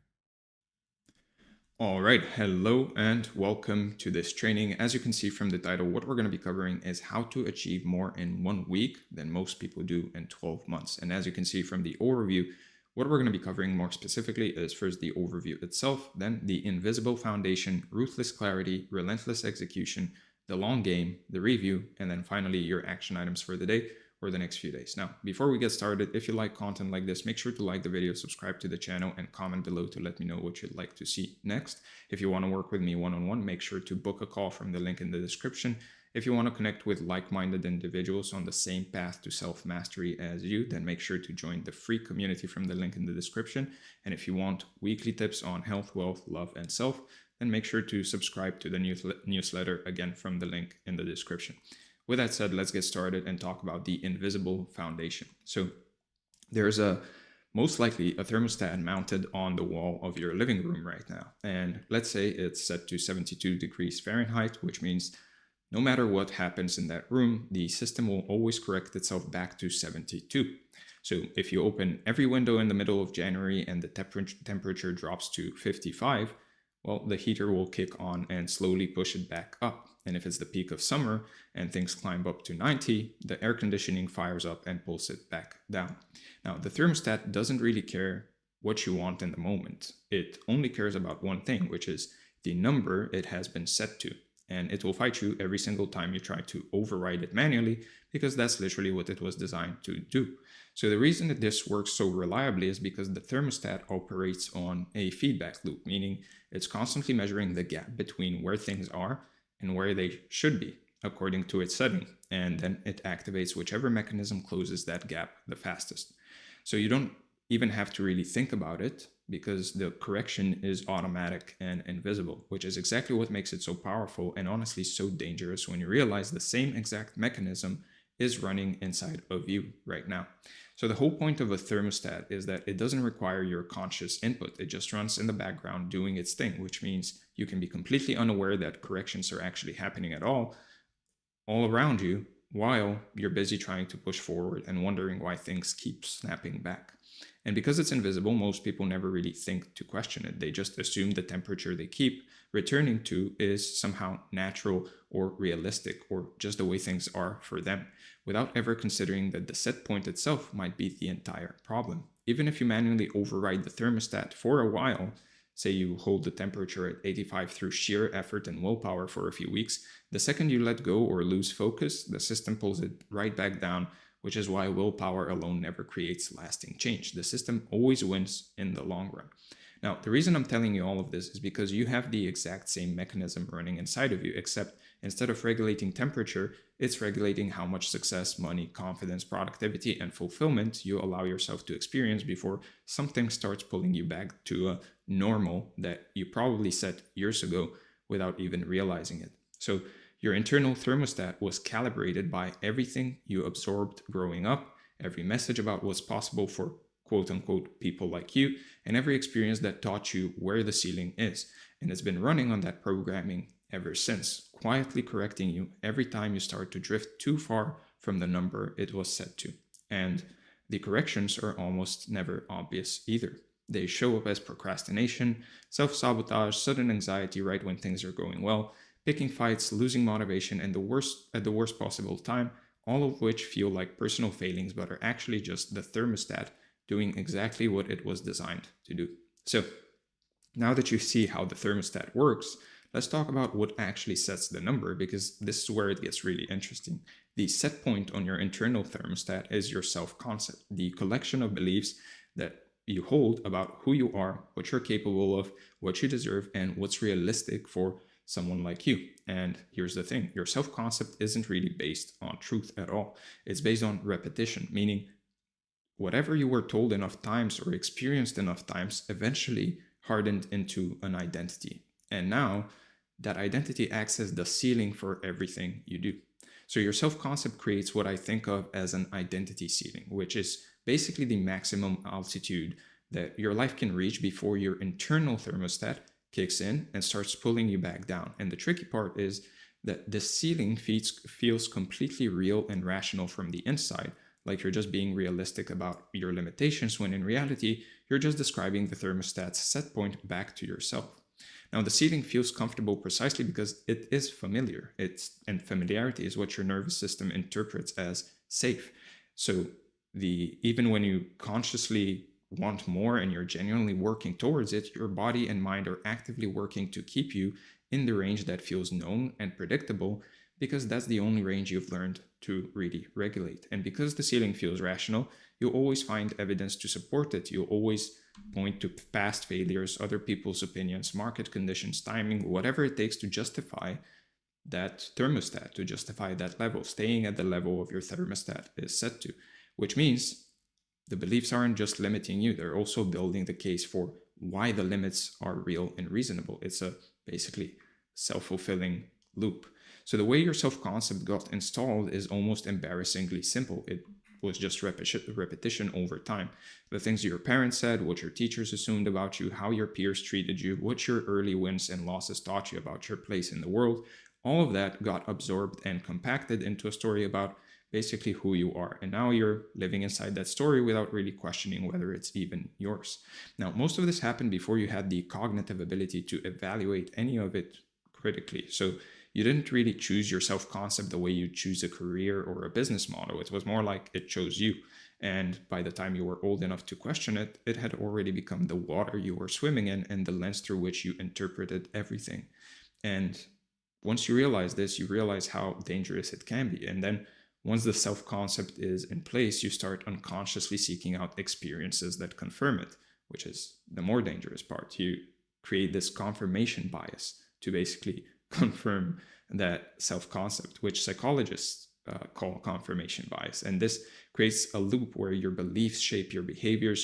All right, hello and welcome to this training. As you can see from the title, what we're going to be covering is how to achieve more in 1 week than most people do in 12 months. And as you can see from the overview, what we're going to be covering more specifically is first the overview itself, then the invisible foundation, ruthless clarity, relentless execution, the long game, the review, and then finally your action items for the day or the next few days. Now, before we get started, if you like content like this, make sure to like the video, subscribe to the channel, and comment below to let me know what you'd like to see next. If you want to work with me one-on-one, make sure to book a call from the link in the description. If you want to connect with like-minded individuals on the same path to self-mastery as you, then make sure to join the free community from the link in the description. And if you want weekly tips on health, wealth, love, and self, then make sure to subscribe to the newsletter again from the link in the description. With that said, let's get started and talk about the invisible foundation. So there's most likely a thermostat mounted on the wall of your living room right now. And let's say it's set to 72 degrees Fahrenheit, which means no matter what happens in that room, the system will always correct itself back to 72. So if you open every window in the middle of January and the temperature drops to 55, well, the heater will kick on and slowly push it back up. And if it's the peak of summer and things climb up to 90, the air conditioning fires up and pulls it back down. Now, the thermostat doesn't really care what you want in the moment. It only cares about one thing, which is the number it has been set to. And it will fight you every single time you try to override it manually, because that's literally what it was designed to do. So the reason that this works so reliably is because the thermostat operates on a feedback loop, meaning it's constantly measuring the gap between where things are and where they should be according to its setting. And then it activates whichever mechanism closes that gap the fastest. So you don't even have to really think about it, because the correction is automatic and invisible, which is exactly what makes it so powerful and honestly so dangerous when you realize the same exact mechanism is running inside of you right now. So the whole point of a thermostat is that it doesn't require your conscious input. It just runs in the background doing its thing, which means you can be completely unaware that corrections are actually happening at all around you, while you're busy trying to push forward and wondering why things keep snapping back. And because it's invisible, most people never really think to question it. They just assume the temperature they keep returning to is somehow natural or realistic, or just the way things are for them, without ever considering that the set point itself might be the entire problem. Even if you manually override the thermostat for a while, say you hold the temperature at 85 through sheer effort and willpower for a few weeks, the second you let go or lose focus, the system pulls it right back down, which is why willpower alone never creates lasting change. The system always wins in the long run. Now, the reason I'm telling you all of this is because you have the exact same mechanism running inside of you, except instead of regulating temperature, it's regulating how much success, money, confidence, productivity, and fulfillment you allow yourself to experience before something starts pulling you back to a normal that you probably set years ago without even realizing it. So your internal thermostat was calibrated by everything you absorbed growing up, every message about what's possible for quote-unquote people like you, and every experience that taught you where the ceiling is. And it's been running on that programming ever since, quietly correcting you every time you start to drift too far from the number it was set to. And the corrections are almost never obvious either. They show up as procrastination, self-sabotage, sudden anxiety right when things are going well, picking fights, losing motivation, and at the worst possible time, all of which feel like personal failings but are actually just the thermostat doing exactly what it was designed to do. So now that you see how the thermostat works, let's talk about what actually sets the number, because this is where it gets really interesting. The set point on your internal thermostat is your self-concept, the collection of beliefs that you hold about who you are, what you're capable of, what you deserve, and what's realistic for someone like you. And here's the thing, your self-concept isn't really based on truth at all. It's based on repetition, meaning whatever you were told enough times or experienced enough times eventually hardened into an identity. And now that identity acts as the ceiling for everything you do. So your self-concept creates what I think of as an identity ceiling, which is basically the maximum altitude that your life can reach before your internal thermostat kicks in and starts pulling you back down. And the tricky part is that this ceiling feels completely real and rational from the inside, like you're just being realistic about your limitations, when in reality, you're just describing the thermostat's set point back to yourself. Now, the ceiling feels comfortable precisely because it is familiar. And familiarity is what your nervous system interprets as safe. So even when you consciously want more and you're genuinely working towards it, your body and mind are actively working to keep you in the range that feels known and predictable, because that's the only range you've learned to really regulate. And because the ceiling feels rational, you'll always find evidence to support it. You'll always point to past failures, other people's opinions, market conditions, timing, whatever it takes to justify that thermostat, to justify that level. Staying at the level of your thermostat is set to, which means the beliefs aren't just limiting you, they're also building the case for why the limits are real and reasonable. It's a basically self-fulfilling loop. So the way your self-concept got installed is almost embarrassingly simple. It was just repetition over time. The things your parents said, what your teachers assumed about you, how your peers treated you, what your early wins and losses taught you about your place in the world, all of that got absorbed and compacted into a story about basically who you are. And now you're living inside that story without really questioning whether it's even yours. Now, most of this happened before you had the cognitive ability to evaluate any of it critically. So you didn't really choose your self-concept the way you choose a career or a business model. It was more like it chose you. And by the time you were old enough to question it, it had already become the water you were swimming in and the lens through which you interpreted everything. And once you realize this, you realize how dangerous it can be. And then once the self-concept is in place, you start unconsciously seeking out experiences that confirm it, which is the more dangerous part. You create this confirmation bias to basically confirm that self-concept, which psychologists call confirmation bias. And this creates a loop where your beliefs shape your behaviors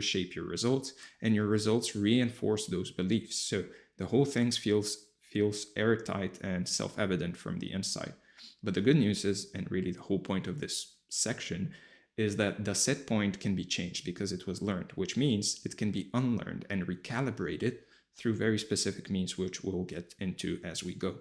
shape your results, and your results reinforce those beliefs. So the whole thing feels airtight and self-evident from the inside. But the good news is, and really the whole point of this section, is that the set point can be changed because it was learned, which means it can be unlearned and recalibrated through very specific means, which we'll get into as we go.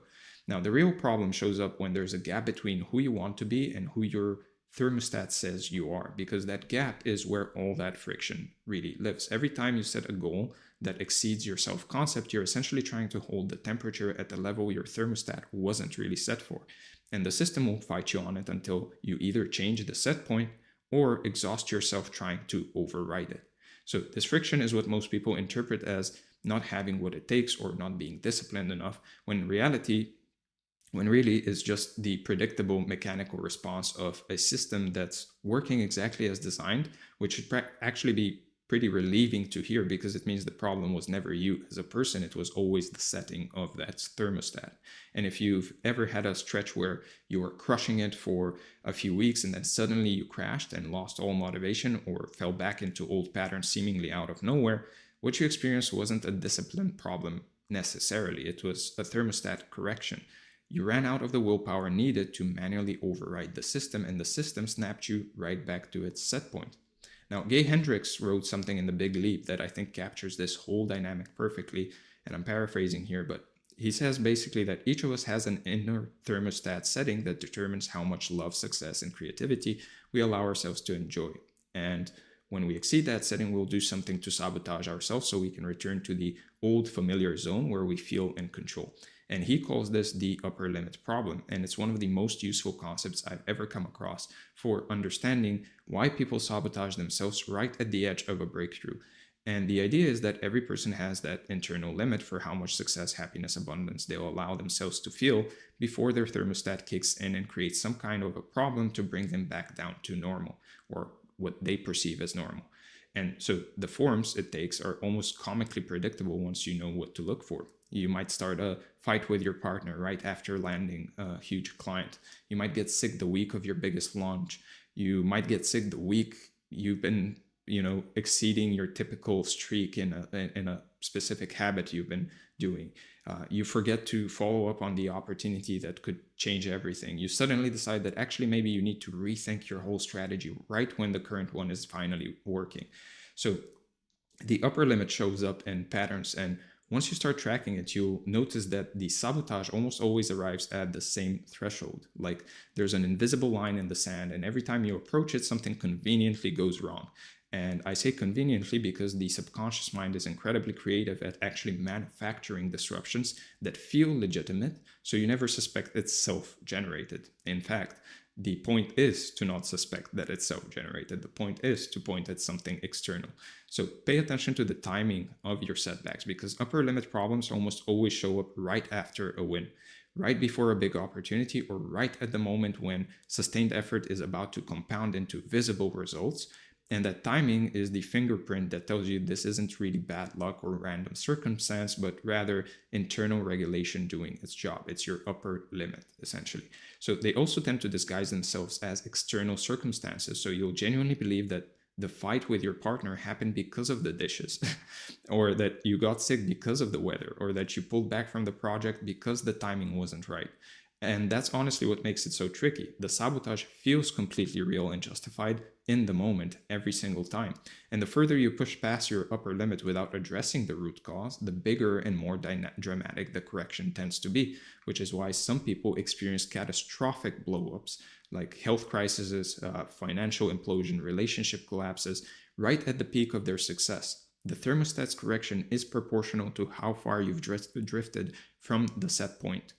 Now, the real problem shows up when there's a gap between who you want to be and who your thermostat says you are, because that gap is where all that friction really lives. Every time you set a goal that exceeds your self-concept, you're essentially trying to hold the temperature at the level your thermostat wasn't really set for. And the system will fight you on it until you either change the set point or exhaust yourself trying to override it. So this friction is what most people interpret as not having what it takes or not being disciplined enough, when really is just the predictable mechanical response of a system that's working exactly as designed, which should actually be pretty relieving to hear, because it means the problem was never you as a person. It was always the setting of that thermostat. And if you've ever had a stretch where you were crushing it for a few weeks and then suddenly you crashed and lost all motivation or fell back into old patterns seemingly out of nowhere, what you experienced wasn't a discipline problem necessarily. It was a thermostat correction. You ran out of the willpower needed to manually override the system, and the system snapped you right back to its set point. Now, Gay Hendricks wrote something in The Big Leap that I think captures this whole dynamic perfectly, and I'm paraphrasing here, but he says basically that each of us has an inner thermostat setting that determines how much love, success, and creativity we allow ourselves to enjoy. And when we exceed that setting, we'll do something to sabotage ourselves so we can return to the old familiar zone where we feel in control. And he calls this the upper limit problem. And it's one of the most useful concepts I've ever come across for understanding why people sabotage themselves right at the edge of a breakthrough. And the idea is that every person has that internal limit for how much success, happiness, abundance they'll allow themselves to feel before their thermostat kicks in and creates some kind of a problem to bring them back down to normal, or what they perceive as normal. And so the forms it takes are almost comically predictable once you know what to look for. You might start a fight with your partner right after landing a huge client. You might get sick the week of your biggest launch. You might get sick the week you've been, exceeding your typical streak in a specific habit you've been doing. You forget to follow up on the opportunity that could change everything. You suddenly decide that actually maybe you need to rethink your whole strategy right when the current one is finally working. So the upper limit shows up in patterns, and once you start tracking it, you'll notice that the sabotage almost always arrives at the same threshold. Like there's an invisible line in the sand, and every time you approach it, something conveniently goes wrong. And I say conveniently because the subconscious mind is incredibly creative at actually manufacturing disruptions that feel legitimate, so you never suspect it's self-generated. In fact, the point is to not suspect that it's self-generated. The point is to point at something external. So pay attention to the timing of your setbacks, because upper limit problems almost always show up right after a win, right before a big opportunity, or right at the moment when sustained effort is about to compound into visible results. And that timing is the fingerprint that tells you this isn't really bad luck or random circumstance, but rather internal regulation doing its job. It's your upper limit, essentially. So they also tend to disguise themselves as external circumstances. So you'll genuinely believe that the fight with your partner happened because of the dishes, or that you got sick because of the weather, or that you pulled back from the project because the timing wasn't right. And that's honestly what makes it so tricky. The sabotage feels completely real and justified in the moment every single time. And the further you push past your upper limit without addressing the root cause, the bigger and more dramatic the correction tends to be, which is why some people experience catastrophic blow-ups, like health crises, financial implosion, relationship collapses, right at the peak of their success. The thermostat's correction is proportional to how far you've drifted from the set point.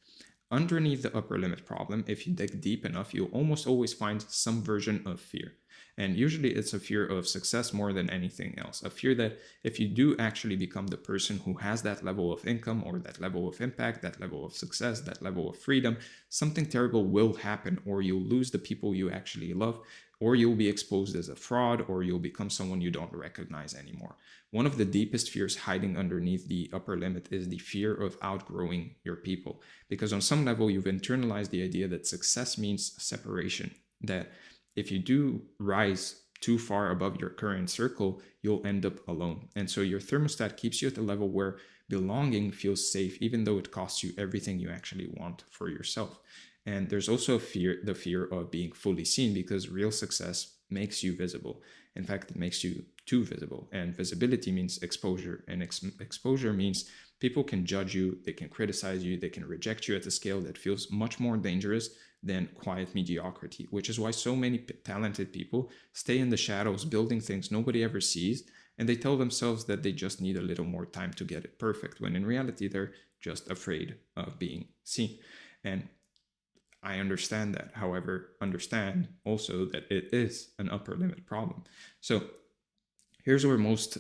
Underneath the upper limit problem, if you dig deep enough, you'll almost always find some version of fear. And usually it's a fear of success more than anything else. A fear that if you do actually become the person who has that level of income or that level of impact, that level of success, that level of freedom, something terrible will happen, or you'll lose the people you actually love, or you'll be exposed as a fraud, or you'll become someone you don't recognize anymore. One of the deepest fears hiding underneath the upper limit is the fear of outgrowing your people. Because on some level, you've internalized the idea that success means separation, that if you do rise too far above your current circle, you'll end up alone. And so your thermostat keeps you at a level where belonging feels safe, even though it costs you everything you actually want for yourself. And there's also the fear of being fully seen, because real success makes you visible. In fact, it makes you too visible. And visibility means exposure. And exposure means people can judge you, they can criticize you, they can reject you at a scale that feels much more dangerous than quiet mediocrity, which is why so many talented people stay in the shadows building things nobody ever sees. And they tell themselves that they just need a little more time to get it perfect, when in reality, they're just afraid of being seen. And I understand that. However, understand also that it is an upper limit problem. So here's where most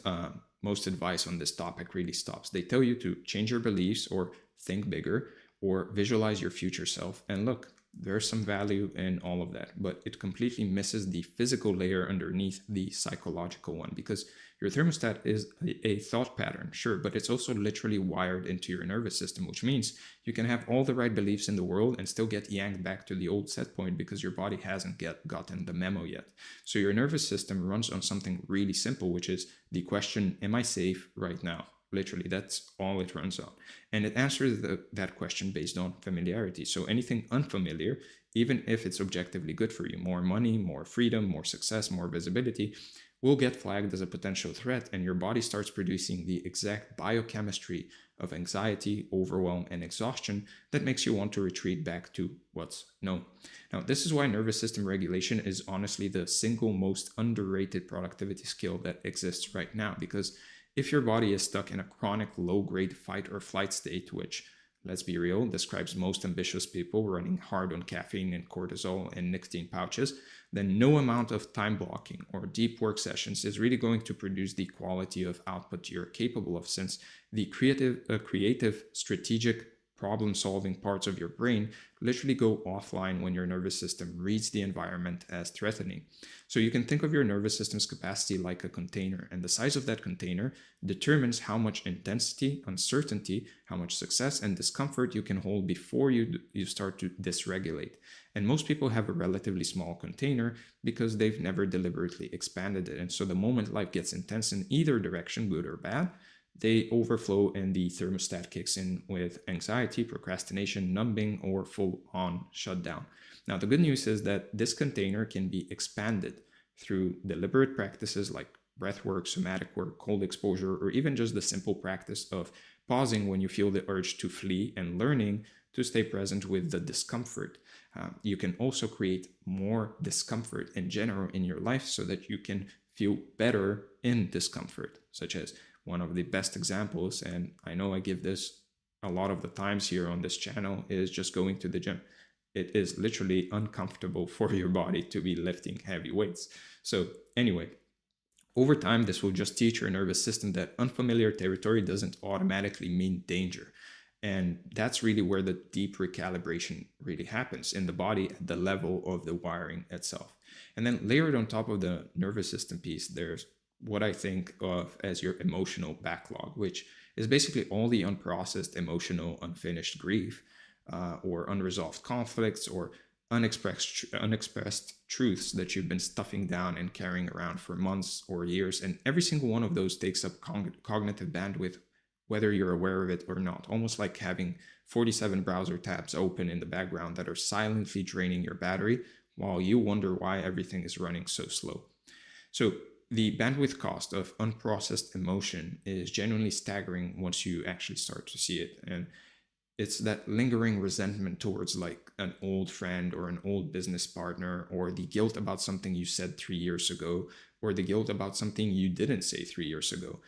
advice on this topic really stops. They tell you to change your beliefs or think bigger or visualize your future self. And look, there's some value in all of that, but it completely misses the physical layer underneath the psychological one, because your thermostat is a thought pattern, sure, but it's also literally wired into your nervous system, which means you can have all the right beliefs in the world and still get yanked back to the old set point because your body hasn't gotten the memo yet. So your nervous system runs on something really simple, which is the question, am I safe right now? Literally, that's all it runs on. And it answers that question based on familiarity. So anything unfamiliar, even if it's objectively good for you, more money, more freedom, more success, more visibility, will get flagged as a potential threat, and your body starts producing the exact biochemistry of anxiety, overwhelm, and exhaustion that makes you want to retreat back to what's known. Now, this is why nervous system regulation is honestly the single most underrated productivity skill that exists right now, because if your body is stuck in a chronic low-grade fight or flight state, which, let's be real, describes most ambitious people running hard on caffeine and cortisol and nicotine pouches, then no amount of time blocking or deep work sessions is really going to produce the quality of output you're capable of, since the creative, strategic, problem-solving parts of your brain literally go offline when your nervous system reads the environment as threatening. So you can think of your nervous system's capacity like a container, and the size of that container determines how much intensity, uncertainty, how much success and discomfort you can hold before you start to dysregulate. And most people have a relatively small container because they've never deliberately expanded it. And so the moment life gets intense in either direction, good or bad, they overflow and the thermostat kicks in with anxiety, procrastination, numbing, or full-on shutdown. Now, the good news is that this container can be expanded through deliberate practices like breath work, somatic work, cold exposure, or even just the simple practice of pausing when you feel the urge to flee and learning to stay present with the discomfort. You can also create more discomfort in general in your life so that you can feel better in discomfort, such as one of the best examples, and I know I give this a lot of the times here on this channel, is just going to the gym. It is literally uncomfortable for your body to be lifting heavy weights. So anyway, over time, this will just teach your nervous system that unfamiliar territory doesn't automatically mean danger. And that's really where the deep recalibration really happens in the body at the level of the wiring itself. And then layered on top of the nervous system piece, there's what I think of as your emotional backlog, which is basically all the unprocessed emotional unfinished grief or unresolved conflicts or unexpressed truths that you've been stuffing down and carrying around for months or years. And every single one of those takes up cognitive bandwidth, whether you're aware of it or not, almost like having 47 browser tabs open in the background that are silently draining your battery while you wonder why everything is running so slow. So the bandwidth cost of unprocessed emotion is genuinely staggering once you actually start to see it. And it's that lingering resentment towards like an old friend or an old business partner, or the guilt about something you said 3 years ago, or the guilt about something you didn't say 3 years ago,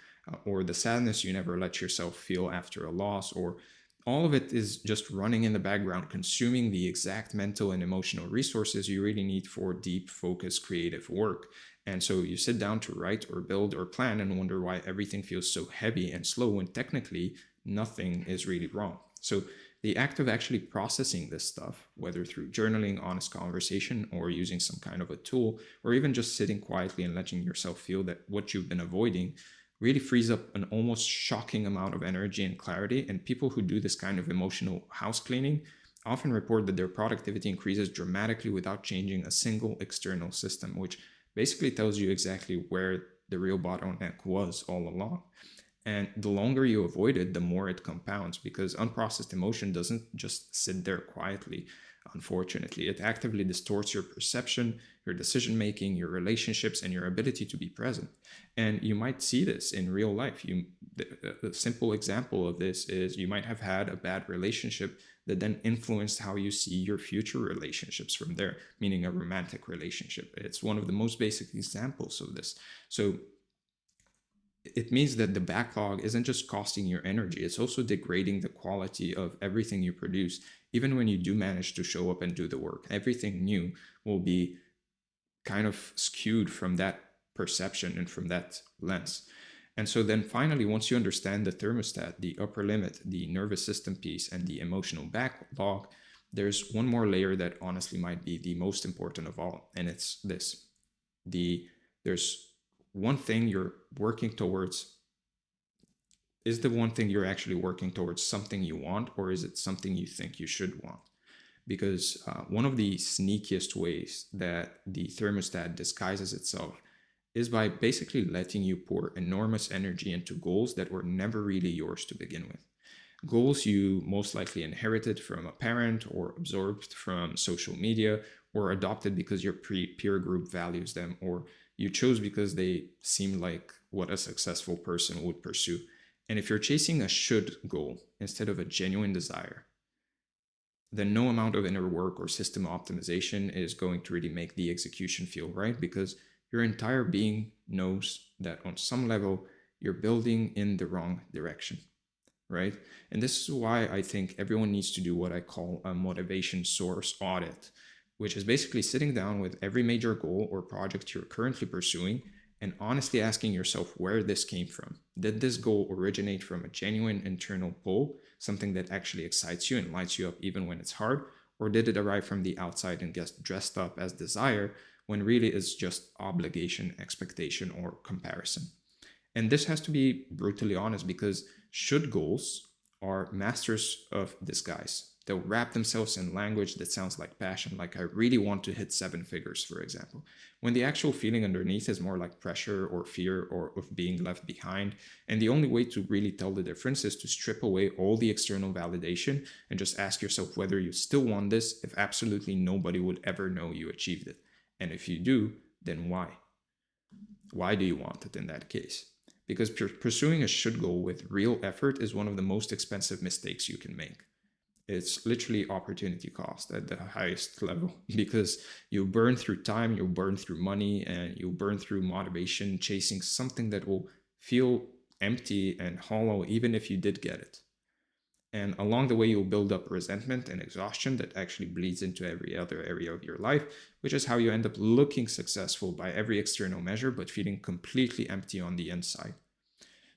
or the sadness you never let yourself feel after a loss, or all of it is just running in the background, consuming the exact mental and emotional resources you really need for deep, focused, creative work. And so you sit down to write or build or plan and wonder why everything feels so heavy and slow when technically nothing is really wrong. So the act of actually processing this stuff, whether through journaling, honest conversation, or using some kind of a tool, or even just sitting quietly and letting yourself feel that what you've been avoiding, really frees up an almost shocking amount of energy and clarity. And people who do this kind of emotional house cleaning often report that their productivity increases dramatically without changing a single external system, which basically tells you exactly where the real bottleneck was all along. And the longer you avoid it, the more it compounds, because unprocessed emotion doesn't just sit there quietly. Unfortunately, it actively distorts your perception, your decision making, your relationships, and your ability to be present. And you might see this in real life. A simple example of this is you might have had a bad relationship that then influenced how you see your future relationships from there, meaning a romantic relationship. It's one of the most basic examples of this. So it means that the backlog isn't just costing your energy, it's also degrading the quality of everything you produce. Even when you do manage to show up and do the work, everything new will be kind of skewed from that perception and from that lens. And so then finally, once you understand the thermostat, the upper limit, the nervous system piece, and the emotional backlog, there's one more layer that honestly might be the most important of all. And it's this. There's one thing you're working towards. Is the one thing you're actually working towards something you want, or is it something you think you should want? Because one of the sneakiest ways that the thermostat disguises itself is by basically letting you pour enormous energy into goals that were never really yours to begin with. Goals you most likely inherited from a parent, or absorbed from social media, or adopted because your peer group values them, or you chose because they seem like what a successful person would pursue. And if you're chasing a should goal instead of a genuine desire, then no amount of inner work or system optimization is going to really make the execution feel right, because your entire being knows that on some level you're building in the wrong direction, right? And this is why I think everyone needs to do what I call a motivation source audit, which is basically sitting down with every major goal or project you're currently pursuing and honestly asking yourself where this came from. Did this goal originate from a genuine internal pull, something that actually excites you and lights you up even when it's hard? Or did it arrive from the outside and get dressed up as desire when really it's just obligation, expectation, or comparison? And this has to be brutally honest, because should goals are masters of disguise. They'll wrap themselves in language that sounds like passion, like I really want to hit 7 figures, for example, when the actual feeling underneath is more like pressure or fear or of being left behind. And the only way to really tell the difference is to strip away all the external validation and just ask yourself whether you still want this if absolutely nobody would ever know you achieved it. And if you do, then why? Why do you want it in that case? Because pursuing a should goal with real effort is one of the most expensive mistakes you can make. It's literally opportunity cost at the highest level, because you burn through time, you burn through money, and you burn through motivation chasing something that will feel empty and hollow even if you did get it. And along the way, you'll build up resentment and exhaustion that actually bleeds into every other area of your life, which is how you end up looking successful by every external measure, but feeling completely empty on the inside.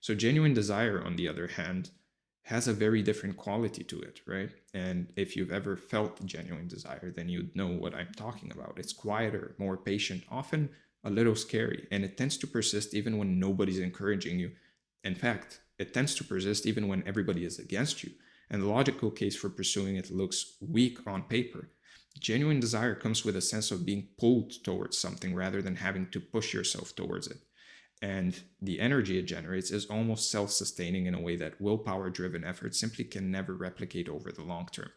So genuine desire, on the other hand, has a very different quality to it, right? And if you've ever felt genuine desire, then you'd know what I'm talking about. It's quieter, more patient, often a little scary, and it tends to persist even when nobody's encouraging you. In fact, it tends to persist even when everybody is against you, and the logical case for pursuing it looks weak on paper. Genuine desire comes with a sense of being pulled towards something rather than having to push yourself towards it. And the energy it generates is almost self-sustaining in a way that willpower-driven effort simply can never replicate over the long term.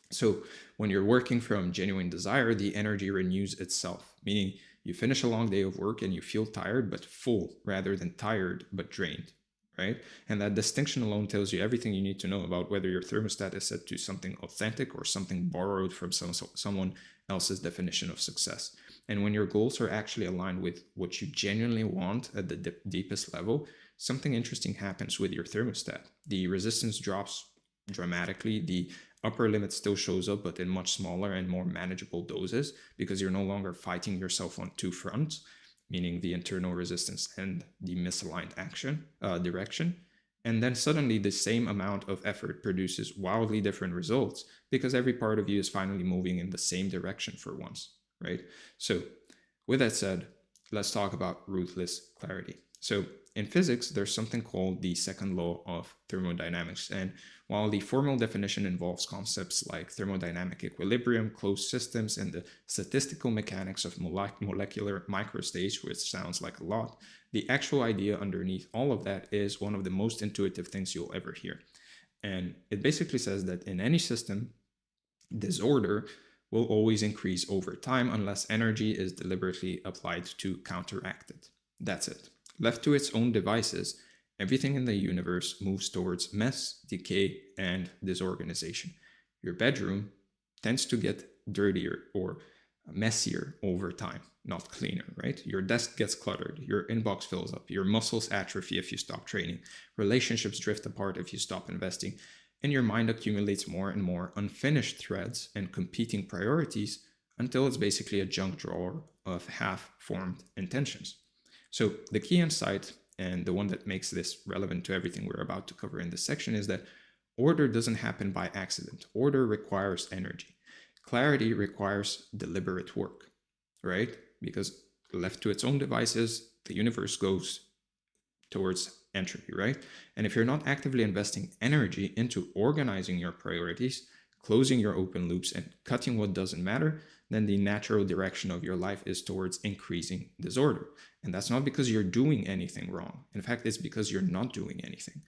So when you're working from genuine desire, the energy renews itself, meaning you finish a long day of work and you feel tired but full, rather than tired but drained, right? And that distinction alone tells you everything you need to know about whether your thermostat is set to something authentic or something borrowed from someone else's definition of success. And when your goals are actually aligned with what you genuinely want at the deepest level, something interesting happens with your thermostat. The resistance drops dramatically. The upper limit still shows up, but in much smaller and more manageable doses, because you're no longer fighting yourself on two fronts, meaning the internal resistance and the misaligned direction. And then suddenly the same amount of effort produces wildly different results because every part of you is finally moving in the same direction for once, right? So with that said, let's talk about ruthless clarity. So in physics, there's something called the second law of thermodynamics. And while the formal definition involves concepts like thermodynamic equilibrium, closed systems, and the statistical mechanics of molecular microstage, which sounds like a lot, the actual idea underneath all of that is one of the most intuitive things you'll ever hear. And it basically says that in any system, disorder will always increase over time unless energy is deliberately applied to counteract it. That's it. Left to its own devices, everything in the universe moves towards mess, decay, and disorganization. Your bedroom tends to get dirtier or messier over time, not cleaner, right? Your desk gets cluttered, your inbox fills up, your muscles atrophy if you stop training, relationships drift apart if you stop investing, and your mind accumulates more and more unfinished threads and competing priorities until it's basically a junk drawer of half-formed intentions. So the key insight, and the one that makes this relevant to everything we're about to cover in this section, is that order doesn't happen by accident. Order requires energy. Clarity requires deliberate work, right? Because left to its own devices, the universe goes towards entropy, right? And if you're not actively investing energy into organizing your priorities, closing your open loops, and cutting what doesn't matter, then the natural direction of your life is towards increasing disorder. And that's not because you're doing anything wrong. In fact, it's because you're not doing anything.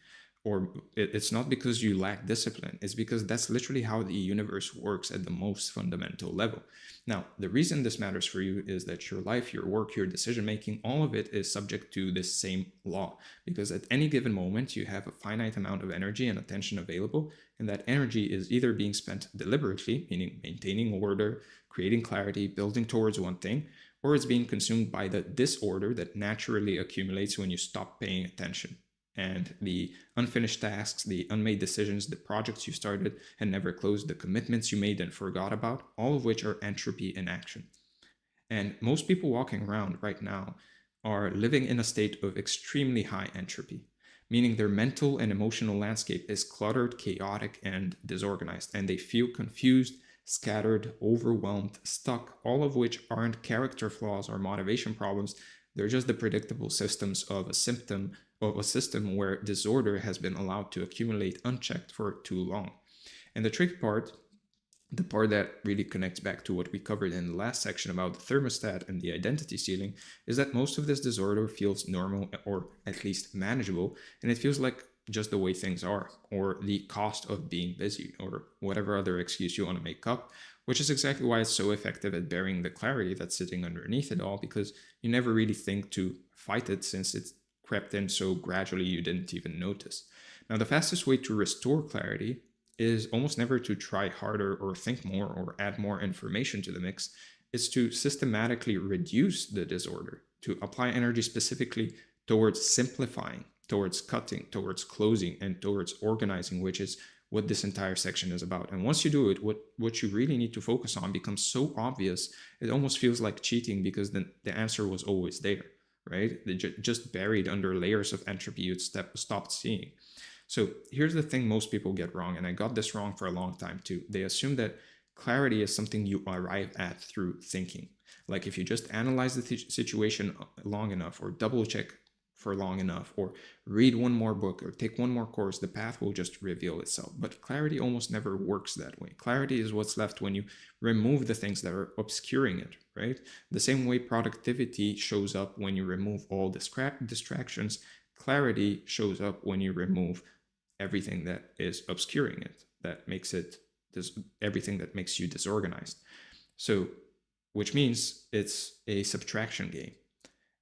Or it's not because you lack discipline. It's because that's literally how the universe works at the most fundamental level. Now, the reason this matters for you is that your life, your work, your decision-making, all of it is subject to this same law. Because at any given moment, you have a finite amount of energy and attention available, and that energy is either being spent deliberately, meaning maintaining order, creating clarity, building towards one thing, or it's being consumed by the disorder that naturally accumulates when you stop paying attention. And the unfinished tasks, the unmade decisions, the projects you started and never closed, the commitments you made and forgot about, all of which are entropy in action. And most people walking around right now are living in a state of extremely high entropy, meaning their mental and emotional landscape is cluttered, chaotic, and disorganized, and they feel confused, scattered, overwhelmed, stuck, all of which aren't character flaws or motivation problems. They're just the predictable systems of a system where disorder has been allowed to accumulate unchecked for too long. And the tricky part, the part that really connects back to what we covered in the last section about the thermostat and the identity ceiling, is that most of this disorder feels normal or at least manageable, and it feels like just the way things are, or the cost of being busy, or whatever other excuse you want to make up, which is exactly why it's so effective at burying the clarity that's sitting underneath it all, because you never really think to fight it since it's crept in so gradually you didn't even notice. Now, the fastest way to restore clarity is almost never to try harder or think more or add more information to the mix. It's to systematically reduce the disorder, to apply energy specifically towards simplifying, towards cutting, towards closing, and towards organizing, which is what this entire section is about. And once you do it, what you really need to focus on becomes so obvious, it almost feels like cheating, because the answer was always there, right? Just buried under layers of entropy you'd stopped seeing. So here's the thing most people get wrong, and I got this wrong for a long time too. They assume that clarity is something you arrive at through thinking. Like if you just analyze the situation long enough, or double check for long enough, or read one more book, or take one more course, the path will just reveal itself. But clarity almost never works that way. Clarity is what's left when you remove the things that are obscuring it, right? The same way productivity shows up when you remove all distractions, clarity shows up when you remove everything that is obscuring it, that makes it everything that makes you disorganized. So, which means it's a subtraction game.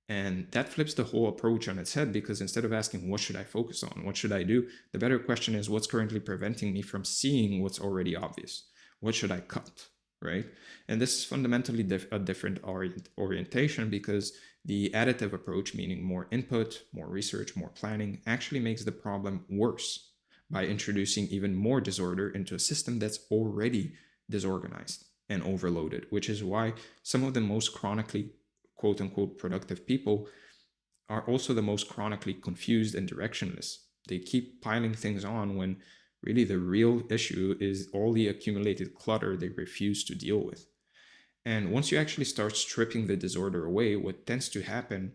And that flips the whole approach on its head, because instead of asking, what should I focus on? What should I do? The better question is, what's currently preventing me from seeing what's already obvious? What should I cut, right? And this is fundamentally a different orientation, because the additive approach, meaning more input, more research, more planning, actually makes the problem worse. by introducing even more disorder into a system that's already disorganized and overloaded, which is why some of the most chronically quote unquote productive people are also the most chronically confused and directionless. They keep piling things on when really the real issue is all the accumulated clutter they refuse to deal with. And once you actually start stripping the disorder away, what tends to happen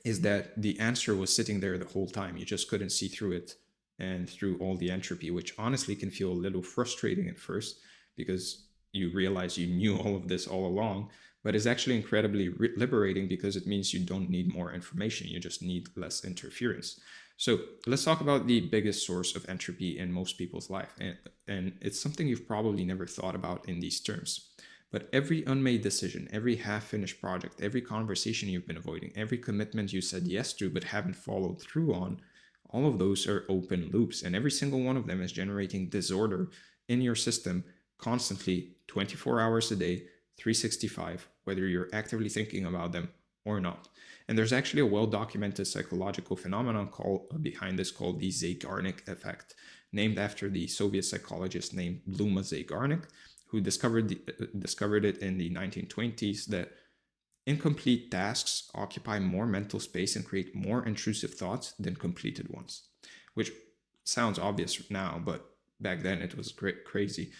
is that the answer was sitting there the whole time. You just couldn't see through it and through all the entropy, which honestly can feel a little frustrating at first because you realize you knew all of this all along, but it's actually incredibly liberating because it means you don't need more information. You just need less interference. So let's talk about the biggest source of entropy in most people's life. And it's something you've probably never thought about in these terms. But every unmade decision, every half-finished project, every conversation you've been avoiding, every commitment you said yes to but haven't followed through on, all of those are open loops. And every single one of them is generating disorder in your system constantly, 24 hours a day, 365, whether you're actively thinking about them or not. And there's actually a well-documented psychological phenomenon behind this called the Zeigarnik effect, named after the Soviet psychologist named Bluma Zeigarnik, who discovered it in the 1920s, that incomplete tasks occupy more mental space and create more intrusive thoughts than completed ones, which sounds obvious now, but back then it was crazy.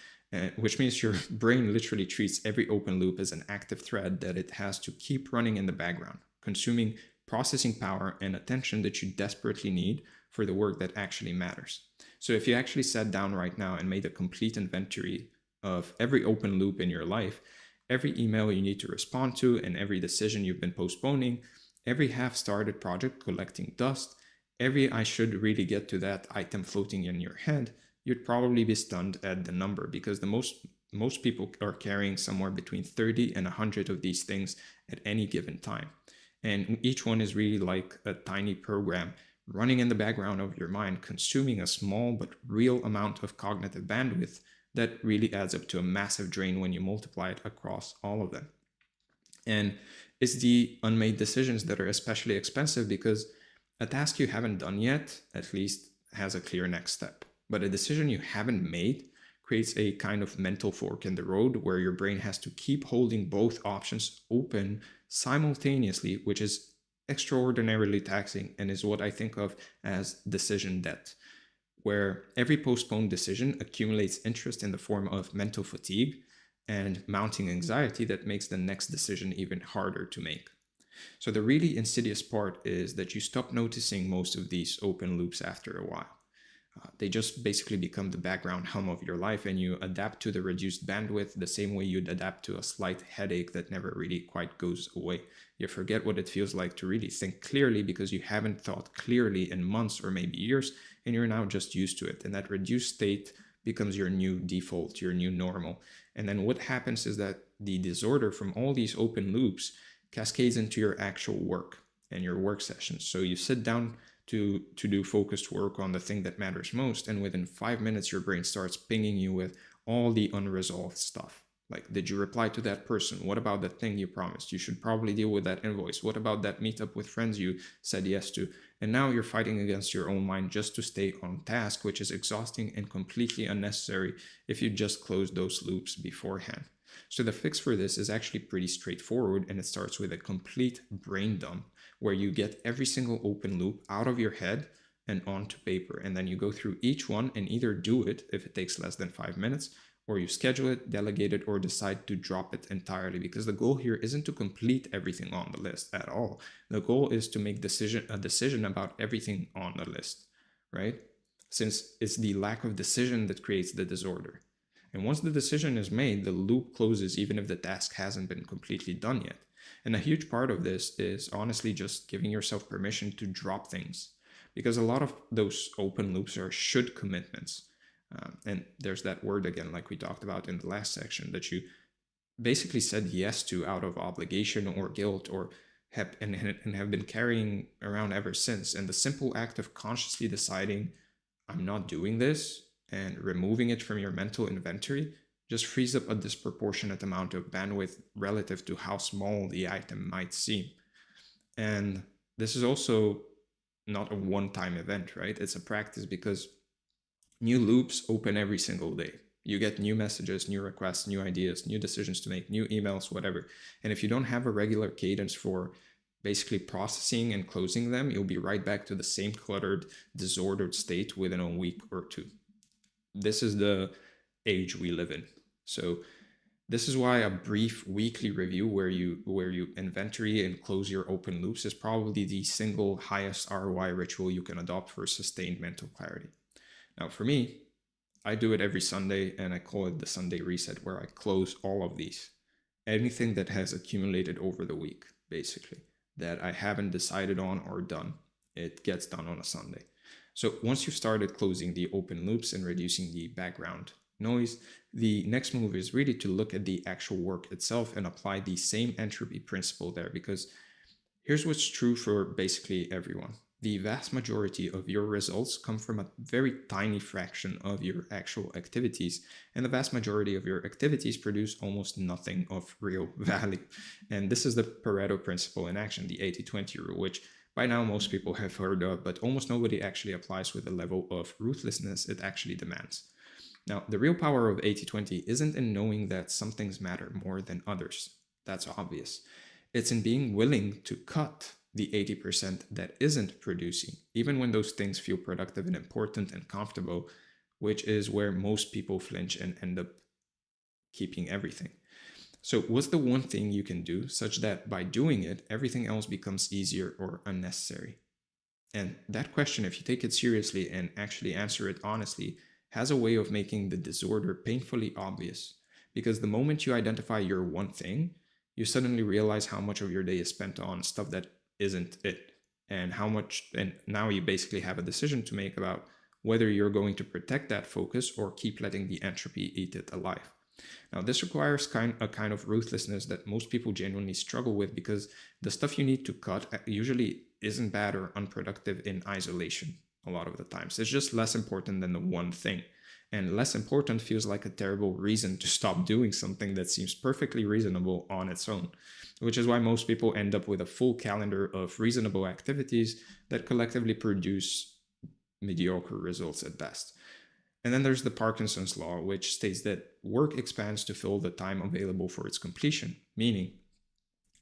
Which means your brain literally treats every open loop as an active thread that it has to keep running in the background, consuming processing power and attention that you desperately need for the work that actually matters. So if you actually sat down right now and made a complete inventory of every open loop in your life, every email you need to respond to, and every decision you've been postponing, every half-started project collecting dust, every I should really get to that item floating in your head, you'd probably be stunned at the number, because most people are carrying somewhere between 30 and 100 of these things at any given time. And each one is really like a tiny program running in the background of your mind, consuming a small but real amount of cognitive bandwidth that really adds up to a massive drain when you multiply it across all of them. And it's the unmade decisions that are especially expensive, because a task you haven't done yet at least has a clear next step. But a decision you haven't made creates a kind of mental fork in the road where your brain has to keep holding both options open simultaneously, which is extraordinarily taxing and is what I think of as decision debt, where every postponed decision accumulates interest in the form of mental fatigue and mounting anxiety that makes the next decision even harder to make. So the really insidious part is that you stop noticing most of these open loops after a while. They just basically become the background hum of your life, and you adapt to the reduced bandwidth the same way you'd adapt to a slight headache that never really quite goes away. You forget what it feels like to really think clearly because you haven't thought clearly in months or maybe years, and you're now just used to it. And that reduced state becomes your new default, your new normal. And then what happens is that the disorder from all these open loops cascades into your actual work and your work sessions. So you sit down to do focused work on the thing that matters most, and within 5 minutes your brain starts pinging you with all the unresolved stuff. Like, did you reply to that person? What about that thing you promised? You should probably deal with that invoice. What about that meetup with friends you said yes to? And now you're fighting against your own mind just to stay on task, which is exhausting and completely unnecessary if you just close those loops beforehand. So the fix for this is actually pretty straightforward, and it starts with a complete brain dump where you get every single open loop out of your head and onto paper. And then you go through each one and either do it if it takes less than 5 minutes, or you schedule it, delegate it, or decide to drop it entirely, because the goal here isn't to complete everything on the list at all. The goal is to make a decision about everything on the list, right? Since it's the lack of decision that creates the disorder. And once the decision is made, the loop closes even if the task hasn't been completely done yet. And a huge part of this is honestly just giving yourself permission to drop things, because a lot of those open loops are should commitments. And there's that word again, like we talked about in the last section, that you basically said yes to out of obligation or guilt, or have been carrying around ever since. And the simple act of consciously deciding, I'm not doing this, and removing it from your mental inventory just frees up a disproportionate amount of bandwidth relative to how small the item might seem. And this is also not a one-time event, right? It's a practice, because New loops open every single day. You get new messages, new requests, new ideas, new decisions to make, new emails, whatever. And if you don't have a regular cadence for basically processing and closing them, you'll be right back to the same cluttered, disordered state within a week or two. This is the age we live in. So this is why a brief weekly review where you inventory and close your open loops is probably the single highest ROI ritual you can adopt for sustained mental clarity. Now, for me, I do it every Sunday, and I call it the Sunday reset, where I close all of these. Anything that has accumulated over the week, basically, that I haven't decided on or done, it gets done on a Sunday. So once you've started closing the open loops and reducing the background noise, the next move is really to look at the actual work itself and apply the same entropy principle there, because here's what's true for basically everyone. The vast majority of your results come from a very tiny fraction of your actual activities, and the vast majority of your activities produce almost nothing of real value. And this is the Barada principle in action, the 80-20 rule, which by now most people have heard of, but almost nobody actually applies with the level of ruthlessness it actually demands. Now, the real power of 80-20 isn't in knowing that some things matter more than others. That's obvious. It's in being willing to cut the 80% that isn't producing, even when those things feel productive and important and comfortable, which is where most people flinch and end up keeping everything. So what's the one thing you can do such that by doing it, everything else becomes easier or unnecessary? And that question, if you take it seriously and actually answer it honestly, has a way of making the disorder painfully obvious. Because the moment you identify your one thing, you suddenly realize how much of your day is spent on stuff that isn't it, and now you basically have a decision to make about whether you're going to protect that focus or keep letting the entropy eat it alive. Now, this requires a kind of ruthlessness that most people genuinely struggle with, because the stuff you need to cut usually isn't bad or unproductive in isolation a lot of the times. It's just less important than the one thing. And less important feels like a terrible reason to stop doing something that seems perfectly reasonable on its own, which is why most people end up with a full calendar of reasonable activities that collectively produce mediocre results at best. And then there's the Parkinson's law, which states that work expands to fill the time available for its completion, meaning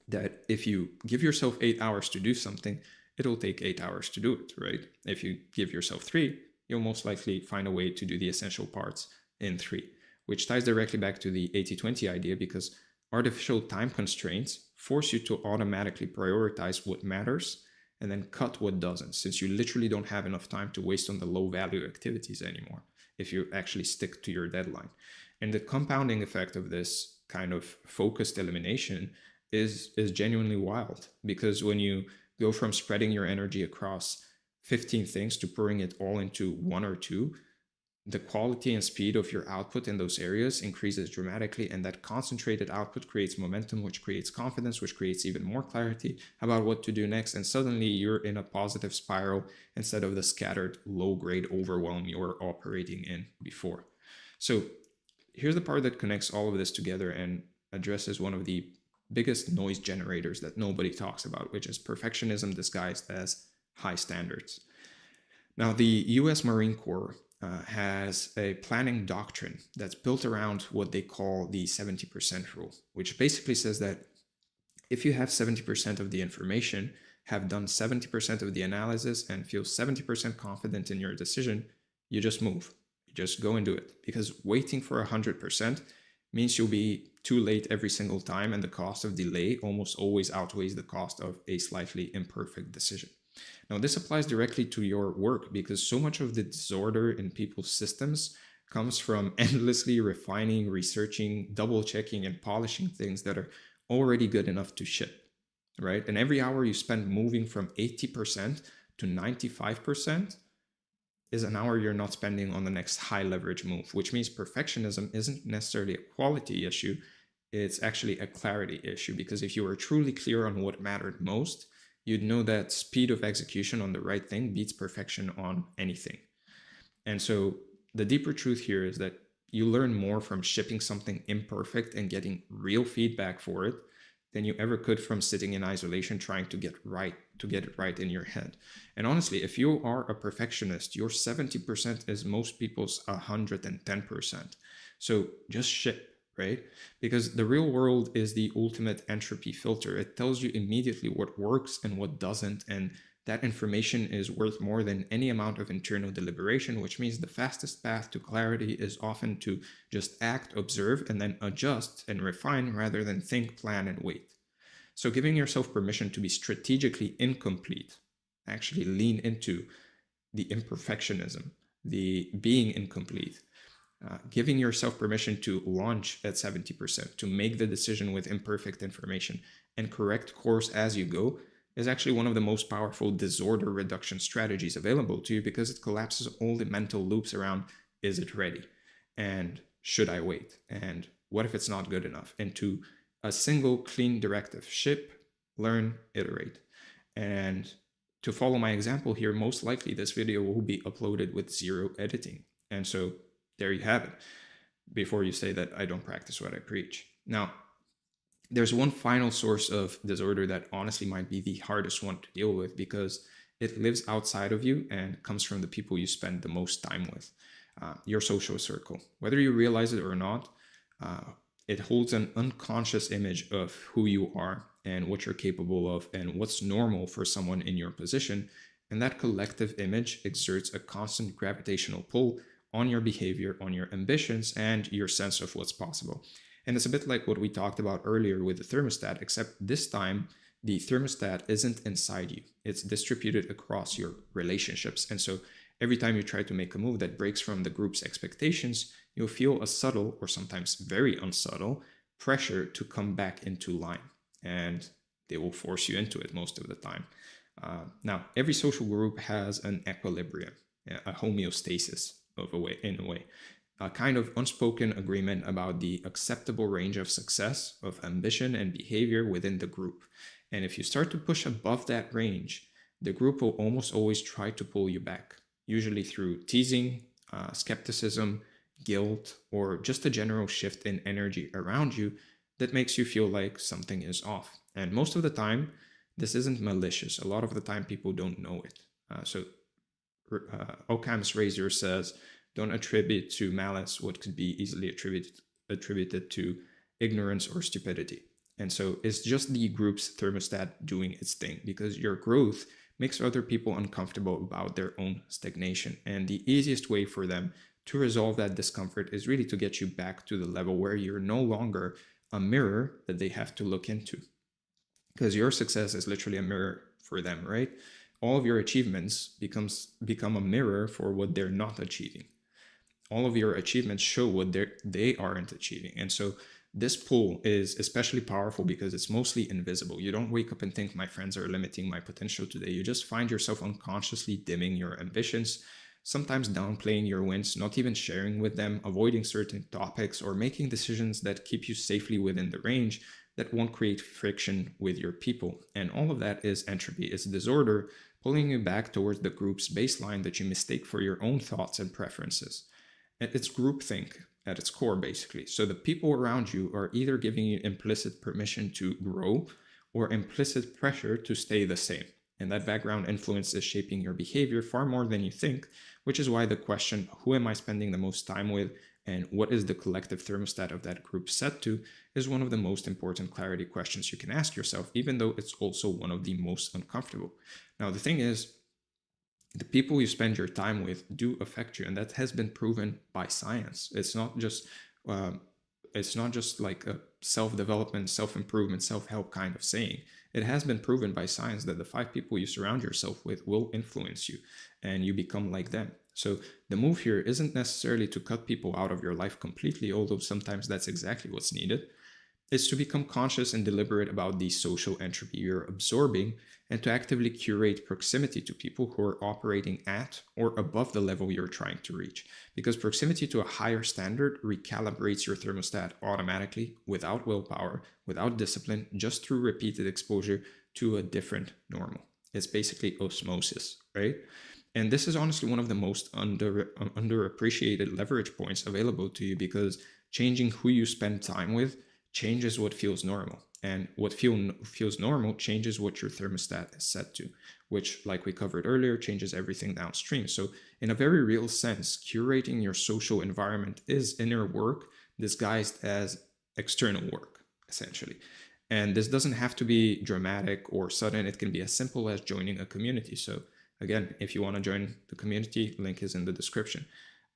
that if you give yourself 8 hours to do something, it'll take 8 hours to do it, right? If you give yourself 3, you'll most likely find a way to do the essential parts in 3, which ties directly back to the 80-20 idea, because artificial time constraints force you to automatically prioritize what matters and then cut what doesn't, since you literally don't have enough time to waste on the low value activities anymore if you actually stick to your deadline. And the compounding effect of this kind of focused elimination is genuinely wild, because when you go from spreading your energy across 15 things to pouring it all into 1 or 2, the quality and speed of your output in those areas increases dramatically, and that concentrated output creates momentum, which creates confidence, which creates even more clarity about what to do next, and suddenly you're in a positive spiral instead of the scattered low-grade overwhelm you were operating in before. So here's the part that connects all of this together and addresses one of the biggest noise generators that nobody talks about, which is perfectionism disguised as high standards. Now, the US Marine Corps has a planning doctrine that's built around what they call the 70% rule, which basically says that if you have 70% of the information, have done 70% of the analysis, and feel 70% confident in your decision, you just move. You just go and do it. Because waiting for 100% means you'll be too late every single time, and the cost of delay almost always outweighs the cost of a slightly imperfect decision. Now, this applies directly to your work, because so much of the disorder in people's systems comes from endlessly refining, researching, double-checking, and polishing things that are already good enough to ship, right? And every hour you spend moving from 80% to 95% is an hour you're not spending on the next high leverage move, which means perfectionism isn't necessarily a quality issue. It's actually a clarity issue, because if you were truly clear on what mattered most, you'd know that speed of execution on the right thing beats perfection on anything. And so the deeper truth here is that you learn more from shipping something imperfect and getting real feedback for it than you ever could from sitting in isolation trying to get it right in your head. And honestly, if you are a perfectionist, your 70% is most people's 110%. So just ship, right? Because the real world is the ultimate entropy filter. It tells you immediately what works and what doesn't, and that information is worth more than any amount of internal deliberation, which means the fastest path to clarity is often to just act, observe, and then adjust and refine rather than think, plan, and wait. So giving yourself permission to be strategically incomplete, actually lean into the imperfectionism, the being incomplete, giving yourself permission to launch at 70%, to make the decision with imperfect information and correct course as you go, is actually one of the most powerful disorder reduction strategies available to you, because it collapses all the mental loops around, is it ready? And should I wait? And what if it's not good enough? Into a single clean directive: ship, learn, iterate. And to follow my example here, most likely this video will be uploaded with 0 editing. And so there you have it, before you say that I don't practice what I preach. Now, there's one final source of disorder that honestly might be the hardest one to deal with, because it lives outside of you and comes from the people you spend the most time with, your social circle. Whether you realize it or not, it holds an unconscious image of who you are and what you're capable of and what's normal for someone in your position. And that collective image exerts a constant gravitational pull on your behavior, on your ambitions, and your sense of what's possible. And it's a bit like what we talked about earlier with the thermostat, except this time the thermostat isn't inside you. It's distributed across your relationships. And so every time you try to make a move that breaks from the group's expectations, you'll feel a subtle, or sometimes very unsubtle, pressure to come back into line. And they will force you into it most of the time. Now, every social group has an equilibrium, a homeostasis in a way. A kind of unspoken agreement about the acceptable range of success, of ambition and behavior within the group. And if you start to push above that range, the group will almost always try to pull you back, usually through teasing, skepticism, guilt, or just a general shift in energy around you that makes you feel like something is off. And most of the time, this isn't malicious. A lot of the time, people don't know it. Occam's razor says, don't attribute to malice what could be easily attributed to ignorance or stupidity. And so it's just the group's thermostat doing its thing, because your growth makes other people uncomfortable about their own stagnation. And the easiest way for them to resolve that discomfort is really to get you back to the level where you're no longer a mirror that they have to look into. Because your success is literally a mirror for them, right? All of your achievements become a mirror for what they're not achieving. All of your achievements show what they aren't achieving. And so this pull is especially powerful because it's mostly invisible. You don't wake up and think, my friends are limiting my potential today. You just find yourself unconsciously dimming your ambitions, sometimes downplaying your wins, not even sharing with them, avoiding certain topics, or making decisions that keep you safely within the range that won't create friction with your people. And all of that is entropy. It's disorder pulling you back towards the group's baseline that you mistake for your own thoughts and preferences. It's groupthink at its core, basically. So the people around you are either giving you implicit permission to grow or implicit pressure to stay the same. And that background influence is shaping your behavior far more than you think, which is why the question, who am I spending the most time with and what is the collective thermostat of that group set to, is one of the most important clarity questions you can ask yourself, even though it's also one of the most uncomfortable. Now, the thing is, the people you spend your time with do affect you, and that has been proven by science. It's not just like a self-development, self-improvement, self-help kind of saying. It has been proven by science that the 5 people you surround yourself with will influence you and you become like them. So the move here isn't necessarily to cut people out of your life completely, although sometimes that's exactly what's needed. It's to become conscious and deliberate about the social entropy you're absorbing and to actively curate proximity to people who are operating at or above the level you're trying to reach. Because proximity to a higher standard recalibrates your thermostat automatically, without willpower, without discipline, just through repeated exposure to a different normal. It's basically osmosis, right? And this is honestly one of the most underappreciated leverage points available to you, because changing who you spend time with changes what feels normal. And what feels normal changes what your thermostat is set to, which, like we covered earlier, changes everything downstream. So in a very real sense, curating your social environment is inner work disguised as external work, essentially. And this doesn't have to be dramatic or sudden. It can be as simple as joining a community. So again, if you want to join the community, link is in the description.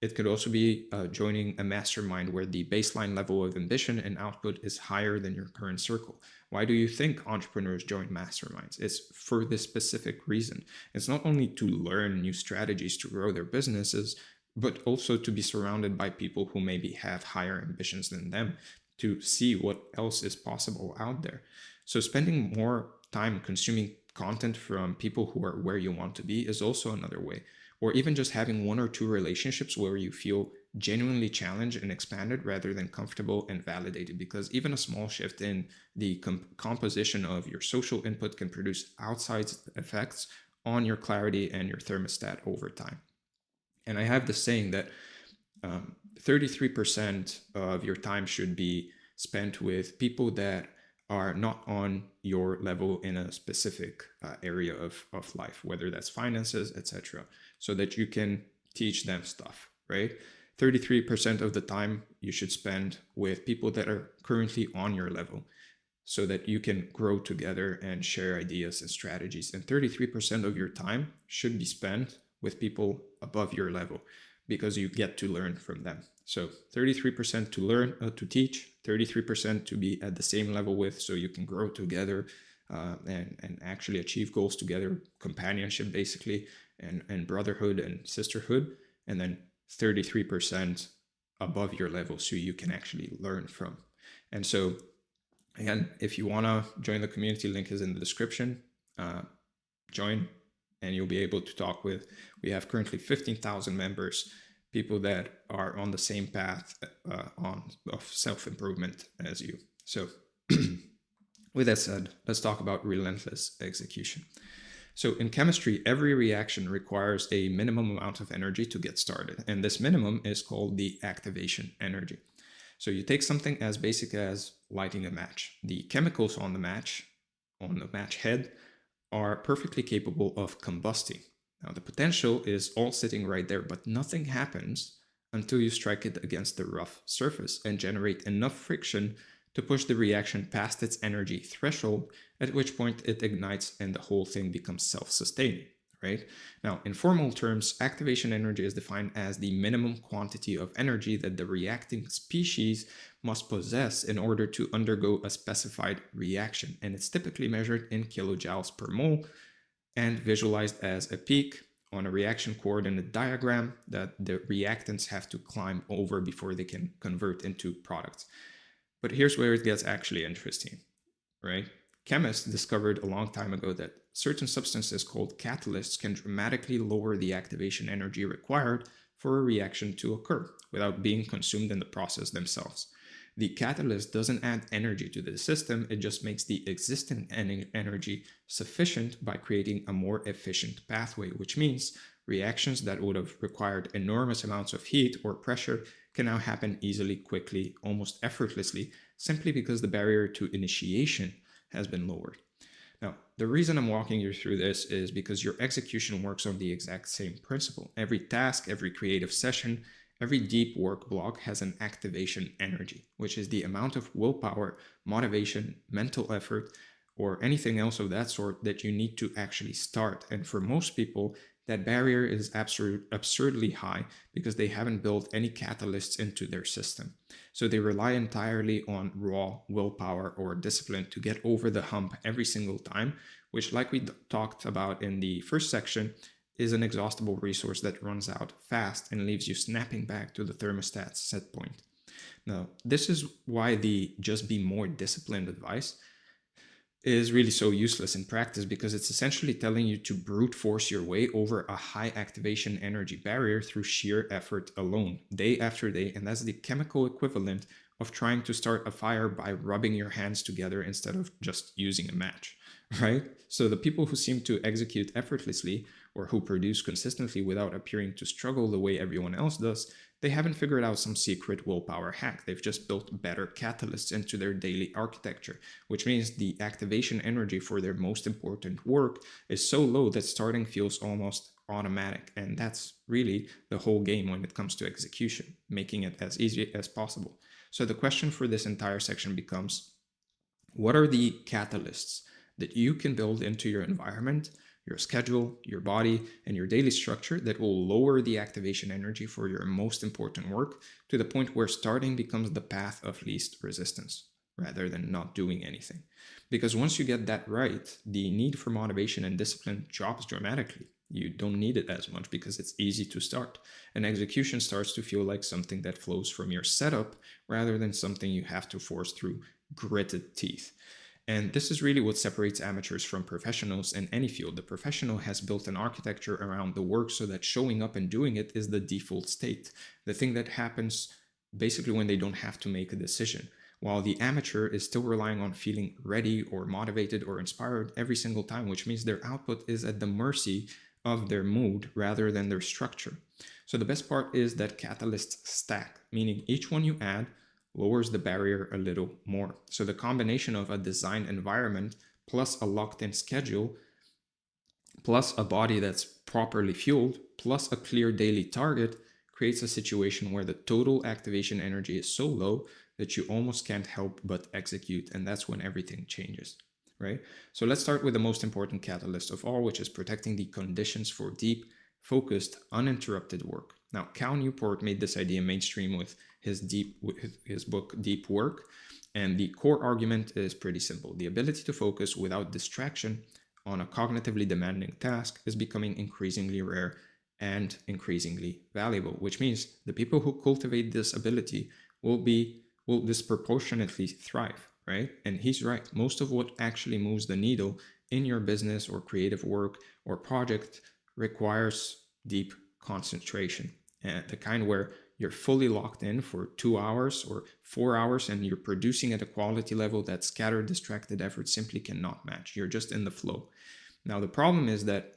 It could also be joining a mastermind where the baseline level of ambition and output is higher than your current circle. Why do you think entrepreneurs join masterminds? It's for this specific reason. It's not only to learn new strategies to grow their businesses, but also to be surrounded by people who maybe have higher ambitions than them, to see what else is possible out there. So spending more time consuming content from people who are where you want to be is also another way. Or even just having one or two relationships where you feel genuinely challenged and expanded rather than comfortable and validated, because even a small shift in the composition of your social input can produce outsized effects on your clarity and your thermostat over time. And I have this saying that 33% of your time should be spent with people that are not on your level in a specific area of life, whether that's finances, etc., so that you can teach them stuff, right? 33% of the time you should spend with people that are currently on your level so that you can grow together and share ideas and strategies. And 33% of your time should be spent with people above your level, because you get to learn from them. So 33% to learn, to teach, 33% to be at the same level with, so you can grow together and actually achieve goals together, companionship basically, and brotherhood and sisterhood. And then 33% above your level, so you can actually learn from. And so again, if you wanna join the community, link is in the description. Join, and you'll be able to talk with, we have currently 15,000 members, people that are on the same path of self-improvement as you. So with that said, let's talk about relentless execution. So in chemistry, every reaction requires a minimum amount of energy to get started. And this minimum is called the activation energy. So you take something as basic as lighting a match. The chemicals on the match head, are perfectly capable of combusting. Now the potential is all sitting right there, but nothing happens until you strike it against the rough surface and generate enough friction to push the reaction past its energy threshold, at which point it ignites and the whole thing becomes self-sustaining, right? Now, in formal terms, activation energy is defined as the minimum quantity of energy that the reacting species must possess in order to undergo a specified reaction. And it's typically measured in kilojoules per mole and visualized as a peak on a reaction coordinate diagram that the reactants have to climb over before they can convert into products. But here's where it gets actually interesting, right? Chemists discovered a long time ago that certain substances called catalysts can dramatically lower the activation energy required for a reaction to occur without being consumed in the process themselves. The catalyst doesn't add energy to the system, it just makes the existing energy sufficient by creating a more efficient pathway, which means reactions that would have required enormous amounts of heat or pressure can now happen easily, quickly, almost effortlessly, simply because the barrier to initiation has been lowered. Now, the reason I'm walking you through this is because your execution works on the exact same principle. Every task, every creative session, every deep work block has an activation energy, which is the amount of willpower, motivation, mental effort, or anything else of that sort that you need to actually start. And for most people, that barrier is absurdly high because they haven't built any catalysts into their system. So they rely entirely on raw willpower or discipline to get over the hump every single time, which, like we talked about in the first section, is an exhaustible resource that runs out fast and leaves you snapping back to the thermostat's set point. Now, this is why the just be more disciplined advice is really so useless in practice, because it's essentially telling you to brute force your way over a high activation energy barrier through sheer effort alone, day after day. And that's the chemical equivalent of trying to start a fire by rubbing your hands together instead of just using a match, right? So the people who seem to execute effortlessly or who produce consistently without appearing to struggle the way everyone else does they haven't figured out some secret willpower hack. They've just built better catalysts into their daily architecture, which means the activation energy for their most important work is so low that starting feels almost automatic. And that's really the whole game when it comes to execution, making it as easy as possible. So the question for this entire section becomes, what are the catalysts that you can build into your environment, your schedule, your body, and your daily structure that will lower the activation energy for your most important work to the point where starting becomes the path of least resistance rather than not doing anything? Because once you get that right, the need for motivation and discipline drops dramatically. You don't need it as much because it's easy to start. And execution starts to feel like something that flows from your setup rather than something you have to force through gritted teeth. And this is really what separates amateurs from professionals in any field. The professional has built an architecture around the work so that showing up and doing it is the default state, the thing that happens basically when they don't have to make a decision, while the amateur is still relying on feeling ready or motivated or inspired every single time, which means their output is at the mercy of their mood rather than their structure. So the best part is that catalysts stack, meaning each one you add lowers the barrier a little more. So the combination of a designed environment plus a locked-in schedule plus a body that's properly fueled plus a clear daily target creates a situation where the total activation energy is so low that you almost can't help but execute, and that's when everything changes, right? So let's start with the most important catalyst of all, which is protecting the conditions for deep, focused, uninterrupted work. Now, Cal Newport made this idea mainstream with his book Deep Work, and the core argument is pretty simple. The ability to focus without distraction on a cognitively demanding task is becoming increasingly rare and increasingly valuable, which means the people who cultivate this ability will disproportionately thrive, right? And he's right. Most of what actually moves the needle in your business or creative work or project requires deep concentration, and the kind where you're fully locked in for 2 hours or 4 hours and you're producing at a quality level that scattered, distracted effort simply cannot match. You're just in the flow. Now, the problem is that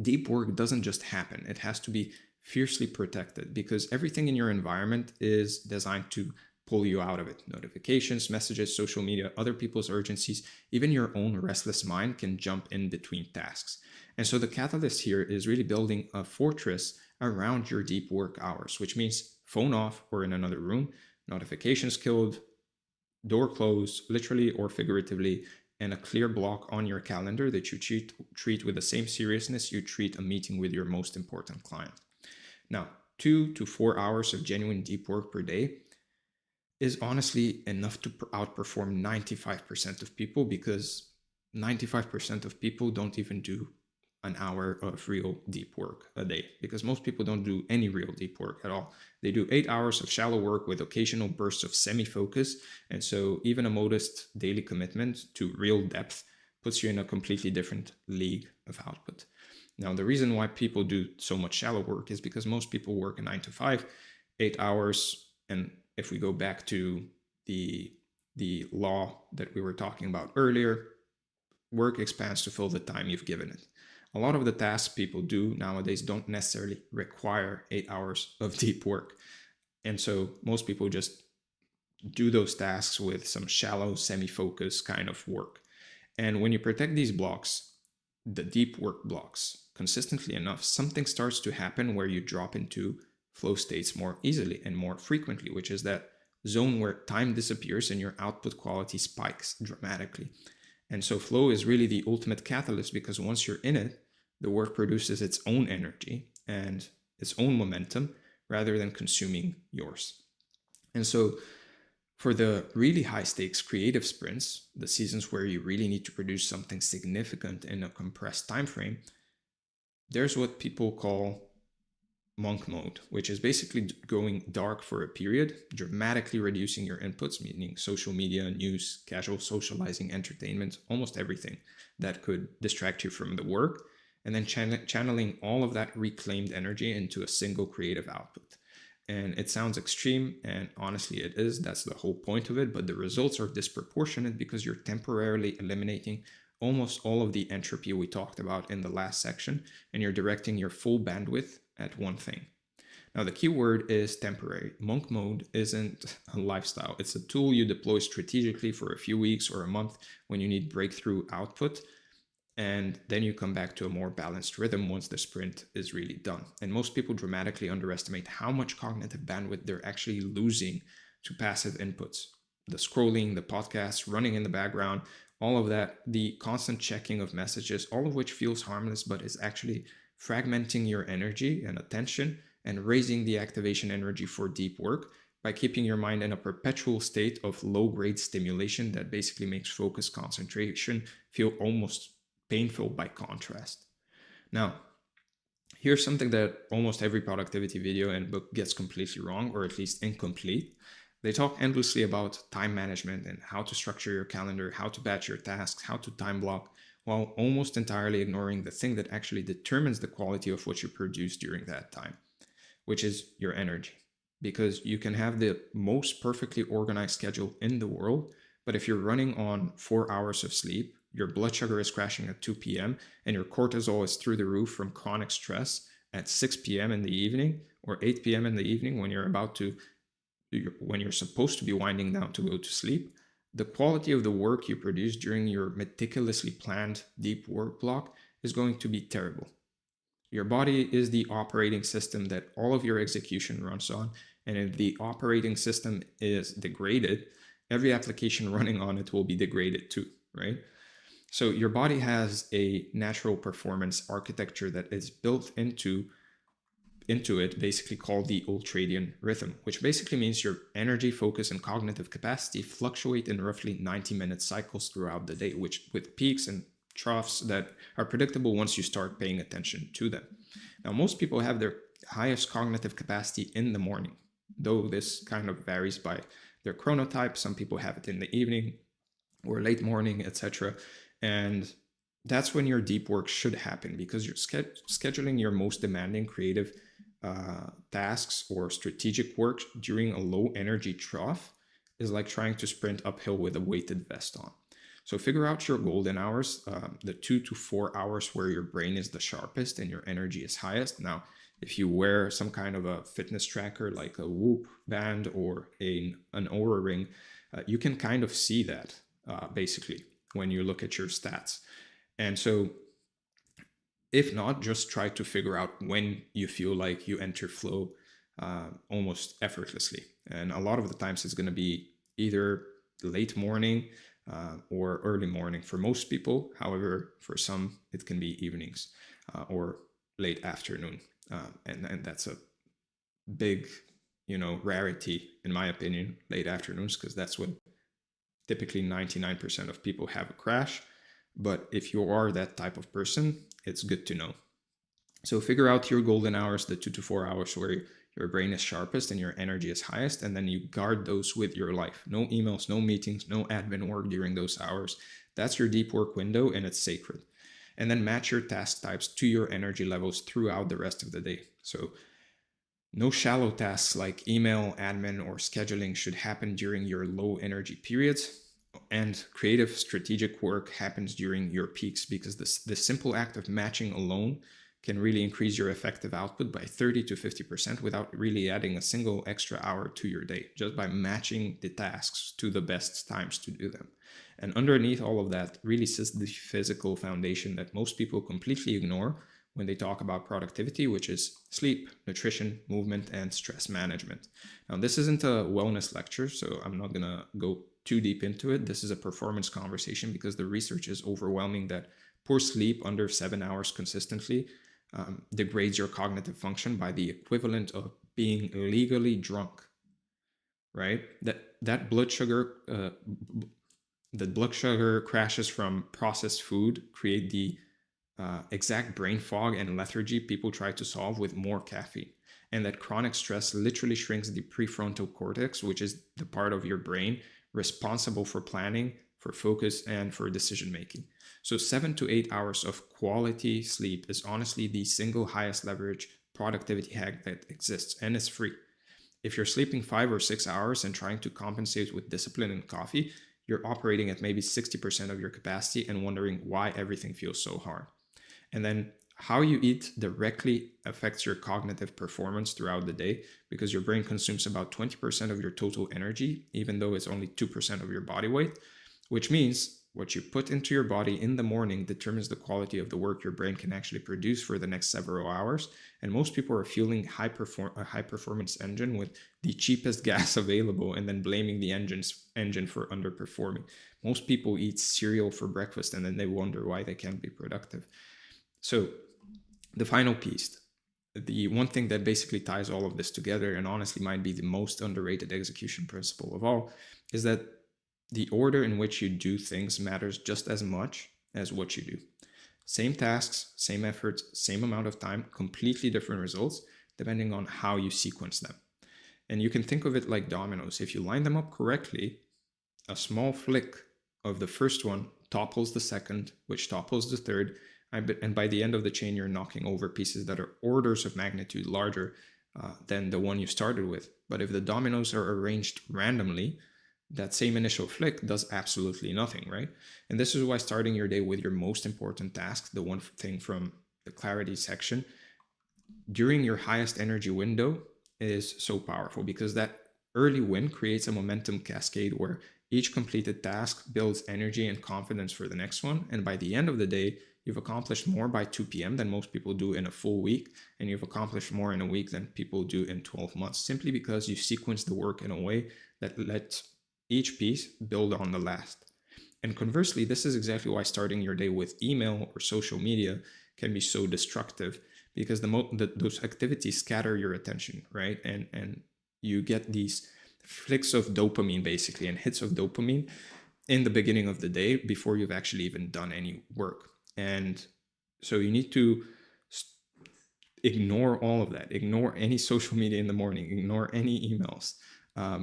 deep work doesn't just happen. It has to be fiercely protected because everything in your environment is designed to pull you out of it. Notifications, messages, social media, other people's urgencies, even your own restless mind can jump in between tasks. And so the catalyst here is really building a fortress around your deep work hours, which means phone off or in another room, notifications killed, door closed, literally or figuratively, and a clear block on your calendar that you treat with the same seriousness you treat a meeting with your most important client. Now, 2 to 4 hours of genuine deep work per day is honestly enough to outperform 95% of people, because 95% of people don't even do an hour of real deep work a day, because most people don't do any real deep work at all. They do 8 hours of shallow work with occasional bursts of semi-focus. And so even a modest daily commitment to real depth puts you in a completely different league of output. Now, the reason why people do so much shallow work is because most people work a 9 to 5, 8 hours. And if we go back to the law that we were talking about earlier, work expands to fill the time you've given it. A lot of the tasks people do nowadays don't necessarily require 8 hours of deep work. And so most people just do those tasks with some shallow, semi-focus kind of work. And when you protect these blocks, the deep work blocks, consistently enough, something starts to happen where you drop into flow states more easily and more frequently, which is that zone where time disappears and your output quality spikes dramatically. And so flow is really the ultimate catalyst, because once you're in it, the work produces its own energy and its own momentum rather than consuming yours. And so for the really high stakes creative sprints, the seasons where you really need to produce something significant in a compressed time frame, there's what people call monk mode, which is basically going dark for a period, dramatically reducing your inputs, meaning social media, news, casual socializing, entertainment, almost everything that could distract you from the work, and then channeling all of that reclaimed energy into a single creative output. And it sounds extreme, and honestly it is. That's the whole point of it, but the results are disproportionate because you're temporarily eliminating almost all of the entropy we talked about in the last section, and you're directing your full bandwidth at one thing. Now, the key word is temporary. Monk mode isn't a lifestyle. It's a tool you deploy strategically for a few weeks or a month when you need breakthrough output. And then you come back to a more balanced rhythm once the sprint is really done. And most people dramatically underestimate how much cognitive bandwidth they're actually losing to passive inputs. The scrolling, the podcasts, running in the background, all of that, the constant checking of messages, all of which feels harmless, but is actually fragmenting your energy and attention and raising the activation energy for deep work by keeping your mind in a perpetual state of low-grade stimulation that basically makes focus concentration feel almost painful by contrast. Now, here's something that almost every productivity video and book gets completely wrong, or at least incomplete. They talk endlessly about time management and how to structure your calendar, how to batch your tasks, how to time block, while almost entirely ignoring the thing that actually determines the quality of what you produce during that time, which is your energy. Because you can have the most perfectly organized schedule in the world, but if you're running on 4 hours of sleep, your blood sugar is crashing at 2 p.m., and your cortisol is through the roof from chronic stress at 6 p.m. in the evening or 8 p.m. in the evening when you're supposed to be winding down to go to sleep, the quality of the work you produce during your meticulously planned deep work block is going to be terrible. Your body is the operating system that all of your execution runs on, and if the operating system is degraded, every application running on it will be degraded too, right? So your body has a natural performance architecture that is built into it, basically called the ultradian rhythm, which basically means your energy, focus, and cognitive capacity fluctuate in roughly 90-minute cycles throughout the day, which with peaks and troughs that are predictable once you start paying attention to them. Now, most people have their highest cognitive capacity in the morning, though this kind of varies by their chronotype. Some people have it in the evening or late morning, etc. And that's when your deep work should happen, because you're scheduling your most demanding creative tasks or strategic work during a low energy trough is like trying to sprint uphill with a weighted vest on. So figure out your golden hours, the 2 to 4 hours where your brain is the sharpest and your energy is highest. Now, if you wear some kind of a fitness tracker like a Whoop band or an Oura ring, you can kind of see that basically when you look at your stats. And so if not, just try to figure out when you feel like you enter flow almost effortlessly. And a lot of the times it's going to be either late morning or early morning for most people. However, for some, it can be evenings or late afternoon. And that's a big, rarity, in my opinion, late afternoons, because that's when typically 99% of people have a crash. But if you are that type of person, it's good to know. So figure out your golden hours, the 2 to 4 hours where your brain is sharpest and your energy is highest, and then you guard those with your life. No emails, no meetings, no admin work during those hours. That's your deep work window, and it's sacred. And then match your task types to your energy levels throughout the rest of the day. So no shallow tasks like email, admin, or scheduling should happen during your low energy periods. And creative strategic work happens during your peaks, because the simple act of matching alone can really increase your effective output by 30 to 50% without really adding a single extra hour to your day, just by matching the tasks to the best times to do them. And underneath all of that really sits the physical foundation that most people completely ignore when they talk about productivity, which is sleep, nutrition, movement, and stress management. Now, this isn't a wellness lecture, so I'm not going to go too deep into it. This is a performance conversation because the research is overwhelming that poor sleep under 7 hours consistently degrades your cognitive function by the equivalent of being legally drunk, right? That blood sugar crashes from processed food create the exact brain fog and lethargy people try to solve with more caffeine. And that chronic stress literally shrinks the prefrontal cortex, which is the part of your brain responsible for planning, for focus, and for decision making. So 7 to 8 hours of quality sleep is honestly the single highest leverage productivity hack that exists, and it's free. If you're sleeping 5 or 6 hours and trying to compensate with discipline and coffee, you're operating at maybe 60% of your capacity and wondering why everything feels so hard. And then how you eat directly affects your cognitive performance throughout the day, because your brain consumes about 20% of your total energy, even though it's only 2% of your body weight, which means what you put into your body in the morning determines the quality of the work your brain can actually produce for the next several hours. And most people are fueling a high performance engine with the cheapest gas available and then blaming the engine for underperforming. Most people eat cereal for breakfast and then they wonder why they can't be productive. So the final piece, the one thing that basically ties all of this together, and honestly might be the most underrated execution principle of all, is that the order in which you do things matters just as much as what you do. Same tasks, same efforts, same amount of time, completely different results, depending on how you sequence them. And you can think of it like dominoes. If you line them up correctly, a small flick of the first one topples the second, which topples the third, and by the end of the chain, you're knocking over pieces that are orders of magnitude larger than the one you started with. But if the dominoes are arranged randomly, that same initial flick does absolutely nothing, right? And this is why starting your day with your most important task, the one thing from the clarity section, during your highest energy window is so powerful, because that early win creates a momentum cascade where each completed task builds energy and confidence for the next one. And by the end of the day, you've accomplished more by 2 p.m. than most people do in a full week. And you've accomplished more in a week than people do in 12 months, simply because you sequence the work in a way that lets each piece build on the last. And conversely, this is exactly why starting your day with email or social media can be so destructive, because those activities scatter your attention, right? And you get these flicks of dopamine basically, and hits of dopamine in the beginning of the day before you've actually even done any work. And so you need to ignore all of that. Ignore any social media in the morning, ignore any emails,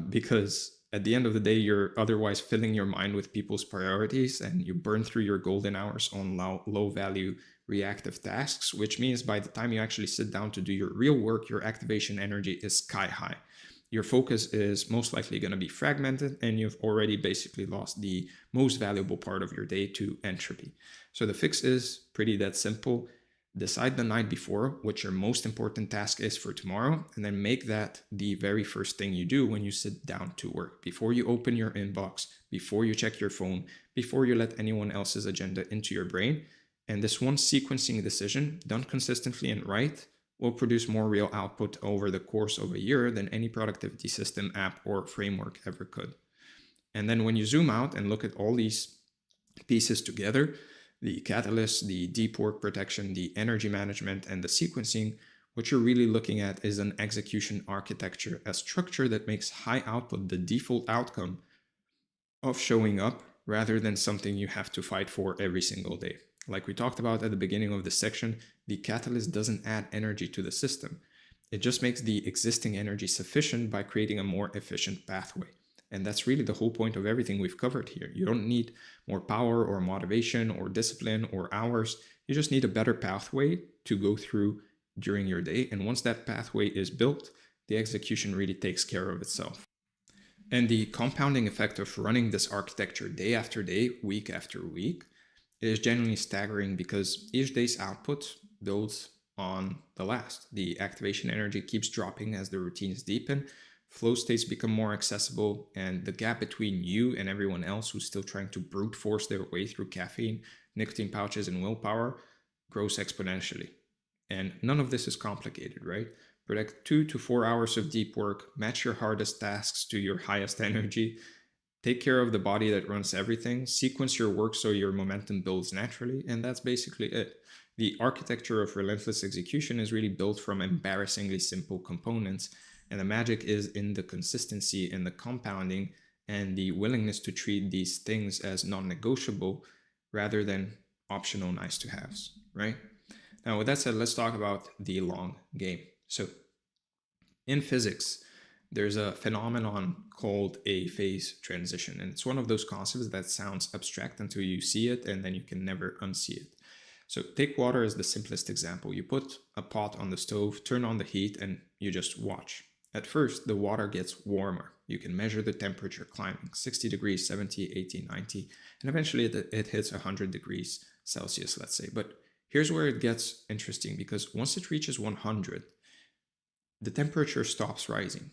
because at the end of the day, you're otherwise filling your mind with people's priorities, and you burn through your golden hours on low value reactive tasks, which means by the time you actually sit down to do your real work, your activation energy is sky high. Your focus is most likely going to be fragmented, and you've already basically lost the most valuable part of your day to entropy. So the fix is pretty that simple. Decide the night before what your most important task is for tomorrow, and then make that the very first thing you do when you sit down to work. Before you open your inbox, before you check your phone, before you let anyone else's agenda into your brain. And this one sequencing decision, done consistently and right, will produce more real output over the course of a year than any productivity system, app, or framework ever could. And then when you zoom out and look at all these pieces together, the catalyst, the deep work protection, the energy management, and the sequencing, what you're really looking at is an execution architecture, a structure that makes high output the default outcome of showing up rather than something you have to fight for every single day. Like we talked about at the beginning of this section, the catalyst doesn't add energy to the system. It just makes the existing energy sufficient by creating a more efficient pathway. And that's really the whole point of everything we've covered here. You don't need more power or motivation or discipline or hours. You just need a better pathway to go through during your day. And once that pathway is built, the execution really takes care of itself. And the compounding effect of running this architecture day after day, week after week, is genuinely staggering, because each day's output builds on the last. The activation energy keeps dropping as the routines deepen, flow states become more accessible, and the gap between you and everyone else who's still trying to brute force their way through caffeine, nicotine pouches, and willpower grows exponentially. And none of this is complicated, right? Protect 2 to 4 hours of deep work, match your hardest tasks to your highest energy, take care of the body that runs everything, sequence your work so your momentum builds naturally, and that's basically it. The architecture of relentless execution is really built from embarrassingly simple components, and the magic is in the consistency and the compounding and the willingness to treat these things as non-negotiable rather than optional nice-to-haves, right? Now, with that said, let's talk about the long game. So, in physics, there's a phenomenon called a phase transition, and it's one of those concepts that sounds abstract until you see it, and then you can never unsee it. So take water as the simplest example. You put a pot on the stove, turn on the heat, and you just watch. At first, the water gets warmer. You can measure the temperature climbing, 60 degrees, 70, 80, 90, and eventually it hits 100 degrees Celsius, let's say. But Here's where it gets interesting, because once it reaches 100, the temperature stops rising,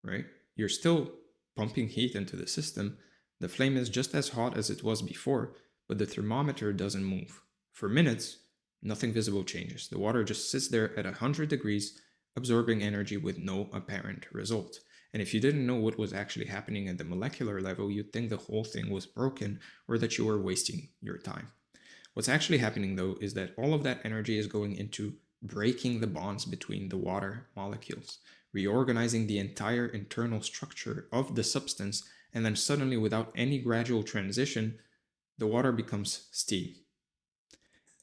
right? You're still pumping heat into the system. The flame is just as hot as it was before, but the thermometer doesn't move. For minutes, nothing visible changes. The water just sits there at 100 degrees, absorbing energy with no apparent result. And if you didn't know what was actually happening at the molecular level, you'd think the whole thing was broken or that you were wasting your time. What's actually happening, though, is that all of that energy is going into breaking the bonds between the water molecules, reorganizing the entire internal structure of the substance, and then suddenly, without any gradual transition, the water becomes steam.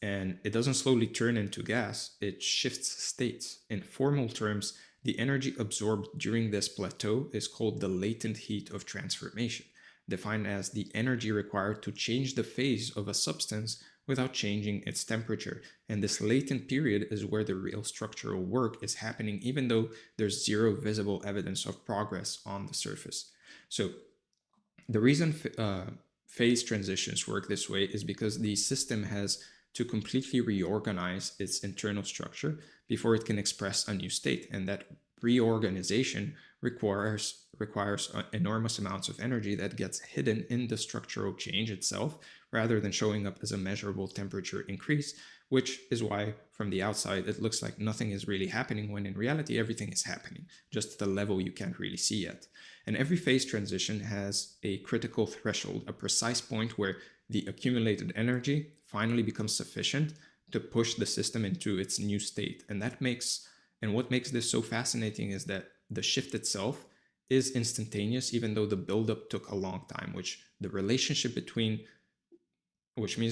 And it doesn't slowly turn into gas, it shifts states. In formal terms, the energy absorbed during this plateau is called the latent heat of transformation, defined as the energy required to change the phase of a substance without changing its temperature. And this latent period is where the real structural work is happening, even though there's zero visible evidence of progress on the surface. So the reason phase transitions work this way is because the system has to completely reorganize its internal structure before it can express a new state. And that reorganization requires enormous amounts of energy that gets hidden in the structural change itself, rather than showing up as a measurable temperature increase, which is why from the outside it looks like nothing is really happening, when in reality everything is happening, just at a level you can't really see yet. And every phase transition has a critical threshold, a precise point where the accumulated energy finally becomes sufficient to push the system into its new state. And what makes this so fascinating is that the shift itself is instantaneous, even though the buildup took a long time, which means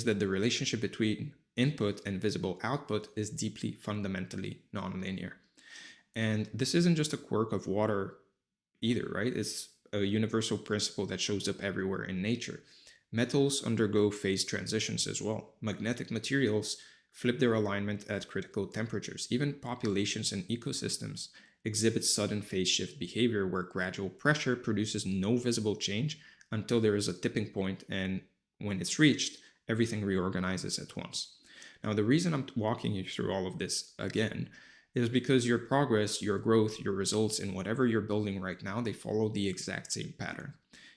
that the relationship between input and visible output is deeply fundamentally nonlinear. And this isn't just a quirk of water either, right? It's a universal principle that shows up everywhere in nature. Metals undergo phase transitions as well. Magnetic materials flip their alignment at critical temperatures. Even populations and ecosystems exhibit sudden phase shift behavior, where gradual pressure produces no visible change until there is a tipping point, and when it's reached, everything reorganizes at once. Now, the reason I'm walking you through all of this again is because your progress, your growth, your results in whatever you're building right now, they follow the exact same pattern.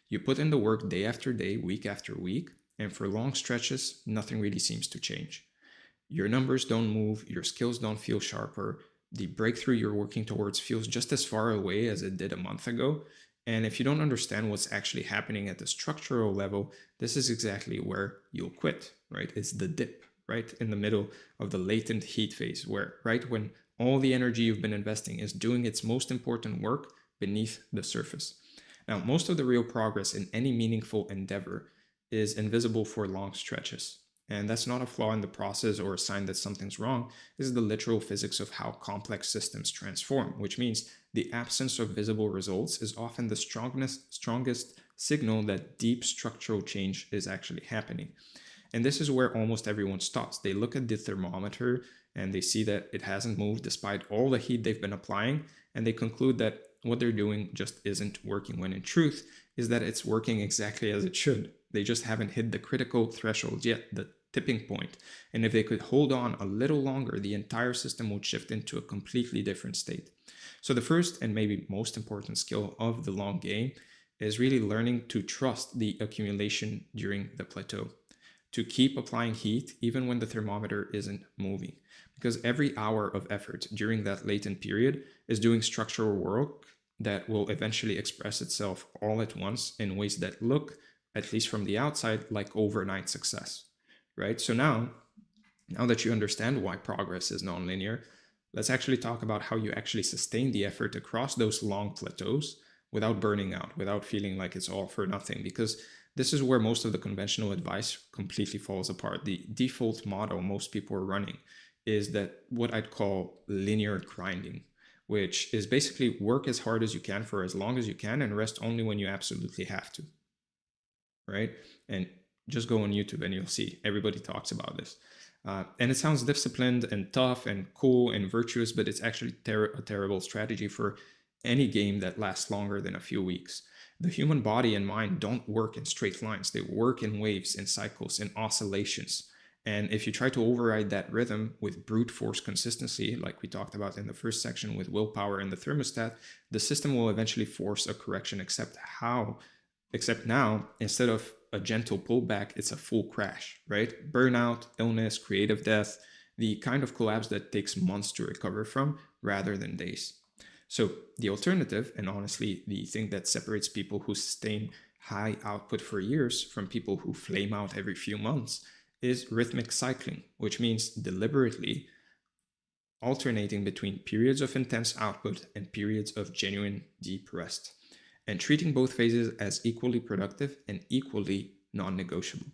You put in the work day after day, week after week, and for long stretches, nothing really seems to change. Your numbers don't move, your skills don't feel sharper, the breakthrough you're working towards feels just as far away as it did a month ago. And if you don't understand what's actually happening at the structural level, this is exactly where you'll quit, right? It's the dip, right in the middle of the latent heat phase, where right when all the energy you've been investing is doing its most important work beneath the surface. Now, most of the real progress in any meaningful endeavor is invisible for long stretches. And that's not a flaw in the process or a sign that something's wrong. This is the literal physics of how complex systems transform, which means the absence of visible results is often the strongest signal that deep structural change is actually happening. And this is where almost everyone stops. They look at the thermometer and they see that it hasn't moved despite all the heat they've been applying, and they conclude that what they're doing just isn't working, when in truth is that it's working exactly as it should. They just haven't hit the critical threshold yet, the tipping point. And if they could hold on a little longer, the entire system would shift into a completely different state. So the first and maybe most important skill of the long game is really learning to trust the accumulation during the plateau, to keep applying heat even when the thermometer isn't moving, because every hour of effort during that latent period is doing structural work that will eventually express itself all at once in ways that look, at least from the outside, like overnight success, right? So now that you understand why progress is nonlinear, let's actually talk about how you actually sustain the effort across those long plateaus without burning out, without feeling like it's all for nothing, because this is where most of the conventional advice completely falls apart. The default model most people are running is that what I'd call linear grinding, which is basically work as hard as you can for as long as you can and rest only when you absolutely have to, right? And just go on YouTube and you'll see everybody talks about this. And it sounds disciplined and tough and cool and virtuous, but it's actually a terrible strategy for any game that lasts longer than a few weeks. The human body and mind don't work in straight lines. They work in waves, in cycles, in oscillations. And if you try to override that rhythm with brute force consistency, like we talked about in the first section with willpower and the thermostat, the system will eventually force a correction, except now, instead of a gentle pullback, it's a full crash, right? Burnout, illness, creative death, the kind of collapse that takes months to recover from rather than days. So the alternative, and honestly, the thing that separates people who sustain high output for years from people who flame out every few months, is rhythmic cycling, which means deliberately alternating between periods of intense output and periods of genuine deep rest, and treating both phases as equally productive and equally non-negotiable.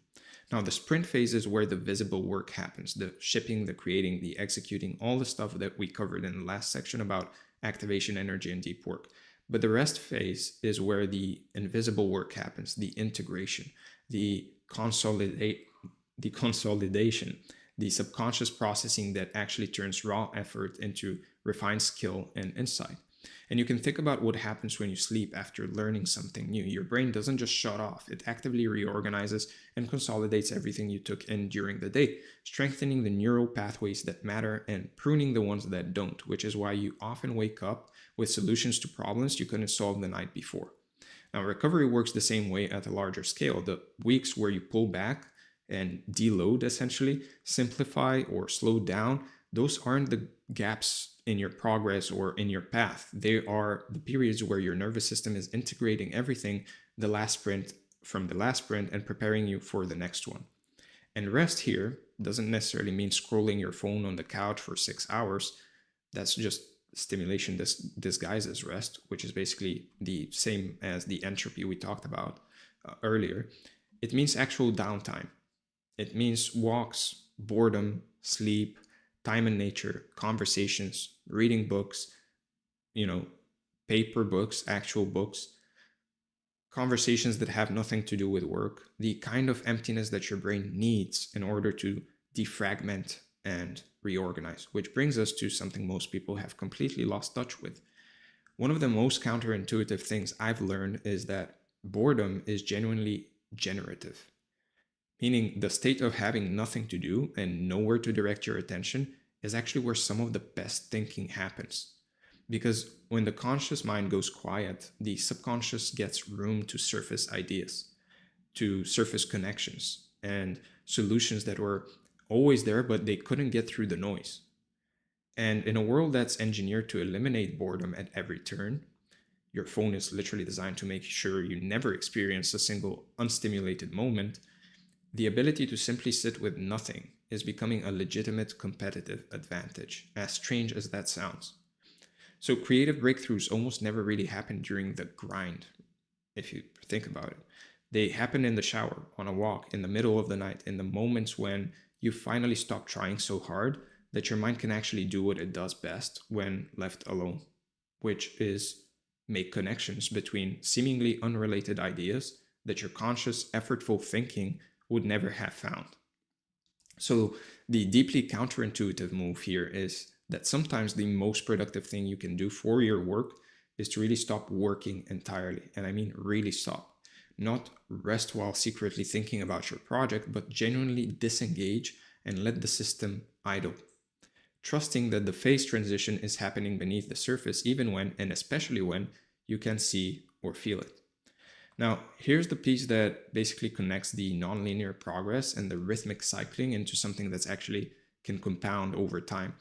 Now, the sprint phase is where the visible work happens, the shipping, the creating, the executing, all the stuff that we covered in the last section about activation, energy, and deep work. But the rest phase is where the invisible work happens, the integration, the consolidation, the subconscious processing that actually turns raw effort into refined skill and insight. And you can think about what happens when you sleep after learning something new. Your brain doesn't just shut off, it actively reorganizes and consolidates everything you took in during the day, strengthening the neural pathways that matter and pruning the ones that don't, which is why you often wake up with solutions to problems you couldn't solve the night before. Now, recovery works the same way at a larger scale. The weeks where you pull back and deload, essentially, simplify or slow down, those aren't the gaps in your progress or in your path. They are the periods where your nervous system is integrating everything from the last sprint and preparing you for the next one. And rest here doesn't necessarily mean scrolling your phone on the couch for 6 hours. That's just stimulation disguises rest, which is basically the same as the entropy we talked about earlier. It means actual downtime. It means walks, boredom, sleep, time in nature, conversations, reading books, paper books, actual books, conversations that have nothing to do with work, the kind of emptiness that your brain needs in order to defragment and reorganize, which brings us to something most people have completely lost touch with. One of the most counterintuitive things I've learned is that boredom is genuinely generative, meaning the state of having nothing to do and nowhere to direct your attention is actually where some of the best thinking happens. Because when the conscious mind goes quiet, the subconscious gets room to surface ideas, to surface connections and solutions that were always there, but they couldn't get through the noise. And in a world that's engineered to eliminate boredom at every turn, your phone is literally designed to make sure you never experience a single unstimulated moment, the ability to simply sit with nothing is becoming a legitimate competitive advantage, as strange as that sounds. So creative breakthroughs almost never really happen during the grind, if you think about it. They happen in the shower, on a walk, in the middle of the night, in the moments when you finally stop trying so hard that your mind can actually do what it does best when left alone, which is make connections between seemingly unrelated ideas that your conscious, effortful thinking would never have found. So the deeply counterintuitive move here is that sometimes the most productive thing you can do for your work is to really stop working entirely. And I mean really stop. Not rest while secretly thinking about your project, but genuinely disengage and let the system idle. Trusting that the phase transition is happening beneath the surface, even when, and especially when, you can see or feel it. Now, here's the piece that basically connects the nonlinear progress and the rhythmic cycling into something that's actually can compound over time.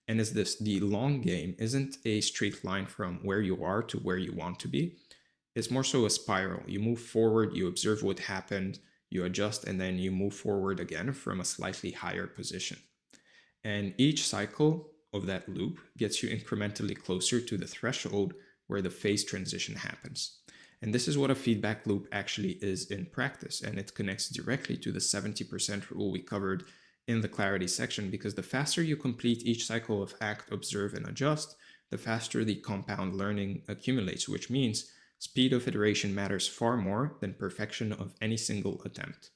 And is this: the long game isn't a straight line from where you are to where you want to be. It's more so a spiral. You move forward, you observe what happened, you adjust, and then you move forward again from a slightly higher position. And each cycle of that loop gets you incrementally closer to the threshold where the phase transition happens. And this is what a feedback loop actually is in practice. And it connects directly to the 70% rule we covered in the clarity section, because the faster you complete each cycle of act, observe, and adjust, the faster the compound learning accumulates, which means speed of iteration matters far more than perfection of any single attempt.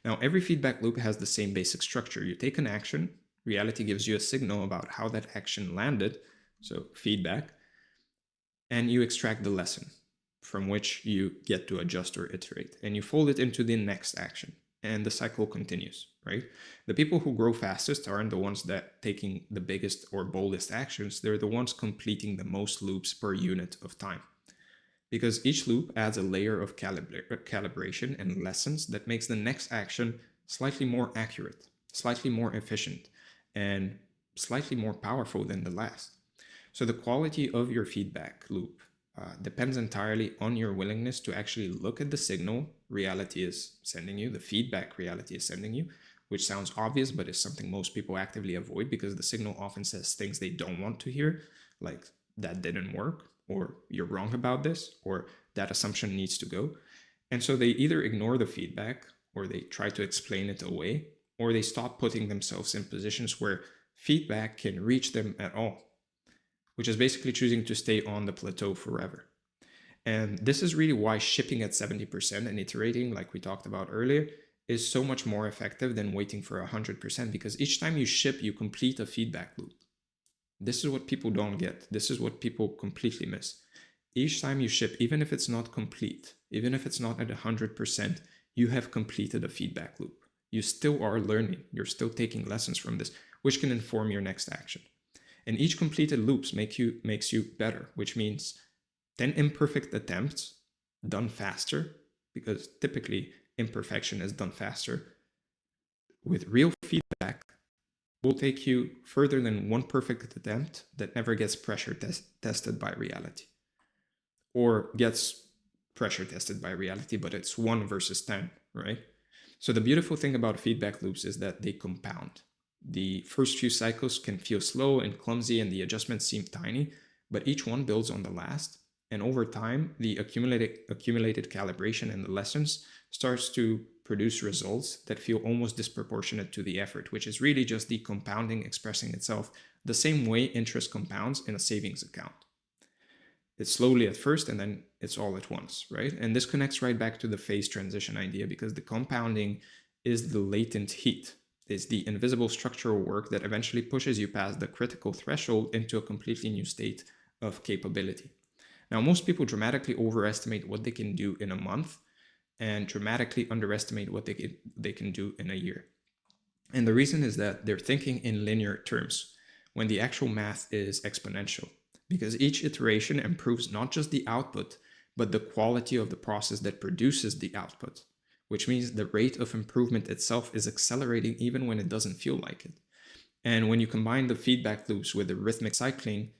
Now, every feedback loop has the same basic structure. You take an action, reality gives you a signal about how that action landed, so feedback, and you extract the lesson from which you get to adjust or iterate, and you fold it into the next action. and the cycle continues, right? The people who grow fastest aren't the ones that taking the biggest or boldest actions. They're the ones completing the most loops per unit of time. Because each loop adds a layer of calibration and lessons that makes the next action slightly more accurate, slightly more efficient, and slightly more powerful than the last. So the quality of your feedback loop depends entirely on your willingness to actually look at the signal reality is sending you, the feedback reality is sending you, which sounds obvious, but is something most people actively avoid because the signal often says things they don't want to hear, like that didn't work, or you're wrong about this, or that assumption needs to go. And so they either ignore the feedback, or they try to explain it away, or they stop putting themselves in positions where feedback can reach them at all, which is basically choosing to stay on the plateau forever. And this is really why shipping at 70% and iterating, like we talked about earlier, is so much more effective than waiting for 100%, because each time you ship, you complete a feedback loop. This is what people don't get. This is what people completely miss. Each time you ship, even if it's not complete, even if it's not at 100%, you have completed a feedback loop. You still are learning. You're still taking lessons from this, which can inform your next action. And each completed loops makes you better, which means 10 imperfect attempts done faster, because typically imperfection is done faster, with real feedback will take you further than one perfect attempt that never gets pressure tested by reality, or gets pressure tested by reality, but it's 1 versus 10, right? So the beautiful thing about feedback loops is that they compound. The first few cycles can feel slow and clumsy and the adjustments seem tiny, but each one builds on the last. And over time, the accumulated calibration and the lessons starts to produce results that feel almost disproportionate to the effort, which is really just the compounding expressing itself the same way interest compounds in a savings account. It's slowly at first, and then it's all at once, right? And this connects right back to the phase transition idea, because the compounding is the latent heat. It's the invisible structural work that eventually pushes you past the critical threshold into a completely new state of capability. Now, most people dramatically overestimate what they can do in a month and dramatically underestimate what they can do in a year. And the reason is that they're thinking in linear terms when the actual math is exponential, because each iteration improves not just the output, but the quality of the process that produces the output, which means the rate of improvement itself is accelerating even when it doesn't feel like it. And when you combine the feedback loops with the rhythmic cycling,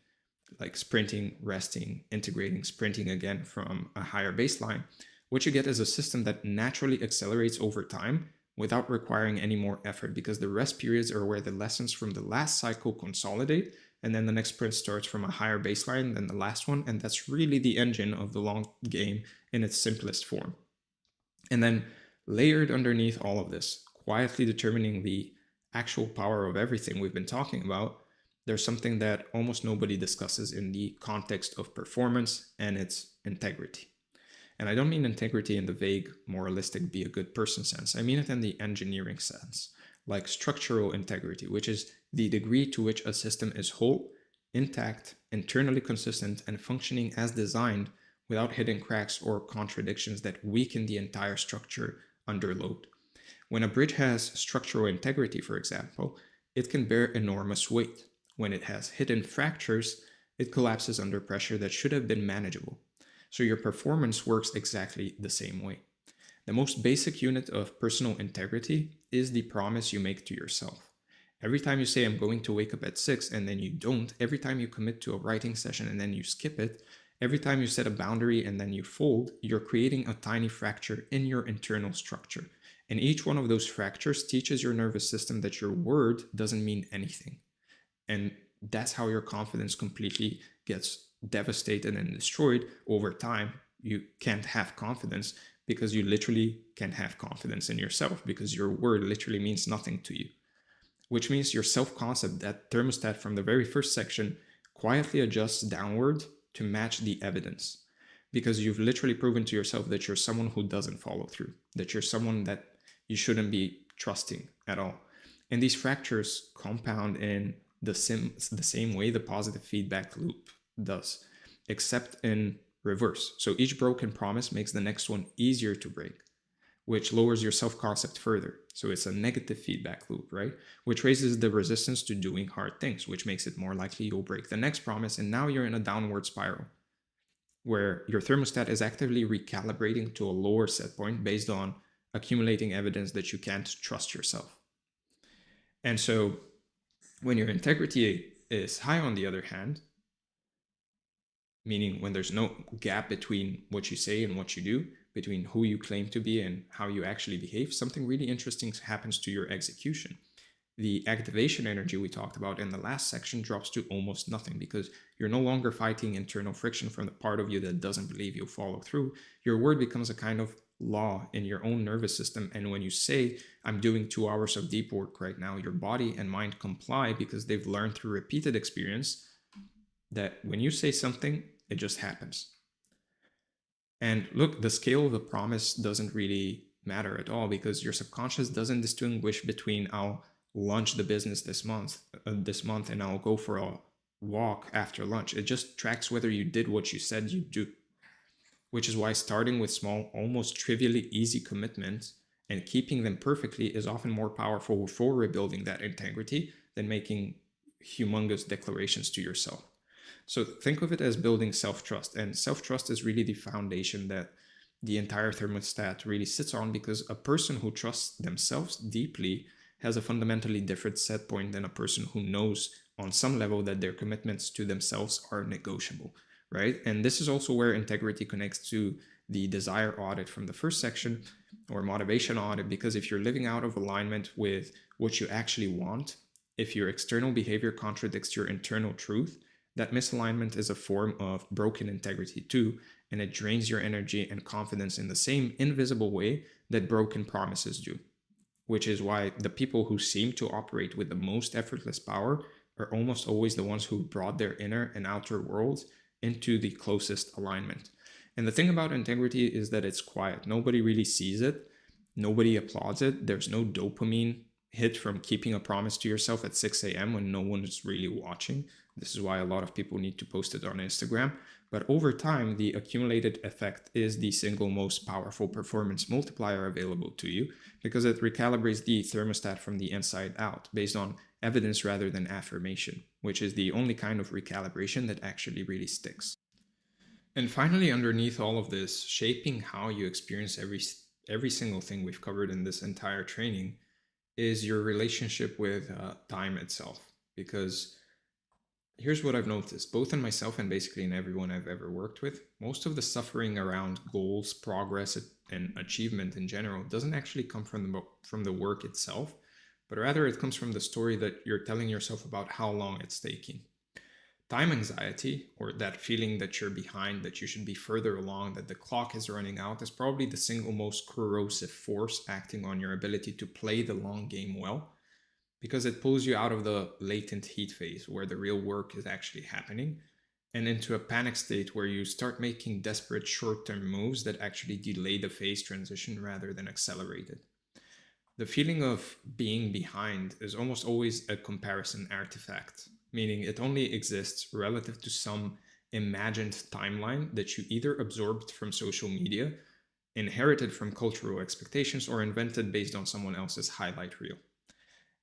like sprinting, resting, integrating, sprinting again from a higher baseline, what you get is a system that naturally accelerates over time without requiring any more effort, because the rest periods are where the lessons from the last cycle consolidate, and then the next sprint starts from a higher baseline than the last one, and that's really the engine of the long game in its simplest form. And then layered underneath all of this, quietly determining the actual power of everything we've been talking about, there's something that almost nobody discusses in the context of performance, and it's integrity. And I don't mean integrity in the vague, moralistic, be a good person sense. I mean it in the engineering sense, like structural integrity, which is the degree to which a system is whole, intact, internally consistent, and functioning as designed without hidden cracks or contradictions that weaken the entire structure under load. When a bridge has structural integrity, for example, it can bear enormous weight. When it has hidden fractures, it collapses under pressure that should have been manageable. So your performance works exactly the same way. The most basic unit of personal integrity is the promise you make to yourself. Every time you say, I'm going to wake up at 6, and then you don't, every time you commit to a writing session and then you skip it, every time you set a boundary and then you fold, you're creating a tiny fracture in your internal structure. And each one of those fractures teaches your nervous system that your word doesn't mean anything. And that's how your confidence completely gets devastated and destroyed over time. You can't have confidence because you literally can't have confidence in yourself, because your word literally means nothing to you. Which means your self-concept, that thermostat from the very first section, quietly adjusts downward to match the evidence, because you've literally proven to yourself that you're someone who doesn't follow through, that you're someone that you shouldn't be trusting at all. And these fractures compound in the same way the positive feedback loop does, except in reverse. So each broken promise makes the next one easier to break, which lowers your self-concept further. So it's a negative feedback loop, right? Which raises the resistance to doing hard things, which makes it more likely you'll break the next promise. And now you're in a downward spiral where your thermostat is actively recalibrating to a lower set point based on accumulating evidence that you can't trust yourself. And so when your integrity is high, on the other hand, meaning when there's no gap between what you say and what you do, between who you claim to be and how you actually behave, something really interesting happens to your execution. The activation energy we talked about in the last section drops to almost nothing because you're no longer fighting internal friction from the part of you that doesn't believe you'll follow through. Your word becomes a kind of law in your own nervous system. And when you say, I'm doing 2 hours of deep work right now, your body and mind comply because they've learned through repeated experience that when you say something, it just happens. And look, the scale of the promise doesn't really matter at all because your subconscious doesn't distinguish between I'll launch the business this month and I'll go for a walk after lunch. It just tracks whether you did what you said you'd do, which is why starting with small, almost trivially easy commitments and keeping them perfectly is often more powerful for rebuilding that integrity than making humongous declarations to yourself. So think of it as building self-trust, and self-trust is really the foundation that the entire thermostat really sits on, because a person who trusts themselves deeply has a fundamentally different set point than a person who knows on some level that their commitments to themselves are negotiable, right? And this is also where integrity connects to the desire audit from the first section, or motivation audit, because if you're living out of alignment with what you actually want, if your external behavior contradicts your internal truth, that misalignment is a form of broken integrity too, and it drains your energy and confidence in the same invisible way that broken promises do. Which is why the people who seem to operate with the most effortless power are almost always the ones who brought their inner and outer worlds into the closest alignment. And the thing about integrity is that it's quiet. Nobody really sees it. Nobody applauds it. There's no dopamine hit from keeping a promise to yourself at 6 a.m. when no one is really watching. This is why a lot of people need to post it on Instagram. But over time, the accumulated effect is the single most powerful performance multiplier available to you, because it recalibrates the thermostat from the inside out based on evidence rather than affirmation, which is the only kind of recalibration that actually really sticks. And finally, underneath all of this, shaping how you experience every single thing we've covered in this entire training is your relationship with time itself. Because here's what I've noticed, both in myself and basically in everyone I've ever worked with, most of the suffering around goals, progress, and achievement in general doesn't actually come from the work itself, but rather it comes from the story that you're telling yourself about how long it's taking. Time anxiety, or that feeling that you're behind, that you should be further along, that the clock is running out, is probably the single most corrosive force acting on your ability to play the long game well, because it pulls you out of the latent heat phase where the real work is actually happening and into a panic state where you start making desperate short-term moves that actually delay the phase transition rather than accelerate it. The feeling of being behind is almost always a comparison artifact, meaning it only exists relative to some imagined timeline that you either absorbed from social media, inherited from cultural expectations, or invented based on someone else's highlight reel.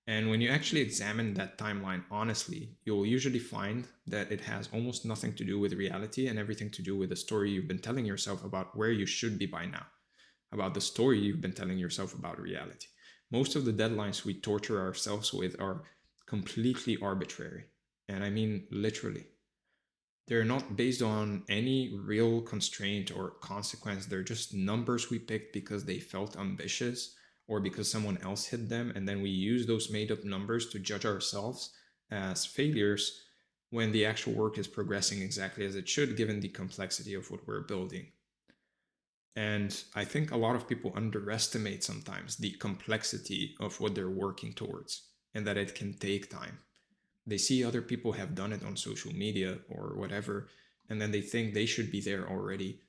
And when you actually examine that timeline honestly, you'll usually find that it has almost nothing to do with reality and everything to do with the story you've been telling yourself about where you should be by now, about the story you've been telling yourself about reality. Most of the deadlines we torture ourselves with are completely arbitrary. And I mean literally. They're not based on any real constraint or consequence. They're just numbers we picked because they felt ambitious or because someone else hit them, and then we use those made-up numbers to judge ourselves as failures when the actual work is progressing exactly as it should, given the complexity of what we're building. And I think a lot of people underestimate sometimes the complexity of what they're working towards, and that it can take time. They see other people have done it on social media or whatever, and then they think they should be there already,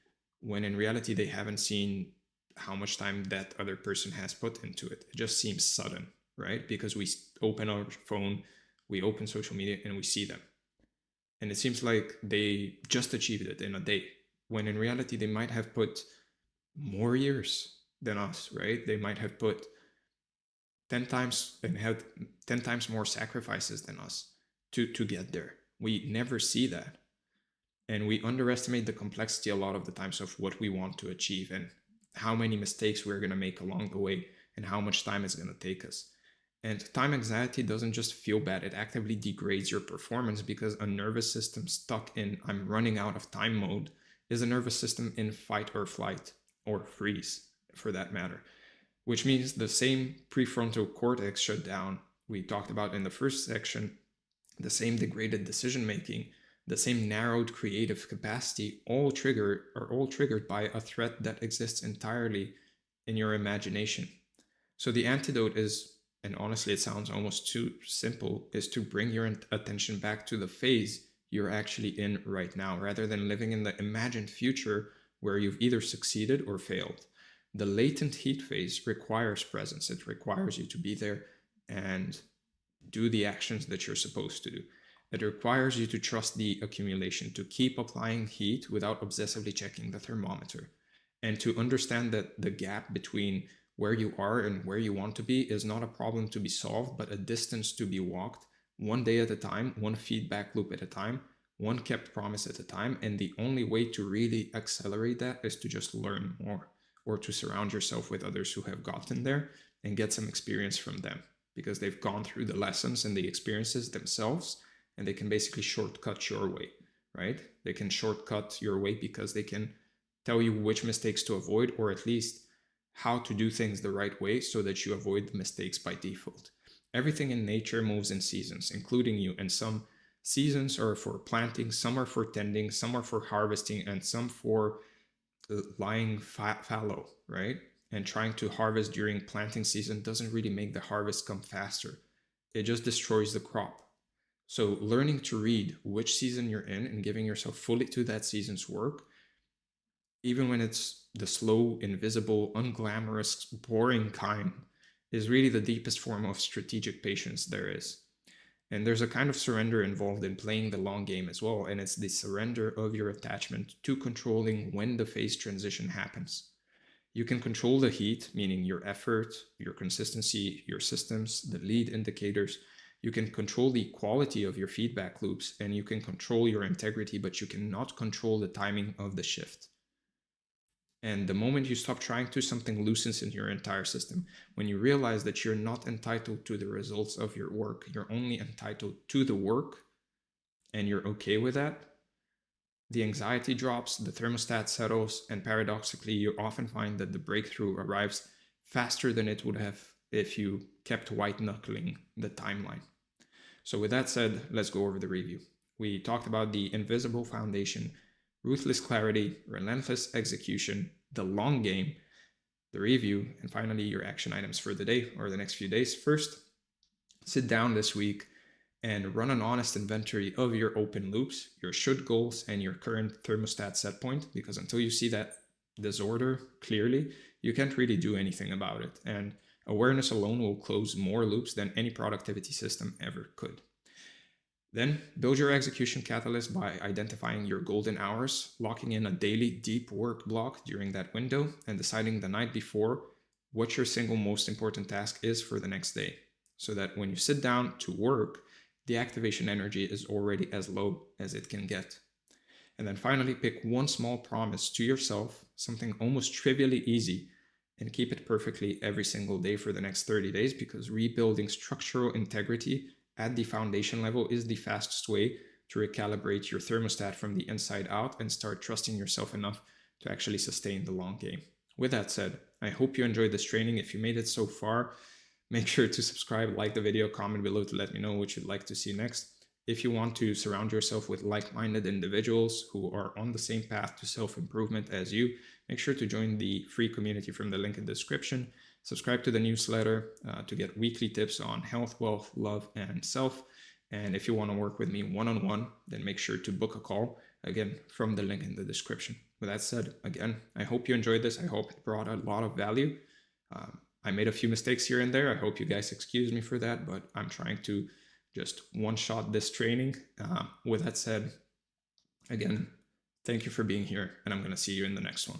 when in reality they haven't seen how much time that other person has put into it. It just seems sudden, right? Because we open our phone, we open social media, and we see them. And it seems like they just achieved it in a day, when in reality they might have put more years, than us, right? They might have put 10 times and had 10 times more sacrifices than us to get there. We never see that. And we underestimate the complexity a lot of the times of what we want to achieve and how many mistakes we're going to make along the way and how much time it's going to take us. And time anxiety doesn't just feel bad, it actively degrades your performance, because a nervous system stuck in I'm running out of time mode is a nervous system in fight or flight, or freeze for that matter, which means the same prefrontal cortex shutdown we talked about in the first section, the same degraded decision making, the same narrowed creative capacity, all triggered by a threat that exists entirely in your imagination. So the antidote is, and honestly it sounds almost too simple, is to bring your attention back to the phase you're actually in right now, rather than living in the imagined future where you've either succeeded or failed. The latent heat phase requires presence. It requires you to be there and do the actions that you're supposed to do. It requires you to trust the accumulation, to keep applying heat without obsessively checking the thermometer, and to understand that the gap between where you are and where you want to be is not a problem to be solved, but a distance to be walked, one day at a time, one feedback loop at a time, one kept promise at a time. And the only way to really accelerate that is to just learn more, or to surround yourself with others who have gotten there and get some experience from them, because they've gone through the lessons and the experiences themselves, and they can basically shortcut your way, right? They can shortcut your way because they can tell you which mistakes to avoid, or at least how to do things the right way so that you avoid the mistakes by default. Everything in nature moves in seasons, including you, and some seasons are for planting, some are for tending, some are for harvesting, and some for lying fallow, right? And trying to harvest during planting season doesn't really make the harvest come faster. It just destroys the crop. So learning to read which season you're in and giving yourself fully to that season's work, even when it's the slow, invisible, unglamorous, boring kind, is really the deepest form of strategic patience there is. And there's a kind of surrender involved in playing the long game as well, and it's the surrender of your attachment to controlling when the phase transition happens. You can control the heat, meaning your effort, your consistency, your systems, the lead indicators. You can control the quality of your feedback loops, and you can control your integrity, but you cannot control the timing of the shift. And the moment you stop trying to, something loosens in your entire system. When you realize that you're not entitled to the results of your work, you're only entitled to the work, and you're okay with that, the anxiety drops, the thermostat settles, and paradoxically, you often find that the breakthrough arrives faster than it would have if you kept white-knuckling the timeline. So with that said, let's go over the review. We talked about the invisible foundation, ruthless clarity, relentless execution, the long game, the review, and finally your action items for the day or the next few days. First, sit down this week and run an honest inventory of your open loops, your should goals, and your current thermostat set point, because until you see that disorder clearly, you can't really do anything about it. And awareness alone will close more loops than any productivity system ever could. Then build your execution catalyst by identifying your golden hours, locking in a daily deep work block during that window, and deciding the night before what your single most important task is for the next day, so that when you sit down to work, the activation energy is already as low as it can get. And then finally, pick one small promise to yourself, something almost trivially easy, and keep it perfectly every single day for the next 30 days, because rebuilding structural integrity at the foundation level is the fastest way to recalibrate your thermostat from the inside out and start trusting yourself enough to actually sustain the long game. With that said, I hope you enjoyed this training. If you made it so far, make sure to subscribe, like the video, comment below to let me know what you'd like to see next. If you want to surround yourself with like-minded individuals who are on the same path to self-improvement as you, make sure to join the free community from the link in the description. Subscribe to the newsletter to get weekly tips on health, wealth, love, and self. And if you want to work with me one-on-one, then make sure to book a call, again, from the link in the description. With that said, again, I hope you enjoyed this. I hope it brought a lot of value. I made a few mistakes here and there. I hope you guys excuse me for that, but I'm trying to just one-shot this training. With that said, again, thank you for being here, and I'm going to see you in the next one.